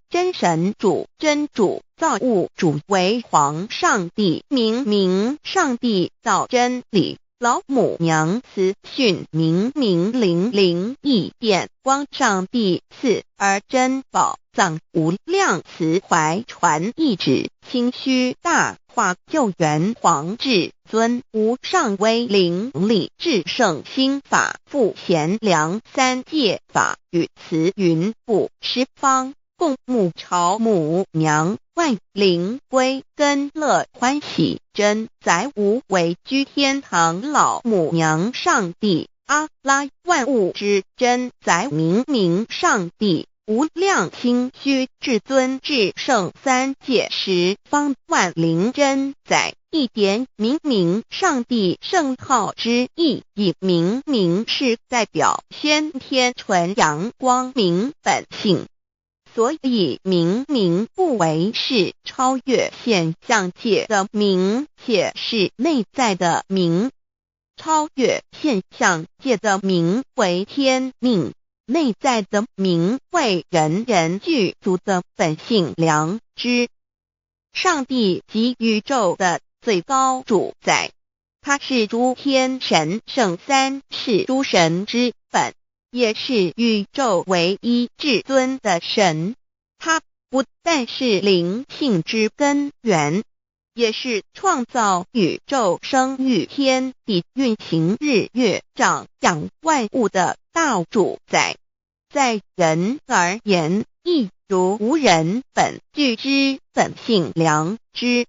Speaker 1: 真神主，真主，造物主，为皇上帝，明上帝，造真理。老母娘慈训明灵义电光，上帝赐而珍宝藏，无量慈怀传一旨，清虚大化救援皇至尊，无上威灵力至圣心法，复贤良三界法，与慈云布十方，共沐朝母娘，万灵归根乐欢喜，真载无为居天堂，老母娘上帝，阿拉万物之真载，明上帝，无量清虚至尊至圣三界十方，万灵真载，一点明上帝圣号之意，以明是代表先天纯阳光明本性。所以明不为是超越现象界的明，且是内在的明。超越现象界的明为天命，内在的明为人人具足的本性良知。上帝即宇宙的最高主宰，他是诸天神圣三世诸神之本，也是宇宙唯一至尊的神。他不但是灵性之根源，也是创造宇宙生育天地运行日月长养万物的大主宰。在人而言，亦如无人本具之本性良知。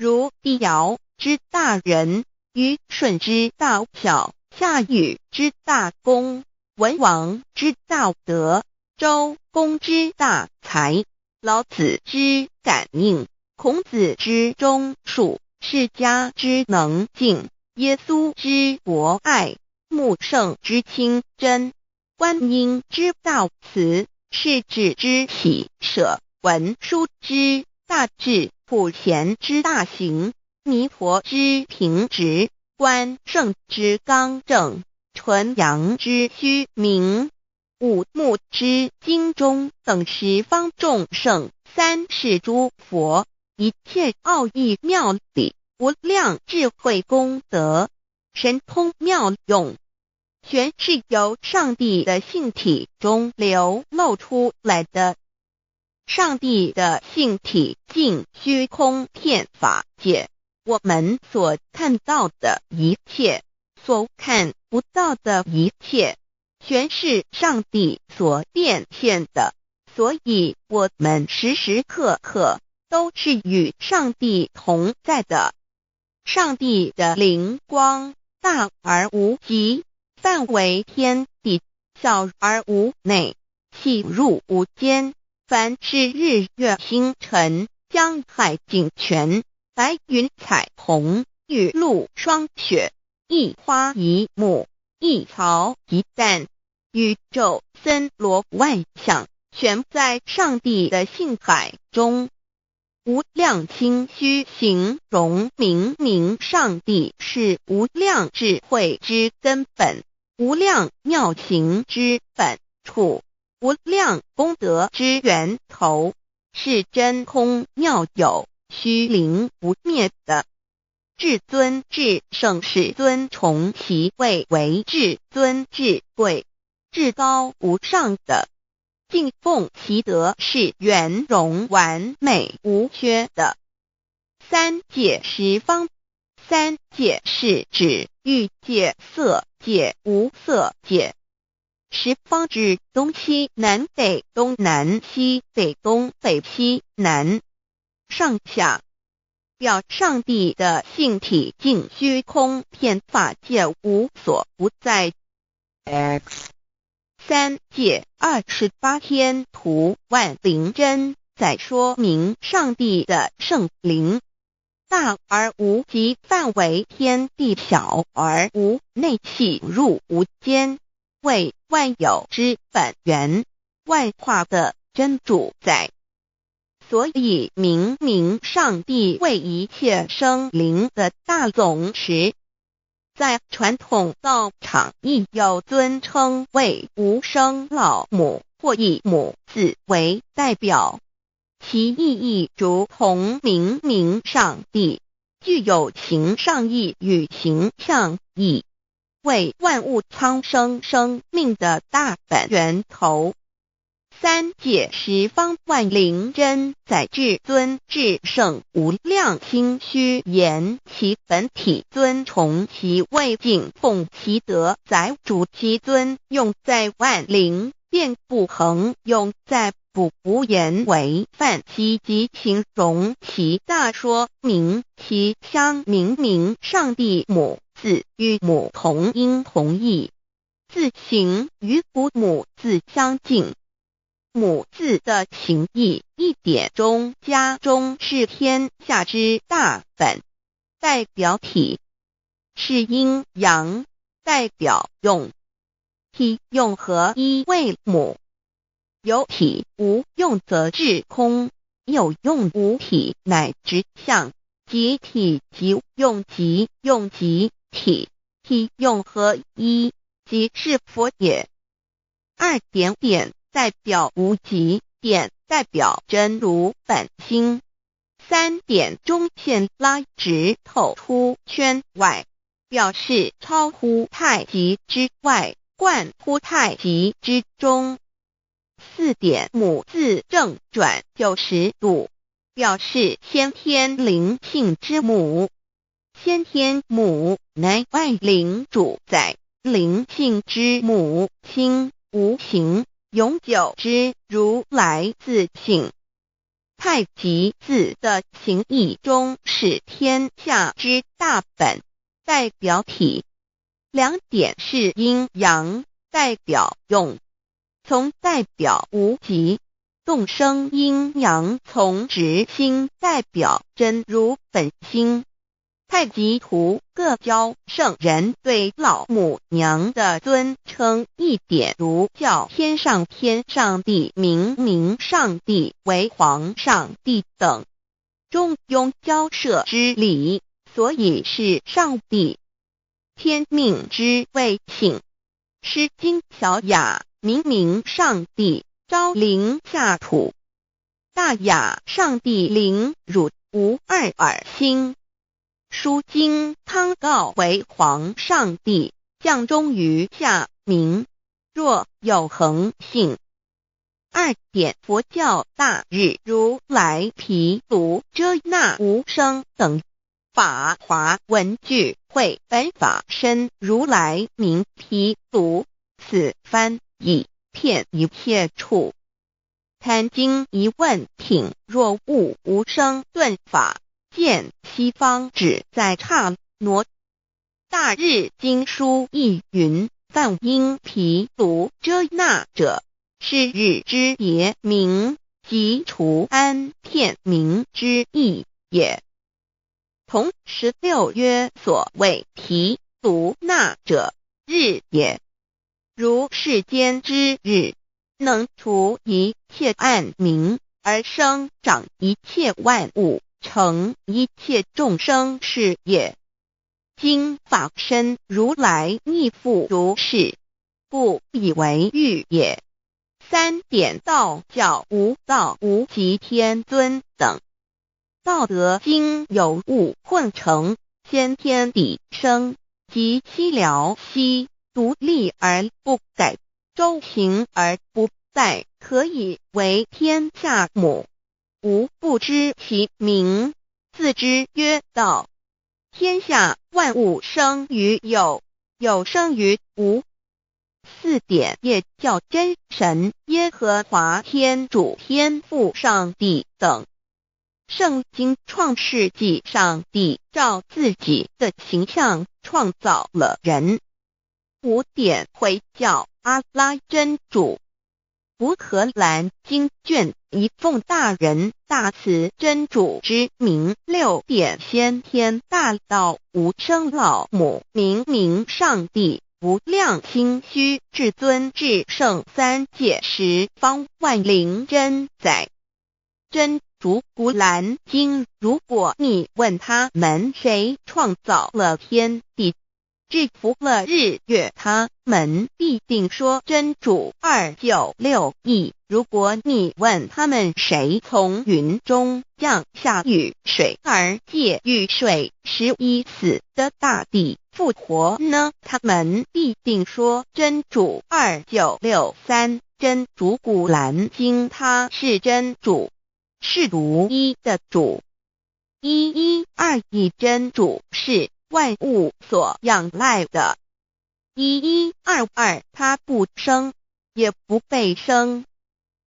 Speaker 1: 如帝尧之大仁，虞舜之大孝，夏禹之大功，文王之大德，周公之大才，老子之感应，孔子之忠恕，释迦之能静，耶稣之博爱，穆圣之清真，观音之大慈，世子之喜舍，文殊之大智，普贤之大行，弥陀之平直，关圣之刚正，纯阳之虚明，五目之精中，等十方众圣，三世诸佛，一切奥义妙理，无量智慧功德，神通妙用，全是由上帝的性体中流露出来的。上帝的性体尽虚空遍法界，我们所看到的一切，所看不到的一切，全是上帝所变现的，所以我们时时刻刻都是与上帝同在的。上帝的灵光大而无极，范围天地，小而无内，细入无间。凡是日月星辰，江海井泉，白云彩虹，雨露霜雪，一花一木，一草一蛋，宇宙森罗万象，全在上帝的性海中。无量心虚形容明明上帝是无量智慧之根本，无量妙行之本处，无量功德之源头，是真空妙有，虚灵不灭的。至尊至圣世尊崇其位为至尊至贵，至高无上的，敬奉其德是圆融完美无缺的。三界十方，三界是指欲界、色界、无色界。十方指东西南北东南西北东北西南上下，表上帝的性体尽虚空遍法界无所不在。
Speaker 2: X
Speaker 1: 三界28天图万灵真在说明上帝的圣灵大而无极，范围天地，小而无内，细入无间，为万有之本源，万化的真主宰。所以明明上帝为一切生灵的大总持，在传统道场亦有尊称为无生老母，或以母字为代表，其意义如同明明上帝具有形上义与形象义，为万物苍生生命的大本源头。三界十方万灵真在至尊至圣无量心虚言其本体尊崇其位，敬奉其德，载主其尊，用在万灵遍不恒，用在不无言为范其及形容其大，说明其相明明上帝母字与母同音同义，字形与古母字相近。母字的情义一点中加中，是天下之大本，代表体；是阴阳，代表用。体用合一为母，有体无用则至空，有用无体乃直相，即体即用，即用即体，体用合一，即是佛也。二点点代表无极，点代表真如本心，三点中线拉直透出圈外，表示超乎太极之外，贯乎太极之中。四点母字正转90度，表示先天灵性之母。先天母乃外灵主宰，灵性之母亲无形永久之如来自性。太极字的形义中是天下之大本，代表体。两点是阴阳，代表用。从代表无极，动生阴阳从直心，代表真如本心。太极图各教圣人对老母娘的尊称，一点如叫天上帝、明上帝为皇上帝等，中庸交涉之礼，所以是上帝。天命之谓性，诗经小雅明上帝，昭灵下土，大雅上帝灵汝无二耳心。书经汤告为皇上帝，降忠于下民，若有恒性。二点佛教大日如来毗卢遮那无生等法华文具会本法身如来名毗卢，此翻以遍一切处。贪经一问品，若悟无生顿法，见西方只在刹那。大日经书亦云，梵音毗卢遮那者，是日之别名，即除安片名之意也。同16曰，所谓毗卢那者，日也。如世间之日，能除一切暗明，而生长一切万物，成一切众生是也。今法身如来亦复如是，不以为喻也。三点道教无道无极天尊等。道德经有物混成，先天地生，即七辽息，独立而不改，周行而不殆，可以为天下母。吾不知其名，自之曰道。天下万物生于有，有生于无。四点也叫真神、耶和华天主、天父上帝等。圣经创世纪，上帝照自己的形象创造了人。五点回教阿拉真主。乌克兰经卷一奉大人大慈真主之名。六点先天大道无生老母明上帝无量心虚至尊至圣三界十方万灵真载。真主古兰经，如果你问他们谁创造了天地，制服了日月，他们必定说真主296亿。如果你问他们谁从云中降下雨水而借雨水使已死的大地复活呢，他们必定说真主2963。真主古兰经，他是真主，是独一的主。112真主是万物所仰赖的。1122他不生，也不被生。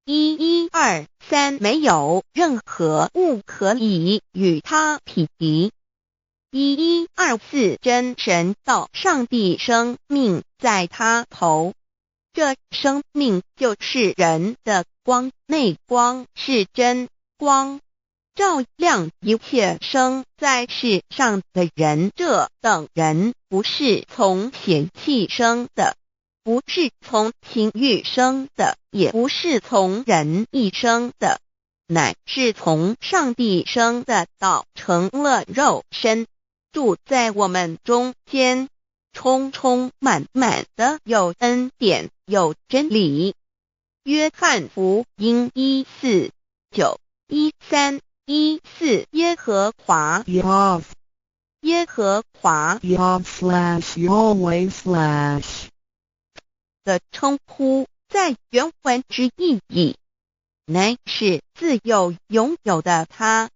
Speaker 1: 1123没有任何物可以与他匹敌。1124真神道上帝生命在他头，这生命就是人的光，内光是真光，照亮一切生在世上的人。这等人不是从血气生的，不是从情欲生的，也不是从人意生的，乃是从上帝生的，道成了肉身，住在我们中间，充充满满的有恩典，有真理。约翰福音1491314耶和华
Speaker 2: Yav
Speaker 1: 耶和华
Speaker 2: Yav/Yahweh/
Speaker 1: 的称呼，在原文之意义，乃是自有拥有的他，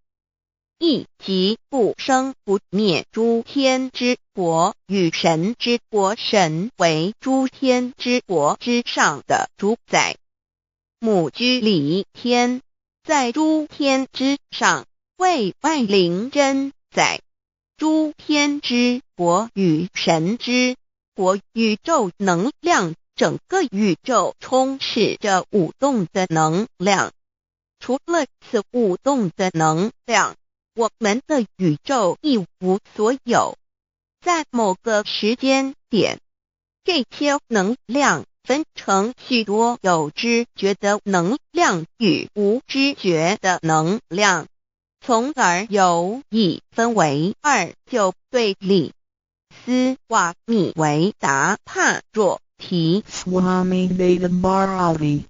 Speaker 1: 亦即不生不灭诸天之国与神之国，神为诸天之国之上的主宰。母居里天，在诸天之上，为外灵真在。诸天之国与神之国，宇宙能量，整个宇宙充斥着舞动的能量。除了此舞动的能量，我们的宇宙一无所有。在某个时间点，这些能量分成许多有知觉的能量与无知觉的能量，从而有一分为二就对立。斯瓦米维达帕若提
Speaker 2: Swami Vedabharati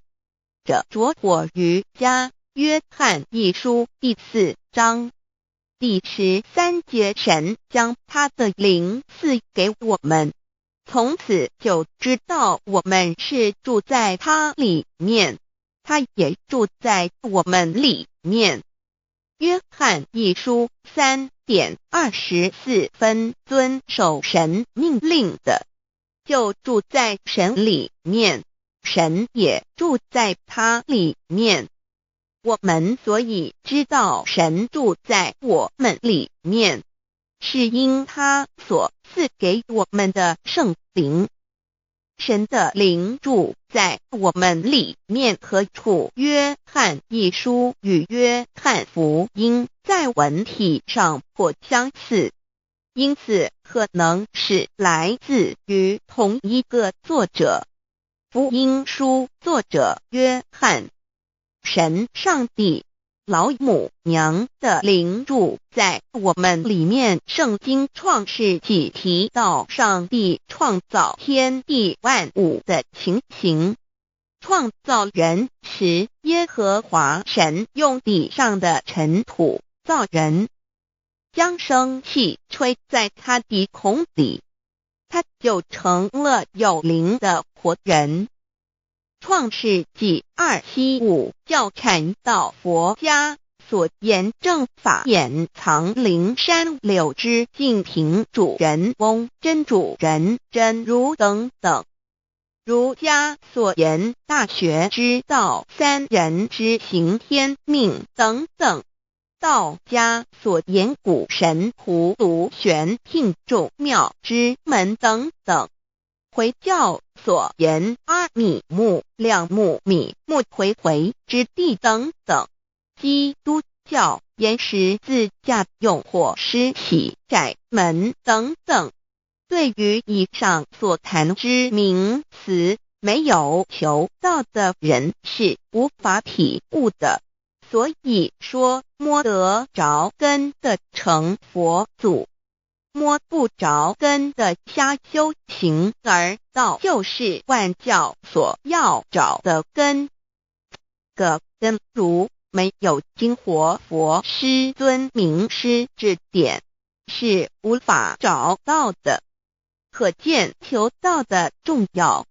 Speaker 1: 着着火于家约翰一书第4章第13节，神将他的灵赐给我们，从此就知道我们是住在他里面，他也住在我们里面。约翰一书3:24，遵守神命令的，就住在神里面，神也住在他里面。我们所以知道神住在我们里面，是因他所赐给我们的圣灵。神的灵住在我们里面何处？约翰一书与约翰福音在文体上颇相似，因此可能是来自于同一个作者。福音书作者约翰，神上帝老母娘的灵住在我们里面。圣经创世纪提到上帝创造天地万物的情形。创造人时，耶和华神用地上的尘土造人，将生气吹在他鼻孔里，他就成了有灵的活人。创世纪2:75教阐到佛家所言正法掩藏灵山柳之净瓶主人翁真主人真如等等。儒家所言大学之道三人之行天命等等。道家所言古神荼毒玄牝众妙之门等等。回教所言阿米木两木米木回回之地等等。基督教言十字架用火施洗窄门等等。对于以上所谈之名词，没有求道的人是无法体悟的。所以说摸得着根的成佛祖，摸不着根的瞎修行，而道就是万教所要找的根。个根如没有经活佛师尊名师指点，是无法找到的。可见求道的重要。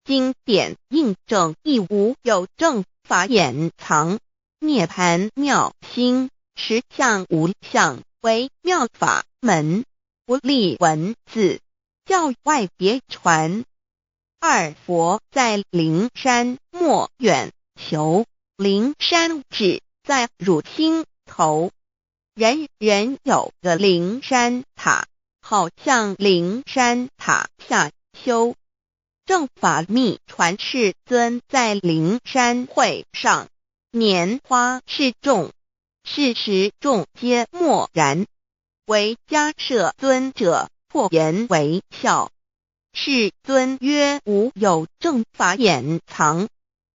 Speaker 1: 经典印证亦无有正法掩藏，涅盘妙心，实相无相，为妙法门，不立文字，教外别传。二佛在灵山莫远求，灵山只在汝心头。人人有个灵山塔，好像灵山塔下修。正法密传世尊在灵山会上，拈花示众，是时众皆默然，唯迦摄尊者破颜为笑。世尊曰：无有正法掩藏，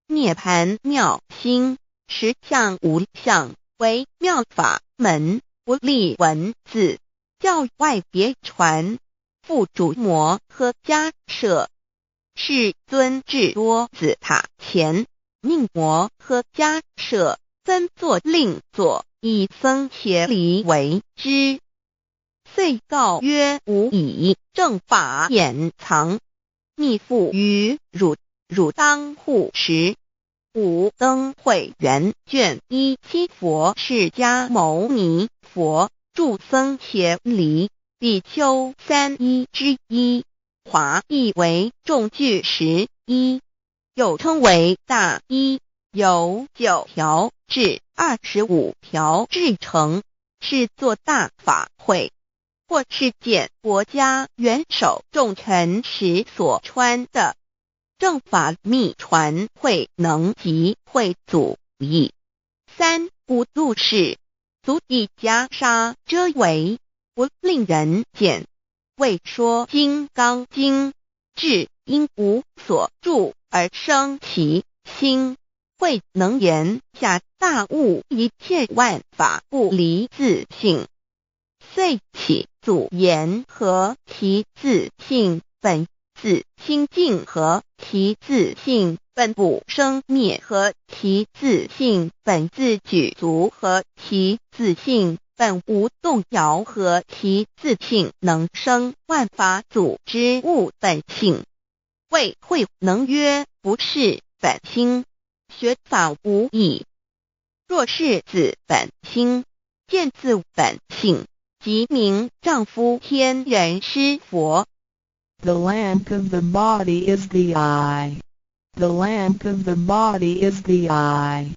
Speaker 1: 涅盘妙心，实相无相，为妙法门，不立文字，教外别传。复主摩诃迦摄。世尊至多子塔前，命摩诃迦摄分作令作，以僧伽梨为之。遂告曰：吾以正法掩藏，密付于汝，汝当护持。五灯会元卷1佛释迦牟尼佛著僧伽梨比丘3之一，华译为众句11，又称为大一，由9条至25条制成，是做大法会，或是见国家元首重臣时所穿的。正法密传会能及会祖义。3. 五度氏，足以袈裟遮为，不令人见。为说金刚经，至因无所住而生其心，慧能言下大悟，一切万法不离自性。遂起祖言和其自性本自清净和其自性本不生灭和其自性本自具足和其自性本无动摇和其自性能生万法组之物本性。谓慧能曰不是本心，学法无益。若是自本心，见自本性，即名丈夫天人师佛。
Speaker 2: The lamp of the body is the eye. The lamp of the body is the eye.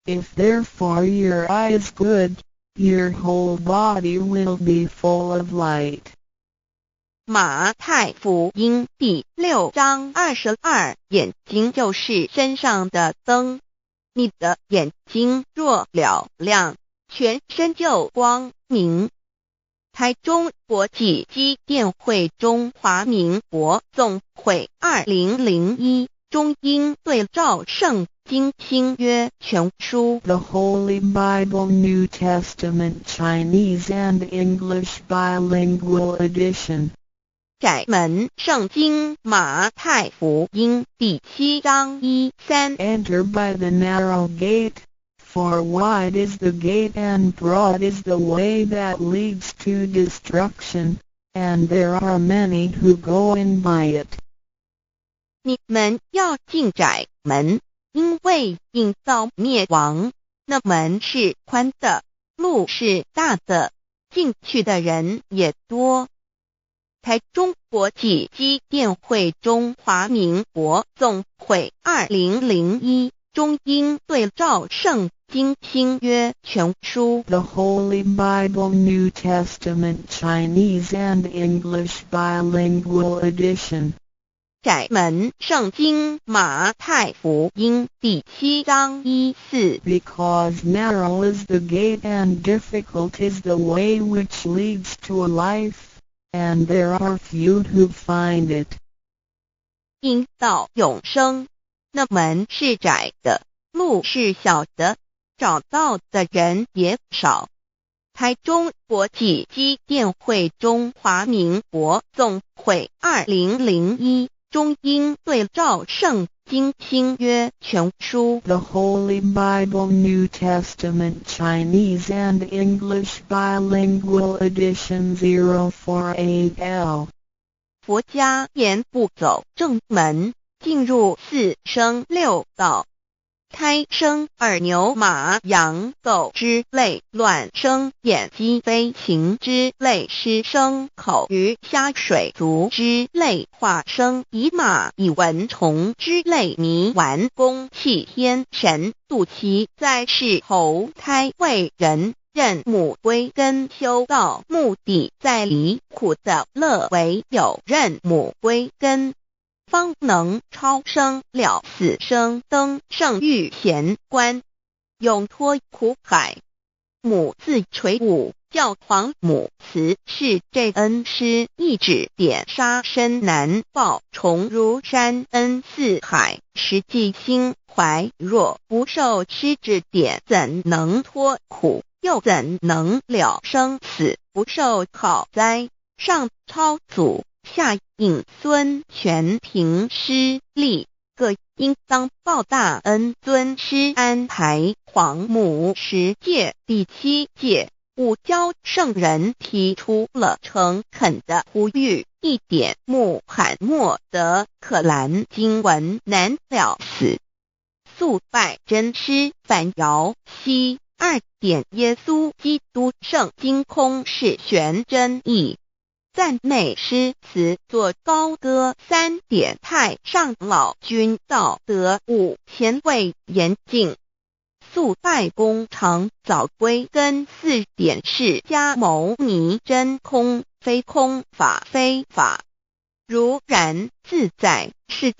Speaker 2: If therefore your eye is good, your whole body will be full of light.
Speaker 1: 马太福音第6章22，眼睛就是身上的灯。你的眼睛若了亮，全身就光明。台中国际机电会中华民国总会2001中英对照圣经新约全书
Speaker 2: The Holy Bible New Testament Chinese and English Bilingual Edition.
Speaker 1: 窄门圣经马太福音第7章1-3
Speaker 2: Enter by the narrow gate, for wide is the gate and broad is the way that leads to destruction, and there are many who go in by it.
Speaker 1: 你们要进窄门，因为引到灭亡。那门是宽的，路是大的，进去的人也多。台中国际机电会中华民国总会2001中英对照圣经新约全书
Speaker 2: The Holy Bible New Testament Chinese and English Bilingual Edition.
Speaker 1: 窄门圣经马太福音第7章1-4
Speaker 2: Because narrow is the gate and difficult is the way which leads to life, and there are few who find it.
Speaker 1: 因到永生，那门是窄的，路是小的，找到的人也少。台中国际机电会中华民国总会2001中英对照圣经新约全书
Speaker 2: The Holy Bible New Testament Chinese and English Bilingual Edition 048L.
Speaker 1: 佛家言不走正门，进入四生六道。胎生耳牛马羊狗之类，卵生眼鸡飞禽之类，湿生口鱼虾水族之类，化生以马以蚊虫之类，迷顽公气天神，度其在世投胎为人，任母归根修道，目的在离苦的乐为有任母归根，方能超生了死生，登圣域贤官，永脱苦海。母自垂武，教皇母慈是这恩师，一指点杀身难报，重如山恩似海，实际心怀若不受师指点，怎能脱苦？又怎能了生死？不受考灾，上超祖，下应孙权凭师力，各应当报大恩。尊师安排皇母10诫，第7诫，五教圣人提出了诚恳的呼吁，一点穆罕默德可兰经文难了死，速拜真师反姚熙。2点耶稣基督圣经空是玄真义。赞美诗词作高歌3点，太上老君道德5，前卫严谨，素拜功常早归根4点，释迦牟尼真空，非空法非法，如然自在，是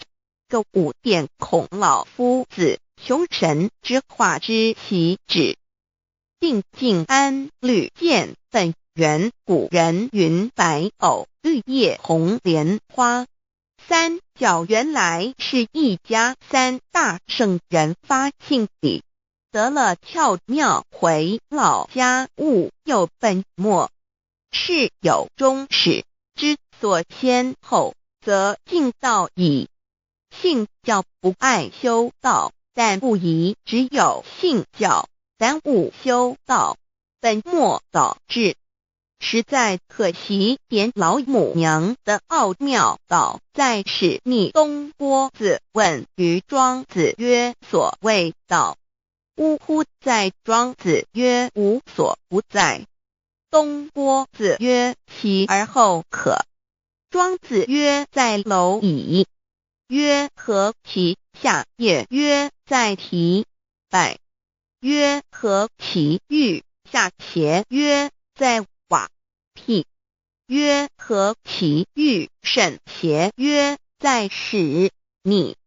Speaker 1: 个5点，孔老夫子穷神之化之其旨，定静安律见本源，古人云白藕绿叶红莲花。三角原来是一家3大圣人发庆礼，得了窍妙，回老家务有本末，是有终始，之所先后，则敬道矣。信教不爱修道，但不宜只有信教，耽误修道，本末倒置。实在可惜，点老母娘的奥妙道在使逆东郭子问于庄子曰：所谓道，呜呼！在庄子曰：无所不在。东郭子曰：其而后可。庄子曰：在蝼蚁。曰：何其下也？曰：在蹄。百。曰：何其欲下邪？曰：在瓦辟。曰：何其欲甚邪？曰：在使逆。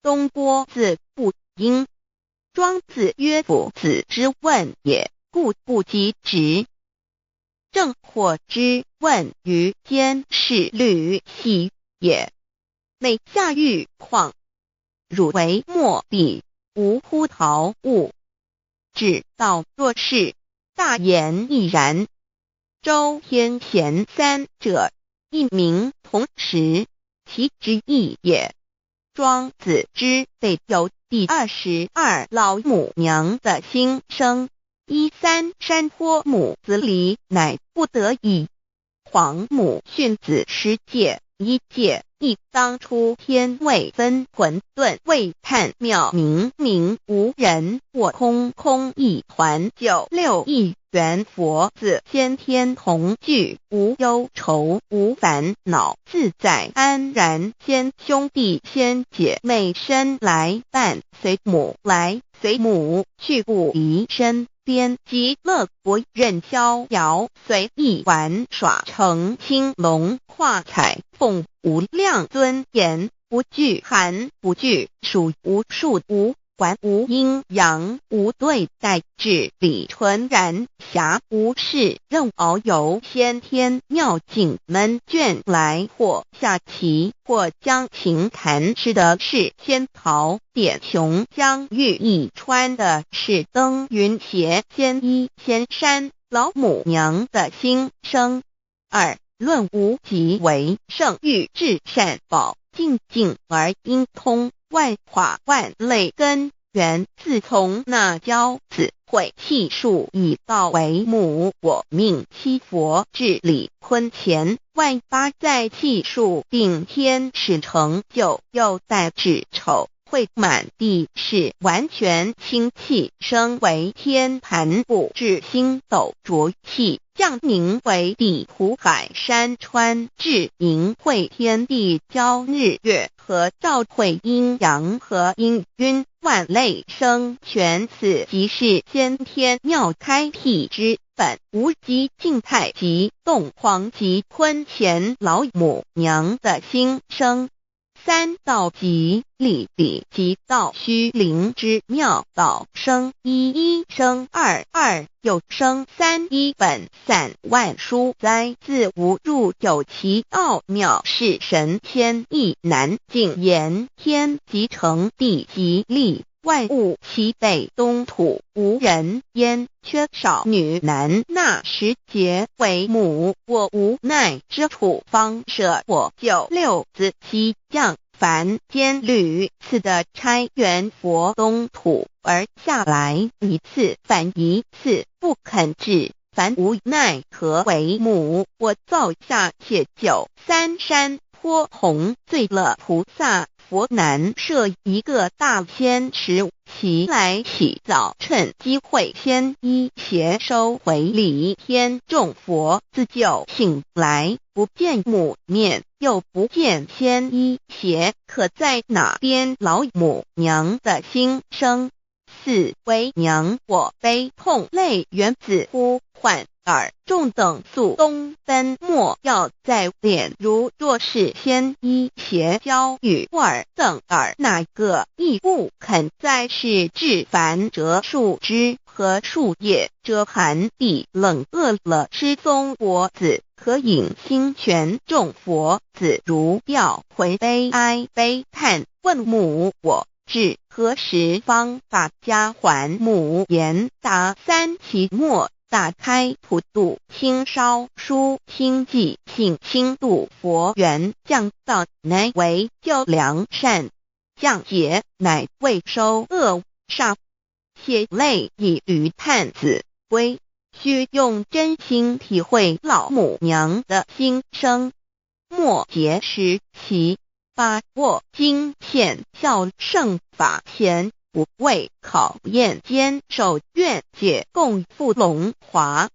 Speaker 1: 东郭子不应。庄子曰：夫子之问也，故不及直。正或之问于监视律系也。每下欲况，汝为莫彼，无乎陶物。指道若是，大言亦然。周天贤3者，一名同时，其之义也。庄子之备有第22老母娘的心声，13山坡母子礼，乃不得已。皇母训子10戒，1戒亦当初天未分，混沌未判，妙明明无人，我空空一团，96亿元佛子，先天同聚，无忧愁无烦恼，自在安然。先兄弟先姐妹生来伴，随母来随母去，不离身边，极乐国任逍遥，随意玩耍，成青龙画彩凤，无量尊严，不惧寒不惧暑，无数无管，无阴阳，无对待，至理纯然，暇无事任遨游，先天妙境门卷来，或下棋，或将琴弹，吃的是仙桃，点琼浆玉一穿的是登云鞋，仙衣仙山，老母娘的心声。2论无极为圣欲至善宝，静静而应通，万法万类根源，自从那骄子会气数以道为母，我命七佛治理坤乾，万八在气数并天使成就，又待至丑会满地是完全清气，升为天盘部，至星斗浊气，降凝为地土海山川，至明会天地交日月和照会阴阳和阴晕，万类生全，此即是先天妙开辟之本，无极静态及动黄及坤乾老母娘的心声。3道即理理即道虚灵之妙道，生一生二又生3，一本散万殊哉，自无入有其奥妙，是神天意难尽言。天即成，地即立，万物其北东土，无人焉，缺少女男，纳10节为母，我无奈之处，方舍我96子西降凡间屡次的差援佛东土，而下来一次反一次，不肯治，凡无奈何为母，我造下且93山脱红罪了菩萨，佛南设一个大仙池，其来洗澡，趁机会先衣鞋收回礼。天众佛自救醒来，不见母面，又不见仙衣鞋，可在哪边？老母娘的心声。四为娘我悲痛泪源自呼唤耳众等速东奔，莫要再敛。如若是先衣鞋交与尔等耳，哪个亦不肯再是至凡折树枝和树叶，遮寒地冷，饿了吃松果子，可饮清泉。众佛子如调回悲哀悲叹，问母我至何时方把家还？母言答三期末，打开普度清烧书清寂，请清度佛缘，降道乃为救良善，降劫乃为收恶煞。血泪已于叹子归，须用真心体会老母娘的心声，莫结识其把握经现效圣法前，不为考验坚守愿解共赴龙华，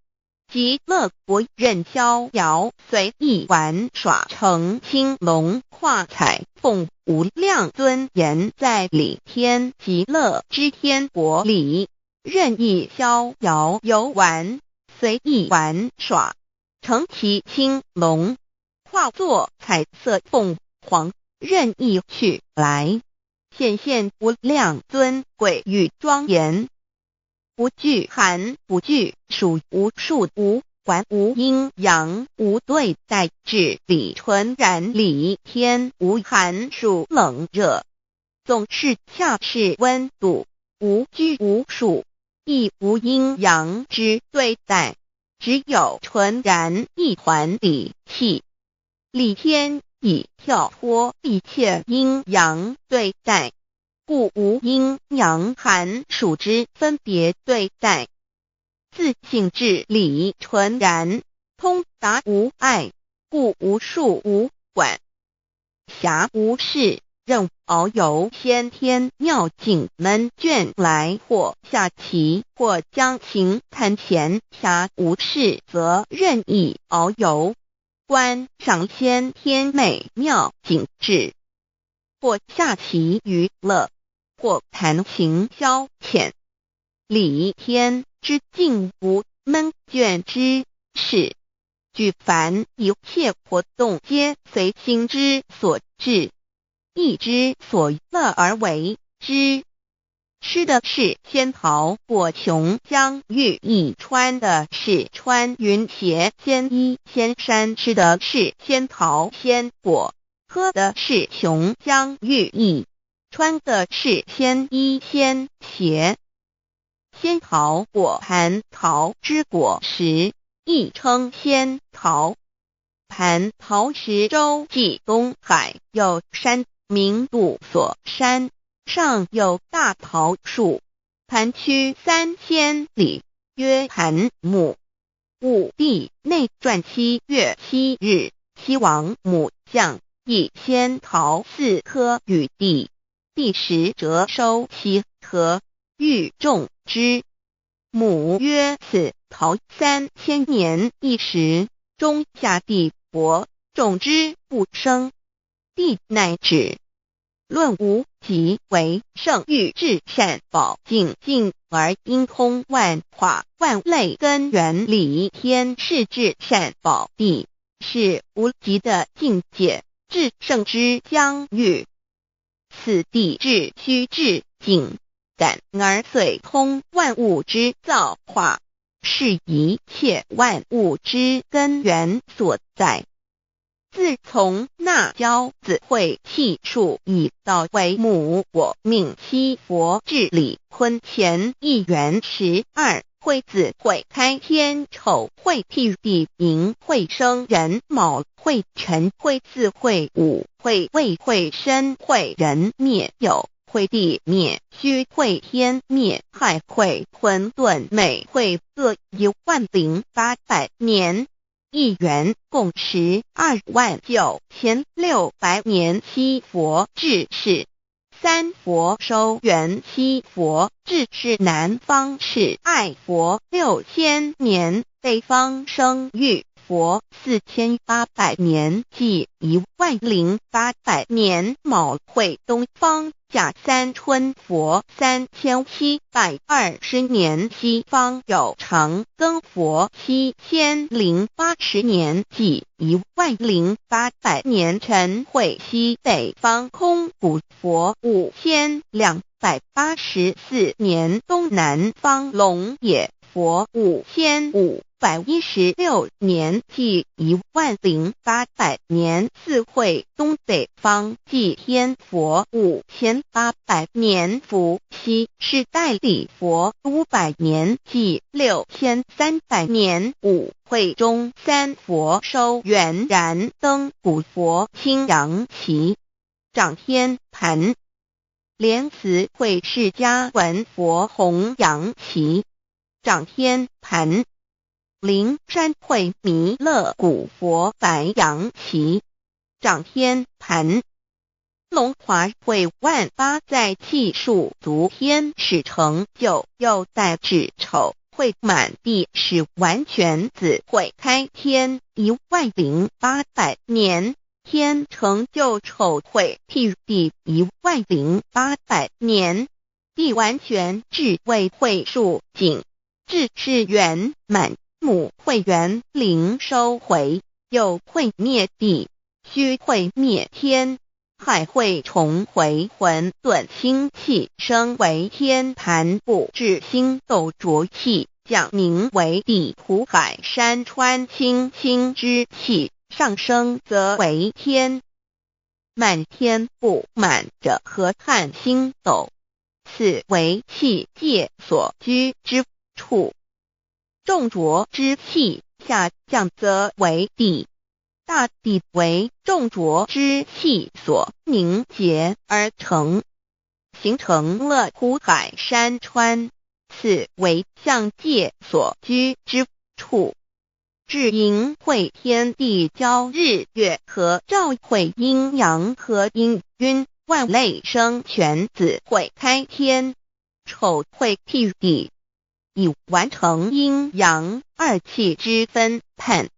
Speaker 1: 极乐国任逍遥随意玩耍，成青龙化彩凤，无量尊严在里天极乐之天国里，任意逍遥游玩，随意玩耍，成其青龙，化作彩色凤凰，任意去来，显现无量尊贵与庄严，不惧寒，不惧暑，无数无管，无阴阳，无对待，至理纯然理天，无寒暑冷热，总是恰是温度，无拘无束，亦无阴阳之对待，只有纯然一团理气。理天以跳脱一切阴阳对待，故无阴阳寒暑之分别对待，自性至理纯然，通达无碍，故无束无管，暇无事，任遨游先天妙境，门卷来或下棋，或将琴弹弦，暇无事则任意遨游，观赏先天美妙景致，或下棋娱乐，或弹琴消遣。理天之境无闷倦之事，举凡一切活动皆随心之所至，意之所乐而为之。吃的是仙桃果琼浆玉液，穿的是穿云鞋仙衣仙衫，吃的是仙桃仙果，喝的是琼浆玉液，穿的是仙衣仙鞋。仙桃果蟠桃之果实，亦称仙桃。蟠桃实洲际东海有山，名度所山，上有大桃树，盘曲3000里，曰盘木。武帝内传7月7日，西王母降一仙桃4颗与地，帝时折收其核，欲种之。母曰：此桃3000年一时，中下地薄，种之不生。帝乃止。论无极为圣欲至善宝净净而应通万化万类根源理天是至善宝地，是无极的境界，至圣之疆域。此地至虚至境感而遂通万物之造化，是一切万物之根源所在。自从那骄子会气数以道为母，我命七佛治理坤乾一元12，会子会开天丑，会替地寅，会生人卯，会辰会巳，会午，会未，会申，会人灭酉，会地灭戌，会天灭亥，会混沌，每会各10800年。1元，共129600年期佛制是。3佛收元期佛制是南方是爱佛6000年，北方生玉佛4800年，即10800年。卯会东方甲三春佛3720年，西方有长庚佛7080年，即10800年。辰会西北方空谷佛5284年，东南方龙野佛5516年，即10800年。四会东北方祭天佛5800年，伏羲是代理佛500年，即6300年。五会中三佛收元燃灯古佛青阳旗，掌天盘。莲慈会释迦文佛红阳旗，掌天盘。灵山会弥勒古佛白阳旗，掌天盘。龙华会万八在气数足天使成就，又代指丑会满地是完全子会开天10800年，天成就丑会替地10800年，地完全智慧会数景，智是圆满。母会元灵收回，又会灭地，虚会灭天，海会重回混沌星气，生为天盘部至星斗浊气，讲名为地土海山川清清之气，上升则为天。满天不满者河汉星斗，此为气界所居之处。重浊之气下降则为地，大地为重浊之气所凝结而成，形成了土海山川，此为象界所居之处。至阴会天地交日月和照会阴阳和阴晕，万类生全子会开天，丑会替地，以完成阴阳二气之分判。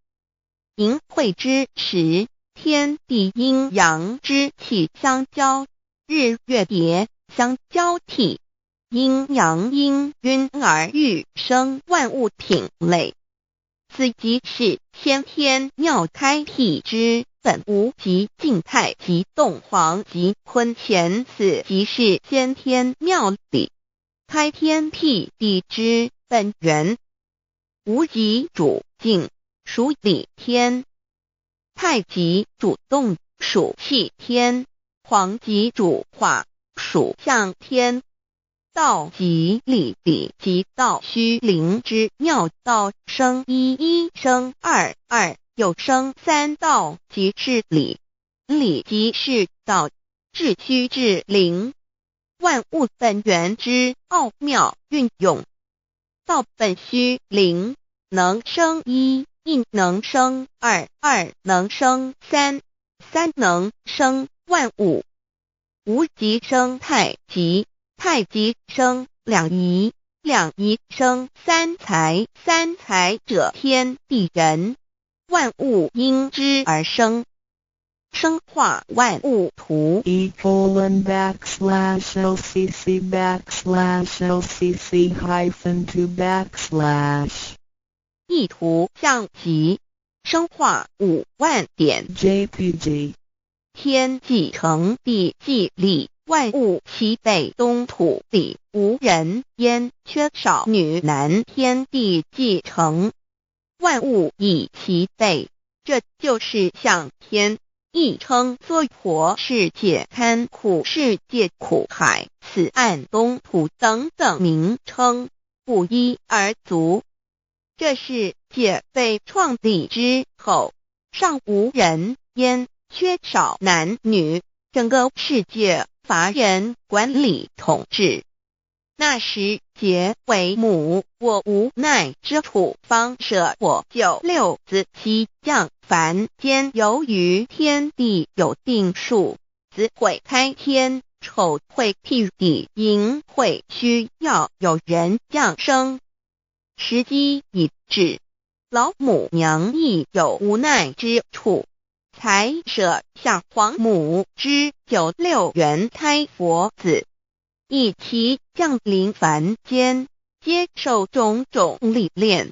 Speaker 1: 寅会之时，天地阴阳之气相交，日月叠相交替，阴阳阴晕而育生万物品类。此即是先天妙开辟之本无极静态即动黄即坤乾，此即是先天妙理开天辟地之本源。无极主静，属理天；太极主动，属气天；黄极主化，属象天。道即理，理即道虚灵之妙道，生一一，生二二，又生三道，即是理。理即是道，至虚至灵，万物本源之奥妙运用。道本虚灵，能生一，一能生二，二能生三，三能生万物。无极生太极，太极生两仪，两仪生三才，三才者天地人，万物因之而生，生化万物图。
Speaker 2: e://LCC_LCC_2/
Speaker 1: 意图象极，生化5万点
Speaker 2: JPG。
Speaker 1: 天既成地既立，万物其北东土地无人焉，缺少女男，天地既成，万物以其北，这就是象天。亦称娑婆世界、堪苦世界、苦海、此岸东土等等名称，不一而足。这世界被创立之后，尚无人焉，缺少男女，整个世界乏人管理统治。那时结为母，我无奈之处，方舍我9六子期降凡间。由于天地有定数，子会开天，丑会辟地，寅会需要有人降生，时机已至，老母娘亦有无奈之处，才舍下皇母之9六元胎佛子，以其降临凡间，接受种种历练，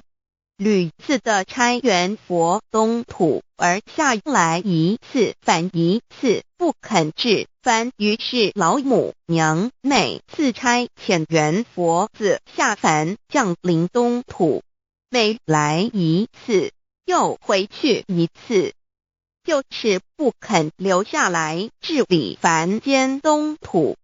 Speaker 1: 屡次的差援佛东土，而下来一次反一次不肯至凡，于是老母娘每次差遣援佛子下凡降临东土，每来一次又回去一次，就是不肯留下来治理凡间东土。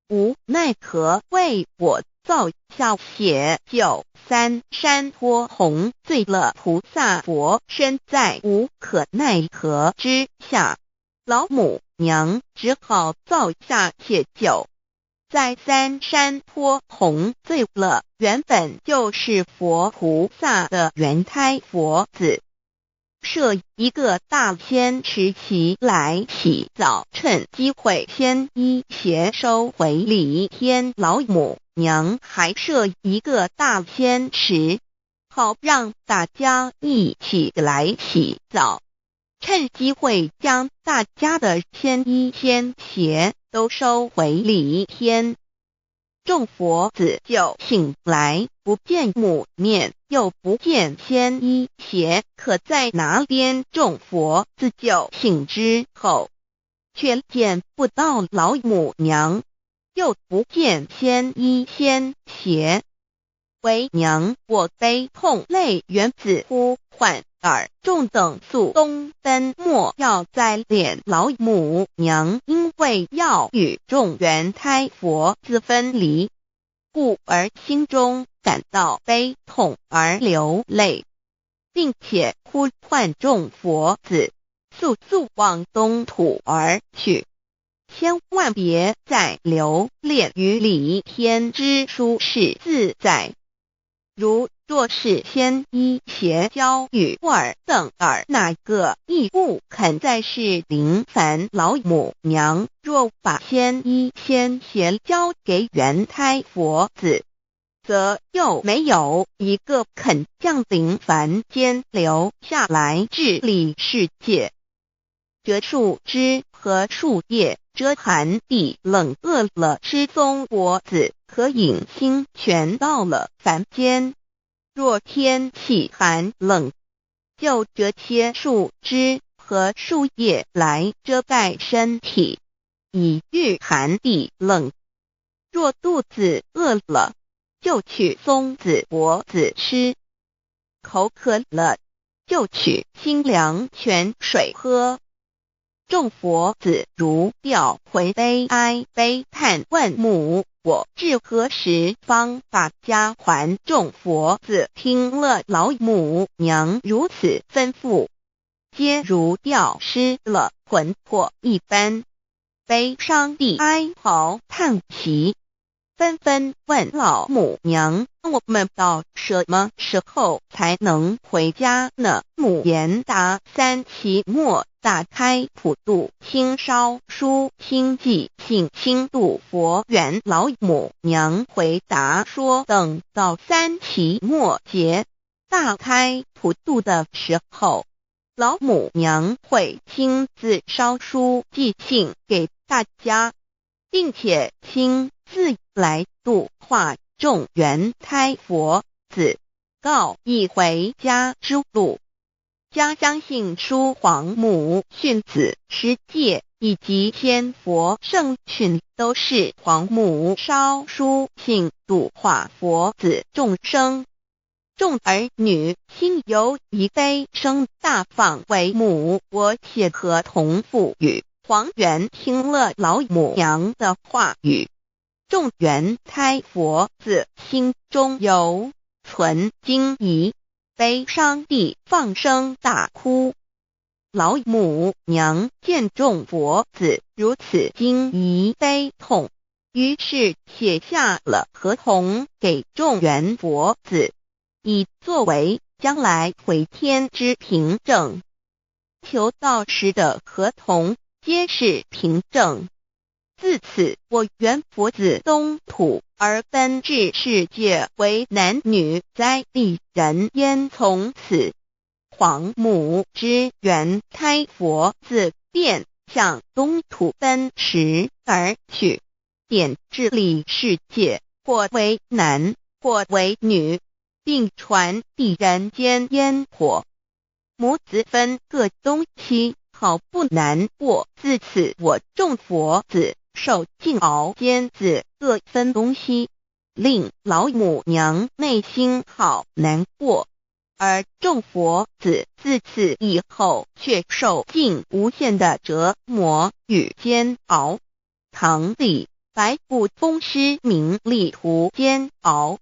Speaker 1: 无奈何为我造下血酒3山托红，醉了菩萨佛身，在无可奈何之下，老母娘只好造下血酒，在3山托红醉了原本就是佛菩萨的原胎佛子，设一个大仙池期来洗澡，趁机会先衣邪收回礼天。老母娘还设一个大仙池，好让大家一起来洗澡，趁机会将大家的仙衣仙鞋都收回礼天。众佛子就醒来，不见母面，又不见仙衣鞋可在哪边。众佛子就醒之后，却见不到老母娘，又不见仙衣仙鞋。为娘我悲痛泪源自呼唤耳，众等速东奔，莫要再敛。老母娘因为要与众原胎佛子分离，故而心中感到悲痛而流泪，并且呼唤众佛子速速往东土而去，千万别再留恋于礼天之舒适自在。如若是仙衣邪教与尔等儿，哪个亦不肯再是临凡老母娘。若把仙衣仙邪交给原胎佛子，则又没有一个肯降临凡间留下来治理世界。这树枝和树叶遮寒地冷，饿了吃松果子，可饮清泉到了凡间。若天气寒冷，就折些树枝和树叶来遮盖身体，以御寒地冷。若肚子饿了，就取松子果子吃；口渴了，就取清凉泉水喝。众佛子如调回悲哀悲叹，问母我至何时方把家还？众佛子听了老母娘如此吩咐，皆如吊失了魂魄一般，悲伤地哀嚎叹息，纷纷问老母娘：我们到什么时候才能回家呢？母言答：3期末打开普度清烧书清寂信清度佛缘。老母娘回答说，等到3期末节大开普度的时候，老母娘会亲自烧书寄信给大家，并且亲自来度化众原胎佛子，告一回家之路。将相信书皇母训子十戒以及天佛圣训，都是皇母烧书信度化佛子众生。众儿女心由一悲生大放为母，我且合同父语。皇元听了老母娘的话语，众原胎佛子心中有存惊疑，悲伤地放声大哭。老母娘见众佛子如此惊疑悲痛，于是写下了合同给众元佛子，以作为将来回天之凭证。求道时的合同皆是凭证。自此，我元佛子东土而奔至世界为男女在地人焉。从此，皇母之元开佛子便向东土奔驰而去，点治理世界，或为男，或为女，并传递人间烟火。母子分各东西，好不难过。自此，我众佛子受尽熬煎子各分东西，令老母娘内心好难过。而众佛子自此以后却受尽无限的折磨与煎熬。唐李白不风师名利图煎熬，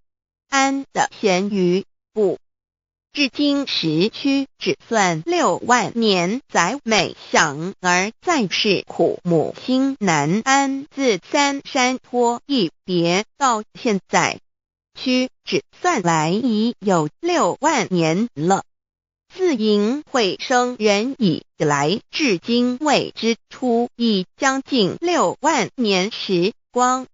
Speaker 1: 安得闲于不？至今时区只算6万年，载每想而在世苦母心难安。自三山托一别到现在，屈指算来已有6万年了。自寅会生人以来，至今未知出，已将近6万年时光。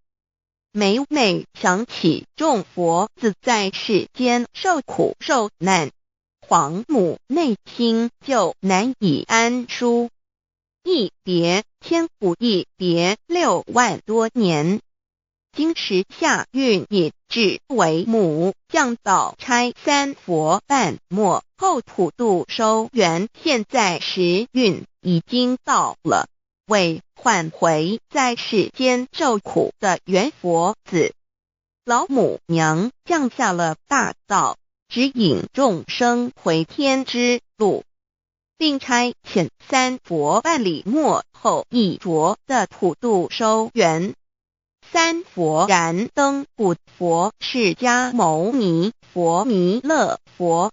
Speaker 1: 每每想起众佛子在世间受苦受难，皇母内心就难以安舒。一别千古，一别6万多年。今时夏运也至为母降道差三佛半末后普度收圆，现在时运已经到了，为换回在世间受苦的元佛子。老母娘降下了大道，指引众生回天之路，并差遣三佛半里末后一着的普度收圆。三佛燃灯古佛、释迦牟尼佛、弥勒佛，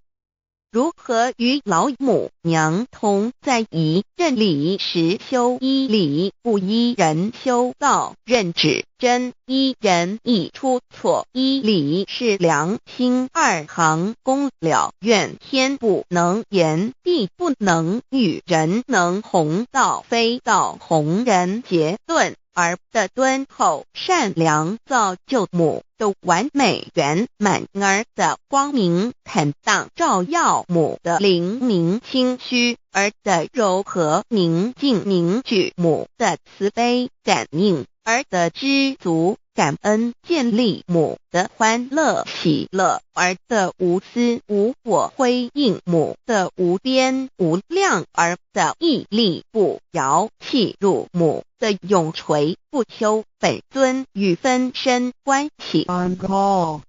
Speaker 1: 如何与老母娘同在一任理时修一理，不依人修道，任指真一人一出错一理是良心二行公了，愿天不能言，地不能喻，人能弘道，非道弘人。结论而的敦厚善良，造就母的完美圆满，儿的光明坦荡，照耀母的灵明清虚，儿的柔和宁静凝聚，母的慈悲感应，儿的知足感恩建立，母的欢乐喜乐，儿的无私无我辉映，母的无边无量，儿的屹立不摇弃入，母的永垂不朽。本尊与分身关系。
Speaker 2: On call.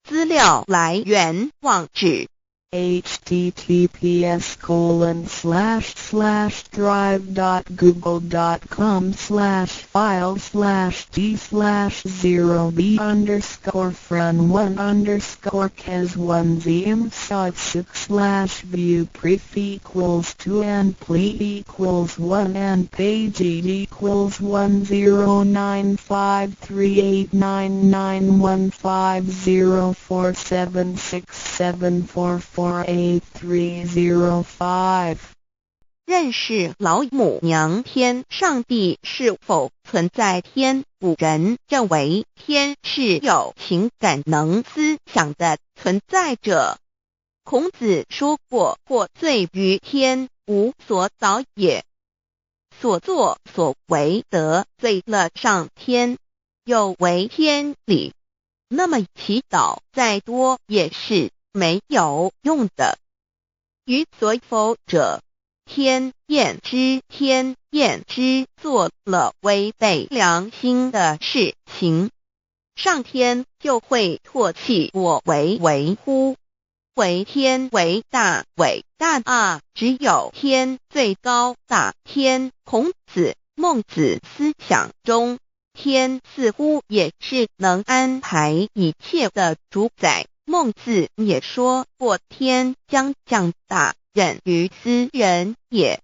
Speaker 1: 资料来源网址
Speaker 2: https://drive.google.com/files/d/0b_1_4can1_score_can1_score_1_page_d_1095389915304483045.
Speaker 1: 认识老母娘天上帝是否存在？天古人认为天是有情感能思想的存在者。孔子说过，或罪于天，无所导也。所作所为得罪了上天，有违天理，那么祈祷再多也是没有用的。于所否者，天厌之，做了违背良心的事情，上天就会唾弃我为乎。为天为大，伟大啊！只有天最高大天。孔子、孟子思想中，天似乎也是能安排一切的主宰。孟子也说过，天将降大任于斯人也，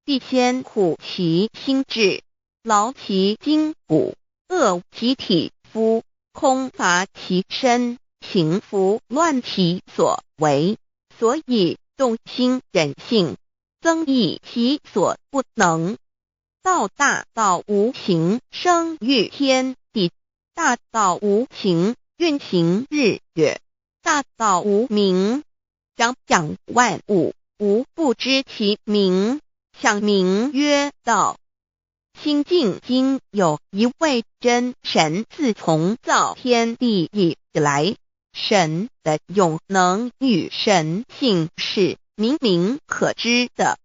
Speaker 1: 必先苦其心志，劳其筋骨，恶其体肤，空乏其身，行拂乱其所为，所以动心忍性，增益其所不能。道大道无形，生育天地；大道无形，运行日月；大道无名，掌讲万物，无不知其名，想名曰道。心静经有一位真神，自从造天地以来，神的永能与神性是明明可知的，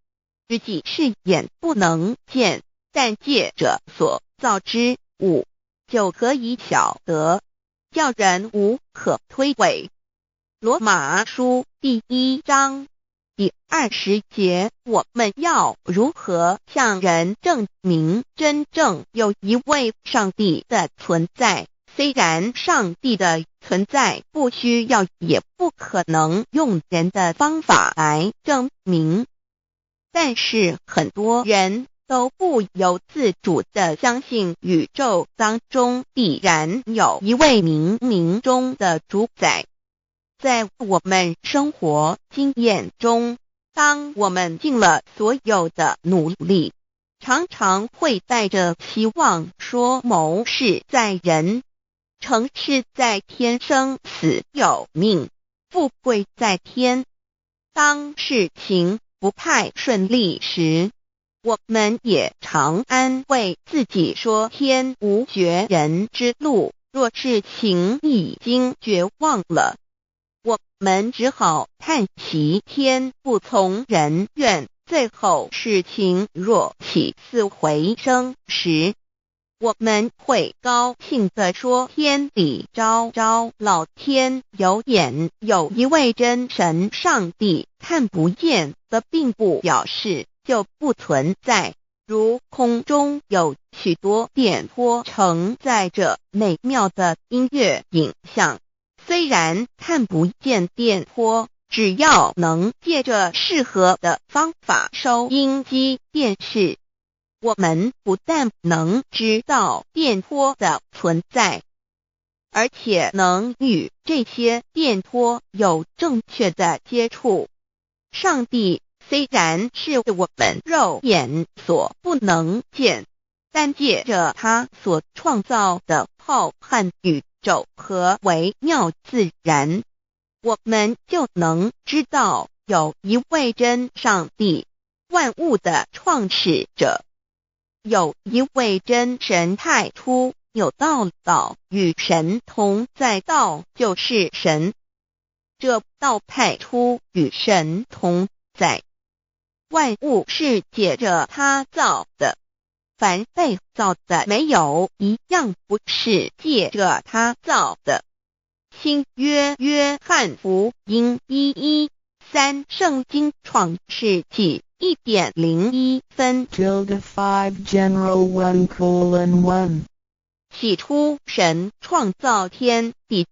Speaker 1: 实际是眼不能见，但借着所造之物，就可以晓得，叫人无可推诿。罗马书第1章第20节，我们要如何向人证明真正有一位上帝的存在？虽然上帝的存在不需要也不可能用人的方法来证明，但是很多人都不由自主地相信宇宙当中必然有一位冥冥中的主宰。在我们生活经验中，当我们尽了所有的努力，常常会带着希望说谋事在人，成事在天，生死有命，富贵在天。当事情不太顺利时，我们也常安慰自己说天无绝人之路，若事情已经绝望了，我们只好叹息天不从人愿。最后事情若起死回生时，我们会高兴地说天理昭昭，老天有眼，有一位真神上帝，看不见的并不表示就不存在。如空中有许多电波承载着美妙的音乐影像，虽然看不见电波，只要能借着适合的方法收音机电视，我们不但能知道电波的存在，而且能与这些电波有正确的接触。上帝虽然是我们肉眼所不能见，但借着他所创造的浩瀚宇宙和微妙自然，我们就能知道有一位真上帝，万物的创始者，有一位真神太初有道，道与神同在，道就是神，这道太初与神同在。万物是借着他造的，凡被造的没有一样不是借着他造的。新约约翰福音1:13，圣经创世纪1.01分
Speaker 2: 5 General 1:1
Speaker 1: 起初神创造天地。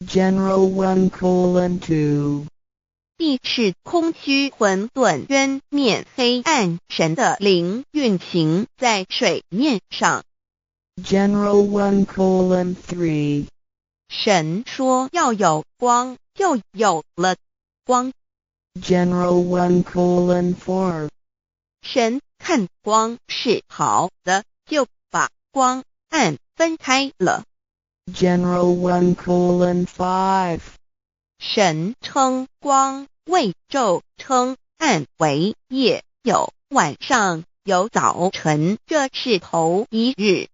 Speaker 2: General 1:2
Speaker 1: 地是空虚混沌渊面黑暗，神的灵运行在水面上。
Speaker 2: General 1:3
Speaker 1: 神说要有光，就有了光。
Speaker 2: General 1:4
Speaker 1: 神看光是好的，就把光暗分开了。
Speaker 2: General 1:5
Speaker 1: 神称光为昼，称暗为夜，有晚上，有早晨，这是头一日。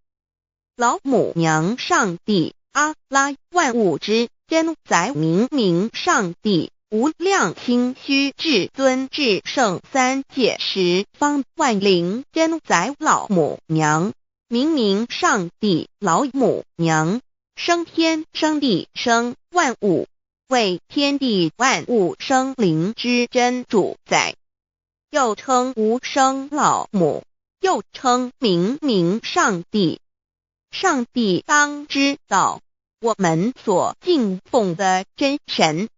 Speaker 1: 老母娘上帝阿拉，万物之真宰明明上帝，无量清虚至尊至圣三界十方万灵真宰老母娘，明明上帝老母娘，生天生地生万物，为天地万物生灵之真主宰，又称无生老母，又称明明上帝。上帝当知道，我们所敬奉的真神，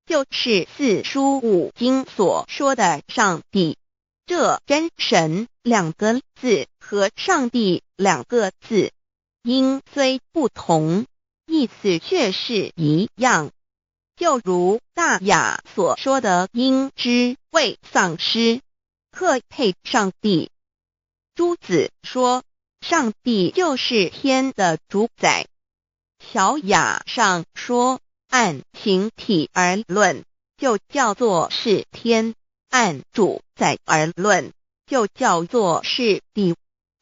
Speaker 1: 就是四书五经所说的上帝。这真神2个字和上帝2个字，音虽不同，意思却是一样。就如大雅所说的音之谓丧失，克配上帝。朱子说上帝就是天的主宰。小雅上说按形体而论，就叫做是天；按主宰而论，就叫做是地。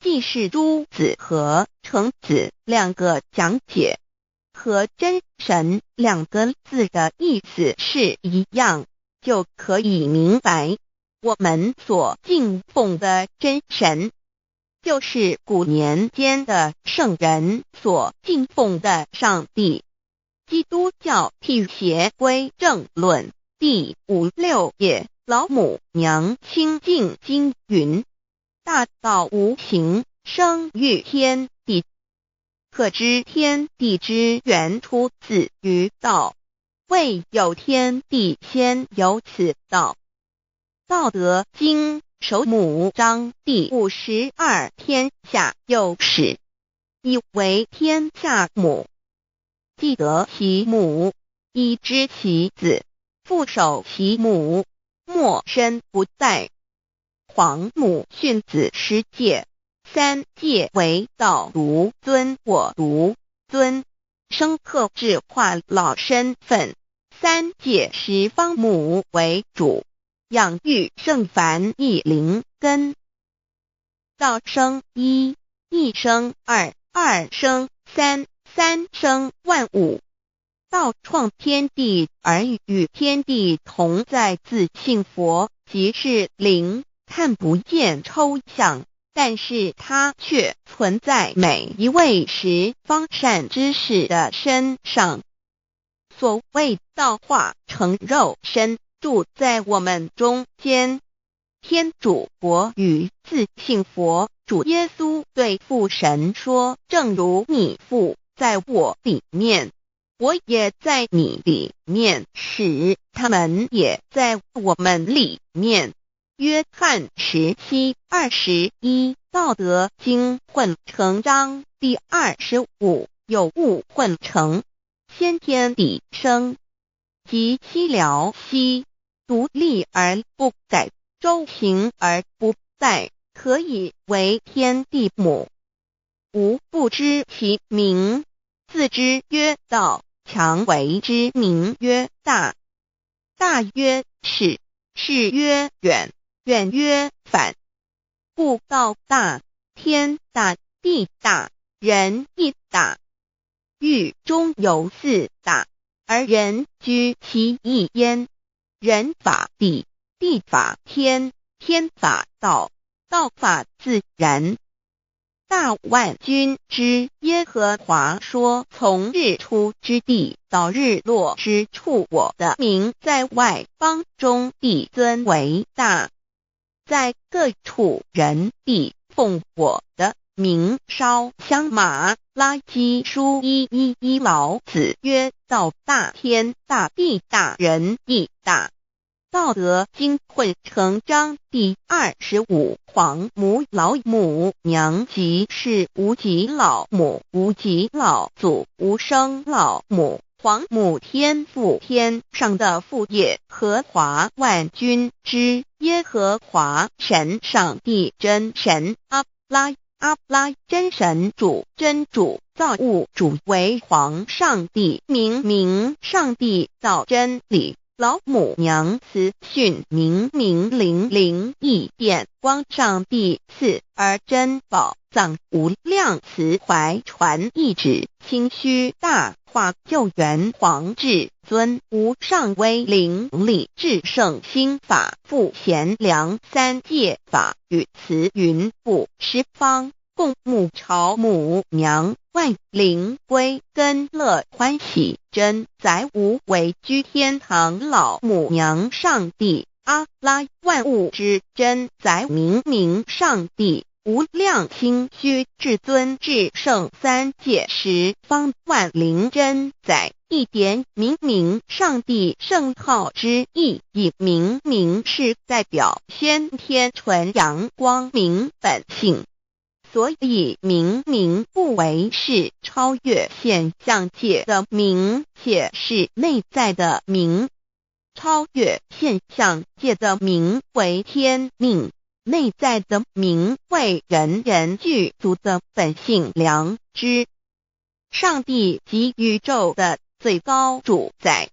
Speaker 1: 既是朱子和程子两个讲解，和真神两个字的意思是一样，就可以明白我们所敬奉的真神，就是古年间的圣人所敬奉的上帝。基督教辟邪归正论第56页，老母娘清净经云：大道无形，生育天地。可知天地之源出自于道，未有天地，先有此道。道德经首母章第52，天下有始，以为天下母。既得其母，以知其子，父守其母，莫身不殆。皇母训子十戒，三戒为道如尊我如尊，生克制化老身份。三戒十方母为主，养育圣凡一灵根。道生一，一生二，二生三，三生万物。道创天地而与天地同在，自性佛，即是灵，看不见抽象，但是它却存在每一位十方善知识的身上。所谓道化成肉身，住在我们中间。天主国与自性佛主耶稣对父神说：正如你父在我里面，我也在你里面，使他们也在我们里面。约翰17:21，道德经混成章第25，有物混成，先天地生，即西辽西，独立而不改，周行而不殆，可以为天地母。吾不知其名，自之曰道，强为之名曰大。大曰始，始曰远，远曰反。故道大，天大，地大，人亦大。域中有四大，而人居其一焉。人法地，地法天，天法道，道法自然。大万军之耶和华说：从日出之地到日落之处，我的名在外邦中必尊为大。在各处人必奉我的名烧香马拉基书1:11，老子曰：道大，天大，地大，人亦大。道德经混成章第25，皇母老母娘，即是无极老母，无极老祖，无生老母。皇母天父，天上的父，耶和华万军之耶和华神，上帝真神，阿拉真神主，真主造物主，为皇上帝，明上帝造真理。老母娘慈训明灵异变光，上帝赐而珍宝藏无量，慈怀传一旨，清虚大化，救援皇至尊，无上威灵力，至圣心法，复贤良三界法，与慈云布十方，共沐朝母娘，万灵归根，乐欢喜真载无为，居天堂老母娘，上帝阿拉万物之真载，明上帝无量清虚至尊至圣三界十方万灵真载，一点明上帝圣号之意，以明是代表先天纯阳光明本性。所以明明不为是超越现象界的明，且是内在的明。超越现象界的明为天命，内在的明为人人具足的本性良知。上帝即宇宙的最高主宰，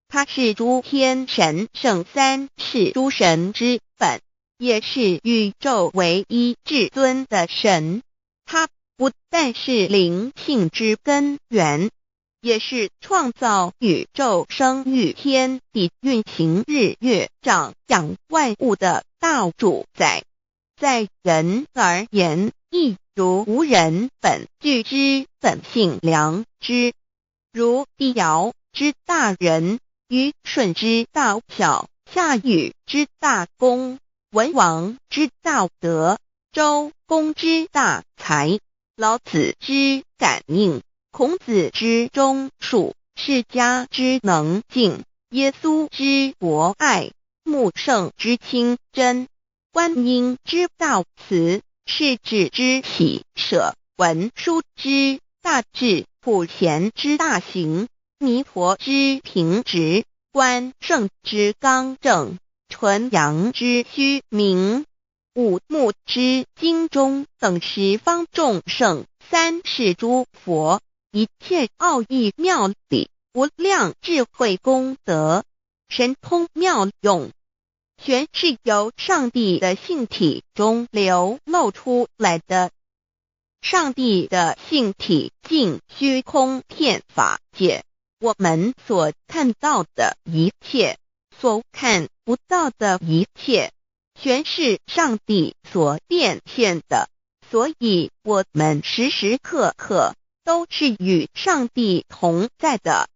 Speaker 1: 他是诸天神圣三世诸神之本，也是宇宙唯一至尊的神。他不但是灵性之根源，也是创造宇宙生育天地运行日月长养万物的大主宰。在人而言，亦如无人本具之本性良知，如帝尧之大仁，虞舜之大巧，夏禹之大功，文王之大德，周公之大才，老子之感应，孔子之忠恕，释迦之能静，耶稣之博爱，穆圣之清真，观音之大慈，世子之喜舍，文殊之大智，普贤之大行，弥陀之平直，关圣之刚正，纯阳之虚明，五目之精中，等十方众圣，三世诸佛，一切奥义妙理，无量智慧功德，神通妙用，全是由上帝的性体中流露出来的。上帝的性体尽虚空遍法界，我们所看到的一切，所看不到的一切，全是上帝所变现的，所以我们时时刻刻都是与上帝同在的。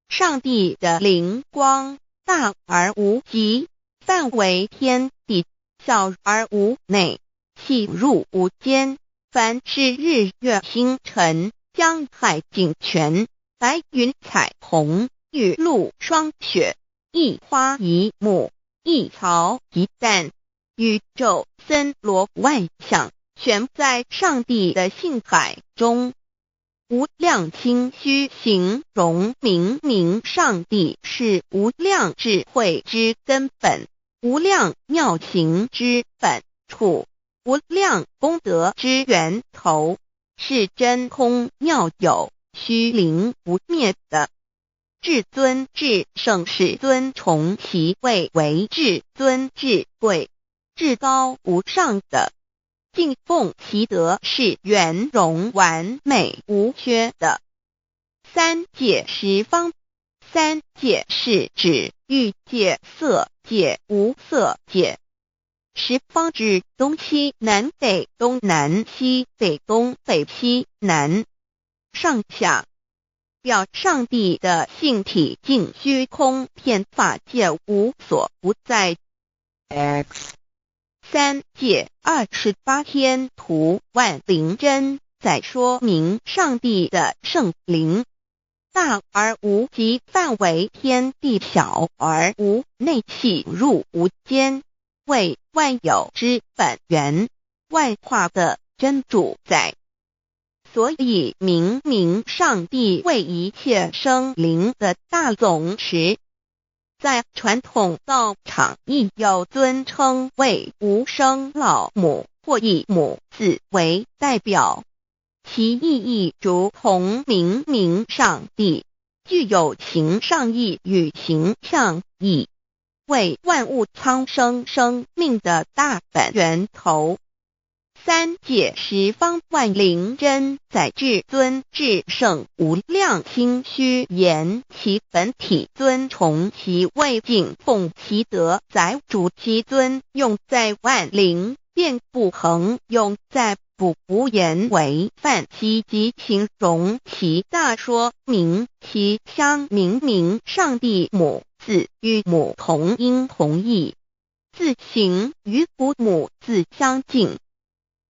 Speaker 1: 上帝的灵光大而无极，范围天地，小而无内，细入无间。凡是日月星辰，江海井泉，白云彩虹，雨露霜雪，一花一木，一草一蛋，宇宙森罗万象，全在上帝的性海中。无量心虚形容明明上帝是无量智慧之根本，无量妙行之本处，无量功德之源头，是真空妙有，虚灵不灭的。至尊至圣世尊崇其位为至尊至贵，至高无上的，敬奉其德是圆融完美无缺的。三界十方，三界是指欲界、色界、无色界。十方指东西南北东南西北东北西南上下，表上帝的性体尽虚空遍法界无所不在。
Speaker 2: X
Speaker 1: 三界28天图万灵真，在说明上帝的圣灵大而无极，范围天地，小而无内，细入无间，为万有之本源，万化的真主宰。所以明明上帝为一切生灵的大总持，在传统道场亦有尊称为无生老母，或以母字为代表，其意义如同明明上帝具有形上义与形象义，为万物苍生生命的大本源头。三界十方万灵真，在至尊至圣无量心虚言其本体尊崇其位，敬奉其德，载主其尊，用在万灵，便不恒用在不无言为范其及形容其大，说明其相明明上帝母字与母同音同义，字形与父母字相近。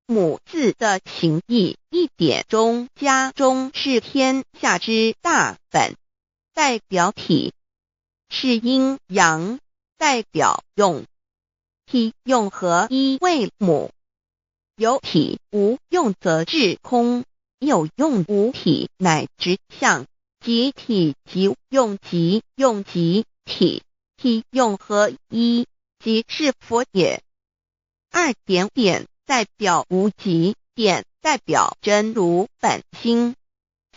Speaker 1: 母字的情义一点中加中，是天下之大本，代表体；是阴阳，代表用。体用合一为母，有体无用则至空，有用无体乃至相，即体即用即用即体，体用合一，即是佛也。2点代表无极，点代表真如本心。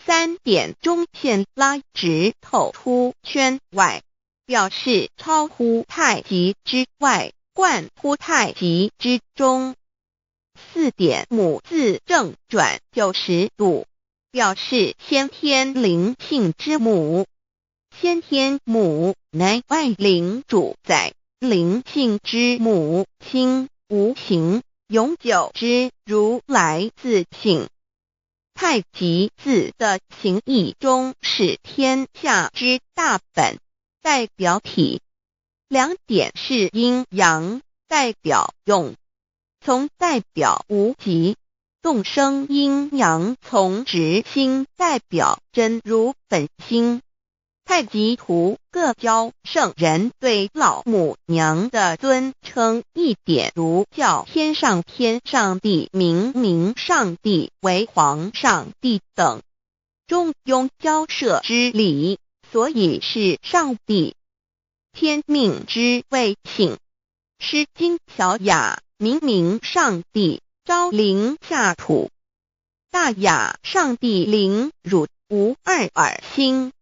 Speaker 1: 3点中线拉直透出圈外，表示超乎太极之外，贯乎太极之中。4点母字正转90度，表示先天灵性之母。先天母乃外灵主宰，灵性之母亲无形永久之如来自性。太极字的形义中是天下之大本，代表体。2点是阴阳，代表用。从代表无极，动生阴阳从直心代表真如本心。太极图各教圣人对老母娘的尊称1点如叫天上帝、明上帝为皇上帝等，中庸交涉之理，所以是上帝。天命之谓性，诗经小雅明上帝昭灵下土，大雅上帝灵汝无二耳心。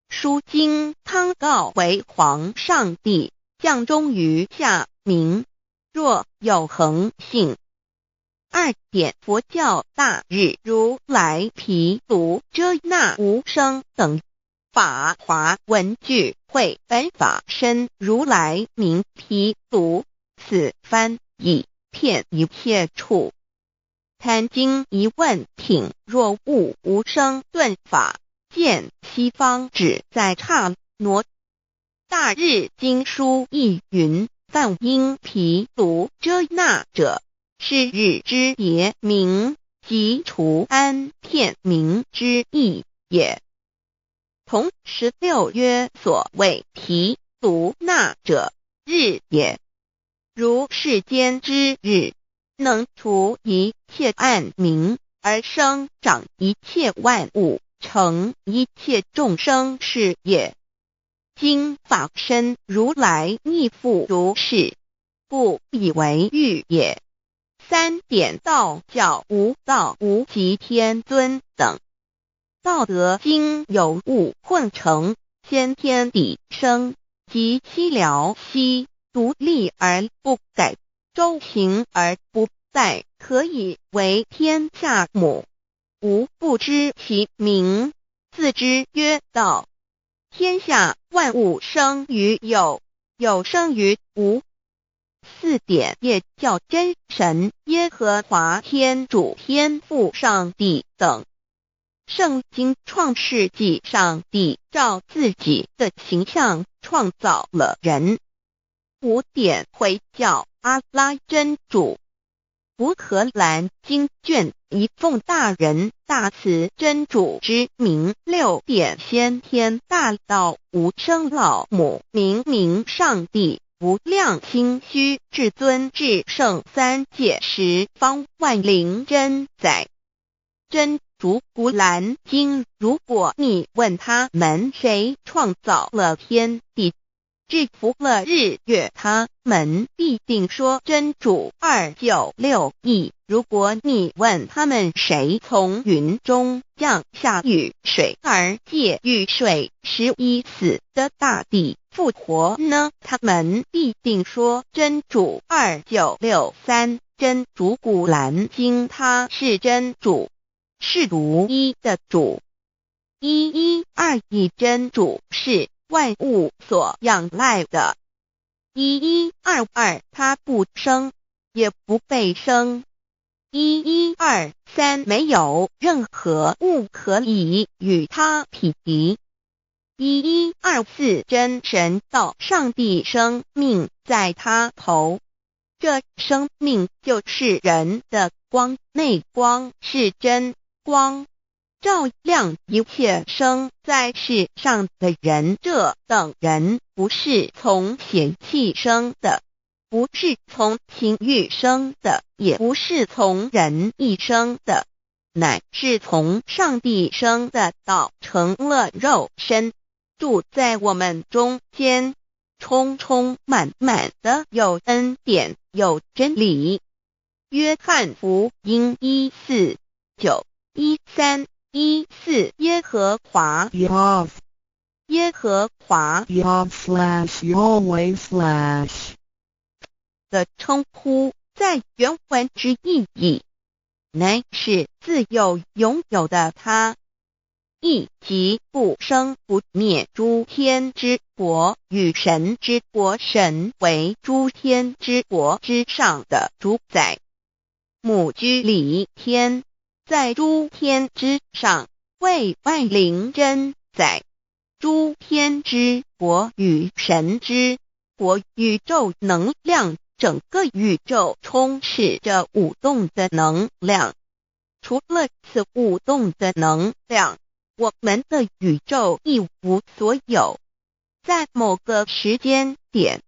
Speaker 1: 书经汤告为皇上帝，降忠于下民，若有恒性。2点佛教大日如来毗卢遮那无生等法华文具会本法身如来名毗卢，此翻译遍一切处。坛经一问品，若悟无生顿法，见西方只在刹那。大日经书亦云，梵音毗卢遮那者，是日之别名，即除安片名之意也。同16曰所谓毗卢那者，日也。如世间之日，能除一切暗明，而生长一切万物，成一切众生是也。今法身如来亦复如是，不以为喻也。3点道教无道无极天尊等。道德经有物混成，先天地生，即七辽息，独立而不改，周行而不殆，可以为天下母。吾不知其名，自之曰道。天下万物生于有，有生于无。4点也叫真神、耶和华天主、天父上帝等。圣经创世纪，上帝照自己的形象创造了人。5点回教阿拉真主。乌克兰经卷一奉大人大慈真主之名。6点先天大道无生老母明上帝无量心虚至尊至圣三界十方万灵真在。真主古兰经，如果你问他们谁创造了天地，制服了日月，他们必定说真主296亿。如果你问他们谁从云中降下雨水而借雨水使已死的大地复活呢，他们必定说真主2963。真主古兰经，他是真主，是独一的主。112真主是万物所仰赖的。1122他不生，也不被生。1123没有任何物可以与他匹敌。1124真神道上帝生命在他头，这生命就是人的光，内光是真光，照亮一切生在世上的人。这等人不是从血气生的，不是从情欲生的，也不是从人意生的，乃是从上帝生的道，成了肉身，住在我们中间，充充满满的有恩典有真理。约翰福音1:4-9、13:14耶和华
Speaker 2: Yav
Speaker 1: 耶和华
Speaker 2: Yav/Yahweh/
Speaker 1: 的称呼，在原文之意义，乃是自有拥有的他，亦即不生不灭诸天之国与神之国，神为诸天之国之上的主宰，母居里天，在诸天之上，为万灵真宰。诸天之国与神之国，宇宙能量，整个宇宙充斥着舞动的能量。除了此舞动的能量，我们的宇宙一无所有。在某个时间点，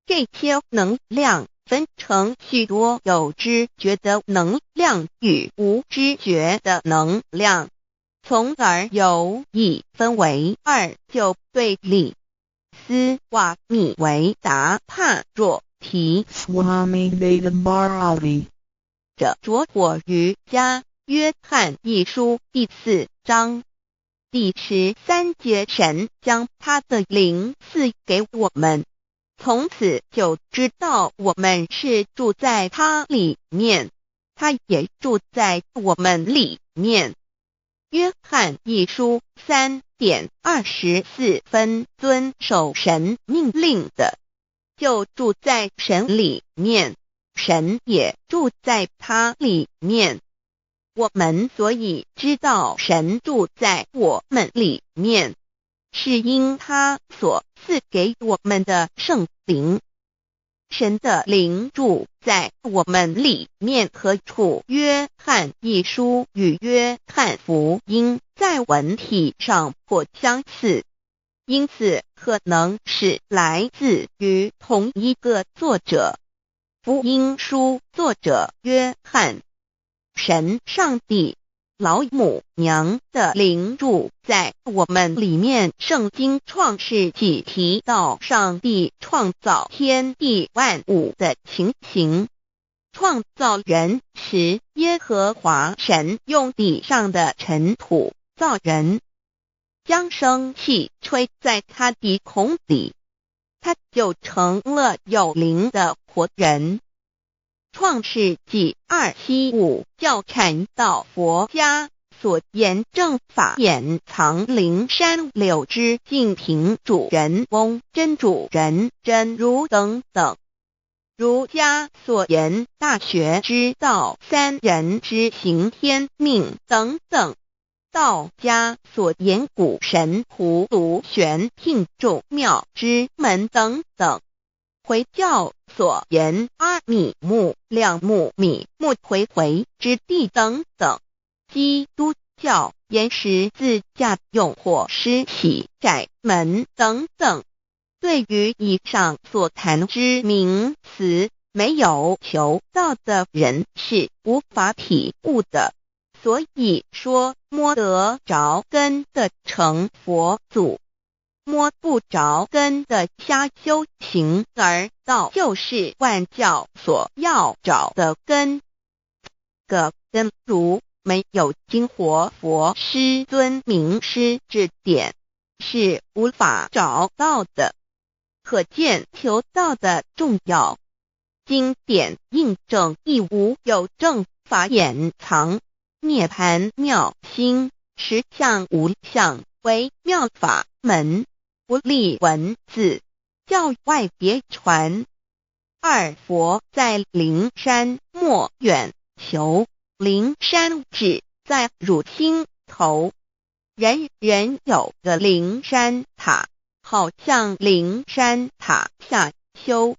Speaker 1: 这些能量分成许多有知觉的能量与无知觉的能量，从而有意分为二就对立。斯瓦米维达帕若提
Speaker 2: Swami Vedabharati
Speaker 1: 者着火于家，约翰一书第4章第13节，神将他的灵赐给我们，从此就知道我们是住在他里面，他也住在我们里面。约翰一书3:24，遵守神命令的，就住在神里面，神也住在他里面。我们所以知道神住在我们里面，是因他所赐给我们的圣灵。神的灵住在我们里面，何处？约翰一书与约翰福音在文体上颇相似，因此可能是来自于同一个作者。福音书作者约翰，神上帝老母娘的灵住在我们里面。圣经创世纪提到上帝创造天地万物的情形，创造人时，耶和华神用地上的尘土造人，将生气吹在他鼻孔里，他就成了有灵的活人。创世纪2:7-5教阐到佛家所言正法掩藏灵山柳枝净瓶主人翁真主人真如等等。儒家所言大学之道三人之行天命等等。道家所言古神荼毒玄牝众妙之门等等。回教所言阿米木、亮木、米木回回之地等等。基督教言十字架、用火施洗、窄门等等。对于以上所谈之名词，没有求道的人是无法体悟的。所以说摸得着根的成佛祖，摸不着根的瞎修行，而道就是万教所要找的根。个根如没有经活佛师尊名师指点，是无法找到的。可见求道的重要。经典印证亦无有正法掩藏，涅盘妙心，实相无相，为妙法门，不立文字，教外别传。二佛在灵山莫远求，灵山只在汝心头。人人有个灵山塔，好像灵山塔下修。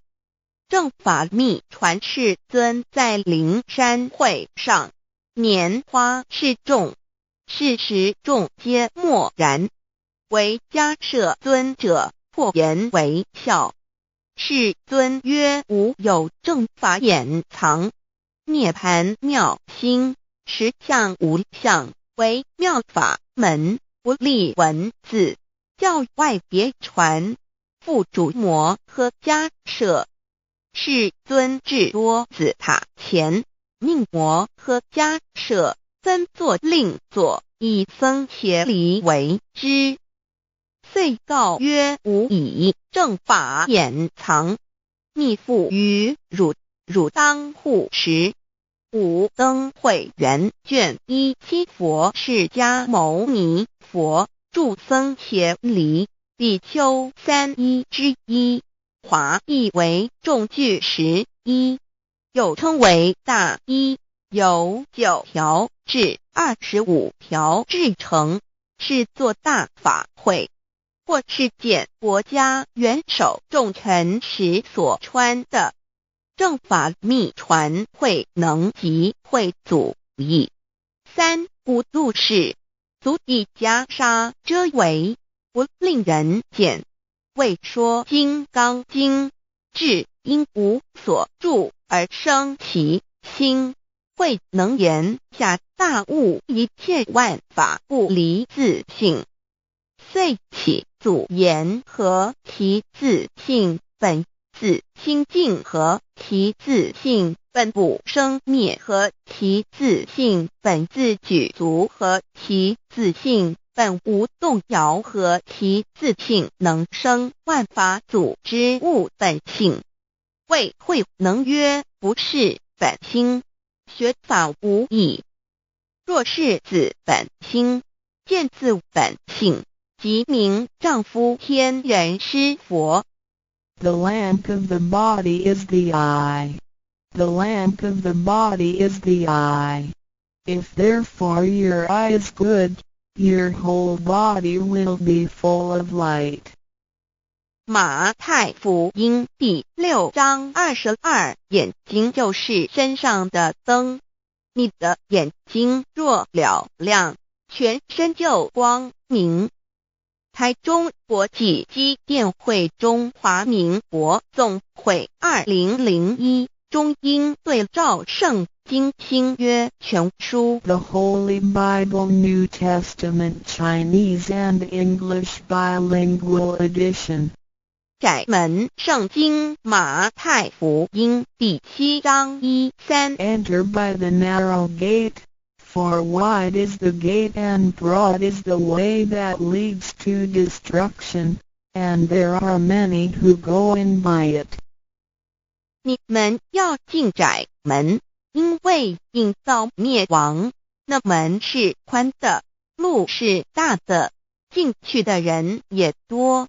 Speaker 1: 正法密传世尊在灵山会上，拈花示众，是时众皆默然，唯迦摄尊者破颜为笑。世尊曰：吾有正法掩藏，涅盘妙心，实相无相，为妙法门，不立文字，教外别传，复主摩诃迦舍。世尊至多子塔前，命摩诃迦舍分作令作，以僧伽梨为之。遂告曰：吾以正法掩藏，密付于汝，汝当护持。五灯会元卷17佛释迦牟尼佛著僧伽梨比丘31之一，华译为众句11，又称为大一，由9条至25条制成，是作大法会，或是见国家元首重臣时所穿的。正法密传会能及会祖义。3. 五度士，足以袈裟遮为，不令人见。为说金刚经，至因无所住而生其心，会能言下大悟一切万法不离自性，遂起祖言和其自性本自清净和其自性本不生灭和其自性本自具足和其自性本无动摇和其自性能生万法组之物本性。谓会能曰：不是本心，学法无益。若是自本心，见自本性，即名丈夫天人师佛。
Speaker 2: The lamp of the body is the eye. The lamp of the body is the eye. If therefore your eye is good, your whole body will be full of light.
Speaker 1: 马太福音第6章22，眼睛就是身上的灯。你的眼睛若了亮，全身就光明。台中国际机电会中华民国总会2001中英对照圣经新约全书
Speaker 2: The Holy Bible New Testament Chinese and English Bilingual Edition.
Speaker 1: 窄门圣经马太福音第7章1-3
Speaker 2: Enter by the narrow gate, for wide is the gate and broad is the way that leads to destruction, and there are many who go in by it.
Speaker 1: 你们要进窄门，因为引到灭亡。那门是宽的，路是大的，进去的人也多。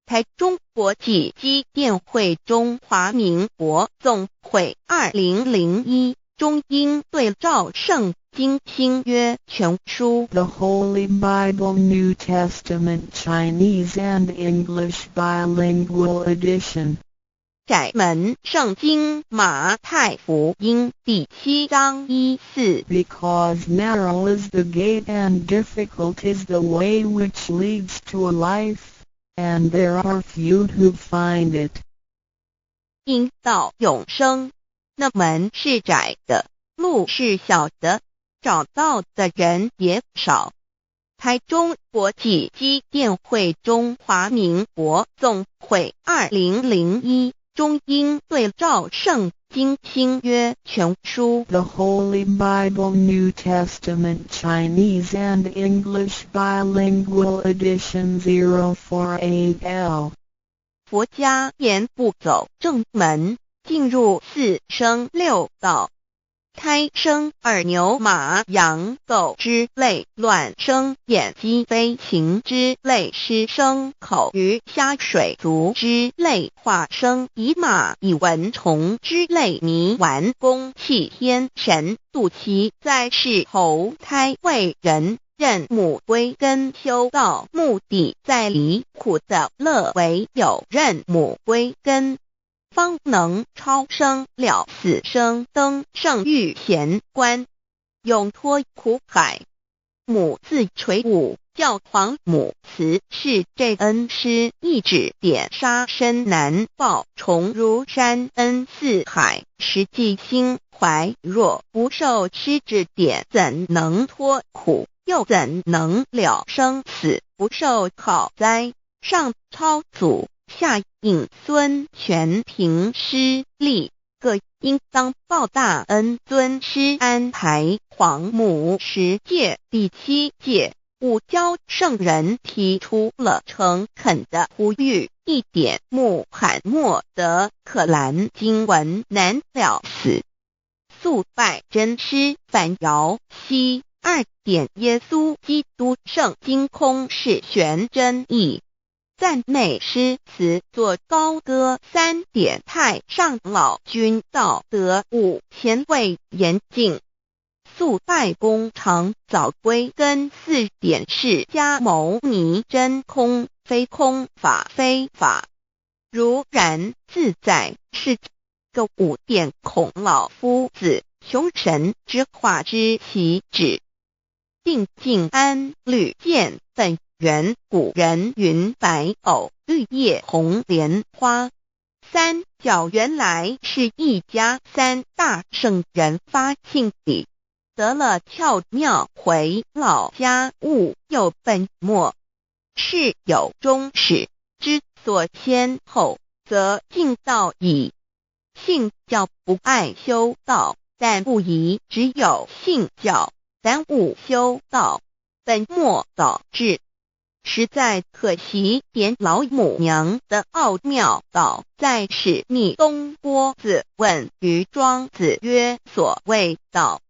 Speaker 1: 台中国际机电会中华民国总会2001中英对照圣经新约全书
Speaker 2: The Holy Bible New Testament Chinese and English Bilingual Edition.
Speaker 1: 窄门圣经马太福音第7章1-4
Speaker 2: Because narrow is the gate and difficult is the way which leads to life, and there are few who find it.
Speaker 1: 因到永生，那门是窄的，路是小的，找到的人也少。台中国际机电会中华民国总会2001中英对照圣经新约全书
Speaker 2: The Holy Bible New Testament Chinese and English Bilingual Edition 048L.
Speaker 1: 佛家言不走正门，进入四生六道。胎生耳牛马羊狗之类，卵生眼鸡飞禽之类，湿生口鱼虾水族之类，化生以马以蚊虫之类，泥丸公气天神度其在世投胎为人，任母归根修道，目的在离苦的乐为有任母归根，方能超生了死生登圣域贤观，永脱苦海。母自垂武教皇母慈是这恩师一指点杀身难报重如山恩四海，实际心怀若不受师指点，怎能脱苦，又怎能了生死，不受好灾。上超祖，下应孙权凭师力，各应当报大恩。尊师安排黄母10诫，第7诫，五教圣人提出了诚恳的呼吁，一点穆罕默德可兰经文难了死，肃拜真师反摇息。2点耶稣基督圣经空是玄真义，赞美诗词作高歌。3点太上老君道德。5前卫严谨，肃拜公常早归根。4点释迦牟尼真空非空，法非法，如然自在是个。5点孔老夫子雄神之化之其旨，定静安律见本源。古人云白藕绿叶红莲花。3教原来是一家3大圣人发庆礼，得了巧妙回老家务有本末，是有终始，之所先后，则敬道矣。信教不爱修道，但不宜只有信教，耽误修道，本末倒置，实在可惜。点老母娘的奥妙道在使密东郭子问于庄子曰：所谓道，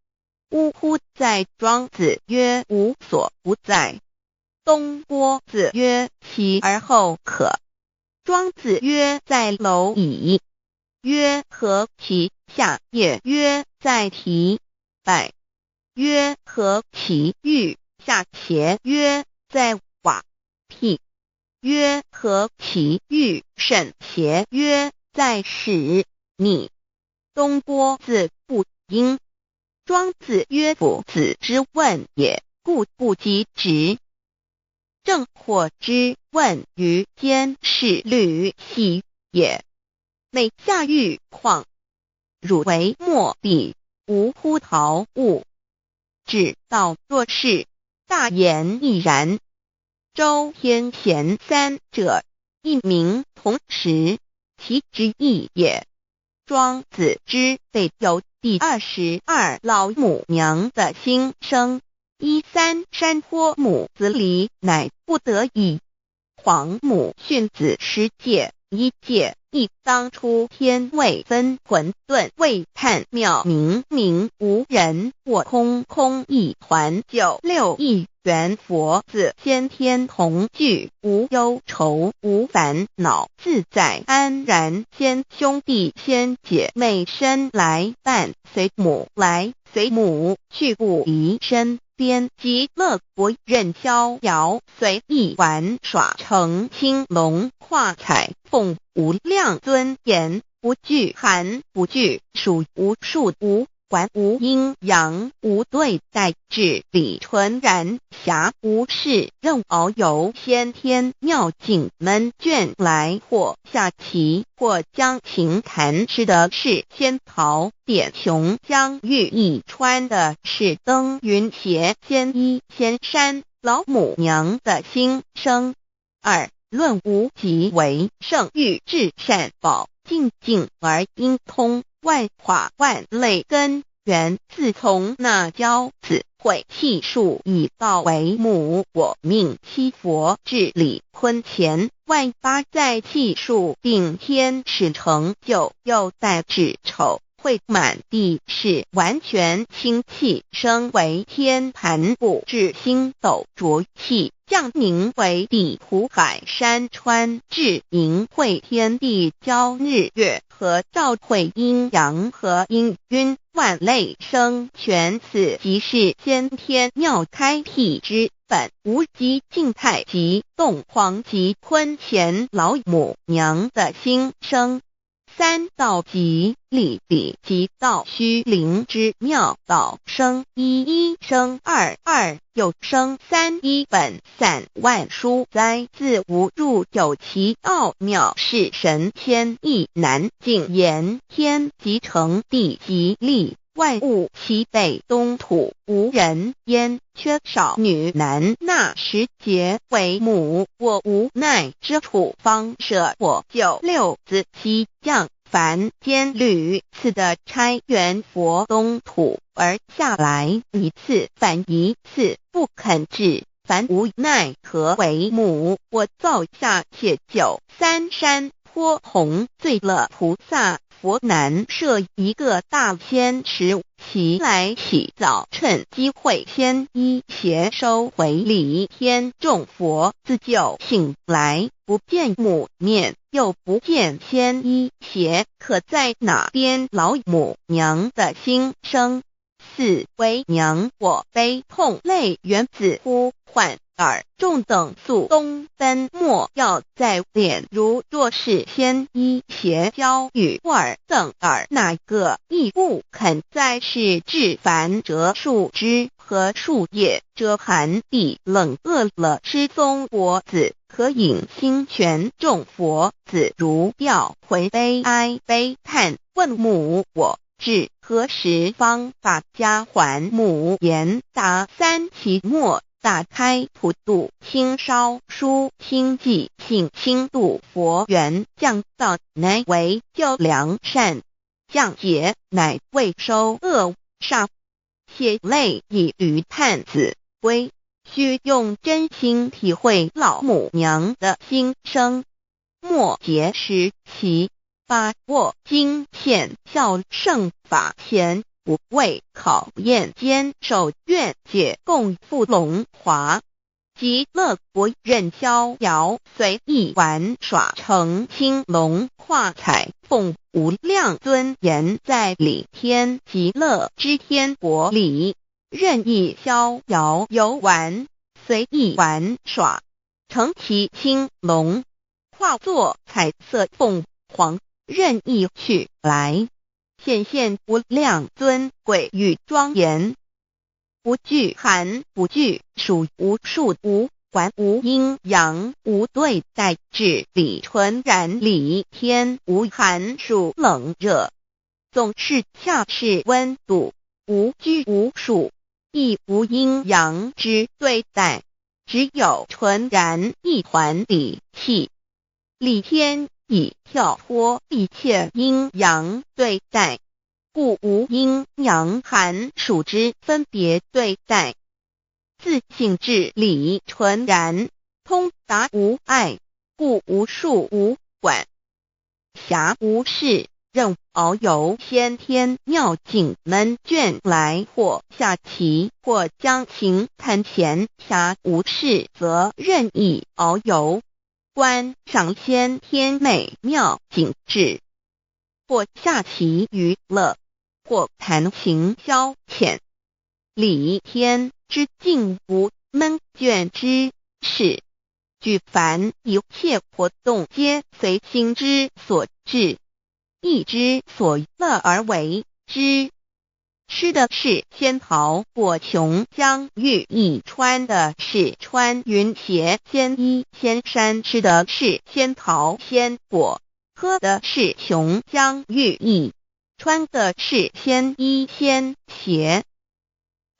Speaker 1: 呜呼！在庄子曰：无所不在。东郭子曰：其而后可？庄子曰：在蝼蚁。曰：何其？下也曰：在蹄。百曰：何其欲？下且曰：在瓦辟。曰：何其欲？甚且曰：在始。逆。东郭子不应。庄子曰：夫子之问也，故不及直。正或之问于监视律系也。每下狱况，汝为莫彼，无乎陶物。指道若是，大言亦然。周天贤3者，一名同时，其之义也。庄子之备有第22老母娘的心声。3山坡母子礼，乃不得已。黄母训子10诫。1诫，亦当初天未分，混沌未探，妙明明无人，我空空一团。9六一元佛子，先天同具，无忧愁无烦恼，自在安然。先兄弟先姐妹生来伴，随母来随母去，不离身边。极乐国任逍遥，随意玩耍，成青龙跨彩凤，无量尊严，不惧寒不惧暑，无数无管，无阴阳，无对待，至理纯然，暇无事任遨游。先天妙境门卷来，或下棋，或将琴弹，吃的是仙桃，点琼将玉一穿的是登云鞋。先一仙山老母娘的心声。2论无极为圣欲至善宝，静静而应通，万法万类根源，自从那骄子会气数以道为母，我命七佛治理坤乾，万八在气数并天使成就，又待至丑会满地是完全清气，升为天盘部，至星斗浊气，降凝为地土海山川，至明会天地交日月和照会阴阳和阴晕，万类生全。此即是先天妙开辟之本，无极静态及动荒及坤乾老母娘的心声。三道即理理即道虚灵之妙道生一一生二二又生三一本散万殊哉，自无入有其奥妙，是神天意难尽言。天即成地即立，万物其北东土，无人焉，缺少女男，纳十节为母。我无奈之处，方舍我九六子七将凡间屡次的差援佛东土而下来一次反一次，不肯治，凡无奈何为母。我造下且九三山颇弘罪了菩萨，佛难设一个大仙池，其来洗澡，趁机会先一邪收回礼。天众佛自救醒来，不见母面，又不见仙一邪，可在哪边？老母娘的心生。四为娘我悲痛泪源子呼唤尔众等速东奔，莫要再敛。如若是先一邪教与尔等尔，哪个亦不肯再是至凡折树枝和树叶，遮寒地冷饿了失踪佛子，可引心泉众佛子如调回悲哀悲叹，问母我至何时方把家还母？言答三期末，打开普度清烧书清寂性清度佛缘，降道乃为救良善，降劫乃为收恶煞。血泪以于叹子归，须用真心体会老母娘的心声，莫结识其把握经现效圣法前，不为考验坚守愿解共赴龙华，极乐国任逍遥随意玩耍，乘青龙跨彩凤，无量尊严在里天极乐之天国里，任意逍遥游玩，随意玩耍，乘其青龙，化作彩色凤凰，任意去来，显现无量尊贵与庄严，不惧寒，不惧暑，无数无管，无阴阳，无对待，至理纯然理天，无寒暑冷热，总是恰是温度，无拘无束，亦无阴阳之对待，只有纯然一环理气。理天以跳脱一切阴阳对待，故无阴阳寒暑之分别对待，自性至理纯然，通达无碍，故无束无管，暇无事，任遨游先天妙境门卷来，或下棋，或将琴弹弦，暇无事则任意遨游，观赏先天美妙景致，或下棋娱乐，或弹琴消遣。理天之境无闷倦之事，举凡一切活动皆随心之所至，意之所乐而为之。吃的是仙桃果琼浆玉液，穿的是穿云鞋仙衣仙衫，吃的是仙桃仙果，喝的是琼浆玉液，穿的是仙衣仙鞋。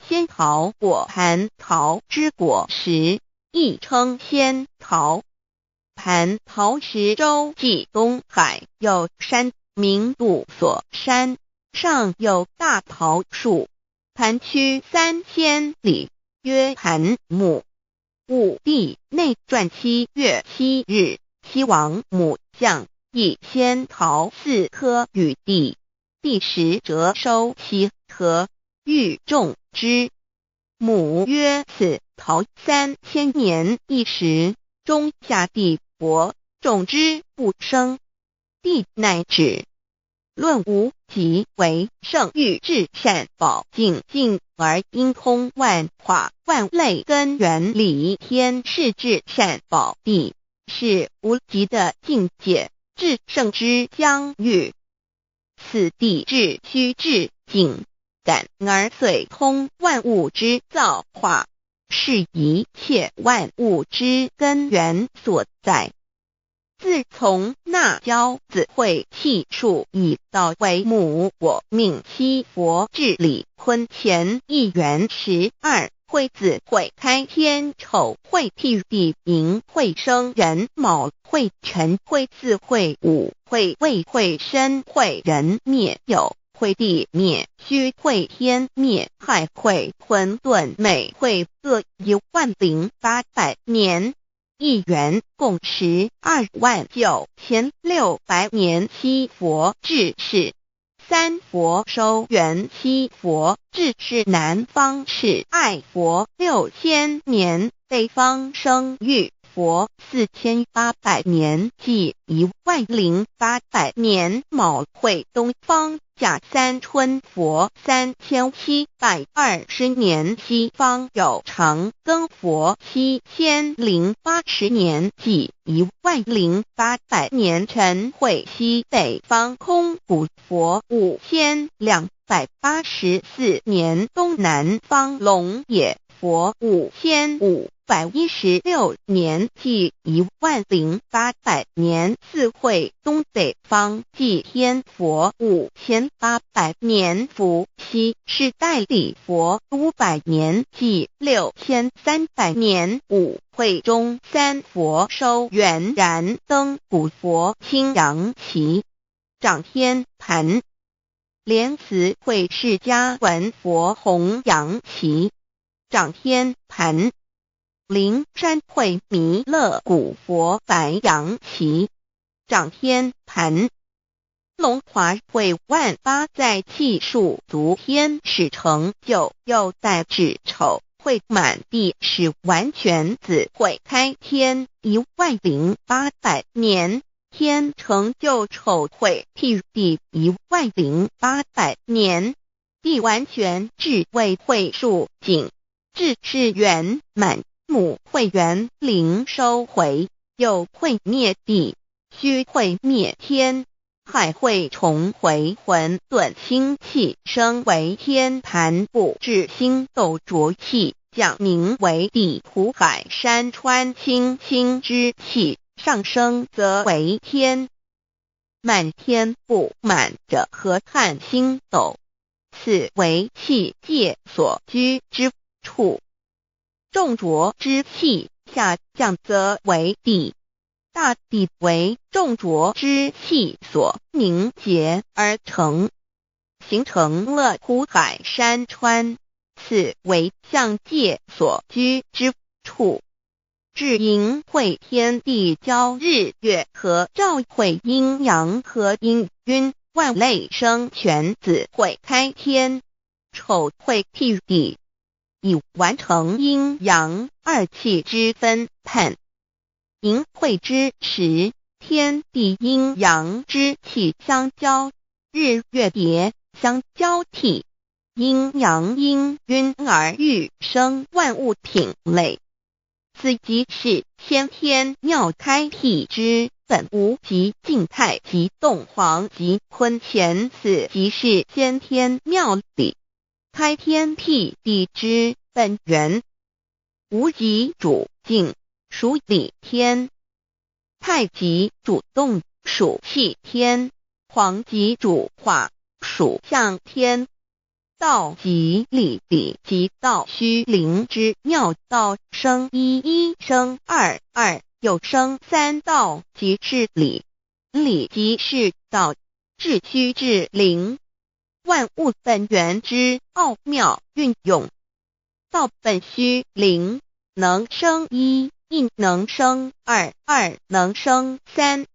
Speaker 1: 仙桃果蟠桃之果实，亦称仙桃。蟠桃实洲际东海有山，名度所山，上有大桃树，盘曲3千里，曰盘木。武帝内传7月7日，西王母降，以仙桃4颗与帝，帝时折收其核，欲种之。母曰：此桃3000年一时，中下地薄，种之不生。帝乃止。论无极为圣欲至善宝净净而应通万化万类根源理天是至善宝地，是无极的境界，至圣之将欲。此地至虚至景，感而遂通万物之造化，是一切万物之根源所在。自从那骄子会气数以道为母，我命七佛治理坤乾一元12，会子会开天，丑会替地，寅会生人，卯会辰，会巳会午，会未会申，会人灭酉，会地灭戌，会天灭亥，会混沌，每会各10800年。一元共129600年。七佛治世，三佛收元，七佛治世南方是爱佛6000年，北方生玉佛4800年，即10800年。卯会东方甲三春佛3720年，西方有长庚佛7080年，即10800年。辰会西北方空谷佛5284年，东南方龙野佛5516年，即10800年。四会东北方祭天佛5800年，伏羲是代理佛500年，即6300年。五会中三佛收元，燃灯古佛青阳旗，掌天盘。莲慈会释迦文佛红阳旗，掌天盘。灵山会弥勒古佛白羊旗，掌天盘。龙华会万八在气数足天使成就，又代指丑会满地是完全子会开天10800年，天成就丑会替地10800年，地完全至为会数景，至是圆满。母会元灵收回，又会灭地，戌会灭天，亥会重回混沌星气，生为天盘部，至星斗浊气，降名为地土海山川清清之气，上升则为天。满天不满者河汉星斗，此为气界所居之处。重浊之气下降则为地，大地为重浊之气所凝结而成，形成了土海山川，此为象界所居之处。至寅会天地交日月和照会阴阳和阴晕，万类生全子会开天，丑会替地，以完成阴阳二气之分判。寅会之时，天地阴阳之气相交，日月叠相交替，阴阳阴晕而育生万物品类。此即是先天妙开辟之本无极静态及动黄及坤乾，此即是先天妙理开天辟地之本源。无极主静，属理天；太极主动，属气天；黄极主化，属象天。道即理，理即道虚灵之妙道，生一一，生二二，又生三道，即是理。理即是道，至虚至灵，万物本源之奥妙运用。道本虚灵，能生一，一能生二，二能生三，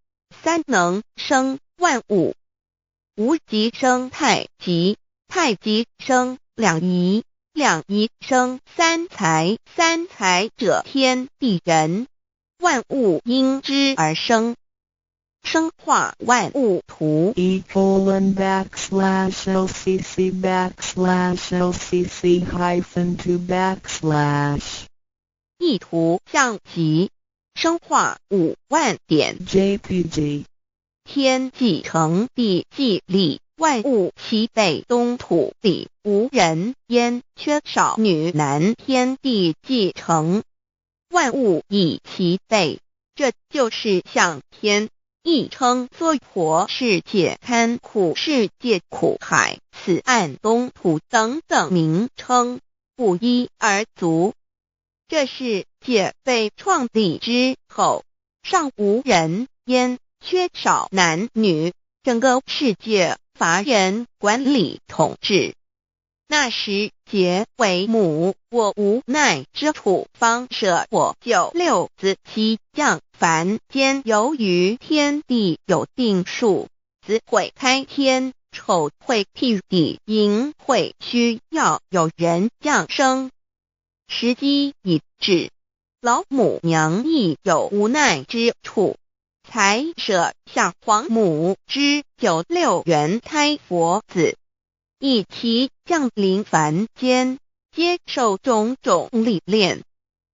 Speaker 1: 三能生万物。无极生太极，太极生两仪，两仪生三才，三才者天地人，万物因之而生。生化万物图
Speaker 2: ://LCC_LCC_2/
Speaker 1: 意图象极，生化5万点
Speaker 2: JPG
Speaker 1: 天既成地既立，万物其备，东土里无人焉，缺少女男，天地既成，万物以其备。这就是向天，亦称娑婆世界、堪苦世界、苦海、此岸、东土等等名称，不一而足。这世界被创立之后，尚无人焉，缺少男女，整个世界乏人管理统治。那时桀为母，我无奈之处，方舍我9六子妻降凡间。由于天地有定数，子会开天，丑会辟地，寅会需要有人降生。时机已至，老母娘亦有无奈之处，才舍下皇母之9六元胎佛子，以其降临凡间，接受种种历练，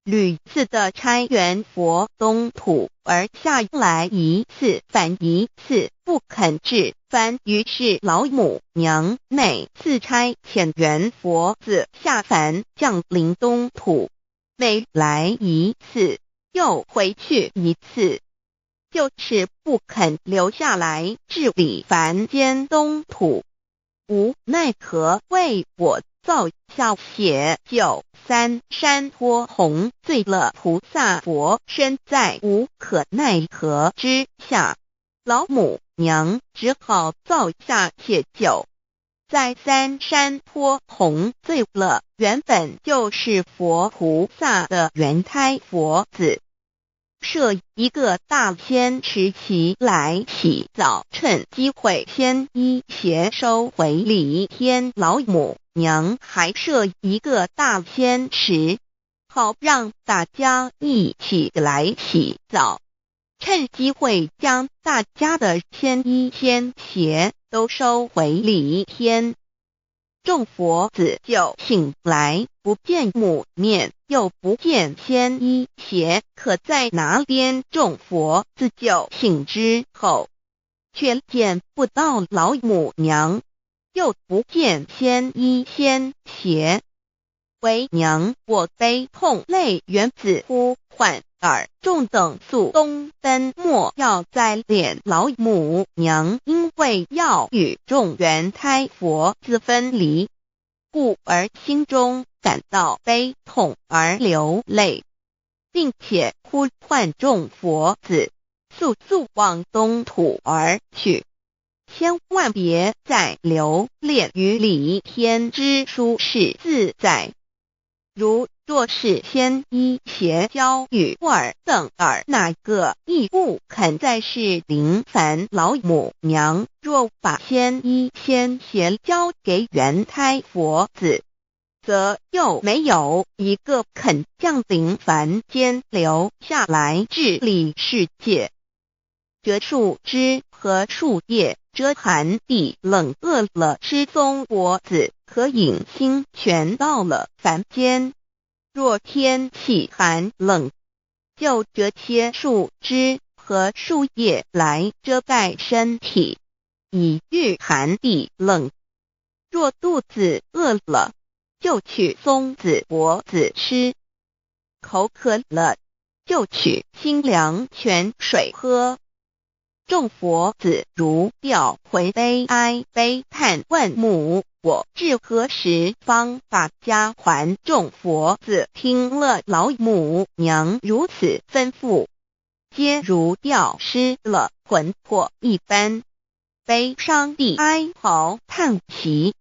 Speaker 1: 屡次的差援佛东土，而下来一次反一次不肯至凡，于是老母娘每次差遣援佛子下凡降临东土，每来一次又回去一次，就是不肯留下来治理凡间东土。无奈何为我造下血救3山托洪罪了菩萨佛，身在无可奈何之下，老母娘只好造下血救。在3山托洪罪了原本就是佛菩萨的原胎佛子，设一个大仙池期来洗澡，趁机会先一邪收回礼天。老母娘还设一个大仙池，好让大家一起来洗澡，趁机会将大家的仙衣仙鞋都收回礼天。众佛子就醒来，不见母面，又不见仙衣鞋可在哪边。众佛子就醒之后，却见不到老母娘，又不见仙衣仙鞋。为娘我悲痛泪源自呼唤耳，众等速东奔，莫要再敛。老母娘因为要与众原胎佛子分离，故而心中感到悲痛而流泪，并且呼唤众佛子速速往东土而去，千万别再留恋于礼天之舒适自在。如若是仙衣鞋交与尔等尔，哪个亦不肯再是临凡。老母娘若把仙衣仙鞋交给原胎佛子，则又没有一个肯降临凡间留下来治理世界。这树枝和树叶遮寒地冷，饿了吃松果子，可饮清泉，到了凡间，若天气寒冷，就折些树枝和树叶来遮盖身体，以御寒地冷。若肚子饿了，就取松子果子吃，口渴了，就取清凉泉水喝。众佛子如调回悲哀悲叹，问母我至何时方把家还？众佛子听了老母娘如此吩咐，皆如吊失了魂魄一般，悲伤地哀嚎叹息，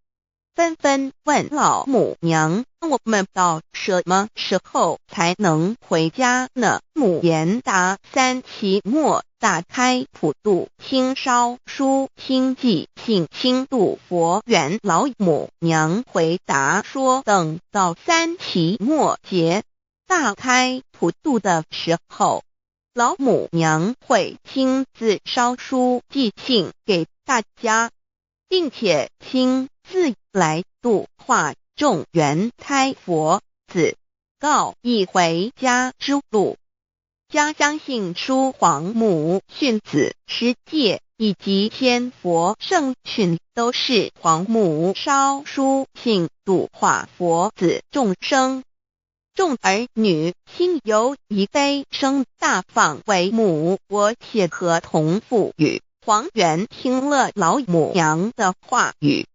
Speaker 1: 纷纷问老母娘，我们到什么时候才能回家呢？母言答：3期末打开普度，清烧书清寂，信清度佛缘。老母娘回答说，等到3期末节大开普度的时候，老母娘会亲自烧书寄信给大家，并且亲自来度化众原胎佛子，告一回家之路。将相信书皇母训子十戒以及天佛圣训都是黄母烧书信度化佛子众生。众儿女心由一悲生大放为母，我且合同赋予。黄元听了老母娘的话语，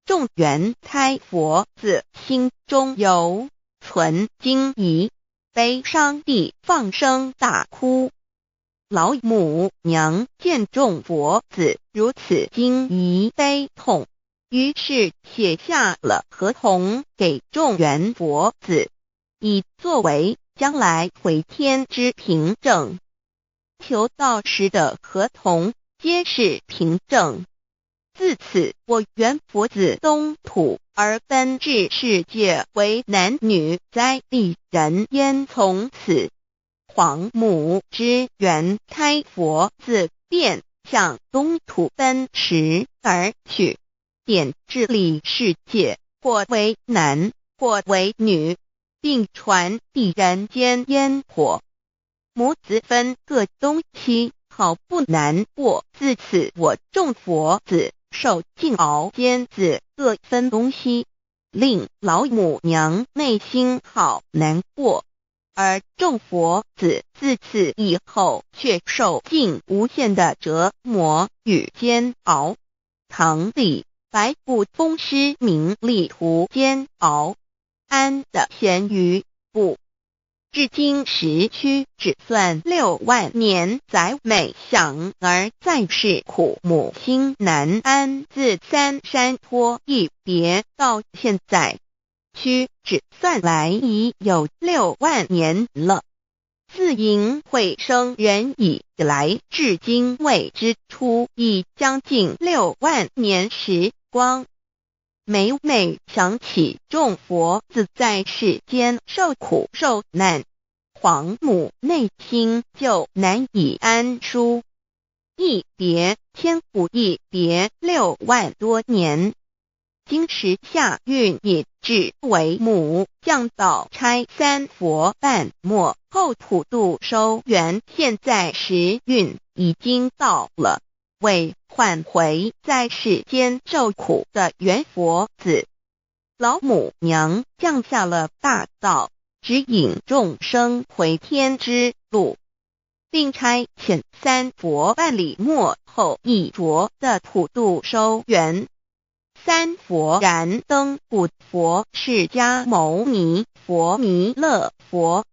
Speaker 1: 众元胎佛子心中有存惊疑，悲伤地放声大哭。老母娘见众佛子如此惊疑悲痛，于是写下了合同给众元佛子，以作为将来回天之凭证。求道时的合同皆是凭证。自此，我元佛子东土而奔至世界为男女在地人焉。从此，黄母之元胎佛子便向东土奔驰而去，点治理世界，或为男，或为女，并传递人间烟火。母子分各东西，好不难过。自此，我众佛子受尽熬煎子各分东西，令老母娘内心好难过。而众佛子自此以后却受尽无限的折磨与煎熬。唐李白骨风师名利图煎熬，安得闲于不？至今时区只算6万年，载每想而在世苦，母心难安。自三山托一别到现在，屈指算来已有6万年了。自寅会生人以来，至今未知出，已将近6万年时光。每每想起众佛子在世间受苦受难，黄母内心就难以安舒。一别千古，一别6万多年。今时夏运也至为母，降道差三佛半末，后普度收圆。现在时运已经到了，为唤回在世间受苦的元佛子，老母娘降下了大道，指引众生回天之路，并差遣三佛办理末后一着的普度收圆。三佛燃灯古佛、释迦牟尼佛、弥勒佛，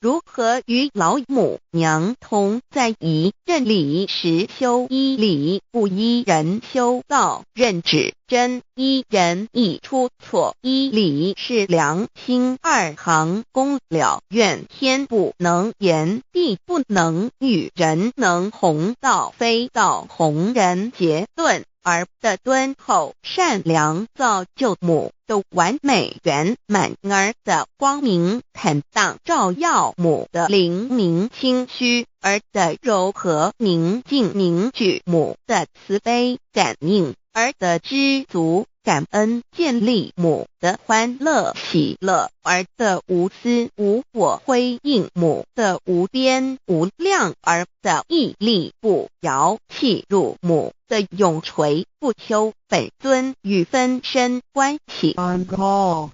Speaker 1: 如何与老母娘同在一任理时修一理，不依人修道，任指真一人一出错，一理是良心，二行功了愿天不能言，地不能喻，人能弘道，非道弘人结论。而的敦厚善良造就母的完美圆满，儿的光明坦荡照耀母的灵明清虚，儿的柔和宁静凝聚母的慈悲感应，儿的知足感恩建立母的欢乐喜乐，儿的无私无我辉映母的无边无量，儿的屹立不摇弃入母的永垂不朽本尊与分身关系。
Speaker 2: On call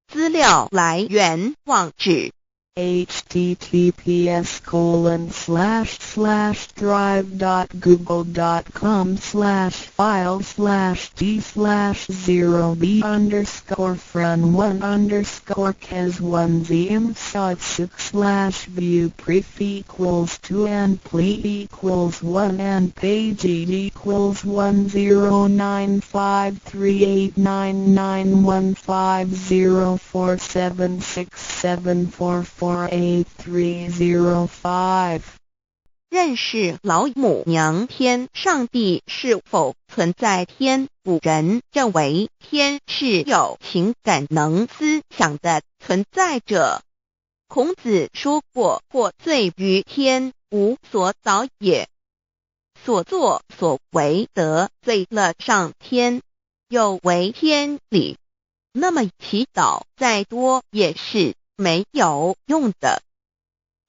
Speaker 1: 资料来源网址
Speaker 2: https://drive.google.com/file/d/0b_cas1zm/view pref equals 2 and ple equals 1 and page equals 10953899150476774483005。
Speaker 1: 认识老母娘。天上帝是否存在？天古人认为天是有情感能思想的存在者。孔子说过，或罪于天，无所导也。所作所为得罪了上天，有违天理，那么祈祷再多也是没有用的。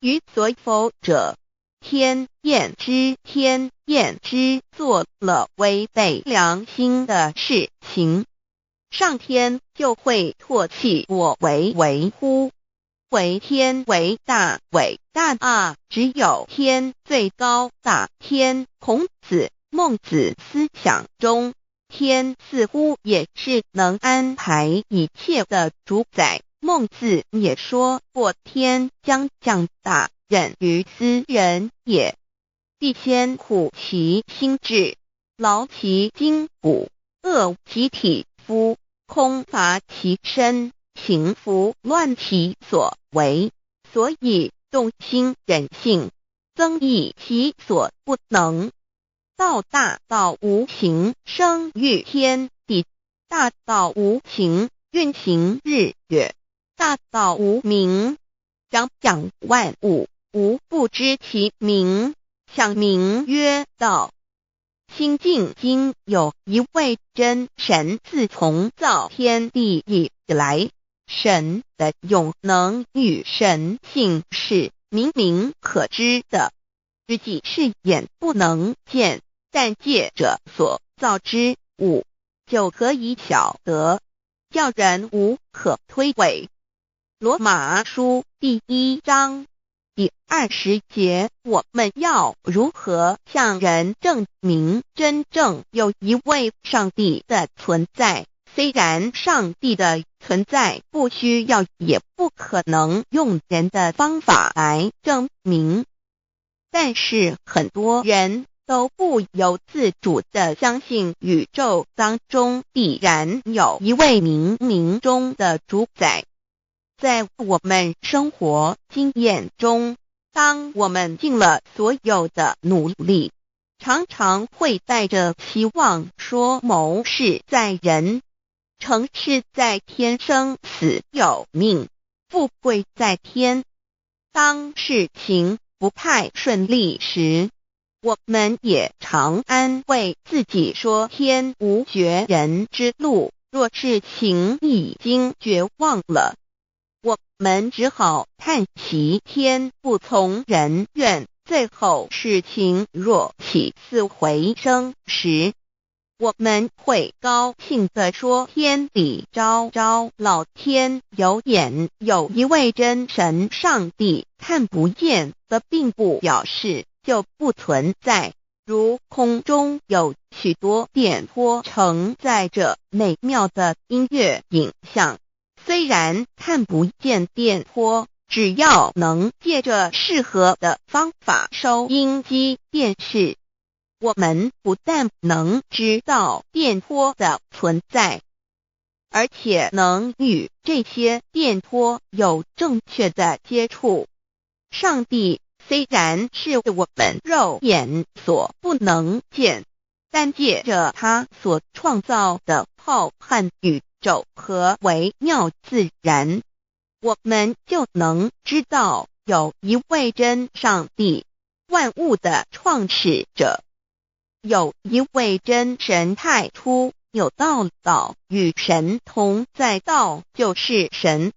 Speaker 1: 于所否者，天厌之做了违背良心的事情，上天就会唾弃我为乎？为天为大啊！只有天最高大天。孔子、孟子思想中，天似乎也是能安排一切的主宰。孟子也说过，天将降大任于斯人也，必先苦其心志，劳其筋骨，饿其体肤，空乏其身，情拂乱其所为。所以动心忍性，增益其所不能。道大道无形，生育天地；大道无情，运行日月；大道无名，掌讲万物，无不知其名，想名曰道。心静经有一位真神，自从造天地以来，神的永能与神性是明明可知的，实际是眼不能见，但借着所造之物，就可以晓得，叫人无可推诿。罗马书第1章第20节，我们要如何向人证明真正有一位上帝的存在？虽然上帝的存在不需要也不可能用人的方法来证明，但是很多人都不由自主地相信宇宙当中必然有一位冥冥中的主宰。在我们生活经验中，当我们尽了所有的努力，常常会带着希望说谋事在人，成事在天，生死有命，富贵在天。当事情不太顺利时，我们也常安慰自己说天无绝人之路，若事情已经绝望了，我们只好叹息天不从人愿。最后事情若起死回生时，我们会高兴地说天理昭昭，老天有眼，有一位真神上帝，看不见的并不表示就不存在。如空中有许多电波承载着美妙的音乐影像，虽然看不见电波，只要能借着适合的方法收音机电视，我们不但能知道电波的存在，而且能与这些电波有正确的接触。上帝虽然是我们肉眼所不能见，但借着他所创造的浩瀚宇宙和微妙自然，我们就能知道有一位真上帝，万物的创始者，有一位真神太初有道，道与神同在，道就是神，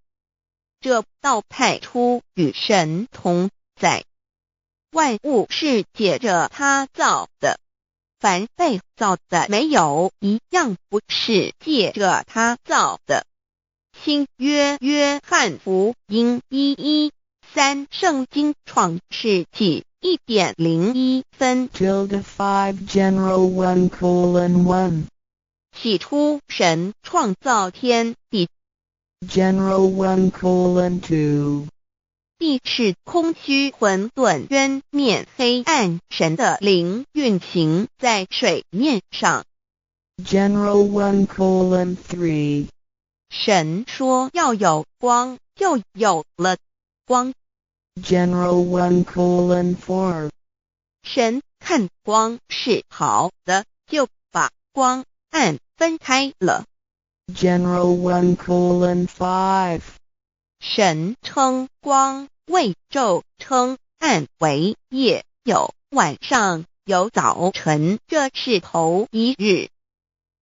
Speaker 1: 这道太初与神同在。万物是借着他造的，凡被造的没有一样不是借着他造的。新约翰福音1:13，圣经创世纪1.01分
Speaker 2: 5 General 1:1
Speaker 1: 起初神创造天地，
Speaker 2: General 1:2
Speaker 1: 地是空虚混沌渊面黑暗，神的灵运行在水面上。
Speaker 2: General 1:3
Speaker 1: 神说要有光，就有了光。
Speaker 2: General 1:4
Speaker 1: 神看光是好的，就把光暗分开了。
Speaker 2: General 1:5
Speaker 1: 神称光为昼，称暗为夜，有晚上，有早晨，这是头一日。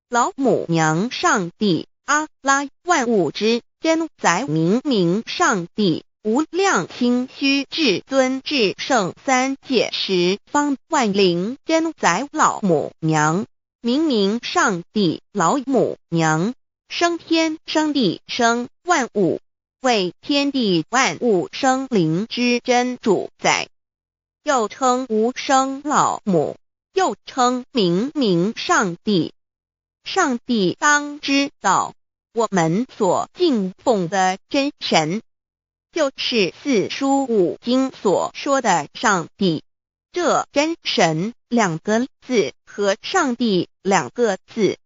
Speaker 1: 老母娘上帝阿拉，万物之真宰明明上帝无量心虚至尊至圣三界十方万灵真宰老母娘，明明上帝老母娘，生天生地生万物，为天地万物生灵之真主宰，又称无生老母，又称明明上帝。上帝当知道，我们所敬奉的真神，就是四书五经所说的上帝。这真神两个字和上帝两个字，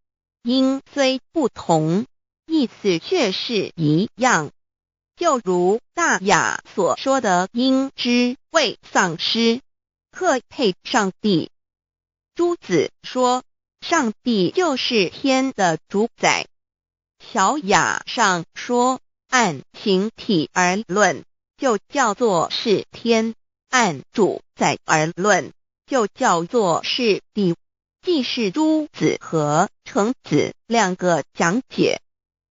Speaker 1: 音虽不同，意思却是一样。就如大雅所说的鹰之谓丧尸，克配上帝。朱子说，上帝就是天的主宰。小雅上说，按形体而论，就叫做是天；按主宰而论，就叫做是地。既是朱子和程子两个讲解，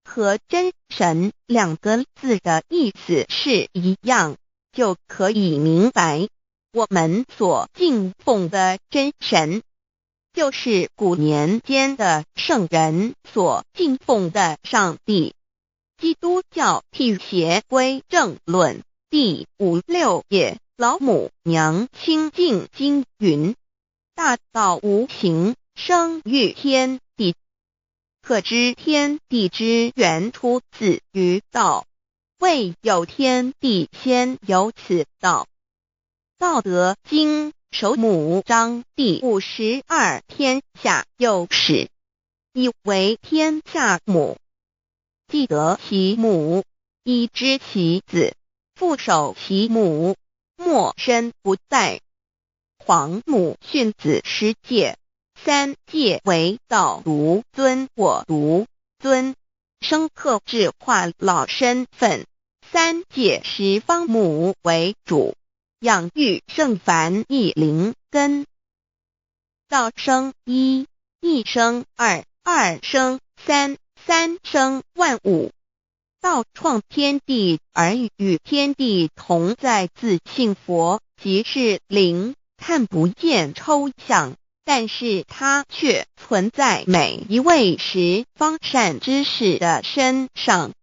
Speaker 1: 和真神两个字的意思是一样，就可以明白，我们所敬奉的真神，就是古年间的圣人所敬奉的上帝。基督教辟邪归正论第56页，老母娘清净经云：大道无形，生育天地，可知天地之源出自于道，未有天地先有此道。道德经首母章第52，天下有始，以为天下母。既得其母，以知其子，父守其母，莫身不殆。皇母训子十戒，三戒为道如尊我如尊，生克制化老身份。三戒十方母为主，养育圣凡一灵根。道生一，一生二，二生三，三生万物。道创天地而与天地同在，自性佛，即是灵，看不见抽象，但是它却存在每一位十方善知识的身上。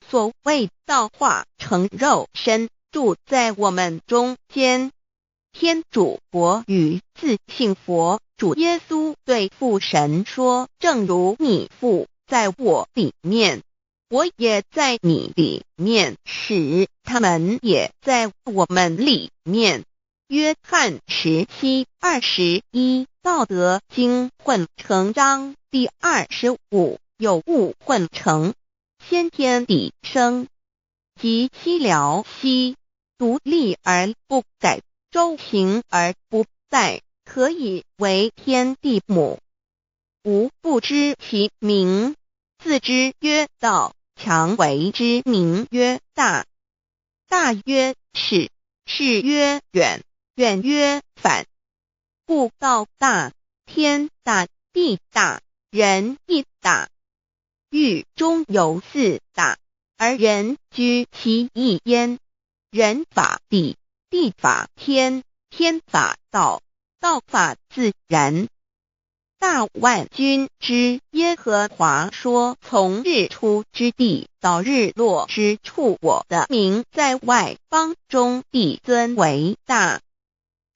Speaker 1: 所谓道化成肉身，住在我们中间。天主国与自性佛主耶稣对父神说，正如你父在我里面，我也在你里面，使他们也在我们里面。约翰17:21，道德经混成章第25，有物混成，先天地生，即七辽息，独立而不改，周行而不殆，可以为天地母。吾不知其名，自之曰道，强为之名曰大。大曰始，始曰远，远曰反。故道大，天大，地大，人亦大。域中有四大，而人居其一焉。人法地，地法天，天法道，道法自然。大万军之耶和华说，从日出之地到日落之处，我的名在外邦中必尊为大。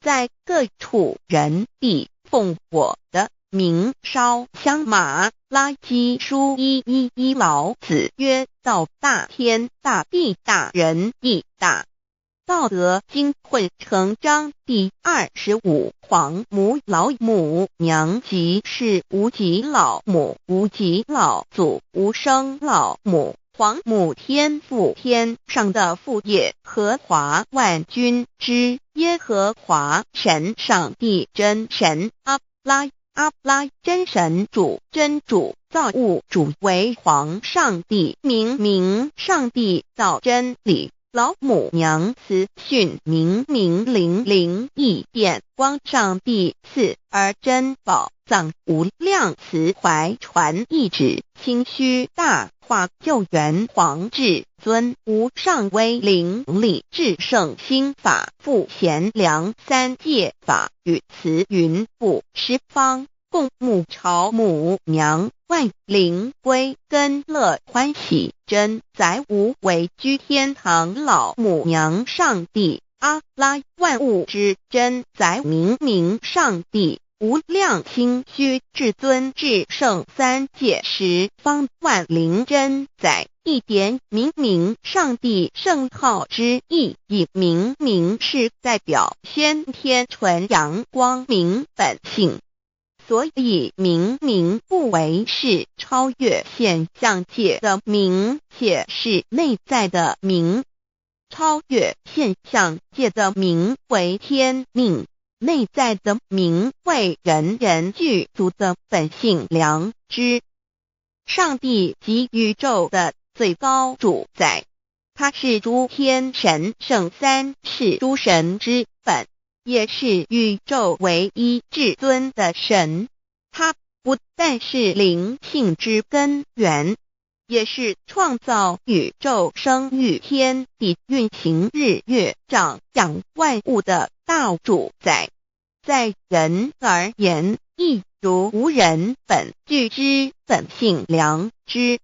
Speaker 1: 在各处人必奉我的名烧香。马拉基书1:1，老子曰：道大，天大，地大，人亦大。道德经混成章第25，皇母老母娘，即是无极老母、无极老祖、无生老母。皇母天父，天上的父耶和华万军之耶和华神，上帝真神阿拉真神主，真主造物主为皇上帝，明明上帝造真理，老母娘慈训明明灵灵异变光上帝赐而珍宝藏无量慈怀传一指清虚大化救援皇至尊无上威灵力至圣心法复贤良三界法与慈云布十方共沐朝母娘万灵归根乐欢喜真载无为居天堂老母娘上帝阿拉万物之真载明明上帝无量清虚至尊至圣三界十方万灵真载一点明明上帝圣号之意以明明是代表先天纯阳光明本性，所以明明不为是超越现象界的明，且是内在的明。超越现象界的明为天命，内在的明为人人具足的本性良知。上帝即宇宙的最高主宰，他是诸天神圣三世诸神之本，也是宇宙唯一至尊的神。他不但是灵性之根源，也是创造宇宙生育天地运行日月长养万物的大主宰。在人而言，亦如无人本具之本性良知，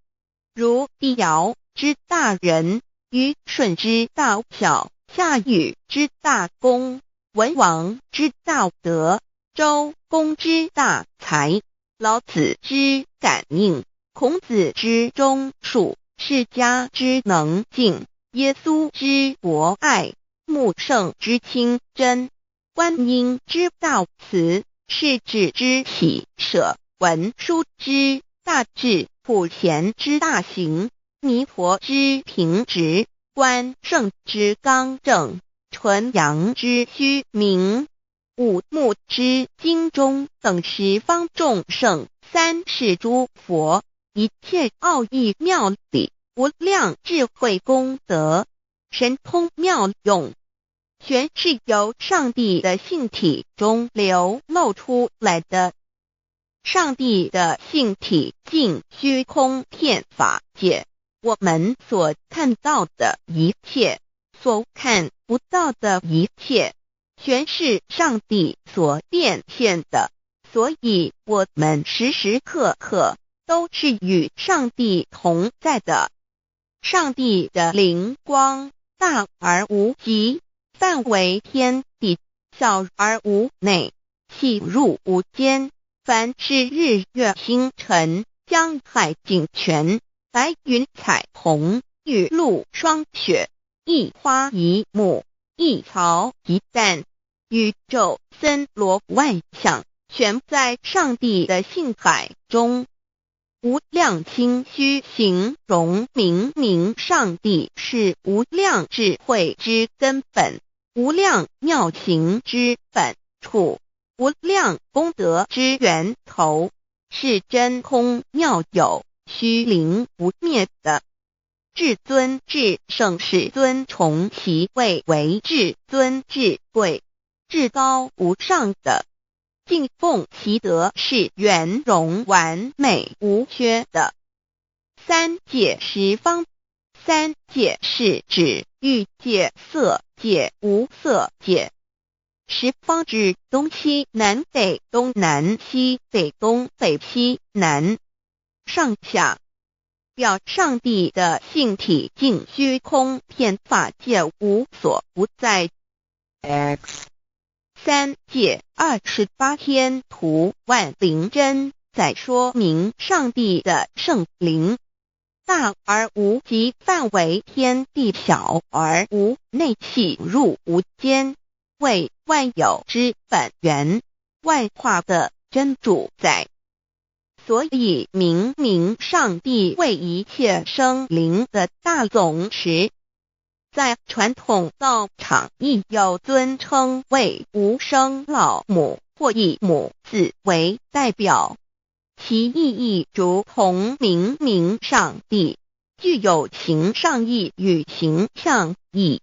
Speaker 1: 如帝尧之大仁，虞舜之大巧，夏禹之大功，文王之大德，周公之大才，老子之感应，孔子之忠恕，释迦之能静，耶稣之博爱，穆圣之清真，观音之大慈，世子之喜舍，文殊之大智，普贤之大行，弥陀之平直，关圣之刚正，纯阳之虚明，五目之精中等十方众圣，三世诸佛，一切奥义妙理，无量智慧功德，神通妙用，全是由上帝的性体中流露出来的。上帝的性体尽虚空遍法界，我们所看到的一切，所看不到的一切，全是上帝所变现的，所以我们时时刻刻都是与上帝同在的。上帝的灵光大而无极，范围天地，小而无内，细入无间。凡是日月星辰，江海井泉，白云彩虹，雨露霜雪，一花一木，一草一蛋，宇宙森罗万象，全在上帝的性海中。无量清虚形容明明上帝是无量智慧之根本，无量妙行之本处，无量功德之源头，是真空妙有，虚灵不灭的。至尊至圣世尊崇其位为至尊至贵，至高无上的，敬奉其德是圆融完美无缺的。三界十方，三界是指欲界、色界、无色界。十方指东西南北东南西北东北西南上下，表上帝的性体尽虚空遍法界无所不在。
Speaker 2: X
Speaker 1: 三界28天图万灵真在说明上帝的圣灵大而无极，范围天地，小而无内，细入无间，为万有之本源，万化的真主宰。所以明明上帝为一切生灵的大总持，在传统道场亦有尊称为无生老母，或以母字为代表，其意义如同明明上帝具有形上义与形象义，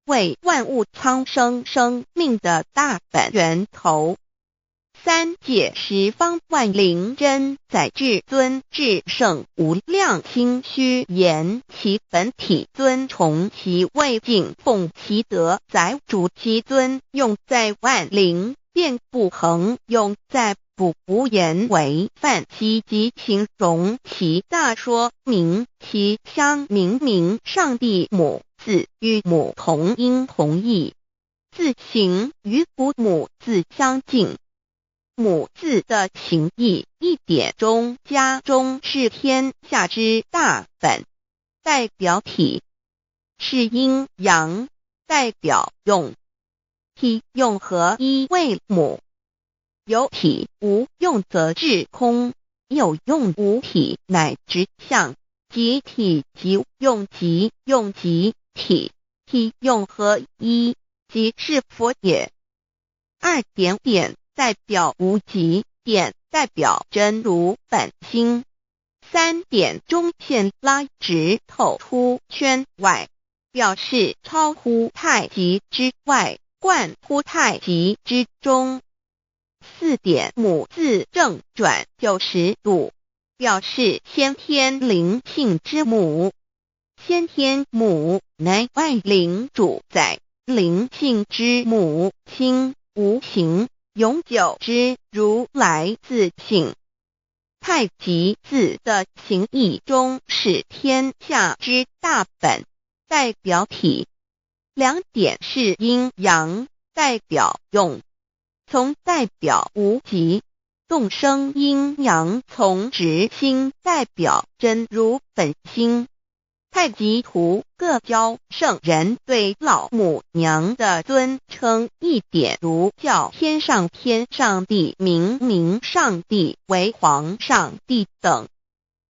Speaker 1: 为万物苍生生命的大本源头。三界十方万灵真载至尊至圣无量心虚言其本体尊崇其位敬奉其德载主其尊用在万灵便不恒用在不无言为范其及形容其大说明其相明明上帝母字与母同音同义，字形与父母字相近。母字的形义一点中加中是天下之大本，代表体是阴阳，代表用。体用合一为母，有体无用则至空，有用无体乃至相，即体即用即用即体，体用合一即是佛也。二点点代表无极，点代表真如本心。三点中线拉直透出圈外，表示超乎太极之外，贯乎太极之中。四点母字正转90度，表示先天灵性之母。先天母乃外灵主宰，灵性之母亲无形永久之如来自性。太极字的形义中是天下之大本，代表体。两点是阴阳，代表用。从代表无极，动生阴阳从直心代表真如本心。太极图各教圣人对老母娘的尊称一点如叫天上帝明上帝为皇上帝等，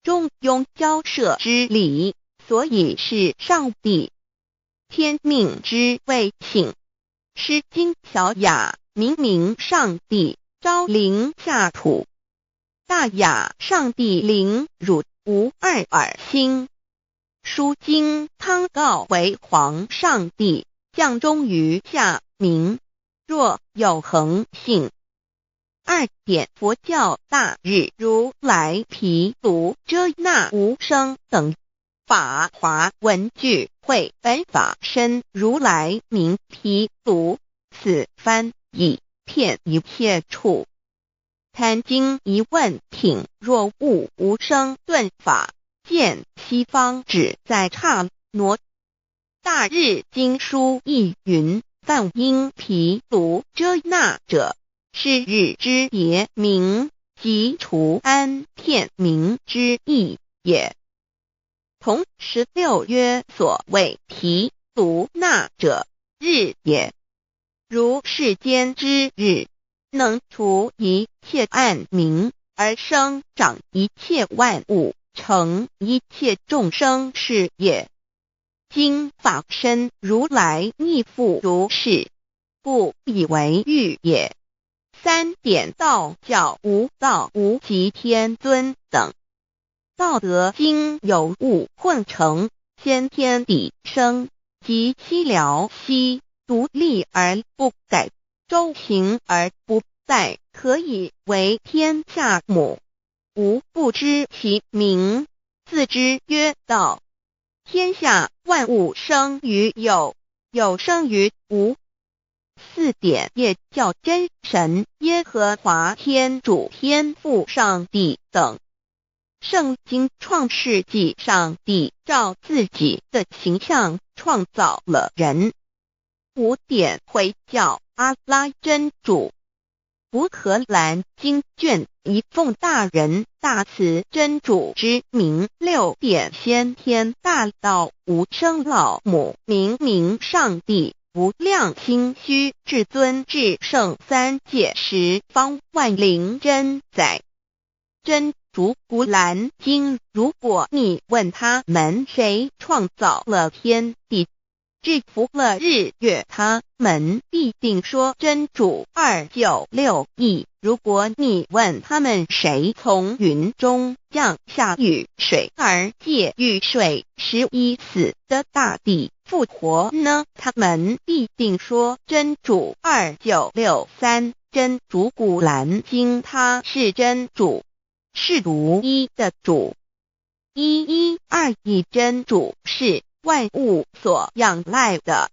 Speaker 1: 中庸交涉之理，所以是上帝。天命之谓请，诗经小雅明上帝昭灵下土，大雅上帝灵汝无二耳心。书经汤告为皇上帝，降忠于下民，若有恒信。二点佛教大日如来毗卢遮那无生等法华文具会本法身如来名毗卢，此翻译遍一切处。坛经一问品若悟无生顿法，见西方只在刹那。大日经书亦云，梵音毗卢遮那者，是日之别名，即除安片名之意也。同16曰所谓毗卢那者，日也。如世间之日，能除一切暗明，而生长一切万物，成一切众生是也。今法身如来亦复如是，不以为喻也。三点道教无道无极天尊等，道德经有物混成，先天地生，即悉了悉，独立而不改，周行而不殆，可以为天下母。吾不知其名，自之曰道。天下万物生于有，有生于无。四点也叫真神耶和华天主天父上帝等。圣经创世纪，上帝照自己的形象创造了人。五点会叫阿拉真主。乌克兰经卷一奉大人大慈真主之名，六点先天大道无生老母明上帝无量心虚至尊至圣三界十方万灵真载。真主古兰经，如果你问他们谁创造了天地，制服了日月，他们必定说真主296亿。如果你问他们谁从云中降下雨水而借雨水使已死的大地复活呢？他们必定说真主2963。真主古兰经，他是真主，是独一的主。112真主是万物所仰赖的。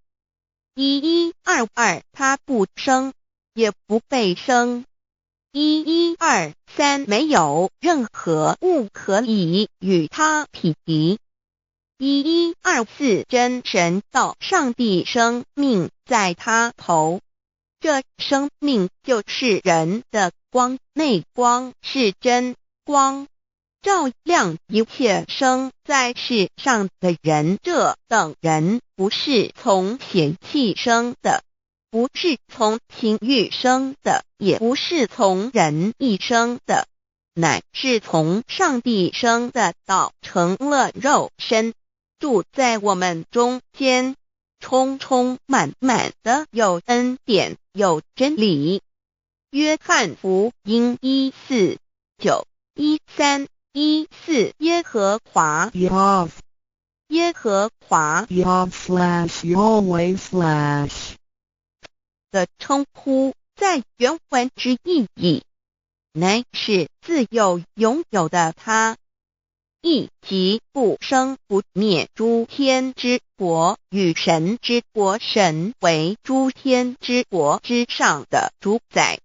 Speaker 1: 1122他不生，也不被生。1123没有任何物可以与他匹敌。1124真神道上帝生命在他头，这生命就是人的光，内光是真光，照亮一切生在世上的人。这等人不是从血气生的，不是从情欲生的，也不是从人意生的，乃是从上帝生的道成了肉身，住在我们中间，充充满满的有恩典有真理。约翰福音1491314耶和华
Speaker 2: Yav
Speaker 1: 耶和华
Speaker 2: Yav/Yahweh/
Speaker 1: 的称呼，在原文之意义乃是自有拥有的他，亦即不生不灭诸天之国与神之国，神为诸天之国之上的主宰，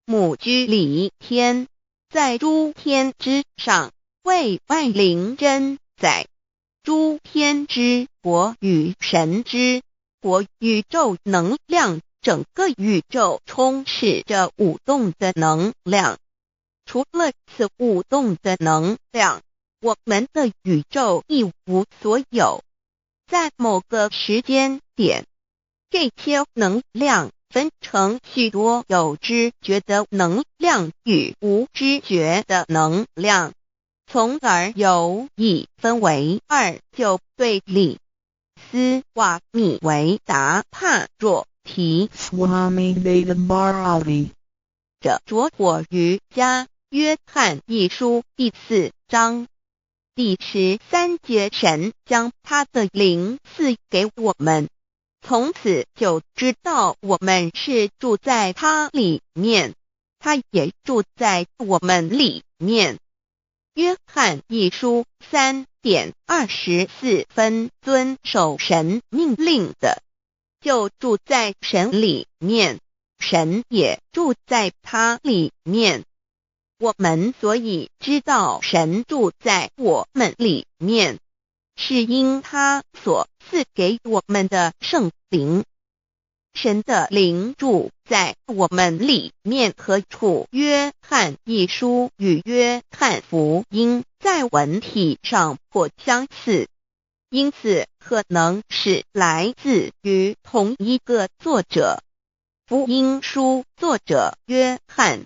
Speaker 1: 母居里天，在诸天之上，为万灵真宰。诸天之国与神之国，宇宙能量，整个宇宙充斥着舞动的能量。除了此舞动的能量，我们的宇宙一无所有。在某个时间点，这些能量分成许多有知觉的能量与无知觉的能量，从而有一分为二，就对立。斯瓦米维达帕若提
Speaker 2: Swami Vedabharati
Speaker 1: 着着火瑜伽约翰一书第4章第13节，神将他的灵赐给我们，从此就知道我们是住在他里面，他也住在我们里面。约翰一书3:24遵守神命令的，就住在神里面，神也住在他里面。我们所以知道神住在我们里面，是因他所赐给我们的圣灵。神的灵住在我们里面，何处？约翰一书与约翰福音在文体上颇相似，因此可能是来自于同一个作者。福音书作者约翰，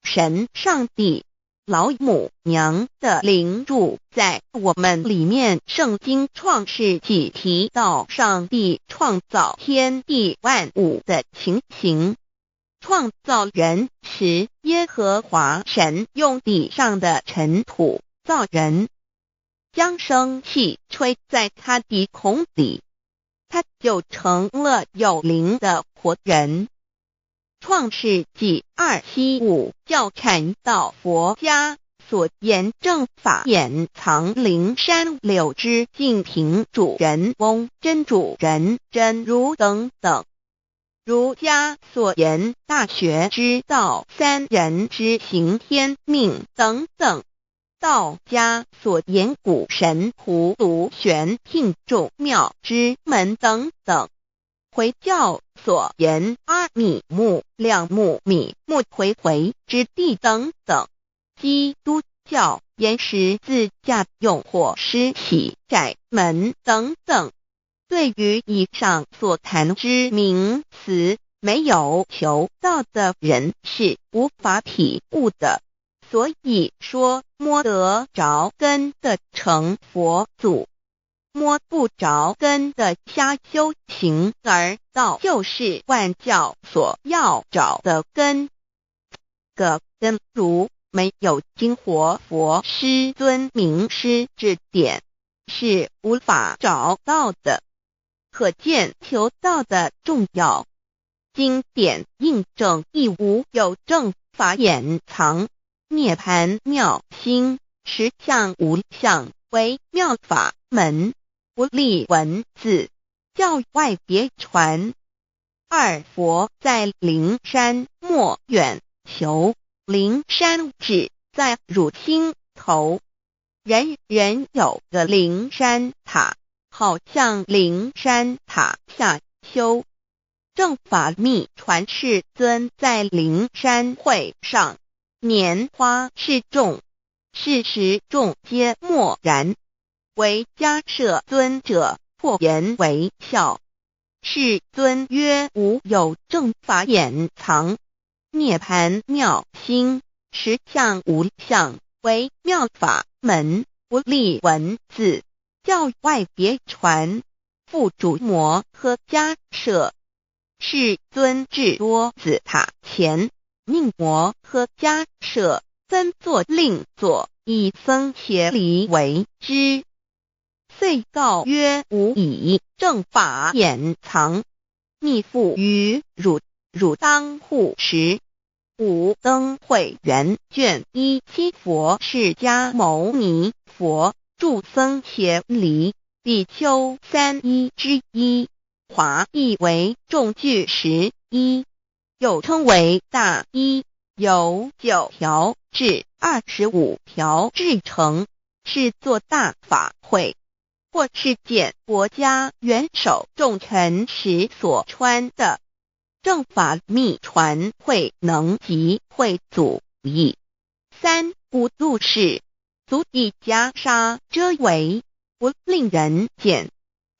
Speaker 1: 神上帝老母娘的灵住在我们里面。圣经创世纪提到上帝创造天地万物的情形，创造人时，耶和华神用地上的尘土造人，将生气吹在他鼻孔里，他就成了有灵的活人。创世纪275教阐到佛家所言正法掩藏灵山柳之净瓶主人翁真主人真如等等，儒家所言大学之道三人之行天命等等，道家所言古神荼毒玄牝众妙之门等等，回教所言阿米木亮木米木回回之地等等，基督教言十字架用火施洗窄门等等。对于以上所谈之名词，没有求道的人是无法体悟的，所以说摸得着根的成佛祖。摸不着根的瞎修行，而道就是万教所要找的根。个根如没有经活佛师尊名师指点，是无法找到的。可见求道的重要。经典印证亦无有正法掩藏，涅盘妙心，实相无相，为妙法门，不立文字，教外别传。二佛在灵山莫远求，灵山只在汝心头。人人有个灵山塔，好像灵山塔下修。正法密传世尊在灵山会上，拈花示众，是时众皆默然，唯迦摄尊者破颜为笑。世尊曰：无有正法掩藏，涅盘妙心，实相无相，为妙法门，不立文字，教外别传。复主摩诃迦摄。世尊至多子塔前，命摩诃迦摄分作另作，以僧伽梨为之。遂告曰：吾以正法掩藏，密付于汝，汝当护持。五灯会元卷17佛释迦牟尼佛著僧伽梨比丘31之一，华译为众句11，又称为大一，由9条至25条制成，是作大法会，或是见国家元首重臣时所穿的。正法密传会能及会祖义。三无度世，足以袈裟遮围，不令人见。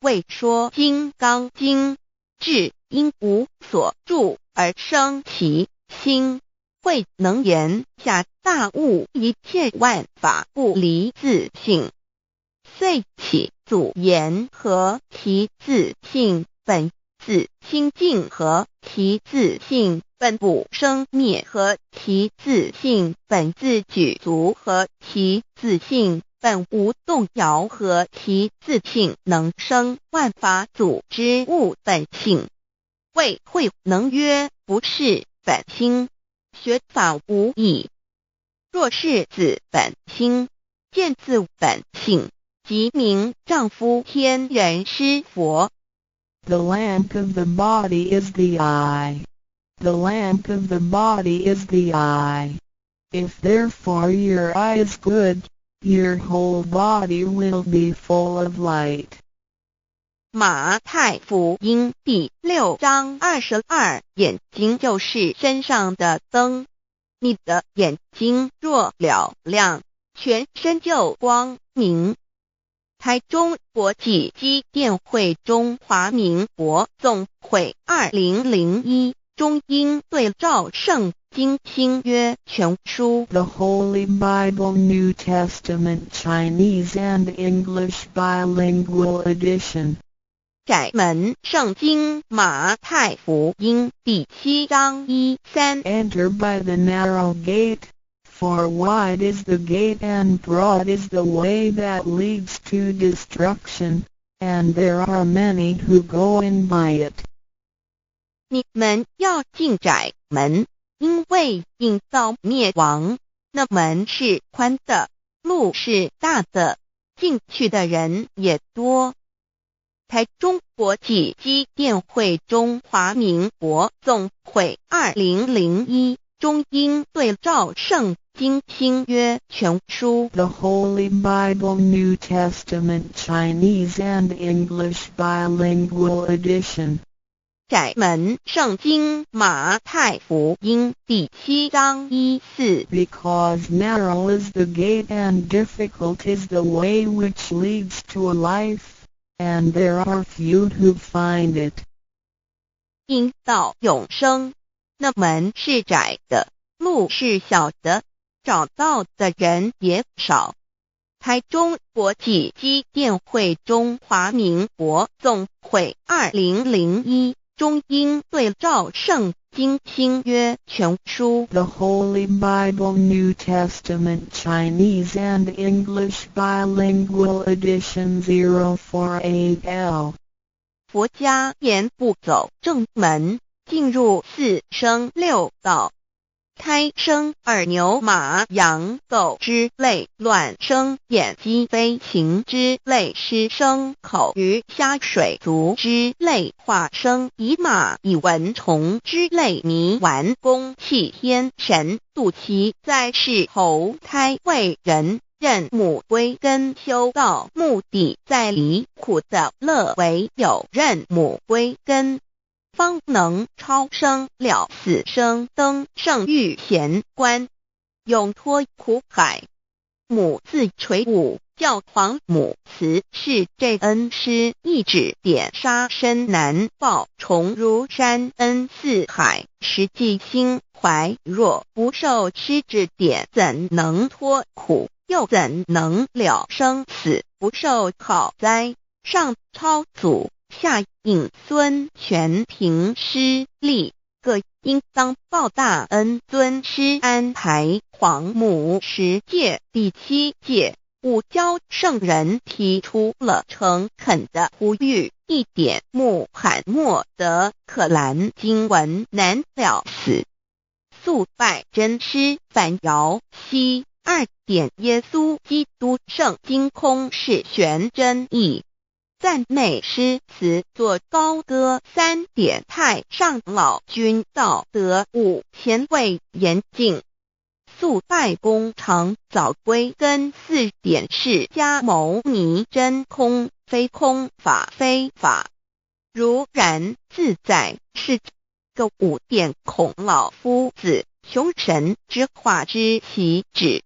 Speaker 1: 为说金刚经，至因无所住而生其心，慧能言下大悟一切万法不离自性，遂起祖言和其自性本自清净和其自性本不生灭和其自性本自具足和其自性本无动摇和其自性能生万法组之物本性。谓慧能曰：不是本心，学法无益。若是自本心，见自本性，即名丈夫天人师佛。
Speaker 2: The lamp of the body is the eye. The lamp of the body is the eye. If therefore your eye is good, your whole body will be full of light.
Speaker 1: 马太福音第6章22，眼睛就是身上的灯。你的眼睛若了亮，全身就光明。台中国际机电会中华民国总会2001中英对照圣经新约全书
Speaker 2: The Holy Bible New Testament Chinese and English Bilingual Edition.
Speaker 1: 窄门圣经马太福音第7章1-3
Speaker 2: Enter by the narrow gate, for wide is the gate and broad is the way that leads to destruction, and there are many who go in by it.
Speaker 1: 你们要进窄门，因为引到灭亡。那门是宽的，路是大的，进去的人也多。台中国际机电会中华民国总会2001中英对照圣经新约全书
Speaker 2: The Holy Bible New Testament Chinese and English Bilingual Edition.
Speaker 1: 窄门圣经马太福音第7章1-4
Speaker 2: Because narrow is the gate and difficult is the way which leads to life, and there are few who find it.
Speaker 1: 因到永生，那门是窄的，路是小的，找到的人也少。台中国际机电会中华民国总会2001中英对照圣经新约全书
Speaker 2: The Holy Bible New Testament Chinese and English Bilingual Edition 048L
Speaker 1: 佛家言步走正门，进入四生六道。胎生二牛马羊狗之类，卵生眼鸡飞禽之类，湿生口鱼虾水族之类，化生以马以蚊虫之类，泥丸公气天神，度其在世投胎为人，任母归根修道，目的在离苦的乐为有任母归根，方能超生了死生，登圣域贤官，永脱苦海。母自垂武，教皇母慈是这恩师，一指点杀身难报，重如山恩似海，实际心怀若不受师指点，怎能脱苦？又怎能了生死？不受好灾，上超祖，下应孙权凭师力，各应当报大恩。尊师安排皇母10诫，第7诫五教圣人提出了诚恳的呼吁，一点穆罕默德可兰经文难了死，肃拜真师反摇息。2点耶稣基督圣经空是玄真义，赞美诗词作高歌。3点太上老君道德。5前卫严谨，肃拜公常早归根。4点释迦牟尼真空非空，法非法，如然自在是个。5点孔老夫子雄神之化之其旨，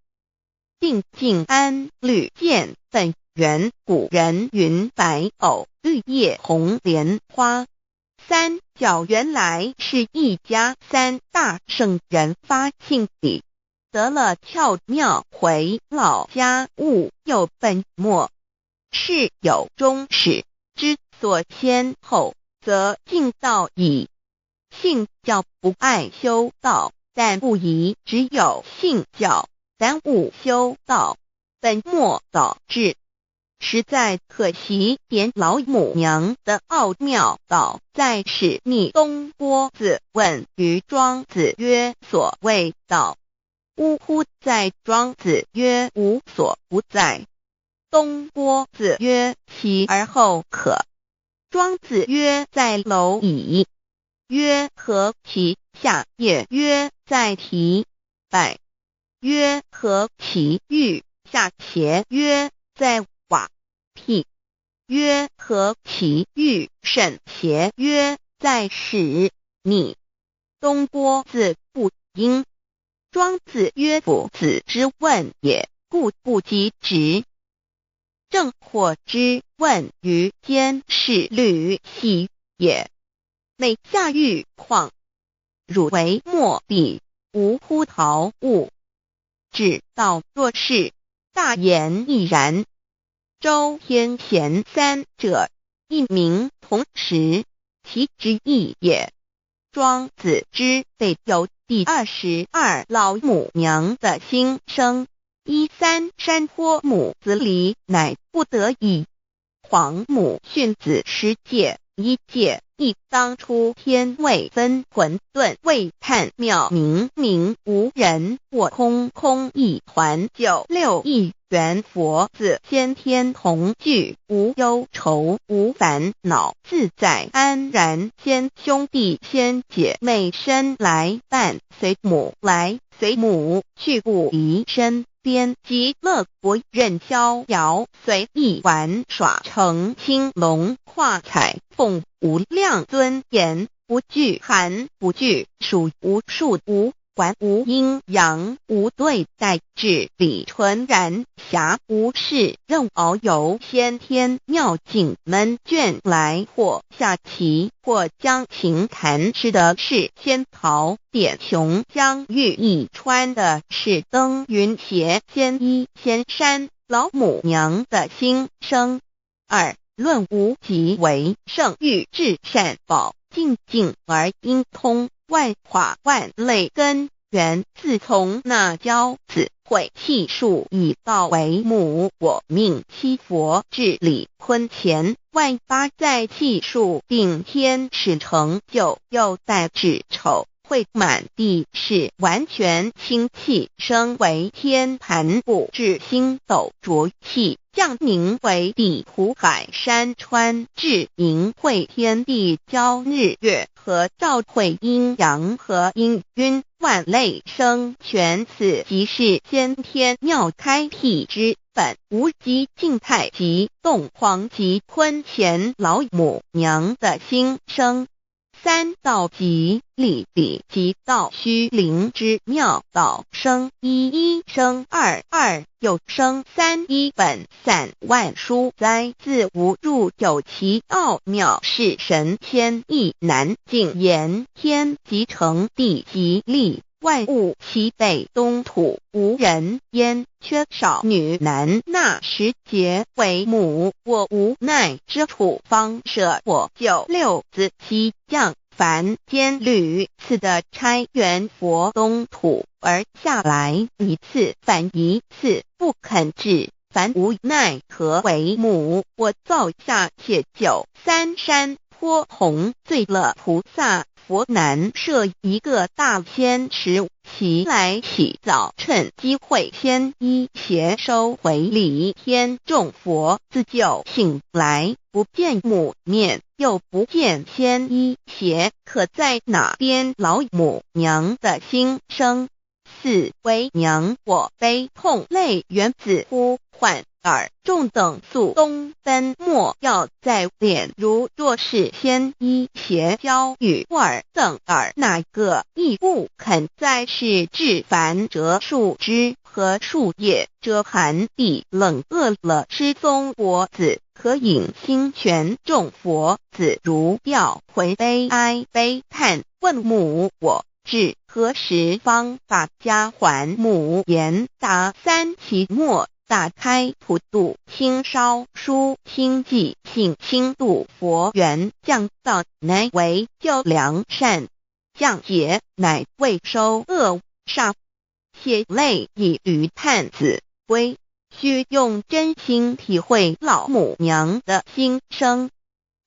Speaker 1: 定静安律见本源。古人云白藕绿叶红莲花。3教原来是一家3大圣人发庆礼，得了巧妙回老家务有本末，是有终始，之所先后，则敬道矣。信教不爱修道，但不宜只有信教，耽误修道，本末倒置，实在可惜。点老母娘的奥妙道在使逆东郭子问于庄子曰：所谓道，呜呼！在庄子曰：无所不在。东郭子曰：其而后可？庄子曰：在蝼蚁。曰：何其下也？曰：在蹄。百。曰：何其欲下且？曰：在瓦辟。曰：何其欲甚且？曰：在使逆。东郭子不应。庄子曰：夫子之问也，故不及直。正或之问于监视律系也。每下欲况，汝为莫必，无乎陶物。指道若是，大言亦然。周天贤3者，一名同时，其之义也。庄子之备有第22老母娘的心声。3山坡母子礼，乃不得已。皇母训子10诫，1诫亦当初天未分，混沌未探，妙明明无人，我空空一团。96亿元佛子先天同聚，无忧愁无烦恼，自在安然。先兄弟先姐妹生来伴，随母来随母去，不离身边。极乐国任逍遥，随意玩耍，成青龙跨彩凤，无量尊严，不惧寒不惧暑，无数无管无阴阳，无对待，至理纯然，暇无事任遨游。先天妙境门卷来，或下棋，或将琴弹，吃的是仙桃，点琼浆玉，一穿的是登云鞋，仙衣仙衫，老母娘的心声。2. 论无极为圣欲至善宝，静静而应通，万化万类根源，自从那骄子会气数以道为母，我命七佛治理坤乾，万八在气数定天使成就，又待至丑会满地是完全清气，升为天盘部，至星斗浊气，降凝为地湖海山川，至明会天地交日月和照会阴阳和阴晕，万类生全，此即是先天妙开辟之本，无极静态及动黄及坤乾老母娘的心声。3. 道即理及道虚灵之妙道，生一生二又生三，一本散万殊哉，自无入有其奥妙，是神千亿难尽言，天即成地即立，万物其北东土，无人焉，缺少女男，那时节为母，我无奈之处，方舍我九六子七将凡间屡次的差援佛东土而下来，一次反一次，不肯治，凡无奈何为母，我造下且九三山颇弘罪了菩萨，佛难设一个大仙池，其来起早，趁机会先一邪收回礼天众佛，自救醒来，不见母面，又不见先一邪，可在哪边？老母娘的心声。4. 为娘我悲痛泪源自呼唤耳众等速东奔，莫要再敛，如若是先一邪教与尔等耳，哪个亦不肯再是至凡折树枝和树叶，遮寒地冷饿了失踪佛子，可引心泉众佛子如调回悲哀悲叹，问母我至何时方把家还母？言答3期末，打开普度清烧书清寂性清度佛缘，降道乃为救良善，降劫乃为收恶煞，血泪以于叹子归，须用真心体会老母娘的心声。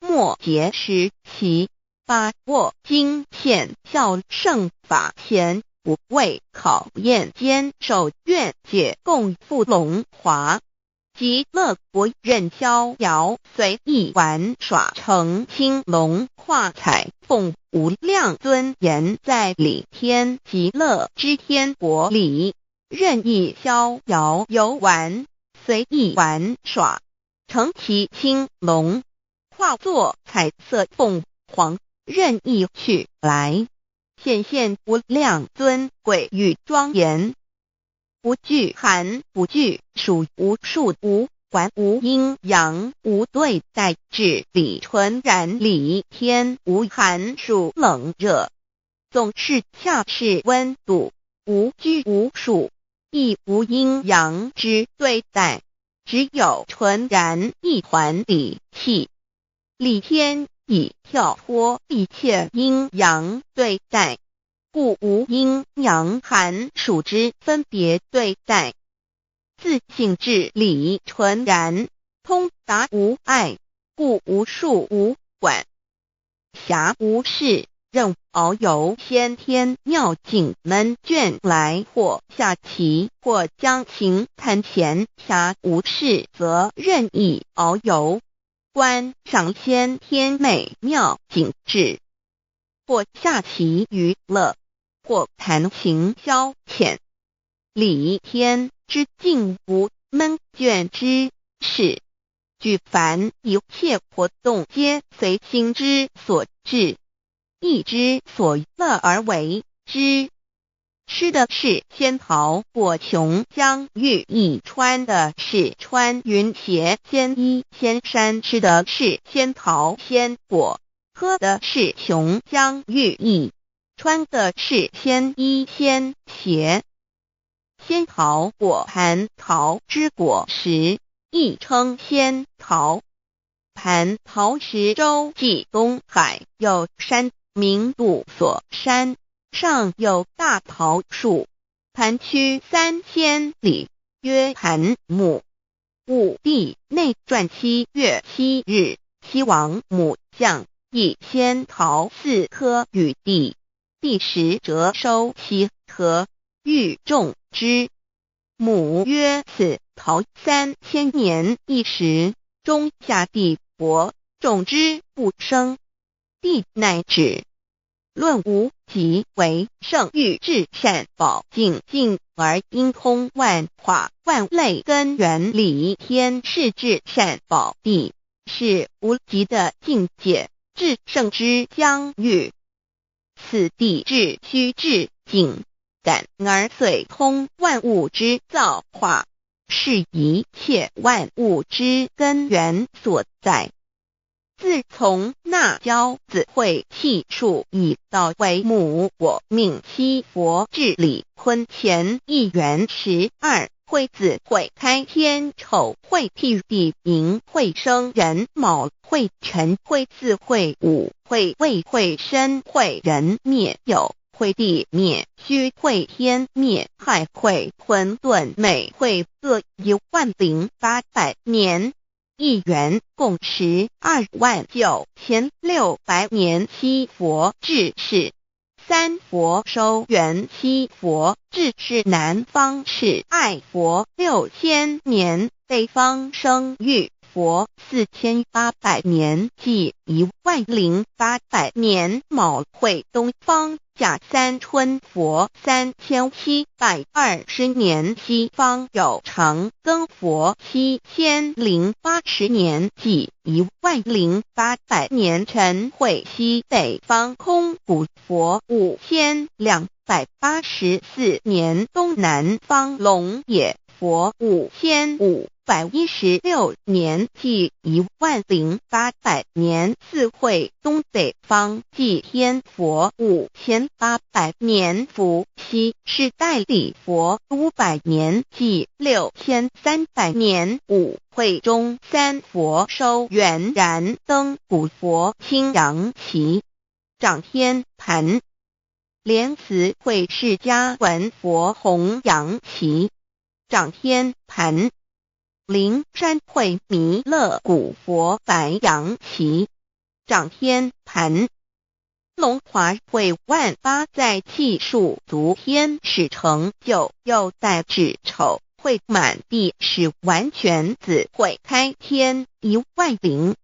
Speaker 1: 末节时期，把握经现效圣法前，不畏考验，坚守愿解共赴龙华，极乐国任逍遥，随意玩耍，成青龙化彩凤，无量尊严在里天极乐之天国里，任意逍遥游玩，随意玩耍，成其青龙，化作彩色凤凰，任意去来，显现无量尊贵与庄严，不惧寒，不惧暑，无数无管，无阴阳，无对待，至理纯然理天，无寒暑冷热，总是恰是温度，无拘无束，亦无阴阳之对待，只有纯然一团理气。理天以跳脱一切阴阳对待，故无阴阳寒暑之分别对待，自性至理纯然，通达无碍，故无束无管，暇无事，任遨游先天妙境门卷来，或下棋，或将琴弹弦，暇无事则任意遨游，观赏先天美妙景致，或下棋娱乐，或弹琴消遣，理天之境无闷倦之事，举凡一切活动皆随心之所至，意之所乐而为之。吃的是仙桃果琼浆玉液，穿的是穿云鞋仙衣仙衫，吃的是仙桃仙果，喝的是琼浆玉液，穿的是仙衣仙鞋。仙桃果蟠桃之果实，亦称仙桃。蟠桃实洲即东海有山，名杜所山，上有大桃树，盘曲3000里，曰盘木。武帝内传7月7日，西王母将以仙桃4颗与帝，帝时折收其核，欲种之。母曰：此桃3000年一时，中下地薄，种之不生。帝乃止。论无极为圣域至善宝净尽而应通万化万类根源理天是至善宝地，是无极的境界，至圣之疆域。此地至虚至静感而遂通万物之造化，是一切万物之根源所在。自从那骄子会气数以道为母，我命七佛治理坤乾一元12，会子会开天丑会譬地寅会生人卯会辰会巳会午会未会申会人灭酉会地灭戌会天灭亥会混沌每会各10800年。一元共129600年。七佛治世，三佛收元，七佛治世南方是爱佛6000年，北方生玉佛4800年，即10800年。卯会东方甲三春佛3720年，西方有长庚佛7080年，即10800年。辰会西北方空谷佛5284年，东南方龙野佛5516年，即10800年。四会东北方祭天佛5800年，伏羲是代理佛500年，即6300年。五会中三佛收元燃灯古佛青阳旗，掌天盘。莲慈会释迦文佛红阳旗，掌天盘。灵山会弥勒古佛白羊旗，掌天盘。龙华会万八在气数足天使成就，又代指丑会满地是完全子会开天10800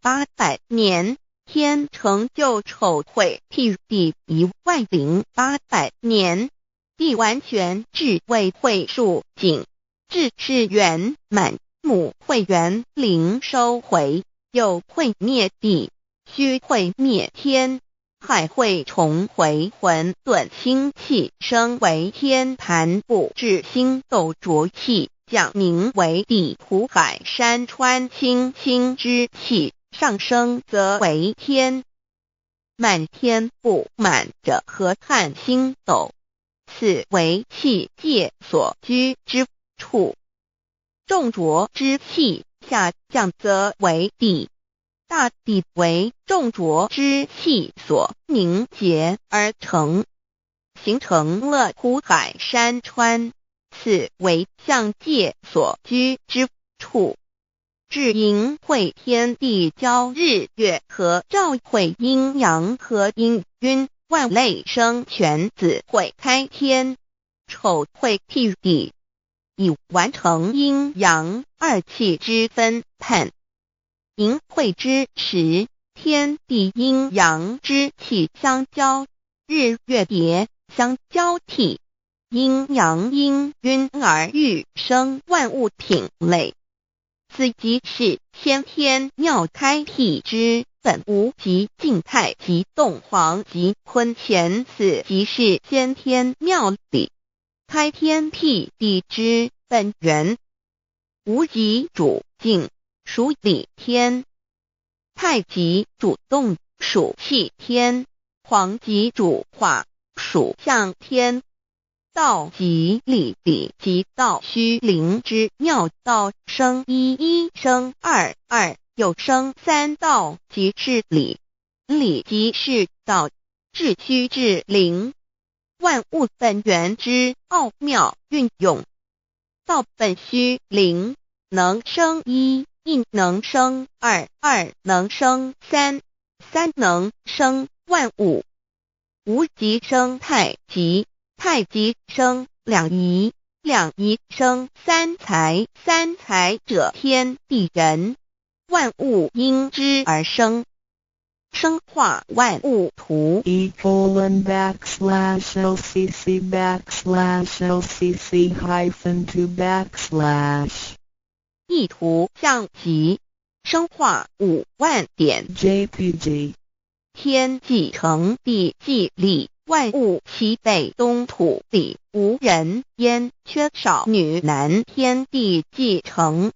Speaker 1: 年，天成就丑会譬地10800年。地完全至为会数尽，至是圆满。母会元灵收回，又会灭地，戌会灭天，亥会重回混沌星气，生为天盘部至星斗浊气，降名为地土海山川星星之气，上升则为天。满天布满着河汉星斗，此为气界所居之处。重浊之气下降则为地，大地为重浊之气所凝结而成，形成了土海山川，此为象界所居之处。至阴会天地交日月和照会阴阳和阴晕，万类生全子会开天，丑会譬地，以完成阴阳二气之分判。寅会之时，天地阴阳之气相交，日月叠相交替，阴阳阴晕而育生万物品类。此即是先天妙开辟之本无极静态及动黄及坤乾，此即是先天妙理开天辟地之本源。无极主静，属理天；太极主动，属气天；黄极主化，属象天；道即理理即道虚灵之妙道生一一生二二又生三道即是理，理即是道，至虚至灵，万物本源之奥妙运用。道本虚灵，能生一，一能生二，二能生三，三能生万物。无极生太极，太极生两仪，两仪生三才，三才者天地人，万物因之而生，生化万物图。
Speaker 2: e://LCC_LCC_2
Speaker 1: 意图象极，生化5万点
Speaker 2: JPG。
Speaker 1: 天既成地既立，万物其备东土里无人焉，缺少女男，天地既成，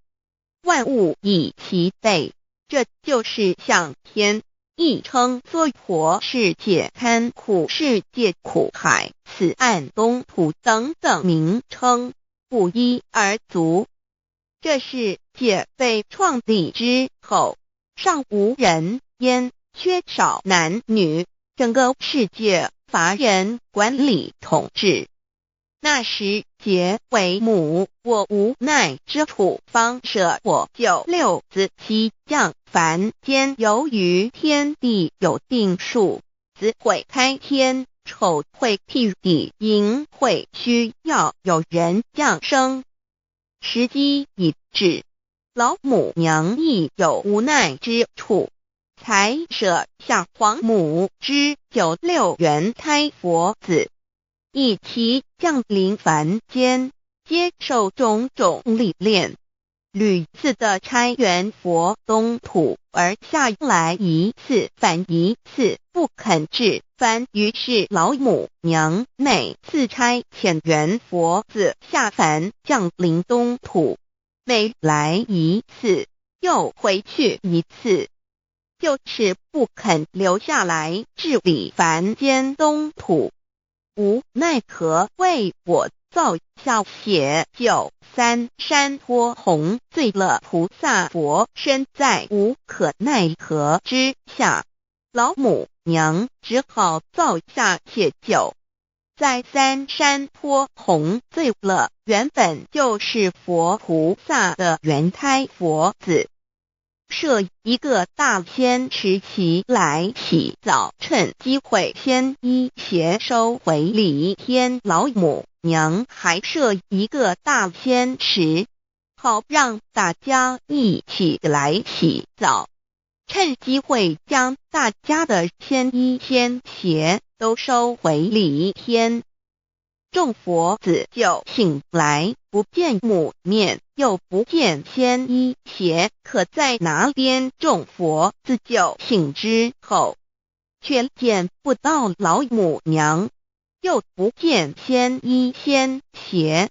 Speaker 1: 万物以其备，这就是向天。亦称娑婆世界、堪苦世界、苦海、此岸、东土等等名称，不一而足。这世界被创立之后，尚无人焉，缺少男女，整个世界乏人管理统治。那时桀为母，我无奈之处，方舍我9六子七将。凡间由于天地有定数，子会开天，丑会辟地，寅会需要有人降生。时机已至，老母娘亦有无奈之处，才舍下皇母之9六元胎佛子，以其降临凡间，接受种种历练，屡次的差援佛东土，而下来一次反一次不肯治番，于是老母娘每次差遣援佛子下凡降临东土，每来一次又回去一次，就是不肯留下来治理凡间东土。无奈何为我造下血酒3山托红，醉了菩萨佛身在无可奈何之下，老母娘只好造下血酒，在3山托红醉了原本就是佛菩萨的原胎佛子，设一个大仙池其来洗澡，趁机会先一邪收回礼天。老母娘还设一个大仙池，好让大家一起来洗澡，趁机会将大家的仙衣仙鞋都收回礼天。众佛子就醒来，不见母面，又不见仙衣鞋可在哪边。众佛子就醒之后，却见不到老母娘，又不见仙衣仙鞋。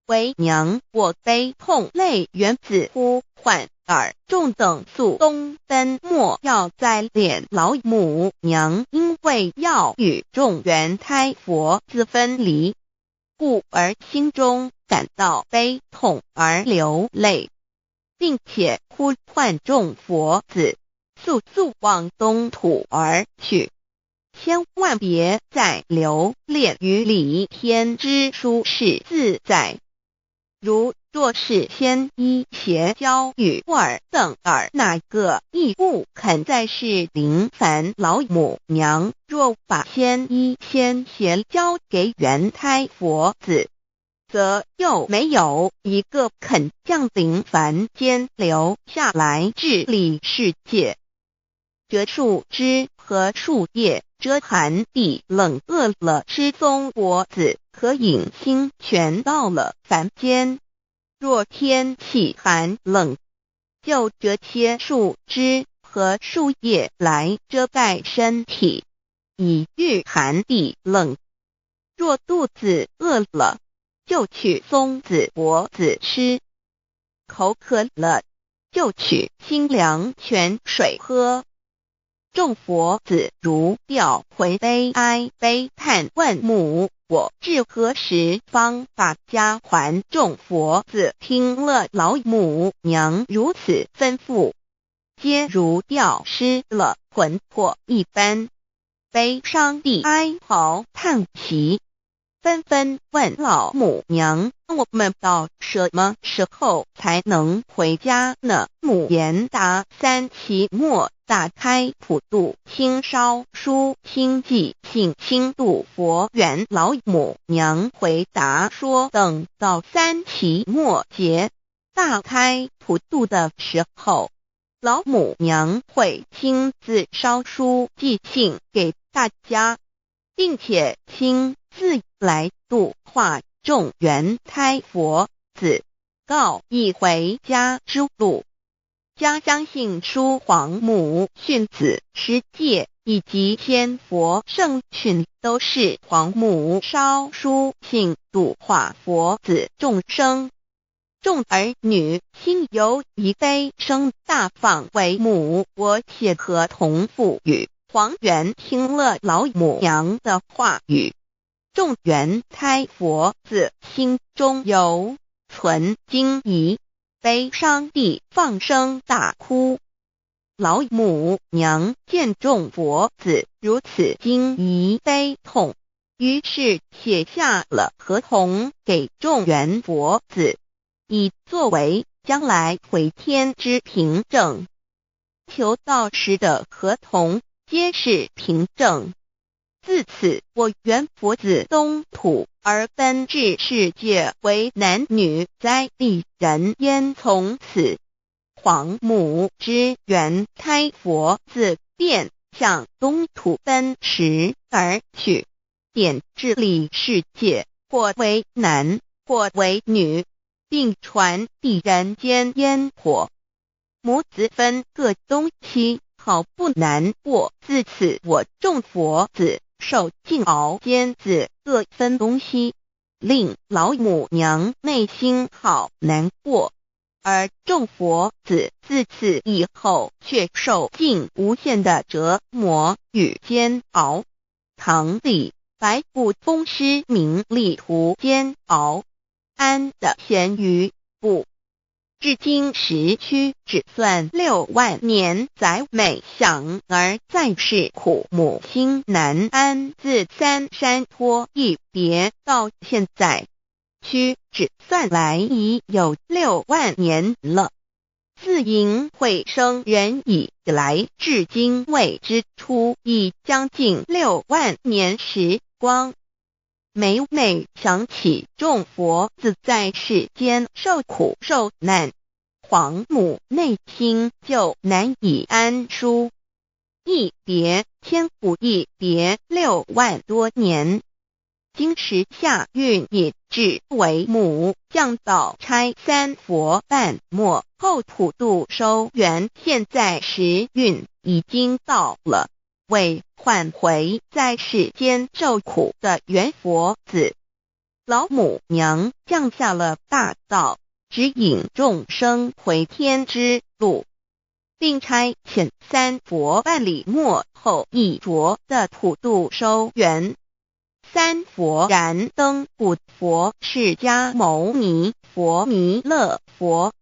Speaker 1: 为娘我悲痛泪源自呼唤尔众等速东奔，莫要再敛老母娘，因为要与众原胎佛子分离，故而心中感到悲痛而流泪，并且呼唤众佛子速速往东土而去，千万别再留恋于礼天之舒适自在。如若是仙衣鞋交与尔等尔，哪个亦不肯再是临凡老母娘。若把仙衣仙鞋交给原胎佛子，则又没有一个肯降临凡间留下来治理世界。折树枝和树叶，遮寒地冷，饿了吃松果子，可饮清泉到了凡间。若天气寒冷，就折些树枝和树叶来遮盖身体，以御寒地冷。若肚子饿了，就取松子果子吃，口渴了，就取清凉泉水喝。众佛子如吊魂悲哀悲叹问母我至何时方把家还众佛子听了老母娘如此吩咐，皆如吊失了魂魄一般，悲伤地哀嚎叹息，纷纷问老母娘：我们到什么时候才能回家呢？母言答：3期末打开普渡清烧书清寂信清度佛缘。老母娘回答说，等到3期末节大开普渡的时候，老母娘会亲自烧书寄信给大家，并且亲自来度化众缘胎佛子，告一回家之路。家相信书皇母训子师戒以及千佛圣训都是皇母烧书信度化佛子众生。众儿女心有一悲生大放为母，我且合同赋予。黄元听了老母娘的话语，众缘胎佛子心中有存惊疑，悲伤地放声大哭。老母娘见众佛子如此惊疑悲痛，于是写下了合同给众缘佛子，以作为将来回天之凭证。求道时的合同皆是凭证。自此，我缘佛子东土而奔至世界为男女在地人焉。从此，皇母之缘胎佛子便向东土奔驰而去，点治理世界，或为男，或为女，并传递人间烟火。母子分各东西，好不难过。自此，我众佛子受尽熬煎子各分东西，令老母娘内心好难过。而众佛子自此以后却受尽无限的折磨与煎熬。唐李白骨风师名利图煎熬，安得闲于不？至今时区只算6万年载美想而在世苦母心难安。自三山托一别到现在，屈指算来已有6万年了。自寅会生人以来至今未知出，已将近6万年时光。每每想起众佛子在世间受苦受难，皇母内心就难以安舒。一别千古，一别6万多年。今时夏运也至为母降道差3佛半末后普渡收圆，现在时运已经到了，为唤回在世间受苦的缘佛子，老母娘降下了大道，指引众生回天之路，并差遣3佛半里末后一着的普渡收圆。3佛燃灯古佛释迦牟尼佛弥勒佛，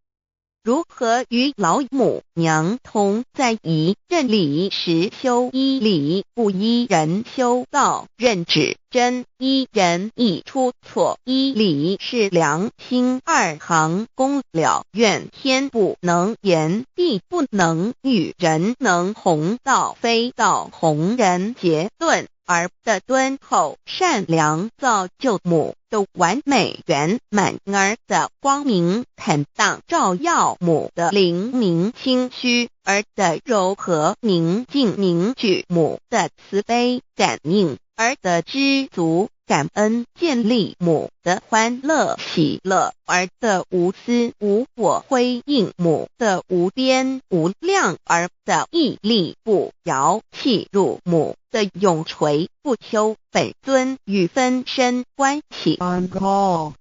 Speaker 1: 如何与老母娘同在一任理时修一理，不一人修道，任指真一人一出错一理是良心2行功了，愿天不能言，地不能喻，人能弘道，非道弘人。结论而的敦厚善良，造就母的完美圆满，儿的光明坦荡，照耀母的灵明清虚，儿的柔和宁静凝聚母的慈悲感应，儿的知足感恩建立母的欢乐喜乐，儿的无私无我辉映母的无边无量，儿的屹立不摇弃入母的永垂不朽。本尊与分身关系。
Speaker 2: On call.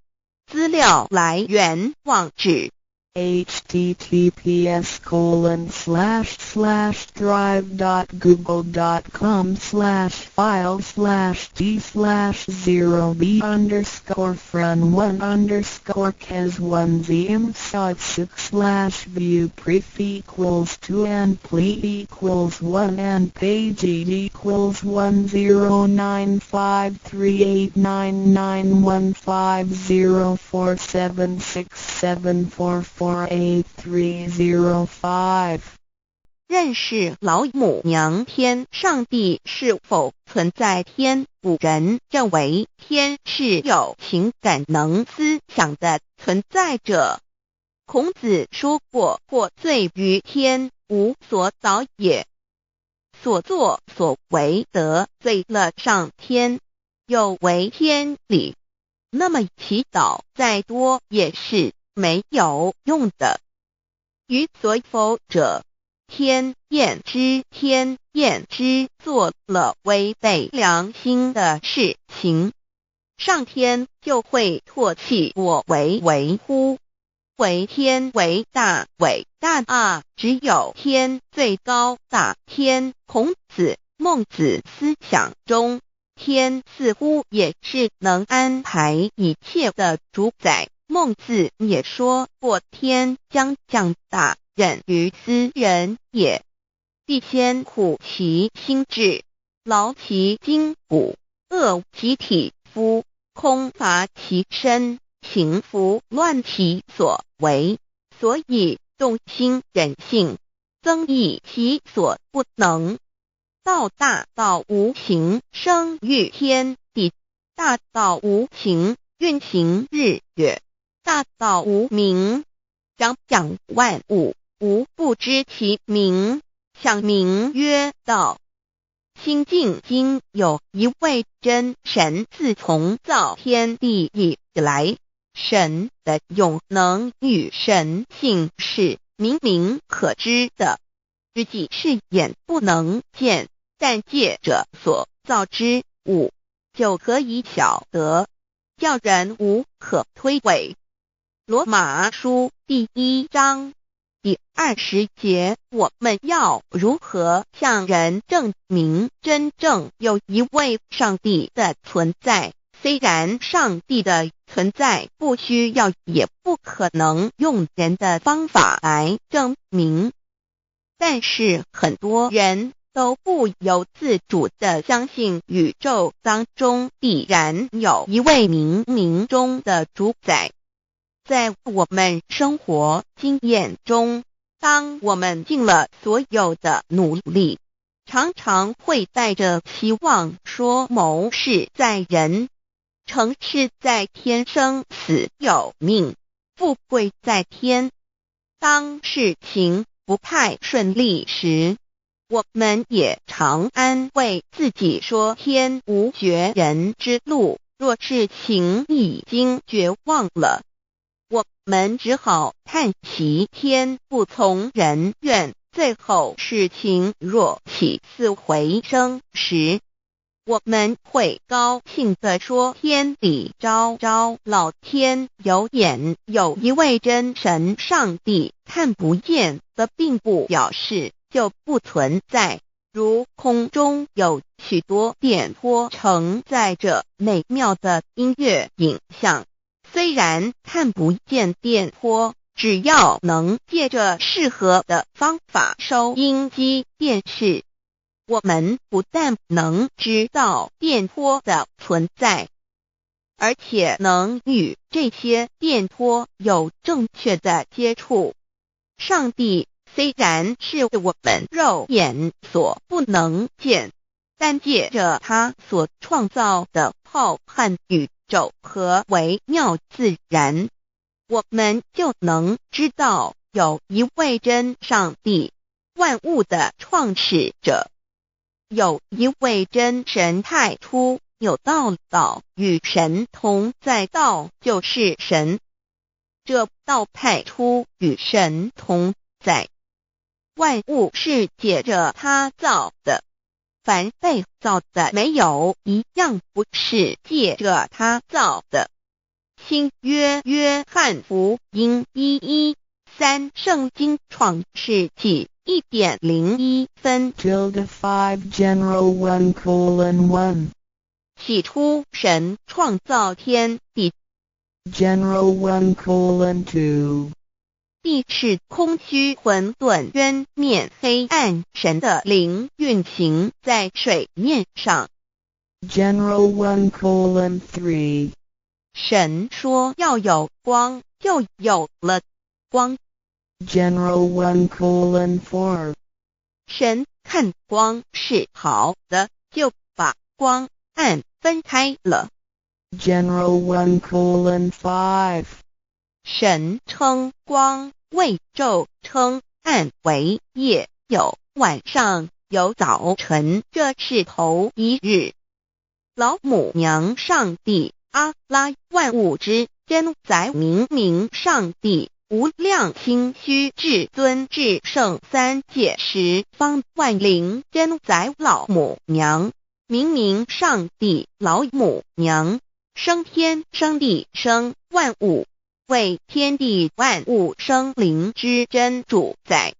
Speaker 1: 资料来源：网址
Speaker 2: https://drive.google.com/files/d/0b_cas1zm/6/view pref equals 2 and ple equals 1 and page equals 1095389915047674483005
Speaker 1: 认识老母娘天上帝是否存在。天古人认为天是有情感能思想的存在者。孔子说过，或罪于天，无所导也。所作所为得罪了上天，有违天理，那么祈祷再多也是没有用的。于所否者，天厌之，做了违背良心的事情，上天就会唾弃我为乎？为天为大，伟大啊！只有天最高大。天，孔子、孟子思想中，天似乎也是能安排一切的主宰。孟子也说过，天将降大任于斯人也，必先苦其心志，劳其筋骨，饿其体肤，空乏其身，情服乱其所为，所以动心忍性，增益其所不能。道大道无形，生育天地；大道无情，运行日月；大道无名，掌万物，无不知其名，象名曰道。心经经有一位真神，自从造天地以来，神的永能与神性是明明可知的，实际是眼不能见，但借着所造之物，就可以晓得，叫人无可推诿。罗马书第1章第20节，我们要如何向人证明真正有一位上帝的存在？虽然上帝的存在不需要也不可能用人的方法来证明，但是很多人都不由自主地相信宇宙当中必然有一位冥冥中的主宰。在我们生活经验中，当我们尽了所有的努力，常常会带着希望说谋事在人，成事在天，生死有命，富贵在天。当事情不太顺利时，我们也常安慰自己说天无绝人之路，若事情已经绝望了，我们只好叹息天不从人愿。最后事情若起死回生时，我们会高兴地说天理昭昭，老天有眼，有一位真神上帝，看不见的并不表示就不存在。如空中有许多电波承载着美妙的音乐影像，虽然看不见电波，只要能借着适合的方法收音机电视，我们不但能知道电波的存在，而且能与这些电波有正确的接触。上帝虽然是我们肉眼所不能见，但借着他所创造的浩瀚宇宙和微妙自然，我们就能知道有一位真上帝，万物的创始者，有一位真神太初有道，道与神同在，道就是神，这道太初与神同在。万物是借着他造的，凡被造的没有一样不是借着他造的。新约约翰福音1:1 3圣经创世纪 1.01 分
Speaker 2: 5 General 1:1
Speaker 1: 起初神创造天地，
Speaker 2: General 1:2
Speaker 1: 地是空虚混沌渊面黑暗，神的灵运行在水面上。
Speaker 2: General 1:3
Speaker 1: 神说要有光，就有了光。
Speaker 2: General 1:4
Speaker 1: 神看光是好的，就把光暗分开了。
Speaker 2: General 1:5
Speaker 1: 神称光为昼，称暗为夜，有晚上，有早晨，这是头一日。老母娘上帝阿拉，万物之真宰明明上帝，无量清虚至尊至圣三界十方万灵真宰老母娘，明明上帝老母娘，生天生地生万物，为天地万物生灵之真主宰，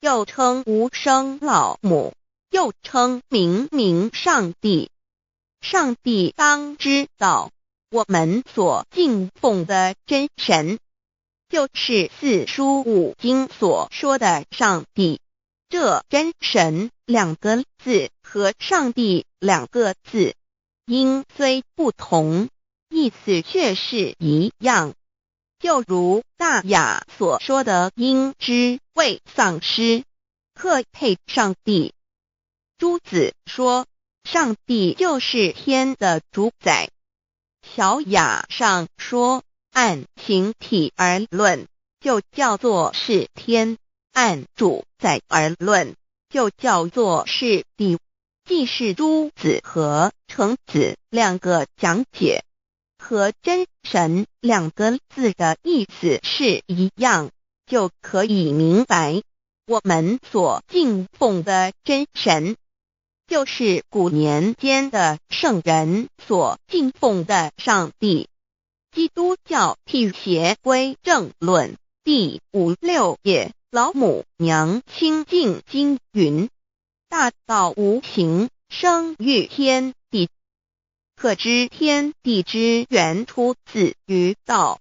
Speaker 1: 又称无生老母，又称明明上帝。上帝当知道，我们所敬奉的真神，就是四书五经所说的上帝。这真神2个字和上帝2个字，音虽不同，意思却是一样。就如大雅所说的鹰之谓丧尸，克配上帝。朱子说上帝就是天的主宰。小雅上说按形体而论，就叫做是天；按主宰而论，就叫做是地。既是朱子和程子2个讲解，和真神2个字的意思是一样，就可以明白，我们所敬奉的真神，就是古年间的圣人所敬奉的上帝。基督教辟邪归正论第56页，老母娘清净经云：大道无形，生育天地，可知天地之源出自于道，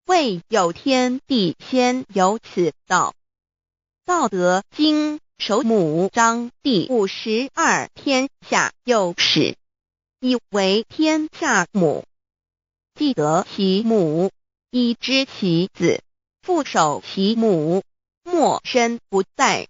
Speaker 1: 未有天地先有此道。道德经首母章第52，天下有始，以为天下母。既得其母，以知其子，父守其母，莫身不殆。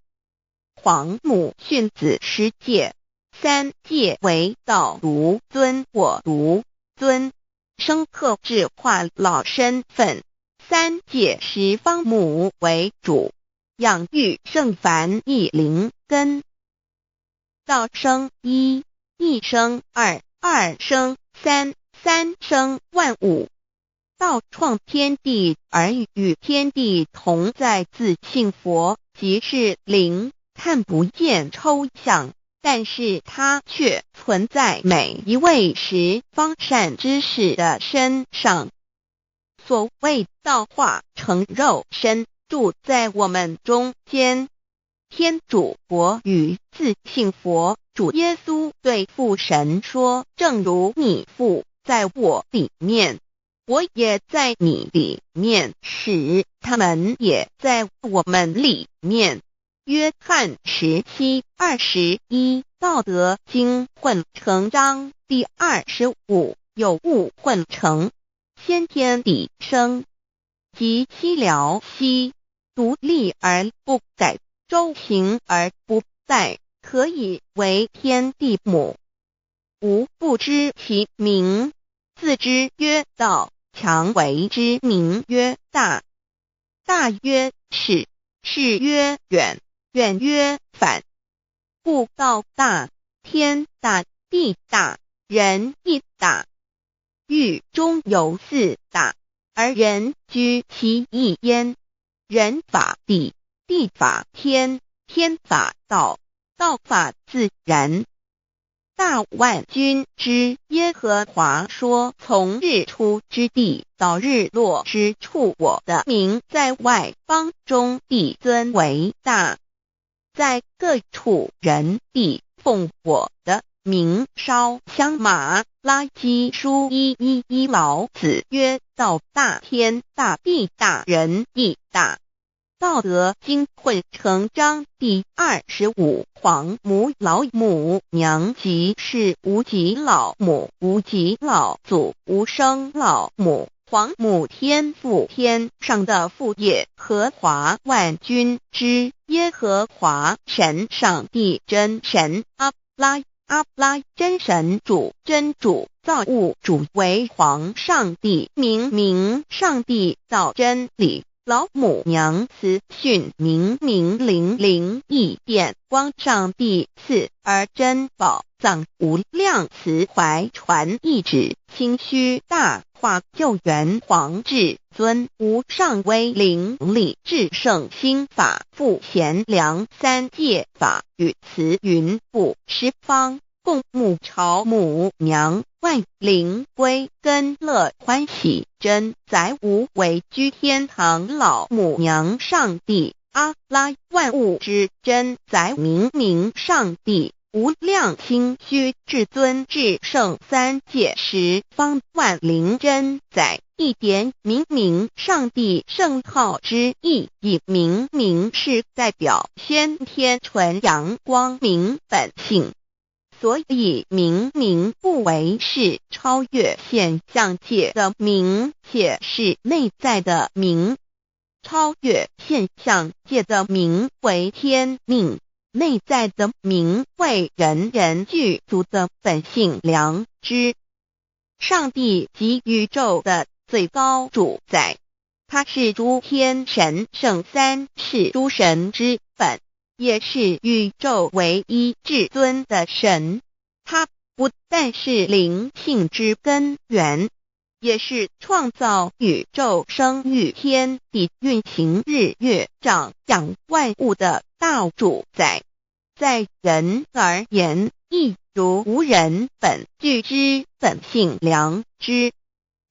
Speaker 1: 皇母训子10戒，3戒为道如尊我如尊，生克制化老身份。3戒十方母为主，养育圣凡一灵根。道生一，一生二，二生三，三生万物。道创天地而与天地同在，自性佛，即是灵，看不见抽象，但是它却存在每一位十方善知识的身上。所谓道化成肉身，住在我们中间。天主国与自性佛主耶稣对父神说：正如你父在我里面，我也在你里面，使他们也在我们里面。约翰17:21，道德经混成章第25，有物混成，先天地生，即西辽西，独立而不改，周行而不殆，可以为天地母。吾不知其名，自之曰道，强为之名曰大。大曰始，始曰远，远曰反。故道大，天大，地大，人亦大。狱中有4大，而人居其一焉。人法地，地法天，天法道，道法自然。大万军之耶和华说，从日出之地到日落之处，我的名在外邦中必尊为大，在各处人必奉我的名烧香。马拉基书1:11老子曰：道大天大，地大人亦大。道德经混成章第25。黄母老母娘即是无极老母，无极老祖，无生老母。黄母天父，天上的父，耶和华万军之耶和华神，上帝真神，阿拉真神主，真主，造物主，为皇上帝，明上帝造真理。老母娘慈训，明灵异变光，上帝赐而真宝藏，无量慈怀传意旨，清虚大化救援皇至尊，无上威灵力至圣心法，复贤良三界法，与慈云布十方，共沐朝母娘，万灵归根乐欢喜，真载无为居天堂，老母娘上帝，阿拉万物之真载，明上帝，无量清虚至尊至圣三界十方，万灵真载，一点明上帝圣号之意，以明是代表先天纯阳光明本性，所以明不为是超越现象界的明，且是内在的明。超越现象界的明为天命，内在的明为人人具足的本性良知。上帝即宇宙的最高主宰，他是诸天神圣三世诸神之本，也是宇宙唯一至尊的神。他不但是灵性之根源，也是创造宇宙生育天地运行日月长养万物的大主宰。在人而言，亦如无人本具之本性良知，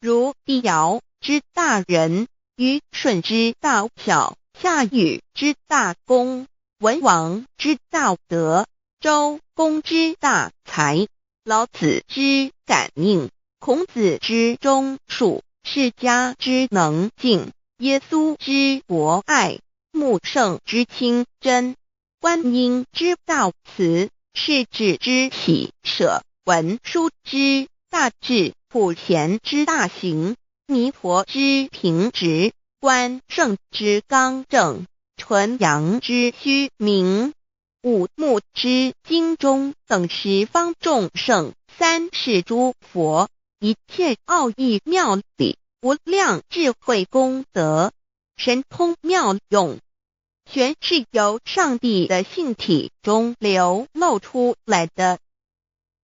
Speaker 1: 如帝尧之大仁，虞舜之大巧，夏禹之大功，文王之大德，周公之大才，老子之感应，孔子之忠恕，释迦之能静，耶稣之博爱，穆圣之清真，观音之大慈，世子之喜舍，文殊之大智，普贤之大行，弥陀之平直，关圣之刚正，纯阳之虚明，五目之精中，等十方众圣，三世诸佛，一切奥义妙理，无量智慧功德，神通妙用，全是由上帝的性体中流露出来的。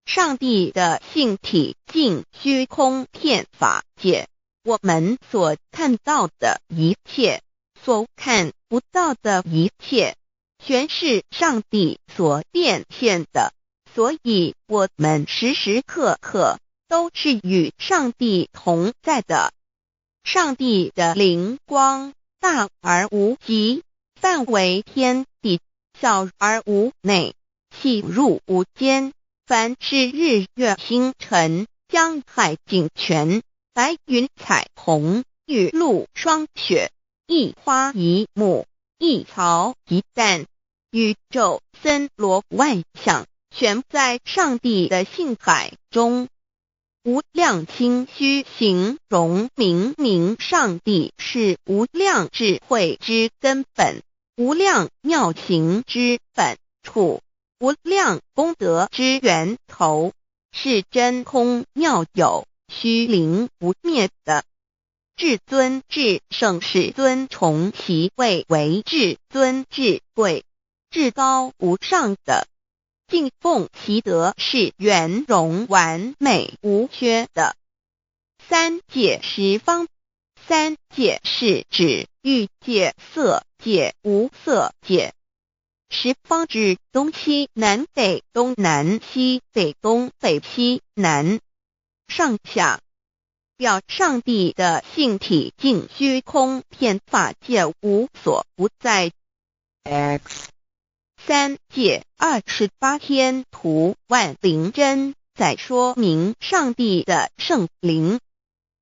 Speaker 1: 上帝的性体尽虚空遍法界，我们所看到的一切，所看不到的一切，全是上帝所变现的，所以我们时时刻刻都是与上帝同在的。上帝的灵光大而无极，范围天地，小而无内，细入无间。凡是日月星辰，江海井泉，白云彩虹，雨露霜雪，一花一木，一草一蛋，宇宙森罗万象，全在上帝的性海中。无量清虚形容明上帝是无量智慧之根本，无量妙行之本处，无量功德之源头，是真空妙有，虚灵不灭的。至尊至圣世尊崇其位为至尊至贵，至高无上的，敬奉其德是圆融完美无缺的。三界十方，三界是指欲界、色界、无色界。十方指东西南北东南西北东北西南上下，表上帝的性体尽虚空遍法界无所不在。
Speaker 2: X
Speaker 1: 三界28天图万灵真在说明上帝的圣灵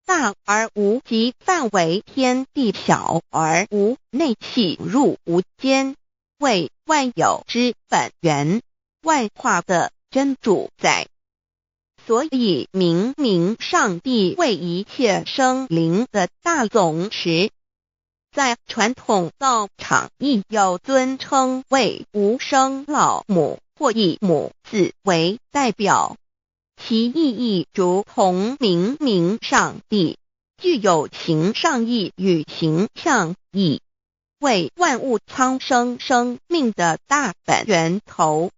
Speaker 1: 大而无极范围，天地小而无内气入无间，为万有之本源，万化的真主宰。所以明明上帝为一切生灵的大总持，在传统道场亦有尊称为无生老母或以母字为代表，其意义如同明明上帝具有形上义与形象义，为万物苍生生命的大本源头。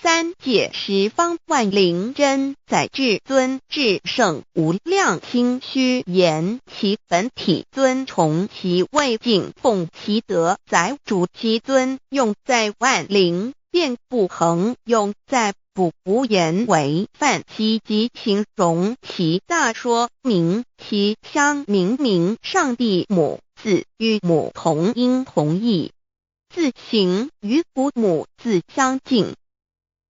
Speaker 1: 三界十方万灵真在至尊至圣无量心虚言其本体尊崇其位敬奉其德载主其尊，用在万灵便不恒用在不无言为范积极形容其大说明其相明明上帝母字与母同音同义，字形与古母字相近。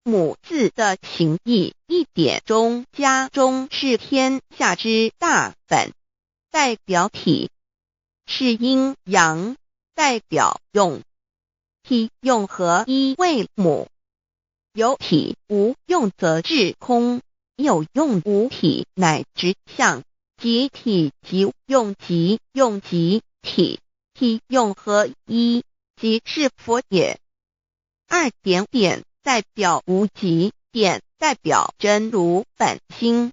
Speaker 1: 母字的情义一点中加中是天下之大本，代表体是阴阳，代表用体用合一为母，有体无用则至空，有用无体乃至相，即体即用即用即体，体用合一即是佛也。二点点代表无极，点代表真如本心，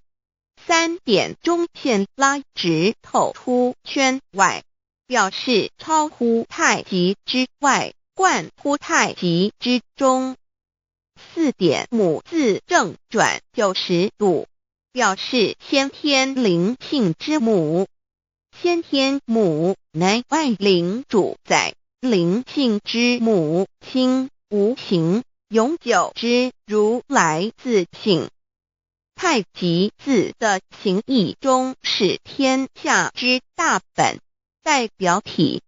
Speaker 1: 三点中线拉直透出圈外，表示超乎太极之外，贯乎太极之中。四点母字正转90度，表示先天灵性之母，先天母乃万灵主宰，灵性之母亲无形永久之如来自性。太极字的形义中是天下之大本，代表体，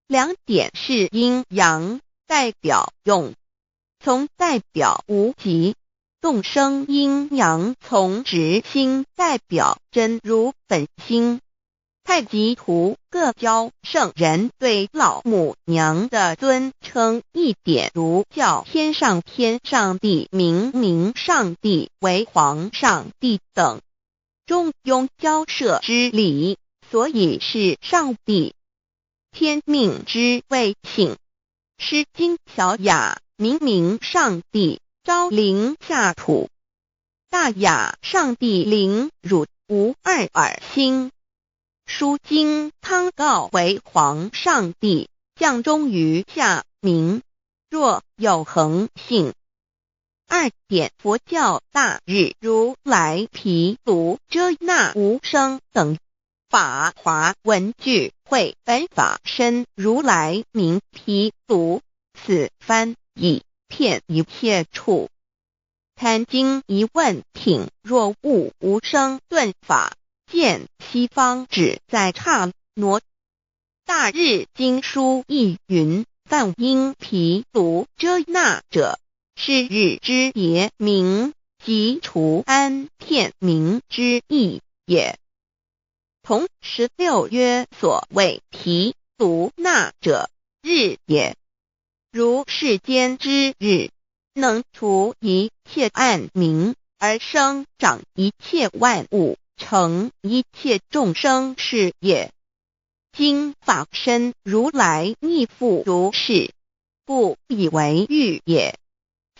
Speaker 1: 两点是阴阳，代表用，从代表无极，动生阴阳从直心代表真如本心。太极图各教圣人对老母娘的尊称一点如叫天上天上帝明明上帝为皇上帝等，中庸交涉之理，所以是上帝。天命之谓性，诗经小雅明明上帝昭灵下土，大雅上帝灵汝无二耳心。书经汤告为皇上帝降中于下民，若有恒性。二点佛教大日如来毗卢遮那无生等法华文具会本法身如来名毗卢，此翻译遍一切处。坛经一问品若悟无生顿法，见西方只在刹那。大日经书亦云，梵音毗卢遮那者，是日之别名，即除安片名之意也。同16曰所谓毗卢那者，日也。如世间之日，能除一切暗明，而生长一切万物，成一切众生是也。今法身如来亦复如是，不以为喻也。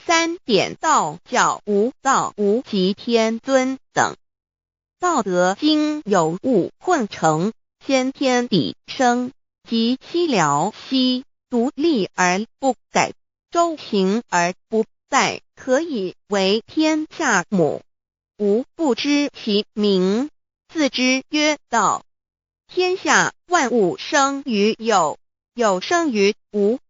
Speaker 1: 三点道教无道无极天尊等，道德经有物混成，先天地生，即悉了悉，独立而不改，周行而不殆，可以为天下母。吾不知其名，自之曰道。天下万物生于有，有生于无。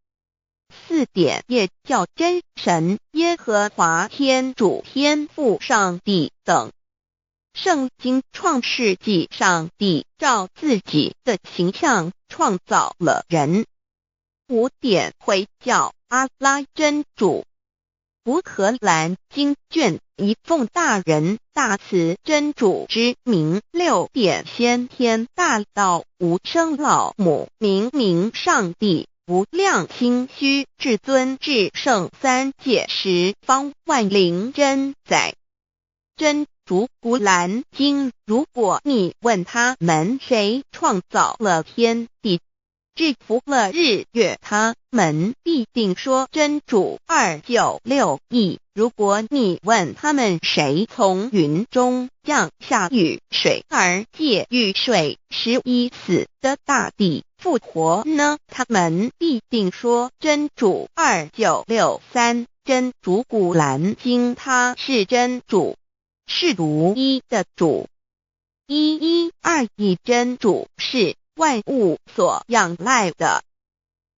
Speaker 1: 4点也叫真神、耶和华天主、天父上帝等。圣经创世纪，上帝照自己的形象创造了人。5点会叫阿拉真主。乌克兰经卷一奉大人大慈真主之名。6点先天大道无生老母明明上帝无量清虚至尊至圣3界十方万灵真在。真主古兰经，如果你问他们谁创造了天地，制服了日月，他们必定说真主296亿。如果你问他们谁从云中降下雨水而借雨水使已死的大地复活呢，他们必定说真主2963。真主古兰经，他是真主，是独一的主。112真主是万物所仰赖的。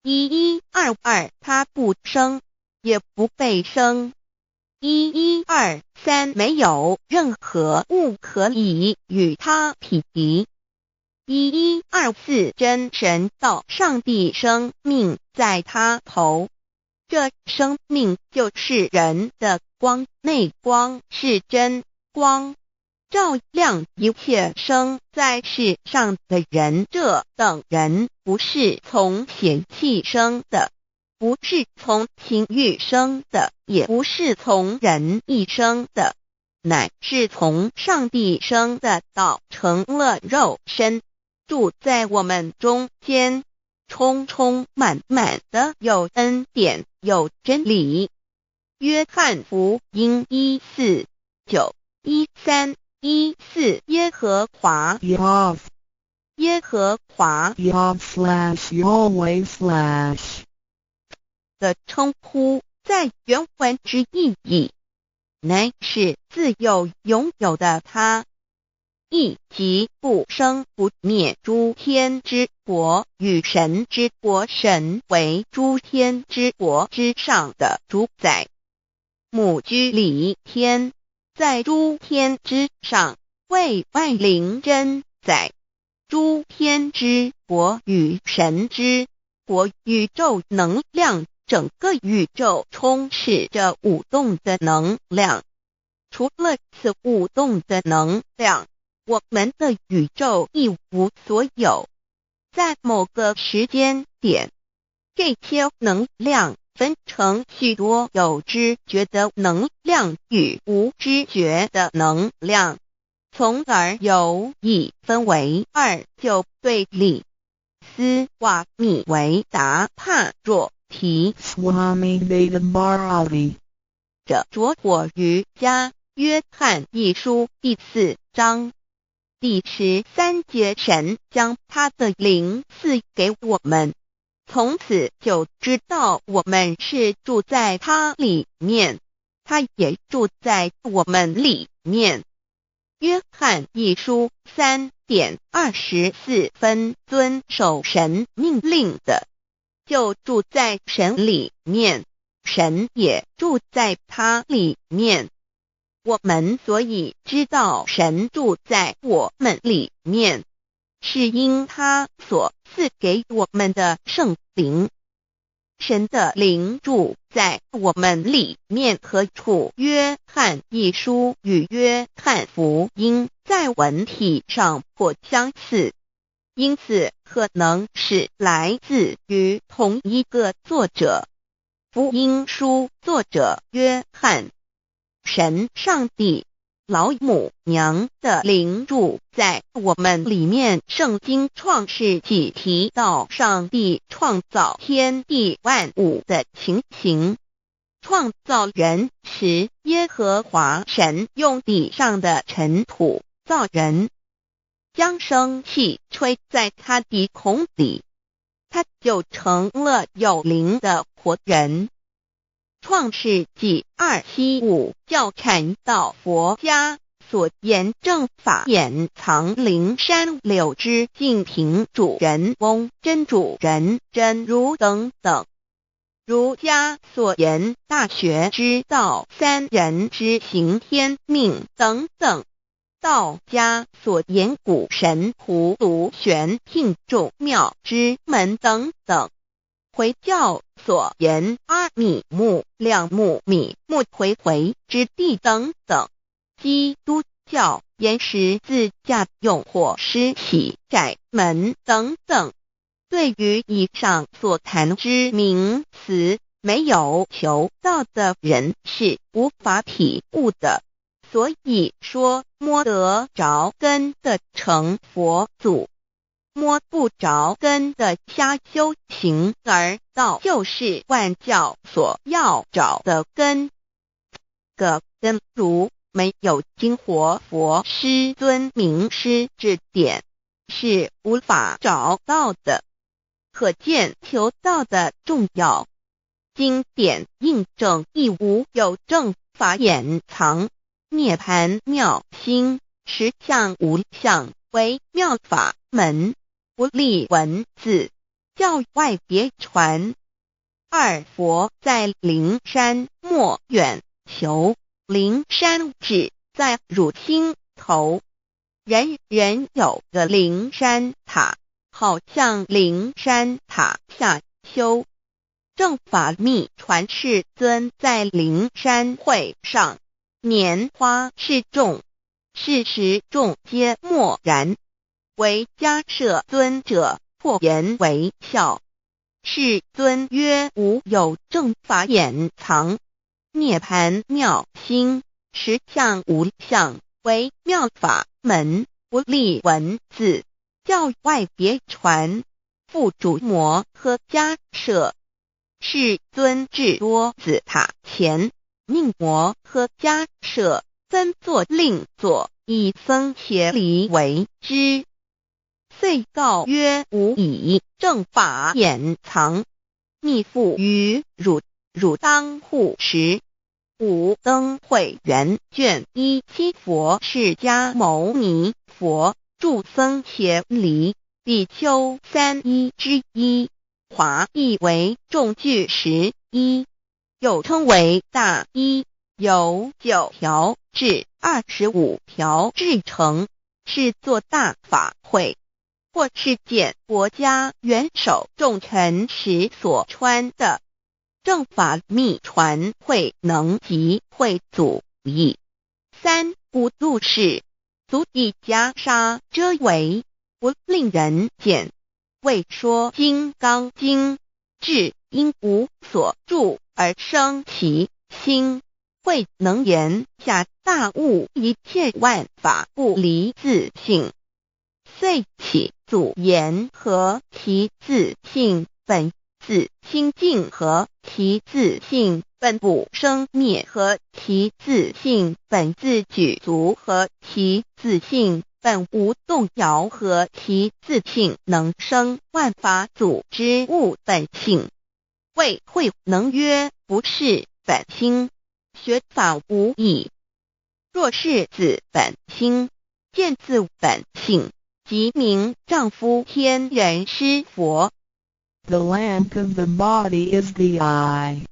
Speaker 1: 1122他不生也不被生。1123没有任何物可以与他匹敌。1124真神道上帝生命在他头，这生命就是人的光，内光是真光，照亮一切生在世上的人。这等人不是从血气生的，不是从情欲生的，也不是从人意生的，乃是从上帝生的道成了肉身，住在我们中间，充充满满的有恩典有真理。约翰福音1491314耶和华
Speaker 2: Yav
Speaker 1: 耶和华
Speaker 2: Yav/Yahweh/
Speaker 1: 的称呼，在原文之意义，乃是自有拥有的他，亦即不生不灭诸天之国与神之国，神为诸天之国之上的主宰，母居里天，在诸天之上，为万灵真在。诸天之国与神之国，宇宙能量，整个宇宙充斥着舞动的能量。除了此舞动的能量，我们的宇宙一无所有。在某个时间点，这些能量分成许多有知觉的能量与无知觉的能量，从而有一分为2，就对立。斯瓦米维达帕若提
Speaker 2: Swami Vedabharati
Speaker 1: 着着火瑜伽约翰一书第4章第13节，神将他的灵赐给我们，从此就知道我们是住在他里面，他也住在我们里面。约翰一书3:24遵守神命令的，就住在神里面，神也住在他里面。我们所以知道神住在我们里面，是因他所赐给我们的圣灵。神的灵住在我们里面，何处？约翰一书与约翰福音在文体上颇相似，因此可能是来自于同一个作者。福音书作者约翰，神上帝老母娘的灵住在我们里面。圣经创世纪提到上帝创造天地万物的情形，创造人时，耶和华神用地上的尘土造人，将生气吹在他鼻孔里，他就成了有灵的活人。创世纪275教阐到佛家所言正法掩藏灵山柳枝净瓶主人翁真主人真如等等。儒家所言大学之道，三人之行天命等等；道家所言谷神葫芦玄牝众妙之门等等；回教所言阿米木亮木米木回回之地等等；基督教言十字架用火施洗窄门等等。对于以上所谈之名词，没有求道的人是无法体悟的。所以说摸得着根的成佛祖，摸不着根的瞎修行而道，就是万教所要找的根。个根如没有经活佛师尊名师指点，是无法找到的。可见求道的重要。经典印证亦无有正法掩藏，涅盘妙心，实相无相，为妙法门，不立文字，教外别传。二佛在灵山莫远求，灵山只在汝心头，人人有个灵山塔，好像灵山塔下修。正法密传世尊在灵山会上，拈花示众，是时众皆默然，唯迦摄尊者破颜为笑。世尊曰：无有正法掩藏，涅盘妙心，实相无相，为妙法门，不立文字，教外别传。复主摩诃迦摄。世尊至多子塔前，命摩诃迦摄分作另作，以僧伽梨为之。遂告曰：吾以正法掩藏，密付于汝，汝当护持。五灯会元卷17佛释迦牟尼佛著僧伽梨比丘31之一，华译为众句11，又称为大一，由9条至25条制成，是作大法会，或是见国家元首重臣时所穿的。正法密传会能及会祖义。三无度世，足以袈裟遮为，不令人见。为说金刚经，至因无所住而生其心，慧能言下大悟一切万法不离自性，遂起祖言和其自性本自清净和其自性本不生灭和其自性本自具足和其自性本无动摇和其自性能生万法组之物本性。谓慧能曰：不是本心，学法无益。若是自本心，见自本性，即名丈夫天人师佛。
Speaker 2: The lamp of the body is the eye.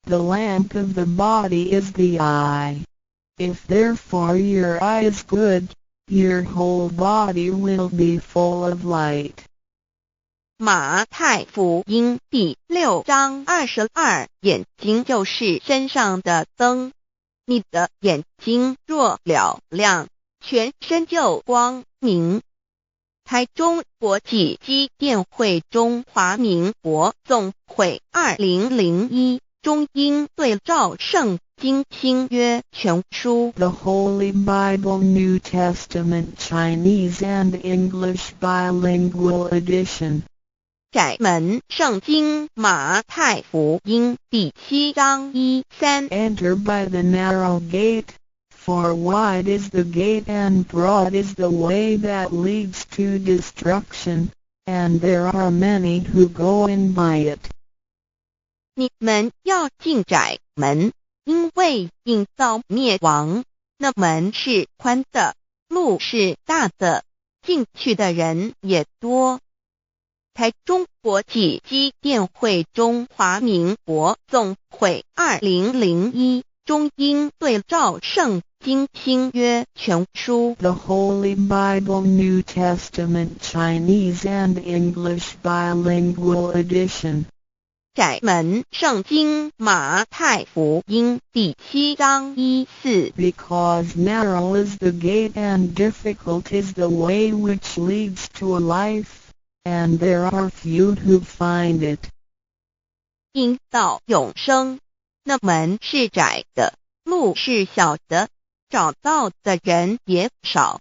Speaker 2: The lamp of the body is the eye. If therefore your eye is good, your whole body will be full of light.
Speaker 1: 马太福音第6章22，眼睛就是身上的灯。你的眼睛若了亮，全身就光明。台中国际机电会中华民国总会2001中英对照圣经新约全书
Speaker 2: The Holy Bible New Testament Chinese and English Bilingual Edition.
Speaker 1: 窄门圣经马太福音第7章1-3
Speaker 2: Enter by the narrow gate, for wide is the gate and broad is the way that leads to destruction, and there are many who go in by it.
Speaker 1: 你们要进窄门，因为引到灭亡，那门是宽的，路是大的，进去的人也多。台中国际机电会中华民国总会2001中英对照圣经新约全书
Speaker 2: The Holy Bible New Testament Chinese and English Bilingual Edition.
Speaker 1: 窄门圣经马太福音第7章14
Speaker 2: Because narrow is the gate and difficult is the way which leads to life, and there are few who find it.
Speaker 1: 因到永生，那门是窄的，路是小的，找到的人也少。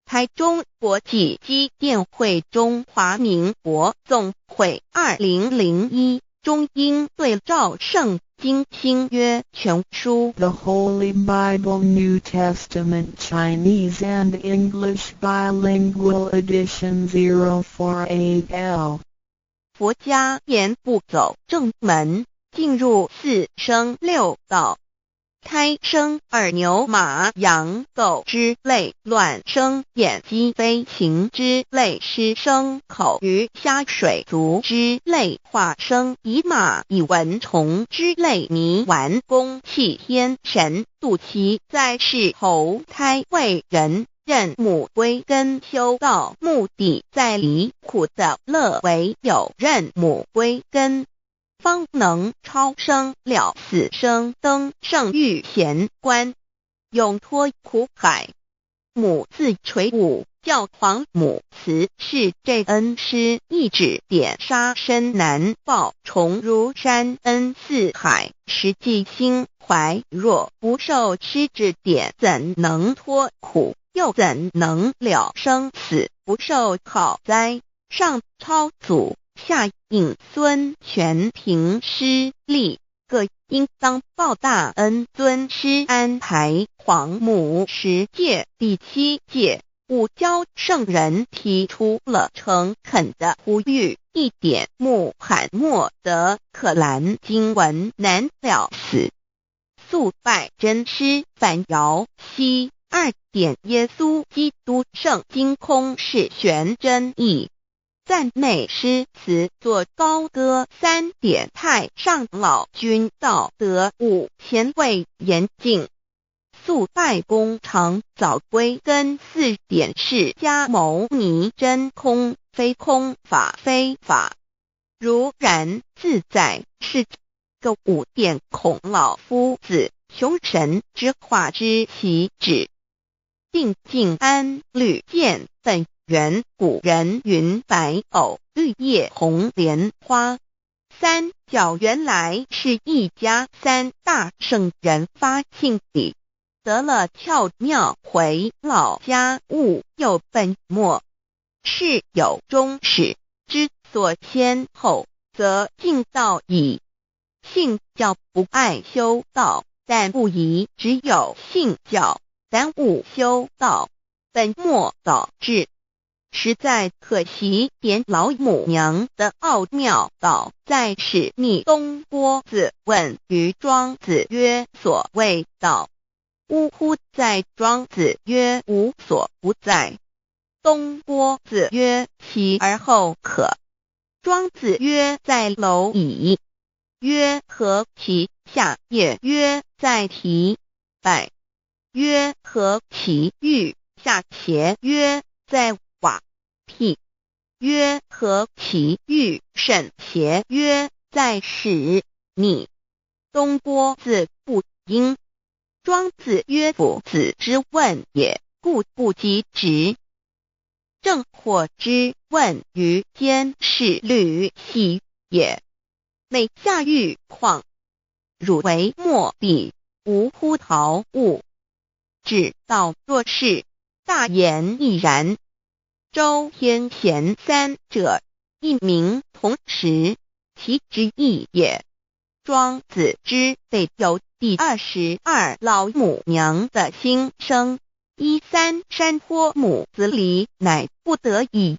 Speaker 1: 台中国际机电会中华民国总会2001中英对照圣经新约全书
Speaker 2: The Holy Bible New Testament Chinese and English Bilingual Edition 048L.
Speaker 1: 佛家言不走正门，进入四生六道。胎生耳牛马羊狗之类，卵生眼鸡飞禽之类，湿生口鱼虾水族之类，化生以马以蚊虫之类，泥丸公气天神度其在世投胎为人，任母归根修道，目的在离苦的乐，唯有任母归根，方能超生了死生，登圣域贤官，永脱苦海。母自垂武，教皇母慈是这恩师，一指点杀身难报，重如山恩似海，实际心怀若不受师指点，怎能脱苦？又怎能了生死？不受好灾，上超祖，下应孙权凭师力，各应当报大恩。尊师安排黄母十诫第7诫，五教圣人提出了诚恳的呼吁，一点穆罕默德可兰经文难了死，素拜真师反摇西。2点耶稣基督圣经空是玄真义，赞美诗词作高歌。3点太上老君道德5前卫严谨，素拜公常早归根。4点释迦牟尼真空非空，法非法，如然自在是个。5点孔老夫子雄神之化之其旨，定静安律见本源。古人云白藕绿叶红莲花。3角原来是一家3大圣人发庆礼，得了巧妙回老家，务有本末，是有终始，之所先后，则敬道矣。信教不爱修道，但不宜只有信教，耽误修道，本末倒置，实在可惜。点老母娘的奥妙道在使逆东郭子问于庄子曰：所谓道，呜呼！在庄子曰：无所不在。东郭子曰：其而后可。庄子曰：在蝼蚁。曰：何其下也？曰：在蹄。百。曰：何其欲下邪？曰：在瓦辟。曰：何其欲甚邪？曰：在使逆。东郭子不应。庄子曰：夫子之问也，故不及直。正或之问于监视律系也。每下狱况，汝为莫彼，无乎陶物。指道若是，大言亦然。周天贤3者，一名同时，其之义也。庄子之北有第22老母娘的心声，13山坡母子礼，乃不得已。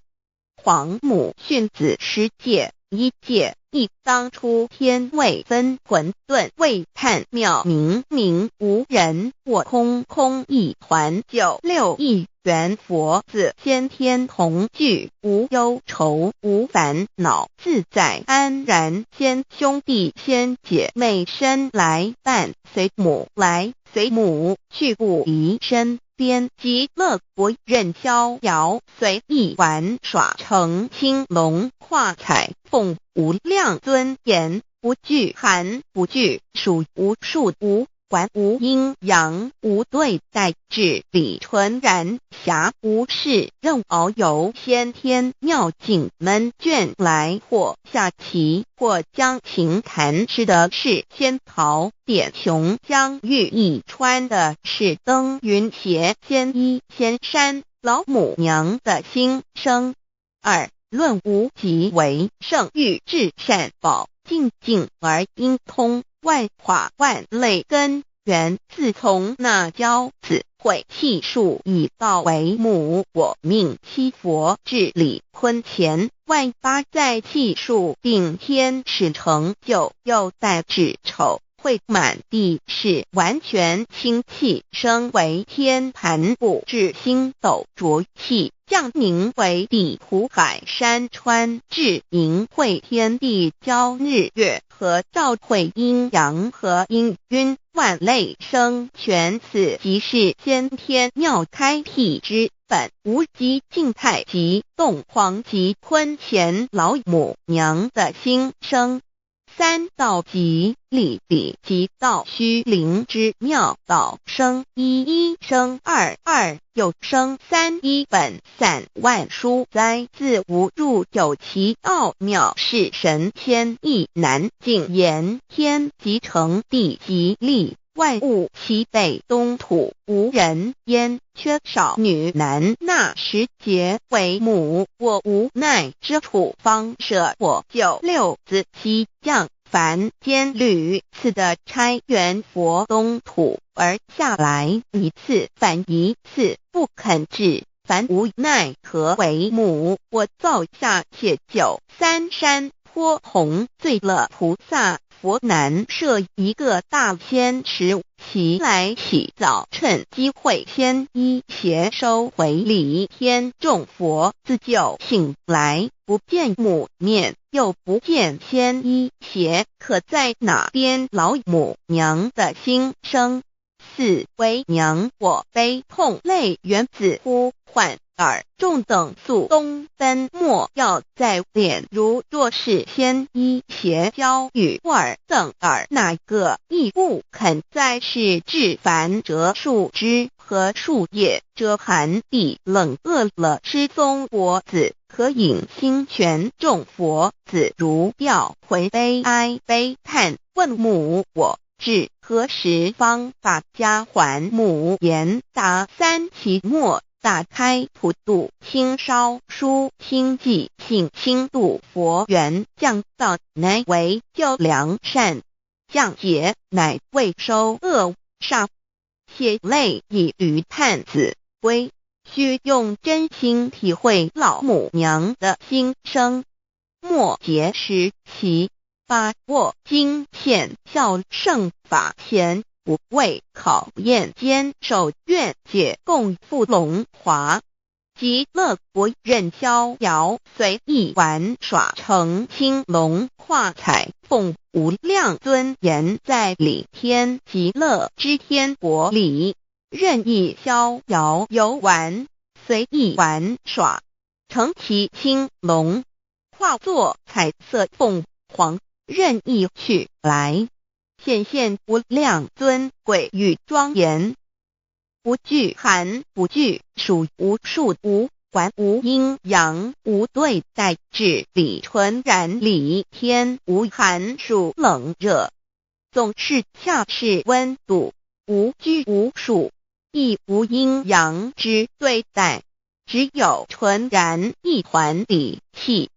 Speaker 1: 黄母训子十诫，一界，亦当初天未分，混沌未探，渺冥冥无人，我空空一团，96亿元佛子，先天同聚，无忧愁无烦恼，自在安然。先兄弟先姐妹生来伴，随母来随母去，不离身边。极乐国任逍遥，随意玩耍，成青龙化彩凤，无量尊严，不惧寒不惧暑，无数无管无阴阳，无对待，至理纯然，暇无事任遨游。先天妙境门卷来，或下棋，或将琴弹，吃的是仙桃，点琼浆玉一穿的是登云鞋，仙衣仙山，老母娘的心声。二论无极为圣域至善宝，静静而应通，万法万类根源。自从那教子会气数以道为母，我命七佛治理坤乾，万八在气数定天使成就，又待至丑会满地是完全清气，升为天盘部，至星斗浊气，降凝为地湖海山川，至明会天地交日月和照会阴阳和阴晕，万类生全。此即是先天妙开辟之本，无极静态及动黄及坤乾老母娘的心声。三道即理理即道虚灵之妙道，生一一生二二又生三，一本散万殊哉，自无入有其奥妙，是神天意难尽言。天即成地即立，万物其北东土，无人焉，缺少女男，那时节为母，我无奈之处，方舍我96子西降凡间屡次的差援佛东土，而下来一次反一次，不肯治，凡无奈何为母，我造下且93山颇弘，罪了菩萨佛难设一个大仙池，其来起早，趁机会先一邪收回礼天众佛，自就醒来，不见母面，又不见先一邪，可在哪边老母娘的心声？四为娘我悲痛泪源自呼唤耳众等速东奔，莫要再敛。如若是先一邪教与尔等耳，哪个亦不肯再是至凡折树枝和树叶，遮寒地冷，饿了吃松果子，可引心泉众佛子如调回悲哀悲叹，问母我至何时方把家还母？言答三期末，打开普度清烧书清寂性清度佛缘，降道乃为救良善，降劫乃为收恶煞，血泪以于叹子归。须用真心体会老母娘的心声，末节时期，把握经现效圣法前，不畏考验，坚守愿解共赴龙华。极乐国任逍遥，随意玩耍，成青龙化彩凤，无量尊严，在理天极乐之天国里，任意逍遥游玩，随意玩耍，成其青龙，化作彩色凤凰，任意去来，显现无量尊贵与庄严，不惧寒不惧暑，无数无管无阴阳，无对待，至理纯然，理天无寒暑冷热，总是恰是温度，无拘无束，亦无阴阳之对待，只有纯然一团理气。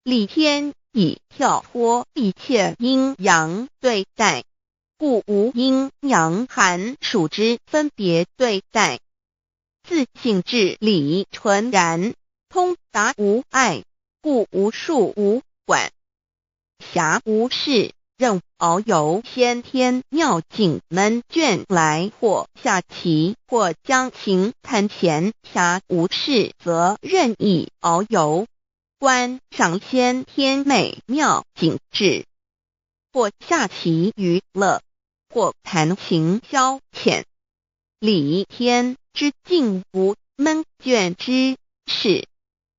Speaker 1: 理天以跳脱一切阴阳对待，故无阴阳寒暑之分别对待，自性至理纯然，通达无碍，故无束无管，暇无事，任遨游先天妙境门卷来，或下棋，或将琴弹弦，暇无事则任意遨游，观赏先天美妙景致，或下棋娱乐，或弹琴消遣，理天之境无闷倦之事，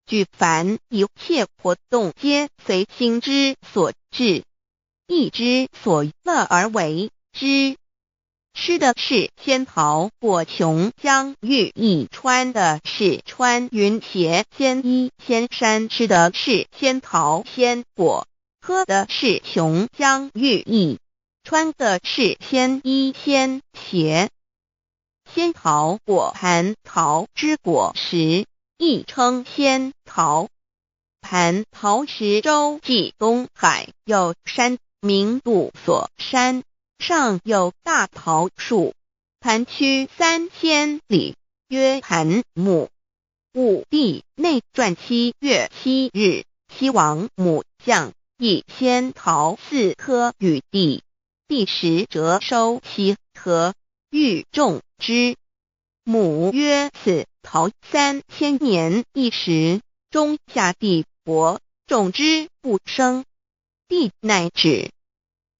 Speaker 1: 举凡一切活动皆随心之所至，意之所乐而为之。吃的是仙桃果琼浆玉液，穿的是穿云鞋仙衣仙衫，吃的是仙桃仙果，喝的是琼浆玉液，穿的是仙衣仙鞋。仙桃果蟠桃之果实，亦称仙桃。蟠桃实洲际东海有山名杜所山，上有大桃树，盘曲3000里，曰盘木。武帝内传7月7日，西王母将以仙桃4颗与帝，帝时折收其核，欲种之。母曰：此桃3000年一时，中下地薄，种之不生。帝乃止。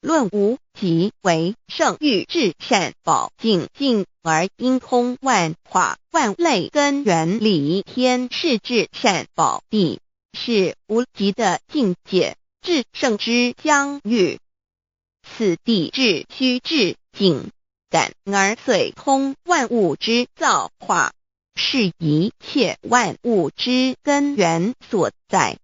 Speaker 1: 论无极为圣欲至善宝净尽而应通万化万类根源理天是至善宝地，是无极的境界，至圣之疆域。此地至虚至静感而遂通万物之造化，是一切万物之根源所在。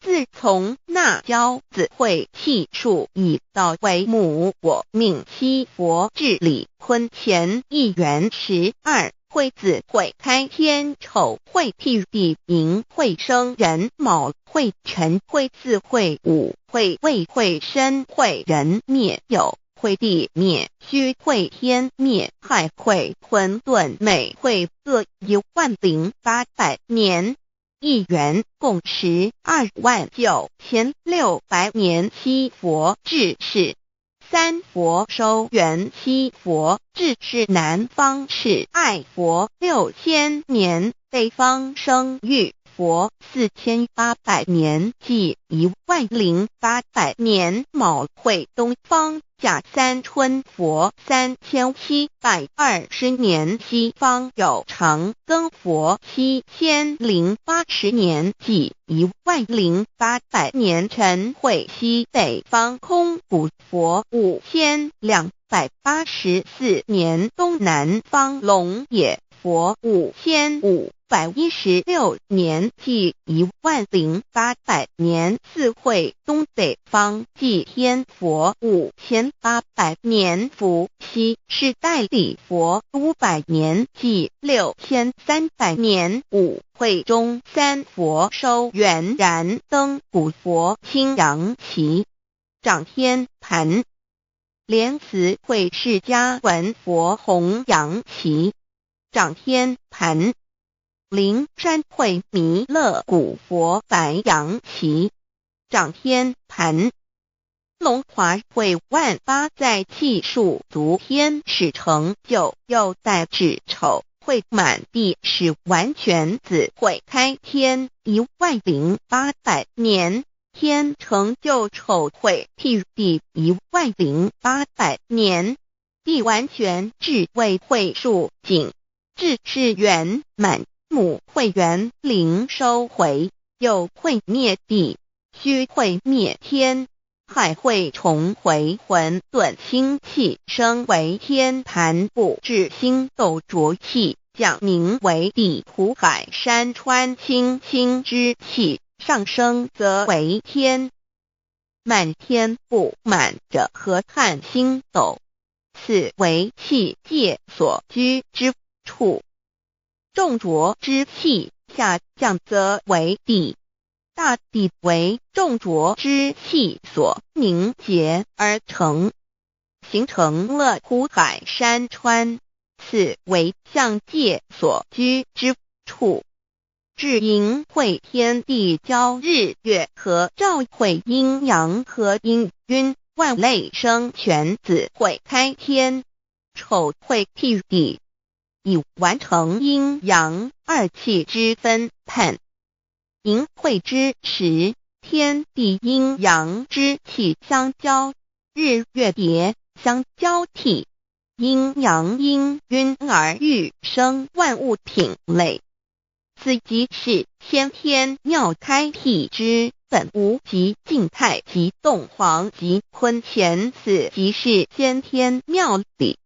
Speaker 1: 自从那骄子会气数以道为母，我命七佛治理坤乾一元12，会子会开天丑，会譬地寅，会生人卯，会辰会巳，会午，会未，会申，会人灭酉，会地灭戌，会天灭亥，会混沌昧，会各10800年。一元共129600年。七佛治世，三佛收元，七佛治世南方是爱佛6000年，北方生玉佛4800年，即10800年。卯会东方甲三春佛3720年，西方有长庚佛7080年，即10800年。辰会西北方空谷佛5284年，东南方龙野佛5516年，即10800年。四会东北方祭天佛5800年，伏羲是代理佛500年，即6300年。五会中三佛收元燃灯古佛青阳旗，掌天盘。莲慈会释迦文佛红阳旗，掌天盘。灵山会弥勒古佛白阳旗，掌天盘。龙华会万八在气数足天使成就，又代指丑会满地是完全子会开天10800年，天成就丑会譬地10800年，地完全智慧会数景，智是圆满。母会元灵收回，又会灭地，戌会灭天，亥会重回混沌星气，生为天盘部至星斗浊气，降名为地土海山川清清之气，上升则为天。满天布满着河汉星斗，此为气界所居之处。重浊之气下降则为地，大地为重浊之气所凝结而成，形成了土海山川，此为象界所居之处。至阴会天地交日月和照会阴阳和阴晕，万类生全子会开天，丑会辟地，以完成阴阳二气之分判。寅会之时，天地阴阳之气相交，日月叠相交替，阴阳阴晕而育生万物品类。此即是先天妙开辟之本无即静态即动黄即坤乾，此即是先天妙理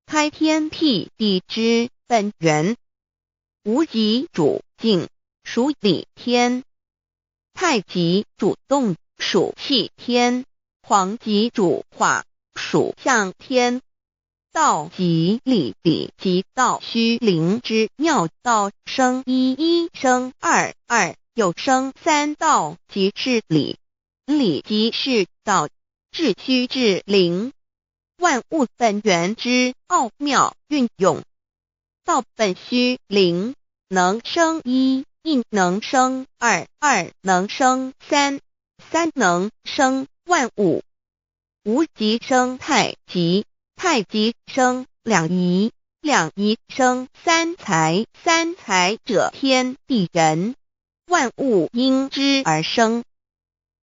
Speaker 1: 开天辟地之本源。无极主静，属理天；太极主动，属气天；黄极主化，属象天。道即理，理即道虚灵之妙道，生一，一生二，二又生三，道即是理，理即是道，至虚至灵，万物本源之奥妙运用。道本虚灵，能生一，一能生二，二能生三，三能生万物。无极生太极，太极生两仪，两仪生三才，三才者天地人，万物因之而生，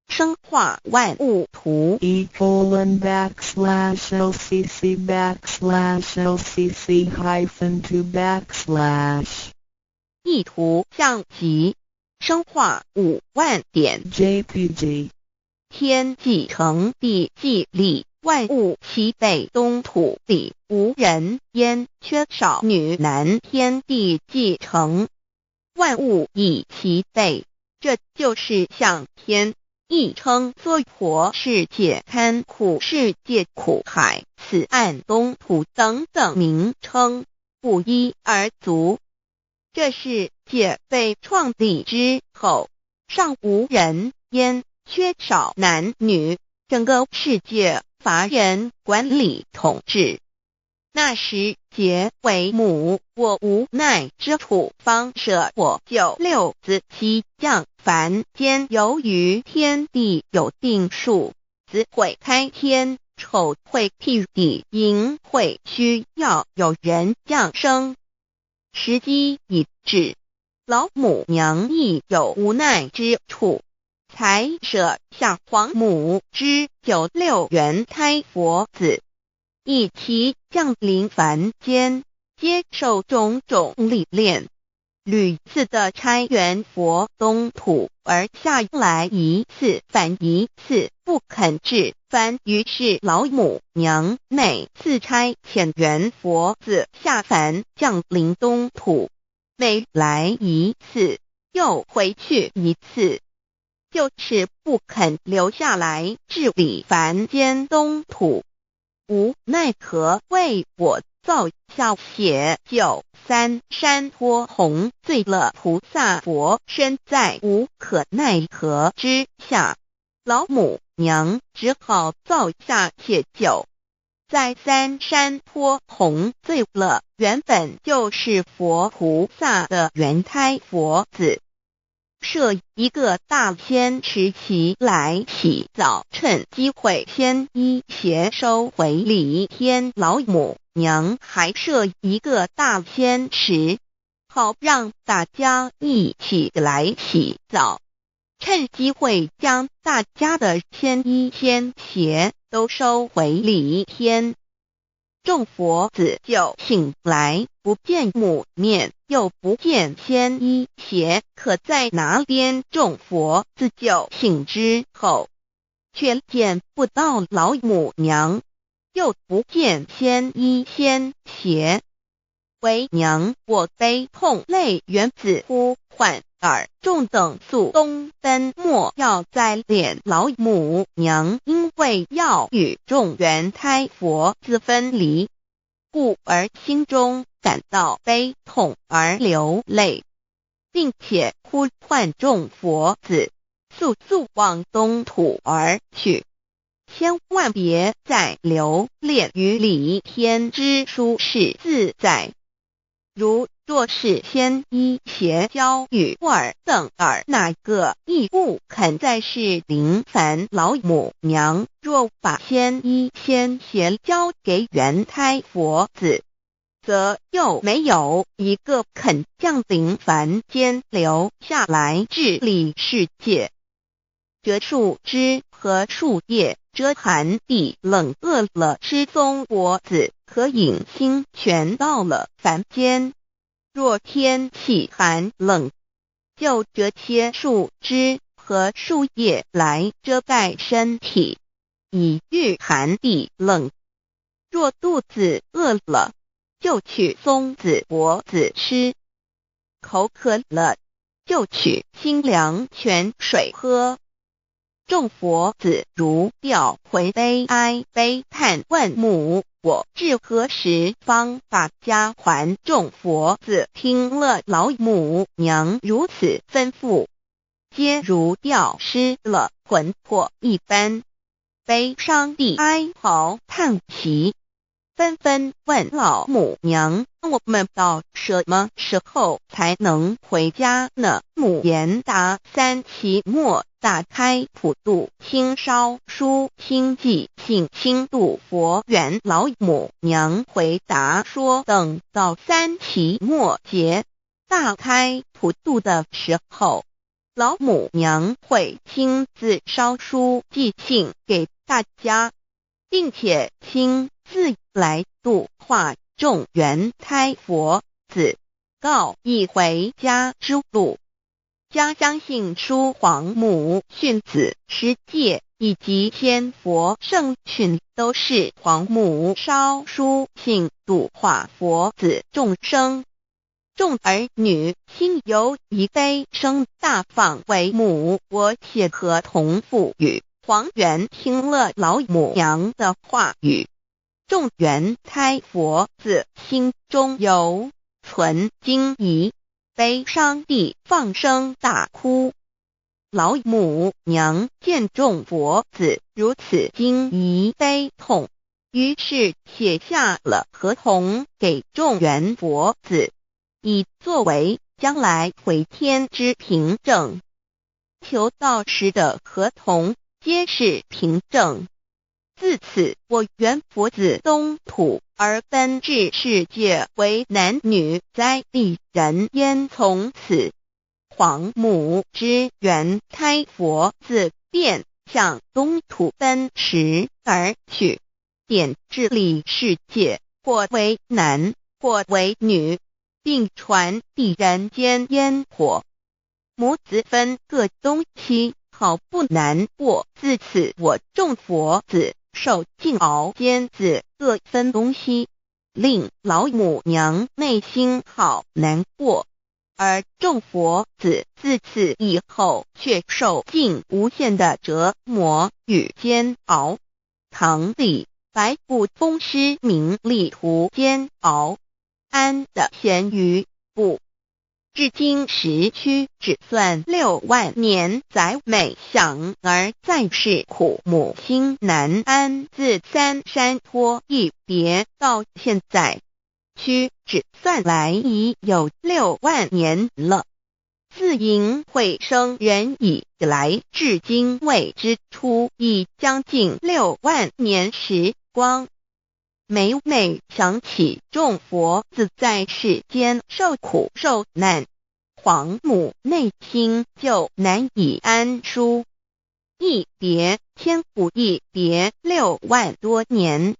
Speaker 1: 生化万物图。
Speaker 2: e://LCC_LCC_2/
Speaker 1: 意图象极，生化5万点
Speaker 2: JPG。
Speaker 1: 天既成地既立，万物其备，东土里无人焉，缺少女男，天地既成，万物以其备，这就是象天，亦称娑婆世界、堪苦世界、苦海、此岸、东土等等名称，不一而足。这世界被创立之后，尚无人焉，缺少男女，整个世界乏人管理统治。那时桀为母，我无奈之处，方舍我9六子七将，凡间由于天地有定数，子会开天，丑会辟地，寅会需要有人降生。时机已至，老母娘亦有无奈之处，才舍下皇母之9六元胎佛子，以其降临凡间，接受种种历练，屡次的差援佛东土，而下来一次反一次不肯治番，于是老母娘每次差遣援佛子下凡降临东土，每来一次又回去一次，就是不肯留下来治理凡间东土。无奈何为我造下血酒3山托红，醉了菩萨佛身在无可奈何之下，老母娘只好造下血酒，在3山托红醉了原本就是佛菩萨的原胎佛子，设一个大仙池其来洗澡，趁机会先一邪收回礼天。老母娘还设一个大仙池，好让大家一起来洗澡，趁机会将大家的仙衣仙鞋都收回礼天。众佛子就醒来，不见母面，又不见仙衣鞋可在哪边。众佛子就醒之后，却见不到老母娘，又不见仙衣仙鞋。为娘我悲痛泪源子呼唤尔众等速东奔，莫要再敛老母娘，因为要与众原胎佛子分离，故而心中感到悲痛而流泪，并且呼唤众佛子速速往东土而去，千万别再留恋于礼天之舒适自在。如若是先医邪教与尔等尔哪个亦不肯再是临凡老母娘，若把先医先邪交给元胎佛子，则又没有一个肯降临凡间留下来治理世界。这树枝和树叶遮寒地冷，饿了吃松果子，可隐心全到了凡间。若天气寒冷，就折些树枝和树叶来遮盖身体，以御寒地冷。若肚子饿了，就取松子果子吃；口渴了，就取清凉泉水喝。众佛子如吊回悲哀悲叹，问母：我至何时方把家还？众佛子听了老母娘如此吩咐，皆如吊失了魂魄一般，悲伤地哀嚎叹息，纷纷问老母娘：我们到什么时候才能回家呢？母言答：三期末打开普度清烧书清寂信清度佛缘。老母娘回答说，等到三期末节大开普度的时候，老母娘会亲自烧书寄信给大家，并且亲自来度化众元胎佛子，告一回家之路。家相信书皇母训子十戒以及天佛圣训，都是皇母烧书信度化佛子众生。众儿女心有一悲生大放为母，我且合同赋予。皇元听了老母娘的话语，众元胎佛子心中有存惊疑，悲伤地放声大哭。老母娘见众佛子如此惊疑悲痛，于是写下了合同给众元佛子，以作为将来回天之凭证。求道时的合同皆是凭证。自此，我元佛子东土而奔至世界为男女在地人焉。从此，皇母之元胎佛子便向东土奔驰而去，点治理世界，或为男，或为女，并传递人间烟火。母子分各东西，好不难过。自此，我众佛子受尽熬煎子各分东西，令老母娘内心好难过。而众佛子自此以后却受尽无限的折磨与煎熬。唐李白骨风师名利图煎熬，安得闲于不？至今时区只算6万年载每想而在世苦，母心难安。自三山托一别到现在，屈指算来已有6万年了。自寅会生人以来，至今未知出，已将近6万年时光。每每想起众佛子在世间受苦受难，皇母内心就难以安舒。一别千古，一别6万多年。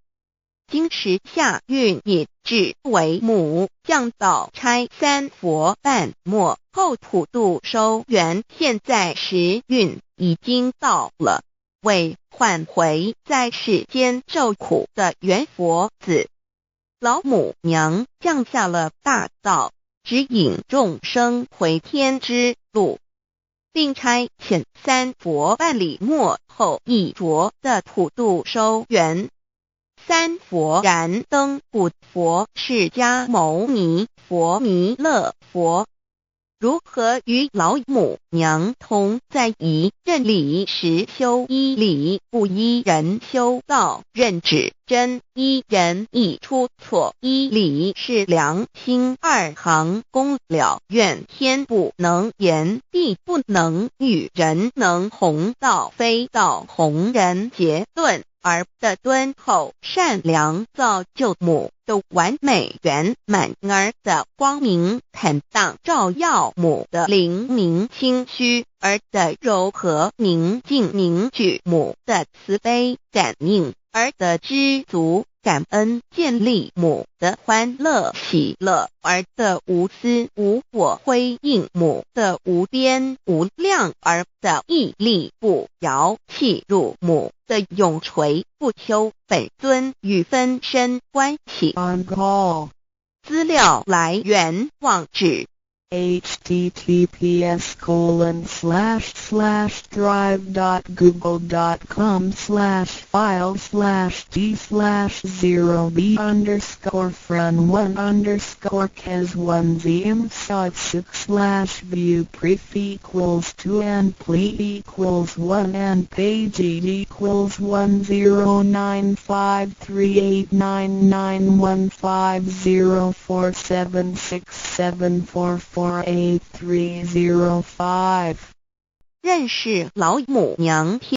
Speaker 1: 今时夏运已至，为母降道差三佛半末后普度收圆，现在时运已经到了，为唤回在世间受苦的元佛子，老母娘降下了大道，指引众生回天之路，并差遣三佛办理末后一着的普度收圆。三佛燃灯古佛释迦牟尼佛、弥勒佛。如何与老母娘同在一任理时修一理，不依人修道，任指真一人一出错，一理是良心，二行公了，愿天不能言，地不能语，人能弘道，非道弘人。结论儿的敦厚善良造就母的完美圆满，儿的光明坦荡照耀母的灵明清虚，儿的柔和宁静凝聚母的慈悲感应，儿的知足感恩建立母的欢乐喜乐，儿的无私无我辉映母的无边无量，儿的屹立不摇弃入母的永垂不朽。本尊与分身关系
Speaker 2: On call.
Speaker 1: 资料来源网址
Speaker 2: https://drive.google.com/file/d/0b_cas1zm/view pref equals 2 and ple equals 1 and page equals 1095389915047674483005。认
Speaker 1: 识老母娘天